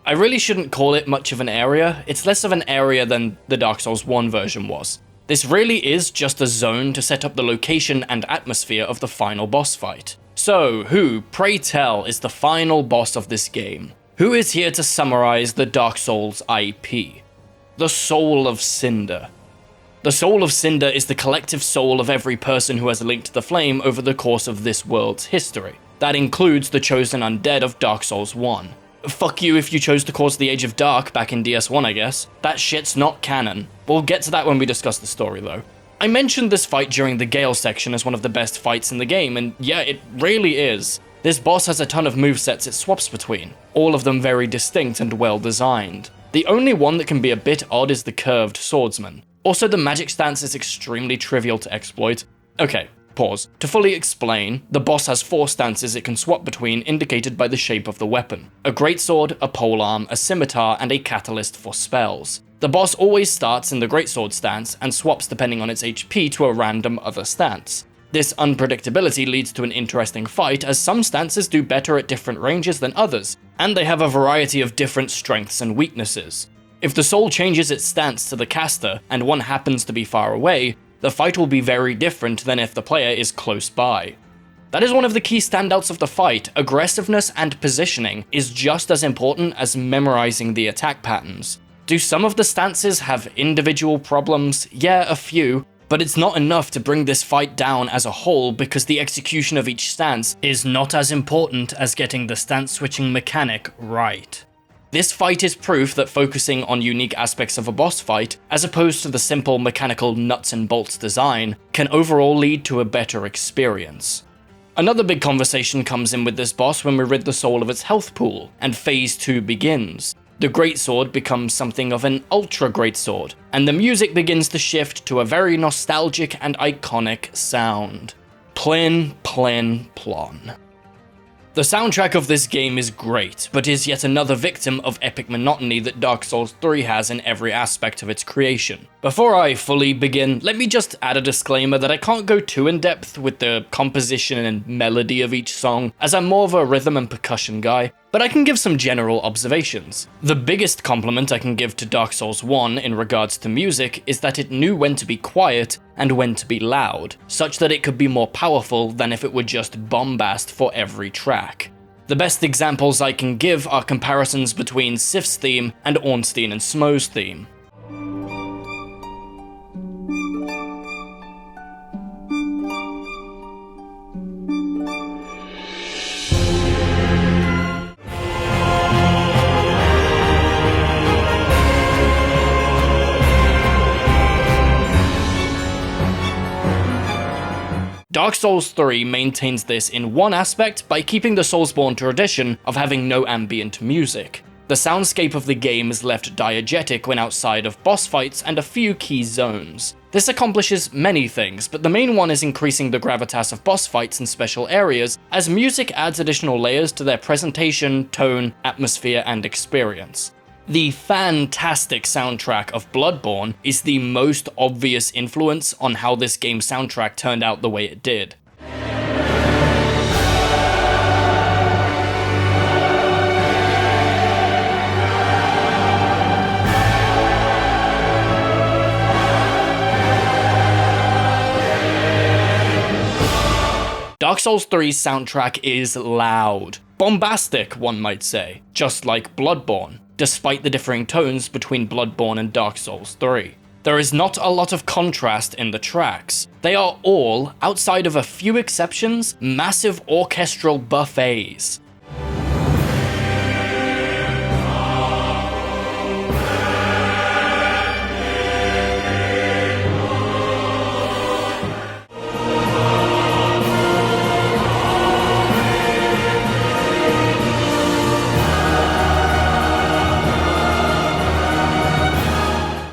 I really shouldn't call it much of an area, it's less of an area than the Dark Souls 1 version was. This really is just a zone to set up the location and atmosphere of the final boss fight. So, who, pray tell, is the final boss of this game? Who is here to summarize the Dark Souls IP? The Soul of Cinder. The Soul of Cinder is the collective soul of every person who has linked the flame over the course of this world's history. That includes the chosen undead of Dark Souls 1. Fuck you if you chose to cause the Age of Dark back in DS1, I guess. That shit's not canon. We'll get to that when we discuss the story, though. I mentioned this fight during the Gale section as one of the best fights in the game, and yeah, it really is. This boss has a ton of movesets it swaps between, all of them very distinct and well designed. The only one that can be a bit odd is the curved swordsman. Also, the magic stance is extremely trivial to exploit. Okay, pause. To fully explain, the boss has 4 stances it can swap between indicated by the shape of the weapon. A greatsword, a polearm, a scimitar, and a catalyst for spells. The boss always starts in the greatsword stance and swaps depending on its HP to a random other stance. This unpredictability leads to an interesting fight as some stances do better at different ranges than others, and they have a variety of different strengths and weaknesses. If the soul changes its stance to the caster and one happens to be far away, the fight will be very different than if the player is close by. That is one of the key standouts of the fight. Aggressiveness and positioning is just as important as memorizing the attack patterns. Do some of the stances have individual problems? Yeah, a few, but it's not enough to bring this fight down as a whole because the execution of each stance is not as important as getting the stance switching mechanic right. This fight is proof that focusing on unique aspects of a boss fight, as opposed to the simple mechanical nuts and bolts design, can overall lead to a better experience. Another big conversation comes in with this boss when we rid the soul of its health pool, and Phase 2 begins. The greatsword becomes something of an ultra greatsword, and the music begins to shift to a very nostalgic and iconic sound. Plin, plin, plon. The soundtrack of this game is great, but is yet another victim of epic monotony that Dark Souls 3 has in every aspect of its creation. Before I fully begin, let me just add a disclaimer that I can't go too in depth with the composition and melody of each song, as I'm more of a rhythm and percussion guy, but I can give some general observations. The biggest compliment I can give to Dark Souls 1 in regards to music is that it knew when to be quiet and when to be loud, such that it could be more powerful than if it were just bombast for every track. The best examples I can give are comparisons between Sif's theme and Ornstein and Smo's theme. Dark Souls 3 maintains this in one aspect by keeping the Soulsborne tradition of having no ambient music. The soundscape of the game is left diegetic when outside of boss fights and a few key zones. This accomplishes many things, but the main one is increasing the gravitas of boss fights in special areas, as music adds additional layers to their presentation, tone, atmosphere, and experience. The fantastic soundtrack of Bloodborne is the most obvious influence on how this game's soundtrack turned out the way it did. Dark Souls 3's soundtrack is loud. Bombastic, one might say, just like Bloodborne, despite the differing tones between Bloodborne and Dark Souls 3. There is not a lot of contrast in the tracks. They are all, outside of a few exceptions, massive orchestral buffets.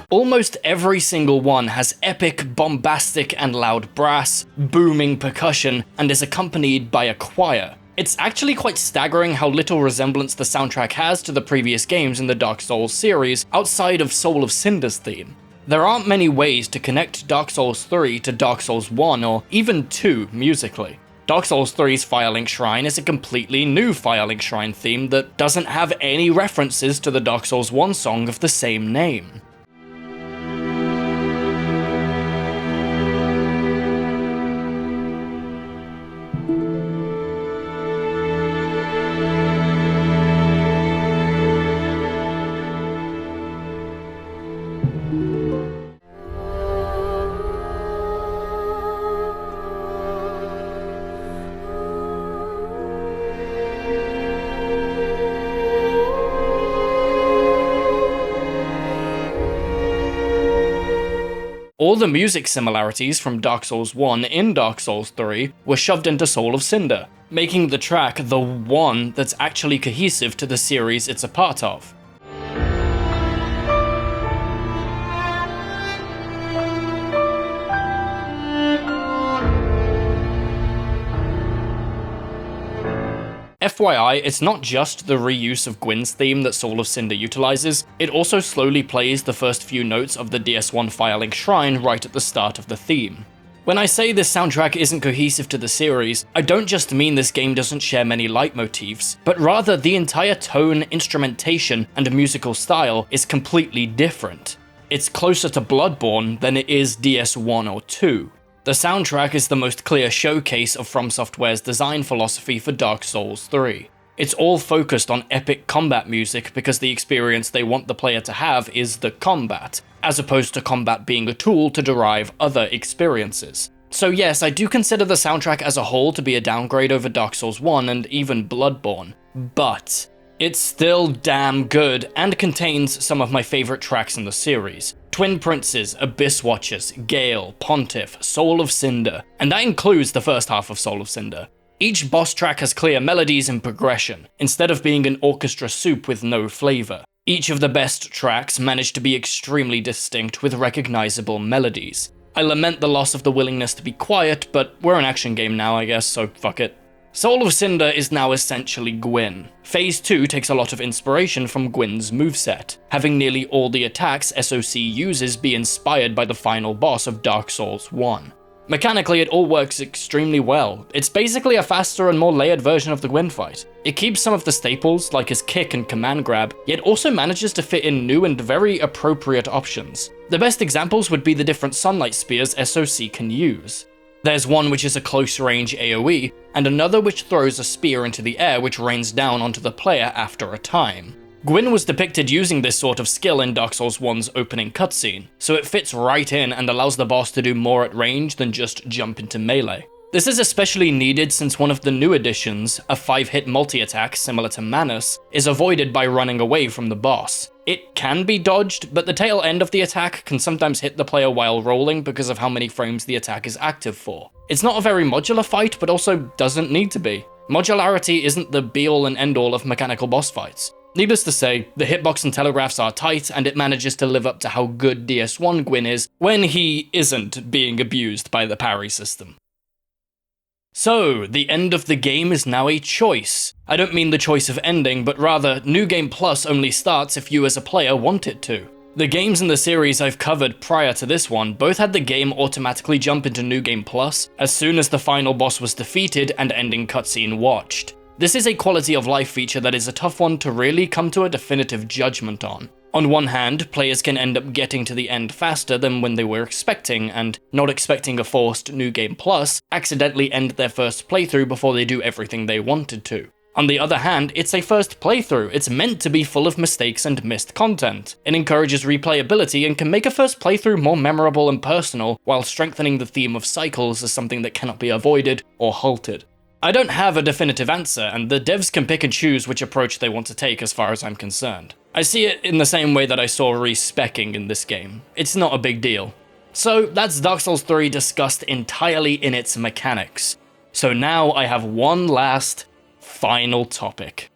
Almost every single one has epic, bombastic, and loud brass, booming percussion, and is accompanied by a choir. It's actually quite staggering how little resemblance the soundtrack has to the previous games in the Dark Souls series outside of Soul of Cinder's theme. There aren't many ways to connect Dark Souls 3 to Dark Souls 1 or even 2 musically. Dark Souls 3's Firelink Shrine is a completely new Firelink Shrine theme that doesn't have any references to the Dark Souls 1 song of the same name. All the music similarities from Dark Souls 1 in Dark Souls 3 were shoved into Soul of Cinder, making the track the one that's actually cohesive to the series it's a part of. FYI, it's not just the reuse of Gwyn's theme that Soul of Cinder utilizes, it also slowly plays the first few notes of the DS1 Firelink Shrine right at the start of the theme. When I say this soundtrack isn't cohesive to the series, I don't just mean this game doesn't share many leitmotifs, but rather the entire tone, instrumentation, and musical style is completely different. It's closer to Bloodborne than it is DS1 or 2. The soundtrack is the most clear showcase of FromSoftware's design philosophy for Dark Souls 3. It's all focused on epic combat music because the experience they want the player to have is the combat, as opposed to combat being a tool to derive other experiences. So yes, I do consider the soundtrack as a whole to be a downgrade over Dark Souls 1 and even Bloodborne, but it's still damn good and contains some of my favourite tracks in the series. Twin Princes, Abyss Watchers, Gale, Pontiff, Soul of Cinder, and that includes the first half of Soul of Cinder. Each boss track has clear melodies and progression, instead of being an orchestra soup with no flavour. Each of the best tracks managed to be extremely distinct with recognisable melodies. I lament the loss of the willingness to be quiet, but we're an action game now I guess, so fuck it. Soul of Cinder is now essentially Gwyn. Phase 2 takes a lot of inspiration from Gwyn's moveset, having nearly all the attacks SOC uses be inspired by the final boss of Dark Souls 1. Mechanically, it all works extremely well. It's basically a faster and more layered version of the Gwyn fight. It keeps some of the staples, like his kick and command grab, yet also manages to fit in new and very appropriate options. The best examples would be the different sunlight spears SOC can use. There's one which is a close-range AoE, and another which throws a spear into the air which rains down onto the player after a time. Gwyn was depicted using this sort of skill in Dark Souls 1's opening cutscene, so it fits right in and allows the boss to do more at range than just jump into melee. This is especially needed since one of the new additions, a 5-hit multi-attack similar to Manus, is avoided by running away from the boss. It can be dodged, but the tail end of the attack can sometimes hit the player while rolling because of how many frames the attack is active for. It's not a very modular fight, but also doesn't need to be. Modularity isn't the be-all and end-all of mechanical boss fights. Needless to say, the hitbox and telegraphs are tight, and it manages to live up to how good DS1 Gwyn is when he isn't being abused by the parry system. So, the end of the game is now a choice. I don't mean the choice of ending, but rather, New Game Plus only starts if you as a player want it to. The games in the series I've covered prior to this one both had the game automatically jump into New Game Plus as soon as the final boss was defeated and ending cutscene watched. This is a quality of life feature that is a tough one to really come to a definitive judgment on. On one hand, players can end up getting to the end faster than when they were expecting, and not expecting a forced New Game Plus, accidentally end their first playthrough before they do everything they wanted to. On the other hand, it's a first playthrough, it's meant to be full of mistakes and missed content. It encourages replayability and can make a first playthrough more memorable and personal, while strengthening the theme of cycles as something that cannot be avoided or halted. I don't have a definitive answer, and the devs can pick and choose which approach they want to take as far as I'm concerned. I see it in the same way that I saw respecking in this game. It's not a big deal. So that's Dark Souls 3 discussed entirely in its mechanics. So now I have one last, final topic.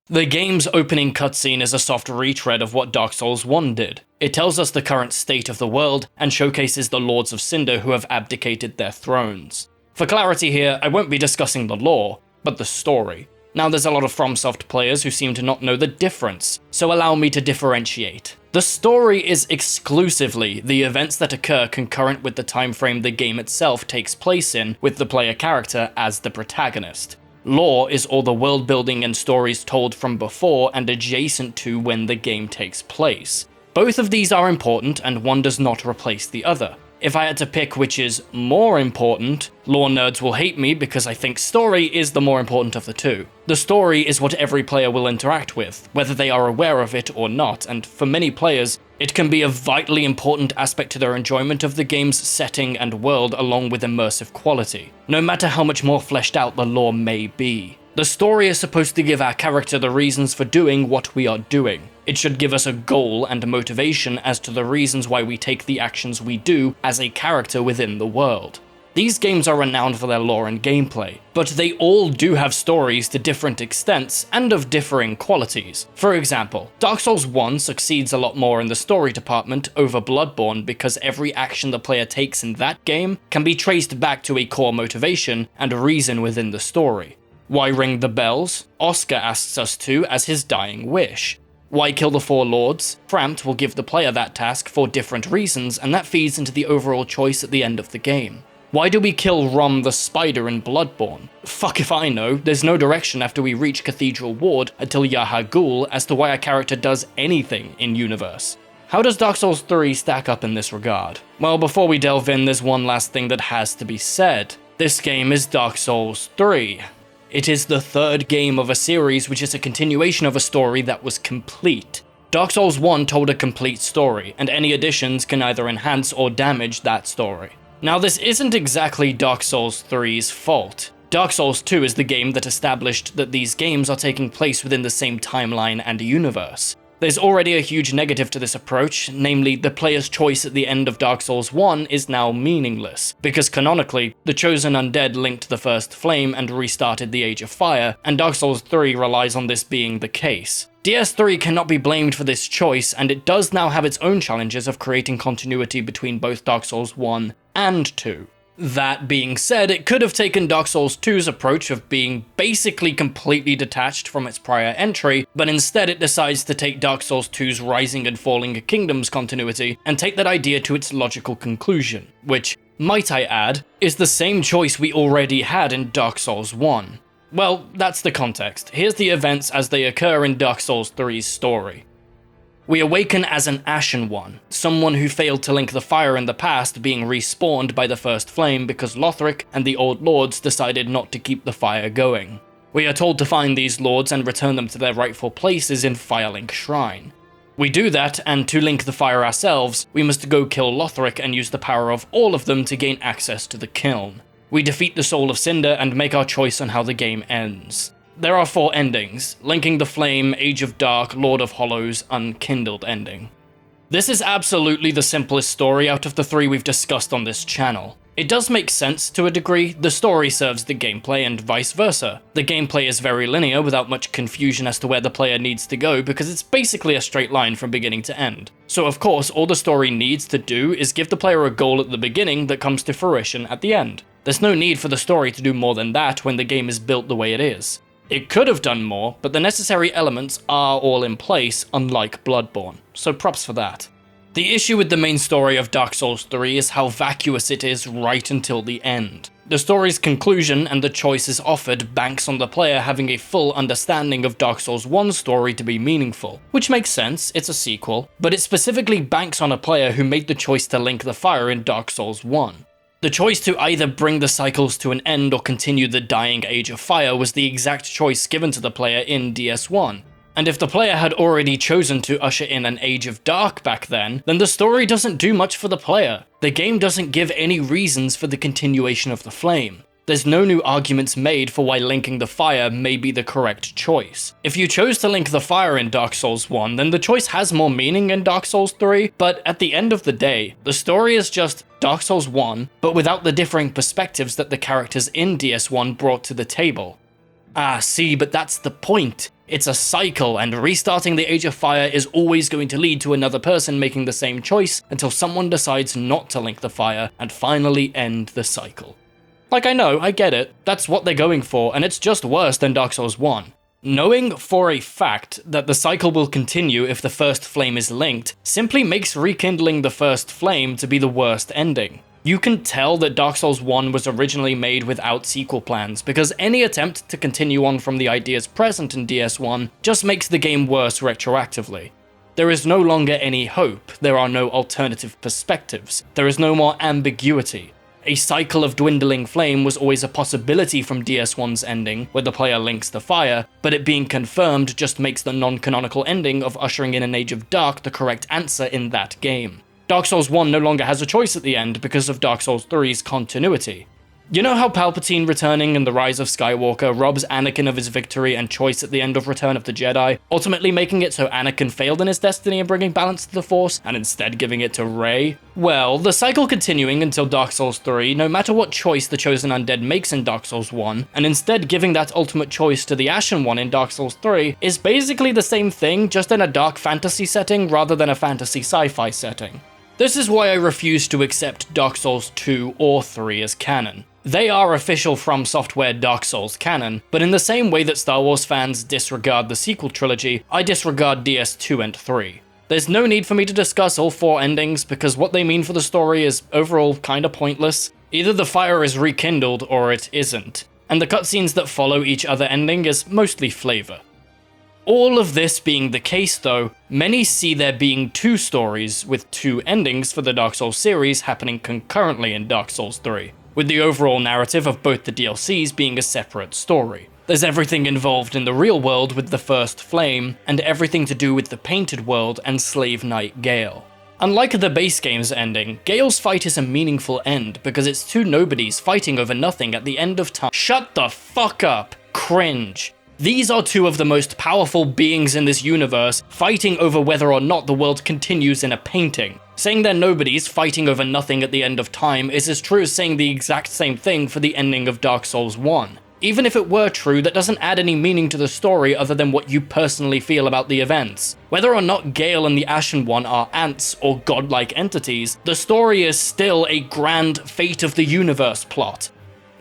The game's opening cutscene is a soft retread of what Dark Souls 1 did. It tells us the current state of the world, and showcases the Lords of Cinder who have abdicated their thrones. For clarity here, I won't be discussing the lore, but the story. Now there's a lot of FromSoft players who seem to not know the difference, so allow me to differentiate. The story is exclusively the events that occur concurrent with the time frame the game itself takes place in, with the player character as the protagonist. Lore is all the world building and stories told from before and adjacent to when the game takes place. Both of these are important, and one does not replace the other. If I had to pick which is more important, lore nerds will hate me because I think story is the more important of the two. The story is what every player will interact with, whether they are aware of it or not, and for many players, it can be a vitally important aspect to their enjoyment of the game's setting and world along with immersive quality, no matter how much more fleshed out the lore may be. The story is supposed to give our character the reasons for doing what we are doing. It should give us a goal and motivation as to the reasons why we take the actions we do as a character within the world. These games are renowned for their lore and gameplay, but they all do have stories to different extents and of differing qualities. For example, Dark Souls 1 succeeds a lot more in the story department over Bloodborne because every action the player takes in that game can be traced back to a core motivation and reason within the story. Why ring the bells? Oscar asks us to as his dying wish. Why kill the 4 lords? Frampt will give the player that task for different reasons, and that feeds into the overall choice at the end of the game. Why do we kill Rom the Spider in Bloodborne? Fuck if I know, there's no direction after we reach Cathedral Ward until Yahar'gul as to why a character does anything in universe. How does Dark Souls 3 stack up in this regard? Well, before we delve in, there's one last thing that has to be said. This game is Dark Souls 3. It is the 3rd game of a series which is a continuation of a story that was complete. Dark Souls 1 told a complete story, and any additions can either enhance or damage that story. Now, this isn't exactly Dark Souls 3's fault. Dark Souls 2 is the game that established that these games are taking place within the same timeline and universe. There's already a huge negative to this approach, namely the player's choice at the end of Dark Souls 1 is now meaningless, because canonically, the chosen undead linked the first flame and restarted the Age of Fire, and Dark Souls 3 relies on this being the case. DS3 cannot be blamed for this choice, and it does now have its own challenges of creating continuity between both Dark Souls 1 and 2. That being said, it could have taken Dark Souls 2's approach of being basically completely detached from its prior entry, but instead it decides to take Dark Souls 2's Rising and Falling Kingdoms continuity and take that idea to its logical conclusion, which, might I add, is the same choice we already had in Dark Souls 1. Well, that's the context. Here's the events as they occur in Dark Souls 3's story. We awaken as an Ashen One, someone who failed to link the fire in the past, being respawned by the First Flame because Lothric and the Old Lords decided not to keep the fire going. We are told to find these lords and return them to their rightful places in Firelink Shrine. We do that, and to link the fire ourselves, we must go kill Lothric and use the power of all of them to gain access to the kiln. We defeat the Soul of Cinder and make our choice on how the game ends. There are 4 endings: Linking the Flame, Age of Dark, Lord of Hollows, Unkindled ending. This is absolutely the simplest story out of the 3 we've discussed on this channel. It does make sense to a degree, the story serves the gameplay and vice versa. The gameplay is very linear without much confusion as to where the player needs to go because it's basically a straight line from beginning to end. So of course, all the story needs to do is give the player a goal at the beginning that comes to fruition at the end. There's no need for the story to do more than that when the game is built the way it is. It could have done more, but the necessary elements are all in place, unlike Bloodborne, so props for that. The issue with the main story of Dark Souls 3 is how vacuous it is right until the end. The story's conclusion and the choices offered banks on the player having a full understanding of Dark Souls 1's story to be meaningful, which makes sense, it's a sequel, but it specifically banks on a player who made the choice to link the fire in Dark Souls 1. The choice to either bring the cycles to an end or continue the dying Age of Fire was the exact choice given to the player in DS1. And if the player had already chosen to usher in an Age of Dark back then the story doesn't do much for the player. The game doesn't give any reasons for the continuation of the flame. There's no new arguments made for why linking the fire may be the correct choice. If you chose to link the fire in Dark Souls 1, then the choice has more meaning in Dark Souls 3, but at the end of the day, the story is just Dark Souls 1, but without the differing perspectives that the characters in DS1 brought to the table. Ah, see, but that's the point. It's a cycle, and restarting the Age of Fire is always going to lead to another person making the same choice until someone decides not to link the fire and finally end the cycle. Like, I know, I get it, that's what they're going for, and it's just worse than Dark Souls 1. Knowing for a fact that the cycle will continue if the first flame is linked simply makes rekindling the first flame to be the worst ending. You can tell that Dark Souls 1 was originally made without sequel plans, because any attempt to continue on from the ideas present in DS1 just makes the game worse retroactively. There is no longer any hope, there are no alternative perspectives, there is no more ambiguity. A cycle of dwindling flame was always a possibility from DS1's ending, where the player links the fire, but it being confirmed just makes the non-canonical ending of ushering in an Age of Dark the correct answer in that game. Dark Souls 1 no longer has a choice at the end because of Dark Souls 3's continuity. You know how Palpatine returning in The Rise of Skywalker robs Anakin of his victory and choice at the end of Return of the Jedi, ultimately making it so Anakin failed in his destiny and bringing balance to the Force, and instead giving it to Rey? Well, the cycle continuing until Dark Souls 3, no matter what choice the chosen undead makes in Dark Souls 1, and instead giving that ultimate choice to the Ashen One in Dark Souls 3, is basically the same thing, just in a dark fantasy setting rather than a fantasy sci-fi setting. This is why I refuse to accept Dark Souls 2 or 3 as canon. They are official FromSoftware Dark Souls canon, but in the same way that Star Wars fans disregard the sequel trilogy, I disregard DS2 and 3. There's no need for me to discuss all 4 endings because what they mean for the story is overall kinda pointless. Either the fire is rekindled or it isn't, and the cutscenes that follow each other ending is mostly flavor. All of this being the case though, many see there being 2 stories with 2 endings for the Dark Souls series happening concurrently in Dark Souls 3, with the overall narrative of both the DLCs being a separate story. There's everything involved in the real world with the First Flame, and everything to do with the Painted World and Slave Knight Gale. Unlike the base game's ending, Gale's fight is a meaningful end because it's 2 nobodies fighting over nothing at the end of time. Shut the fuck up! Cringe. These are 2 of the most powerful beings in this universe fighting over whether or not the world continues in a painting. Saying they're nobodies fighting over nothing at the end of time is as true as saying the exact same thing for the ending of Dark Souls 1. Even if it were true, that doesn't add any meaning to the story other than what you personally feel about the events. Whether or not Gale and the Ashen One are ants or godlike entities, the story is still a grand fate of the universe plot.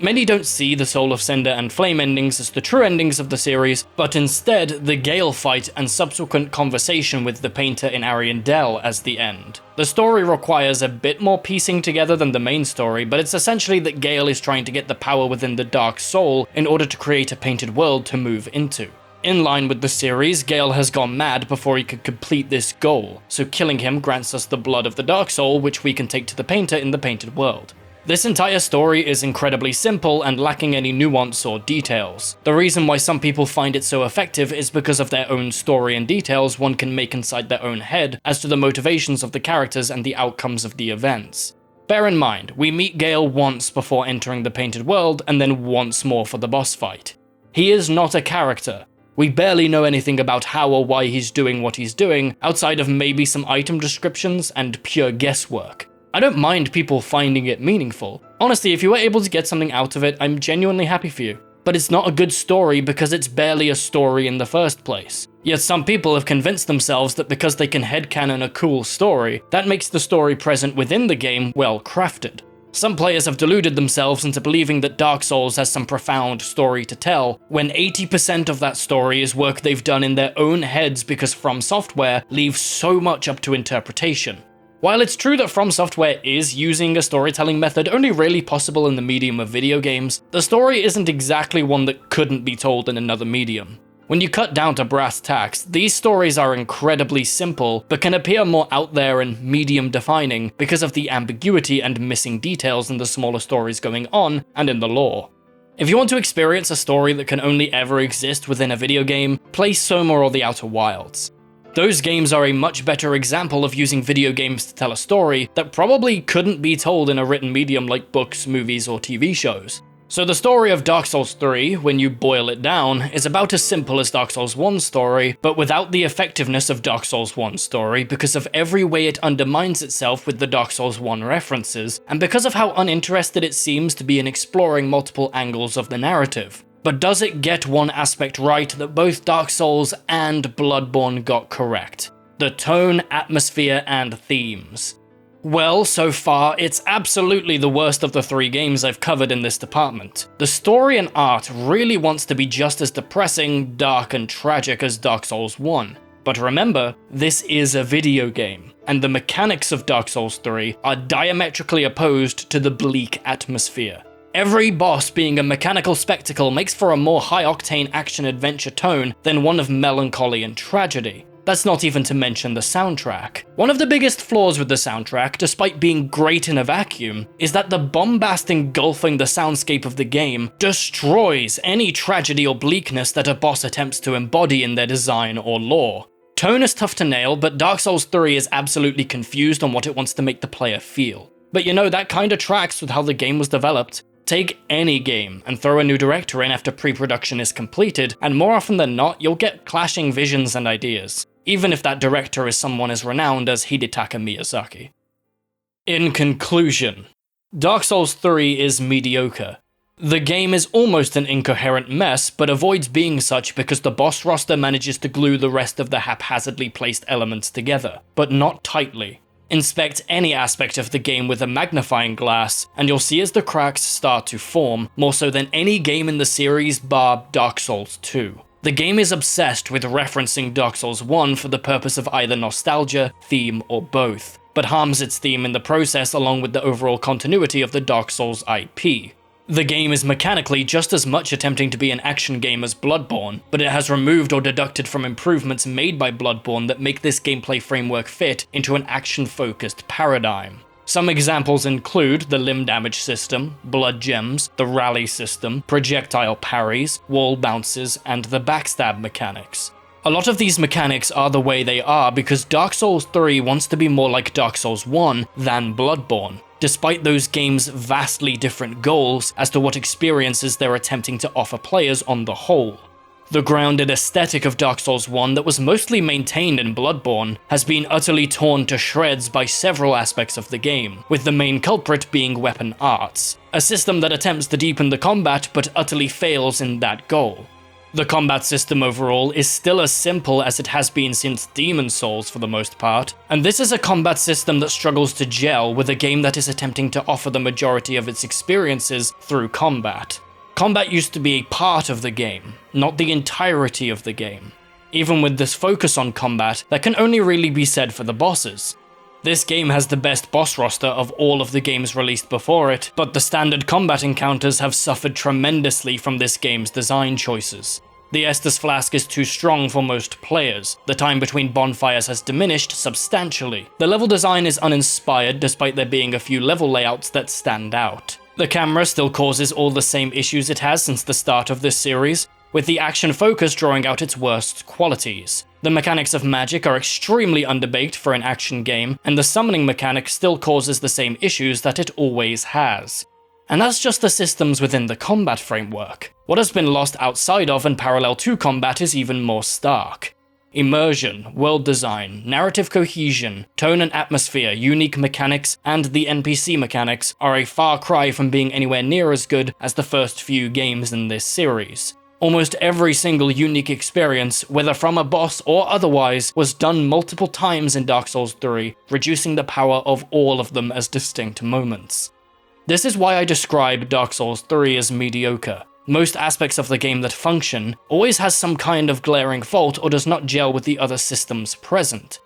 Many don't see the Soul of Cinder and Flame endings as the true endings of the series, but instead the Gale fight and subsequent conversation with the painter in Ariandel as the end. The story requires a bit more piecing together than the main story, but it's essentially that Gale is trying to get the power within the Dark Soul in order to create a painted world to move into. In line with the series, Gale has gone mad before he could complete this goal, so killing him grants us the blood of the Dark Soul, which we can take to the painter in the painted world. This entire story is incredibly simple and lacking any nuance or details. The reason why some people find it so effective is because of their own story and details one can make inside their own head as to the motivations of the characters and the outcomes of the events. Bear in mind, we meet Gale once before entering the Painted World and then once more for the boss fight. He is not a character. We barely know anything about how or why he's doing what he's doing, outside of maybe some item descriptions and pure guesswork. I don't mind people finding it meaningful. Honestly, if you were able to get something out of it, I'm genuinely happy for you. But it's not a good story because it's barely a story in the first place. Yet some people have convinced themselves that because they can headcanon a cool story, that makes the story present within the game well crafted. Some players have deluded themselves into believing that Dark Souls has some profound story to tell, when 80% of that story is work they've done in their own heads because FromSoftware leaves so much up to interpretation. While it's true that FromSoftware is using a storytelling method only really possible in the medium of video games, the story isn't exactly one that couldn't be told in another medium. When you cut down to brass tacks, these stories are incredibly simple, but can appear more out there and medium defining because of the ambiguity and missing details in the smaller stories going on and in the lore. If you want to experience a story that can only ever exist within a video game, play Soma or The Outer Wilds. Those games are a much better example of using video games to tell a story that probably couldn't be told in a written medium like books, movies, or TV shows. So the story of Dark Souls 3, when you boil it down, is about as simple as Dark Souls 1's story, but without the effectiveness of Dark Souls 1's story because of every way it undermines itself with the Dark Souls 1 references, and because of how uninterested it seems to be in exploring multiple angles of the narrative. But does it get one aspect right that both Dark Souls and Bloodborne got correct? The tone, atmosphere, and themes. Well, so far, it's absolutely the worst of the 3 games I've covered in this department. The story and art really wants to be just as depressing, dark, and tragic as Dark Souls 1. But remember, this is a video game, and the mechanics of Dark Souls 3 are diametrically opposed to the bleak atmosphere. Every boss being a mechanical spectacle makes for a more high-octane action-adventure tone than one of melancholy and tragedy. That's not even to mention the soundtrack. One of the biggest flaws with the soundtrack, despite being great in a vacuum, is that the bombast engulfing the soundscape of the game destroys any tragedy or bleakness that a boss attempts to embody in their design or lore. Tone is tough to nail, but Dark Souls 3 is absolutely confused on what it wants to make the player feel. But you know, that kinda tracks with how the game was developed. Take any game and throw a new director in after pre-production is completed, and more often than not, you'll get clashing visions and ideas, even if that director is someone as renowned as Hidetaka Miyazaki. In conclusion, Dark Souls 3 is mediocre. The game is almost an incoherent mess, but avoids being such because the boss roster manages to glue the rest of the haphazardly placed elements together, but not tightly. Inspect any aspect of the game with a magnifying glass, and you'll see as the cracks start to form, more so than any game in the series bar Dark Souls 2. The game is obsessed with referencing Dark Souls 1 for the purpose of either nostalgia, theme, or both, but harms its theme in the process along with the overall continuity of the Dark Souls IP. The game is mechanically just as much attempting to be an action game as Bloodborne, but it has removed or deducted from improvements made by Bloodborne that make this gameplay framework fit into an action-focused paradigm. Some examples include the limb damage system, blood gems, the rally system, projectile parries, wall bounces, and the backstab mechanics. A lot of these mechanics are the way they are because Dark Souls 3 wants to be more like Dark Souls 1 than Bloodborne, despite those games' vastly different goals as to what experiences they're attempting to offer players on the whole. The grounded aesthetic of Dark Souls 1 that was mostly maintained in Bloodborne has been utterly torn to shreds by several aspects of the game, with the main culprit being weapon arts, a system that attempts to deepen the combat but utterly fails in that goal. The combat system overall is still as simple as it has been since Demon's Souls for the most part, and this is a combat system that struggles to gel with a game that is attempting to offer the majority of its experiences through combat. Combat used to be a part of the game, not the entirety of the game. Even with this focus on combat, that can only really be said for the bosses. This game has the best boss roster of all of the games released before it, but the standard combat encounters have suffered tremendously from this game's design choices. The Estus Flask is too strong for most players, the time between bonfires has diminished substantially, the level design is uninspired despite there being a few level layouts that stand out. The camera still causes all the same issues it has since the start of this series, with the action focus drawing out its worst qualities. The mechanics of magic are extremely underbaked for an action game, and the summoning mechanic still causes the same issues that it always has. And that's just the systems within the combat framework. What has been lost outside of and parallel to combat is even more stark. Immersion, world design, narrative cohesion, tone and atmosphere, unique mechanics, and the NPC mechanics are a far cry from being anywhere near as good as the first few games in this series. Almost every single unique experience, whether from a boss or otherwise, was done multiple times in Dark Souls 3, reducing the power of all of them as distinct moments. This is why I describe Dark Souls 3 as mediocre. Most aspects of the game that function always has some kind of glaring fault or does not gel with the other systems present.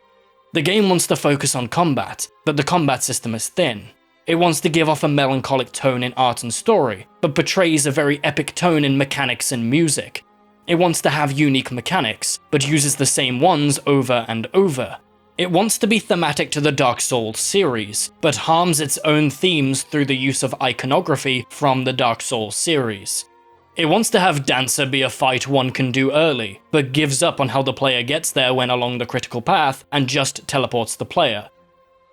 The game wants to focus on combat, but the combat system is thin. It wants to give off a melancholic tone in art and story, but portrays a very epic tone in mechanics and music. It wants to have unique mechanics, but uses the same ones over and over. It wants to be thematic to the Dark Souls series, but harms its own themes through the use of iconography from the Dark Souls series. It wants to have Dancer be a fight one can do early, but gives up on how the player gets there when along the critical path and just teleports the player.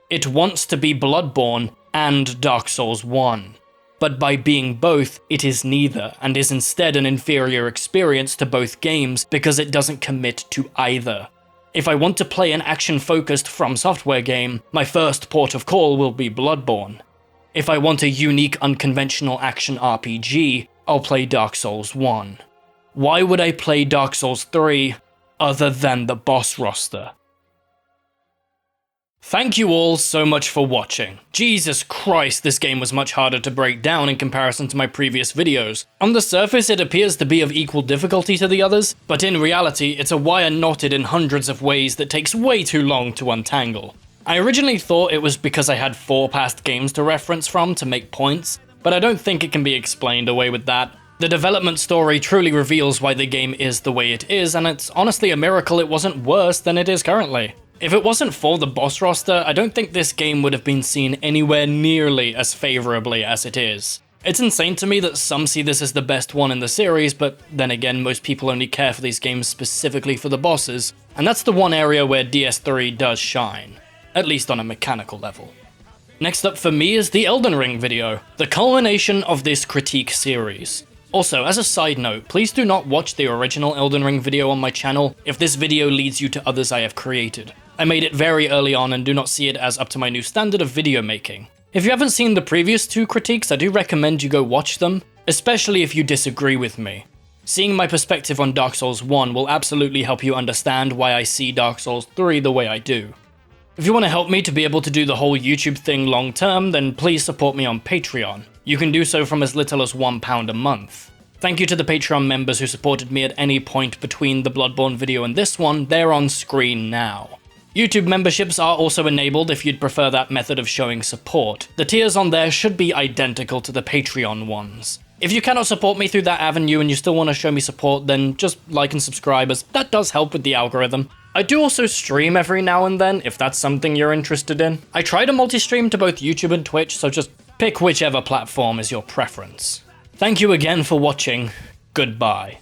It wants to be Bloodborne and Dark Souls 1, but by being both, it is neither, and is instead an inferior experience to both games because it doesn't commit to either. If I want to play an action-focused FromSoftware game, my first port of call will be Bloodborne. If I want a unique, unconventional action RPG, I'll play Dark Souls 1. Why would I play Dark Souls 3 other than the boss roster? Thank you all so much for watching. Jesus Christ, this game was much harder to break down in comparison to my previous videos. On the surface, it appears to be of equal difficulty to the others, but in reality, it's a wire knotted in hundreds of ways that takes way too long to untangle. I originally thought it was because I had 4 past games to reference from to make points, but I don't think it can be explained away with that. The development story truly reveals why the game is the way it is, and it's honestly a miracle it wasn't worse than it is currently. If it wasn't for the boss roster, I don't think this game would have been seen anywhere nearly as favorably as it is. It's insane to me that some see this as the best one in the series, but then again, most people only care for these games specifically for the bosses, and that's the one area where DS3 does shine, at least on a mechanical level. Next up for me is the Elden Ring video, the culmination of this critique series. Also, as a side note, please do not watch the original Elden Ring video on my channel if this video leads you to others I have created. I made it very early on and do not see it as up to my new standard of video making. If you haven't seen the previous 2 critiques, I do recommend you go watch them, especially if you disagree with me. Seeing my perspective on Dark Souls 1 will absolutely help you understand why I see Dark Souls 3 the way I do. If you want to help me to be able to do the whole YouTube thing long term, then please support me on Patreon. You can do so from as little as £1 a month. Thank you to the Patreon members who supported me at any point between the Bloodborne video and this one, they're on screen now. YouTube memberships are also enabled if you'd prefer that method of showing support. The tiers on there should be identical to the Patreon ones. If you cannot support me through that avenue and you still want to show me support, then just like and subscribe, as that does help with the algorithm. I do also stream every now and then, if that's something you're interested in. I try to multi-stream to both YouTube and Twitch, so just pick whichever platform is your preference. Thank you again for watching. Goodbye.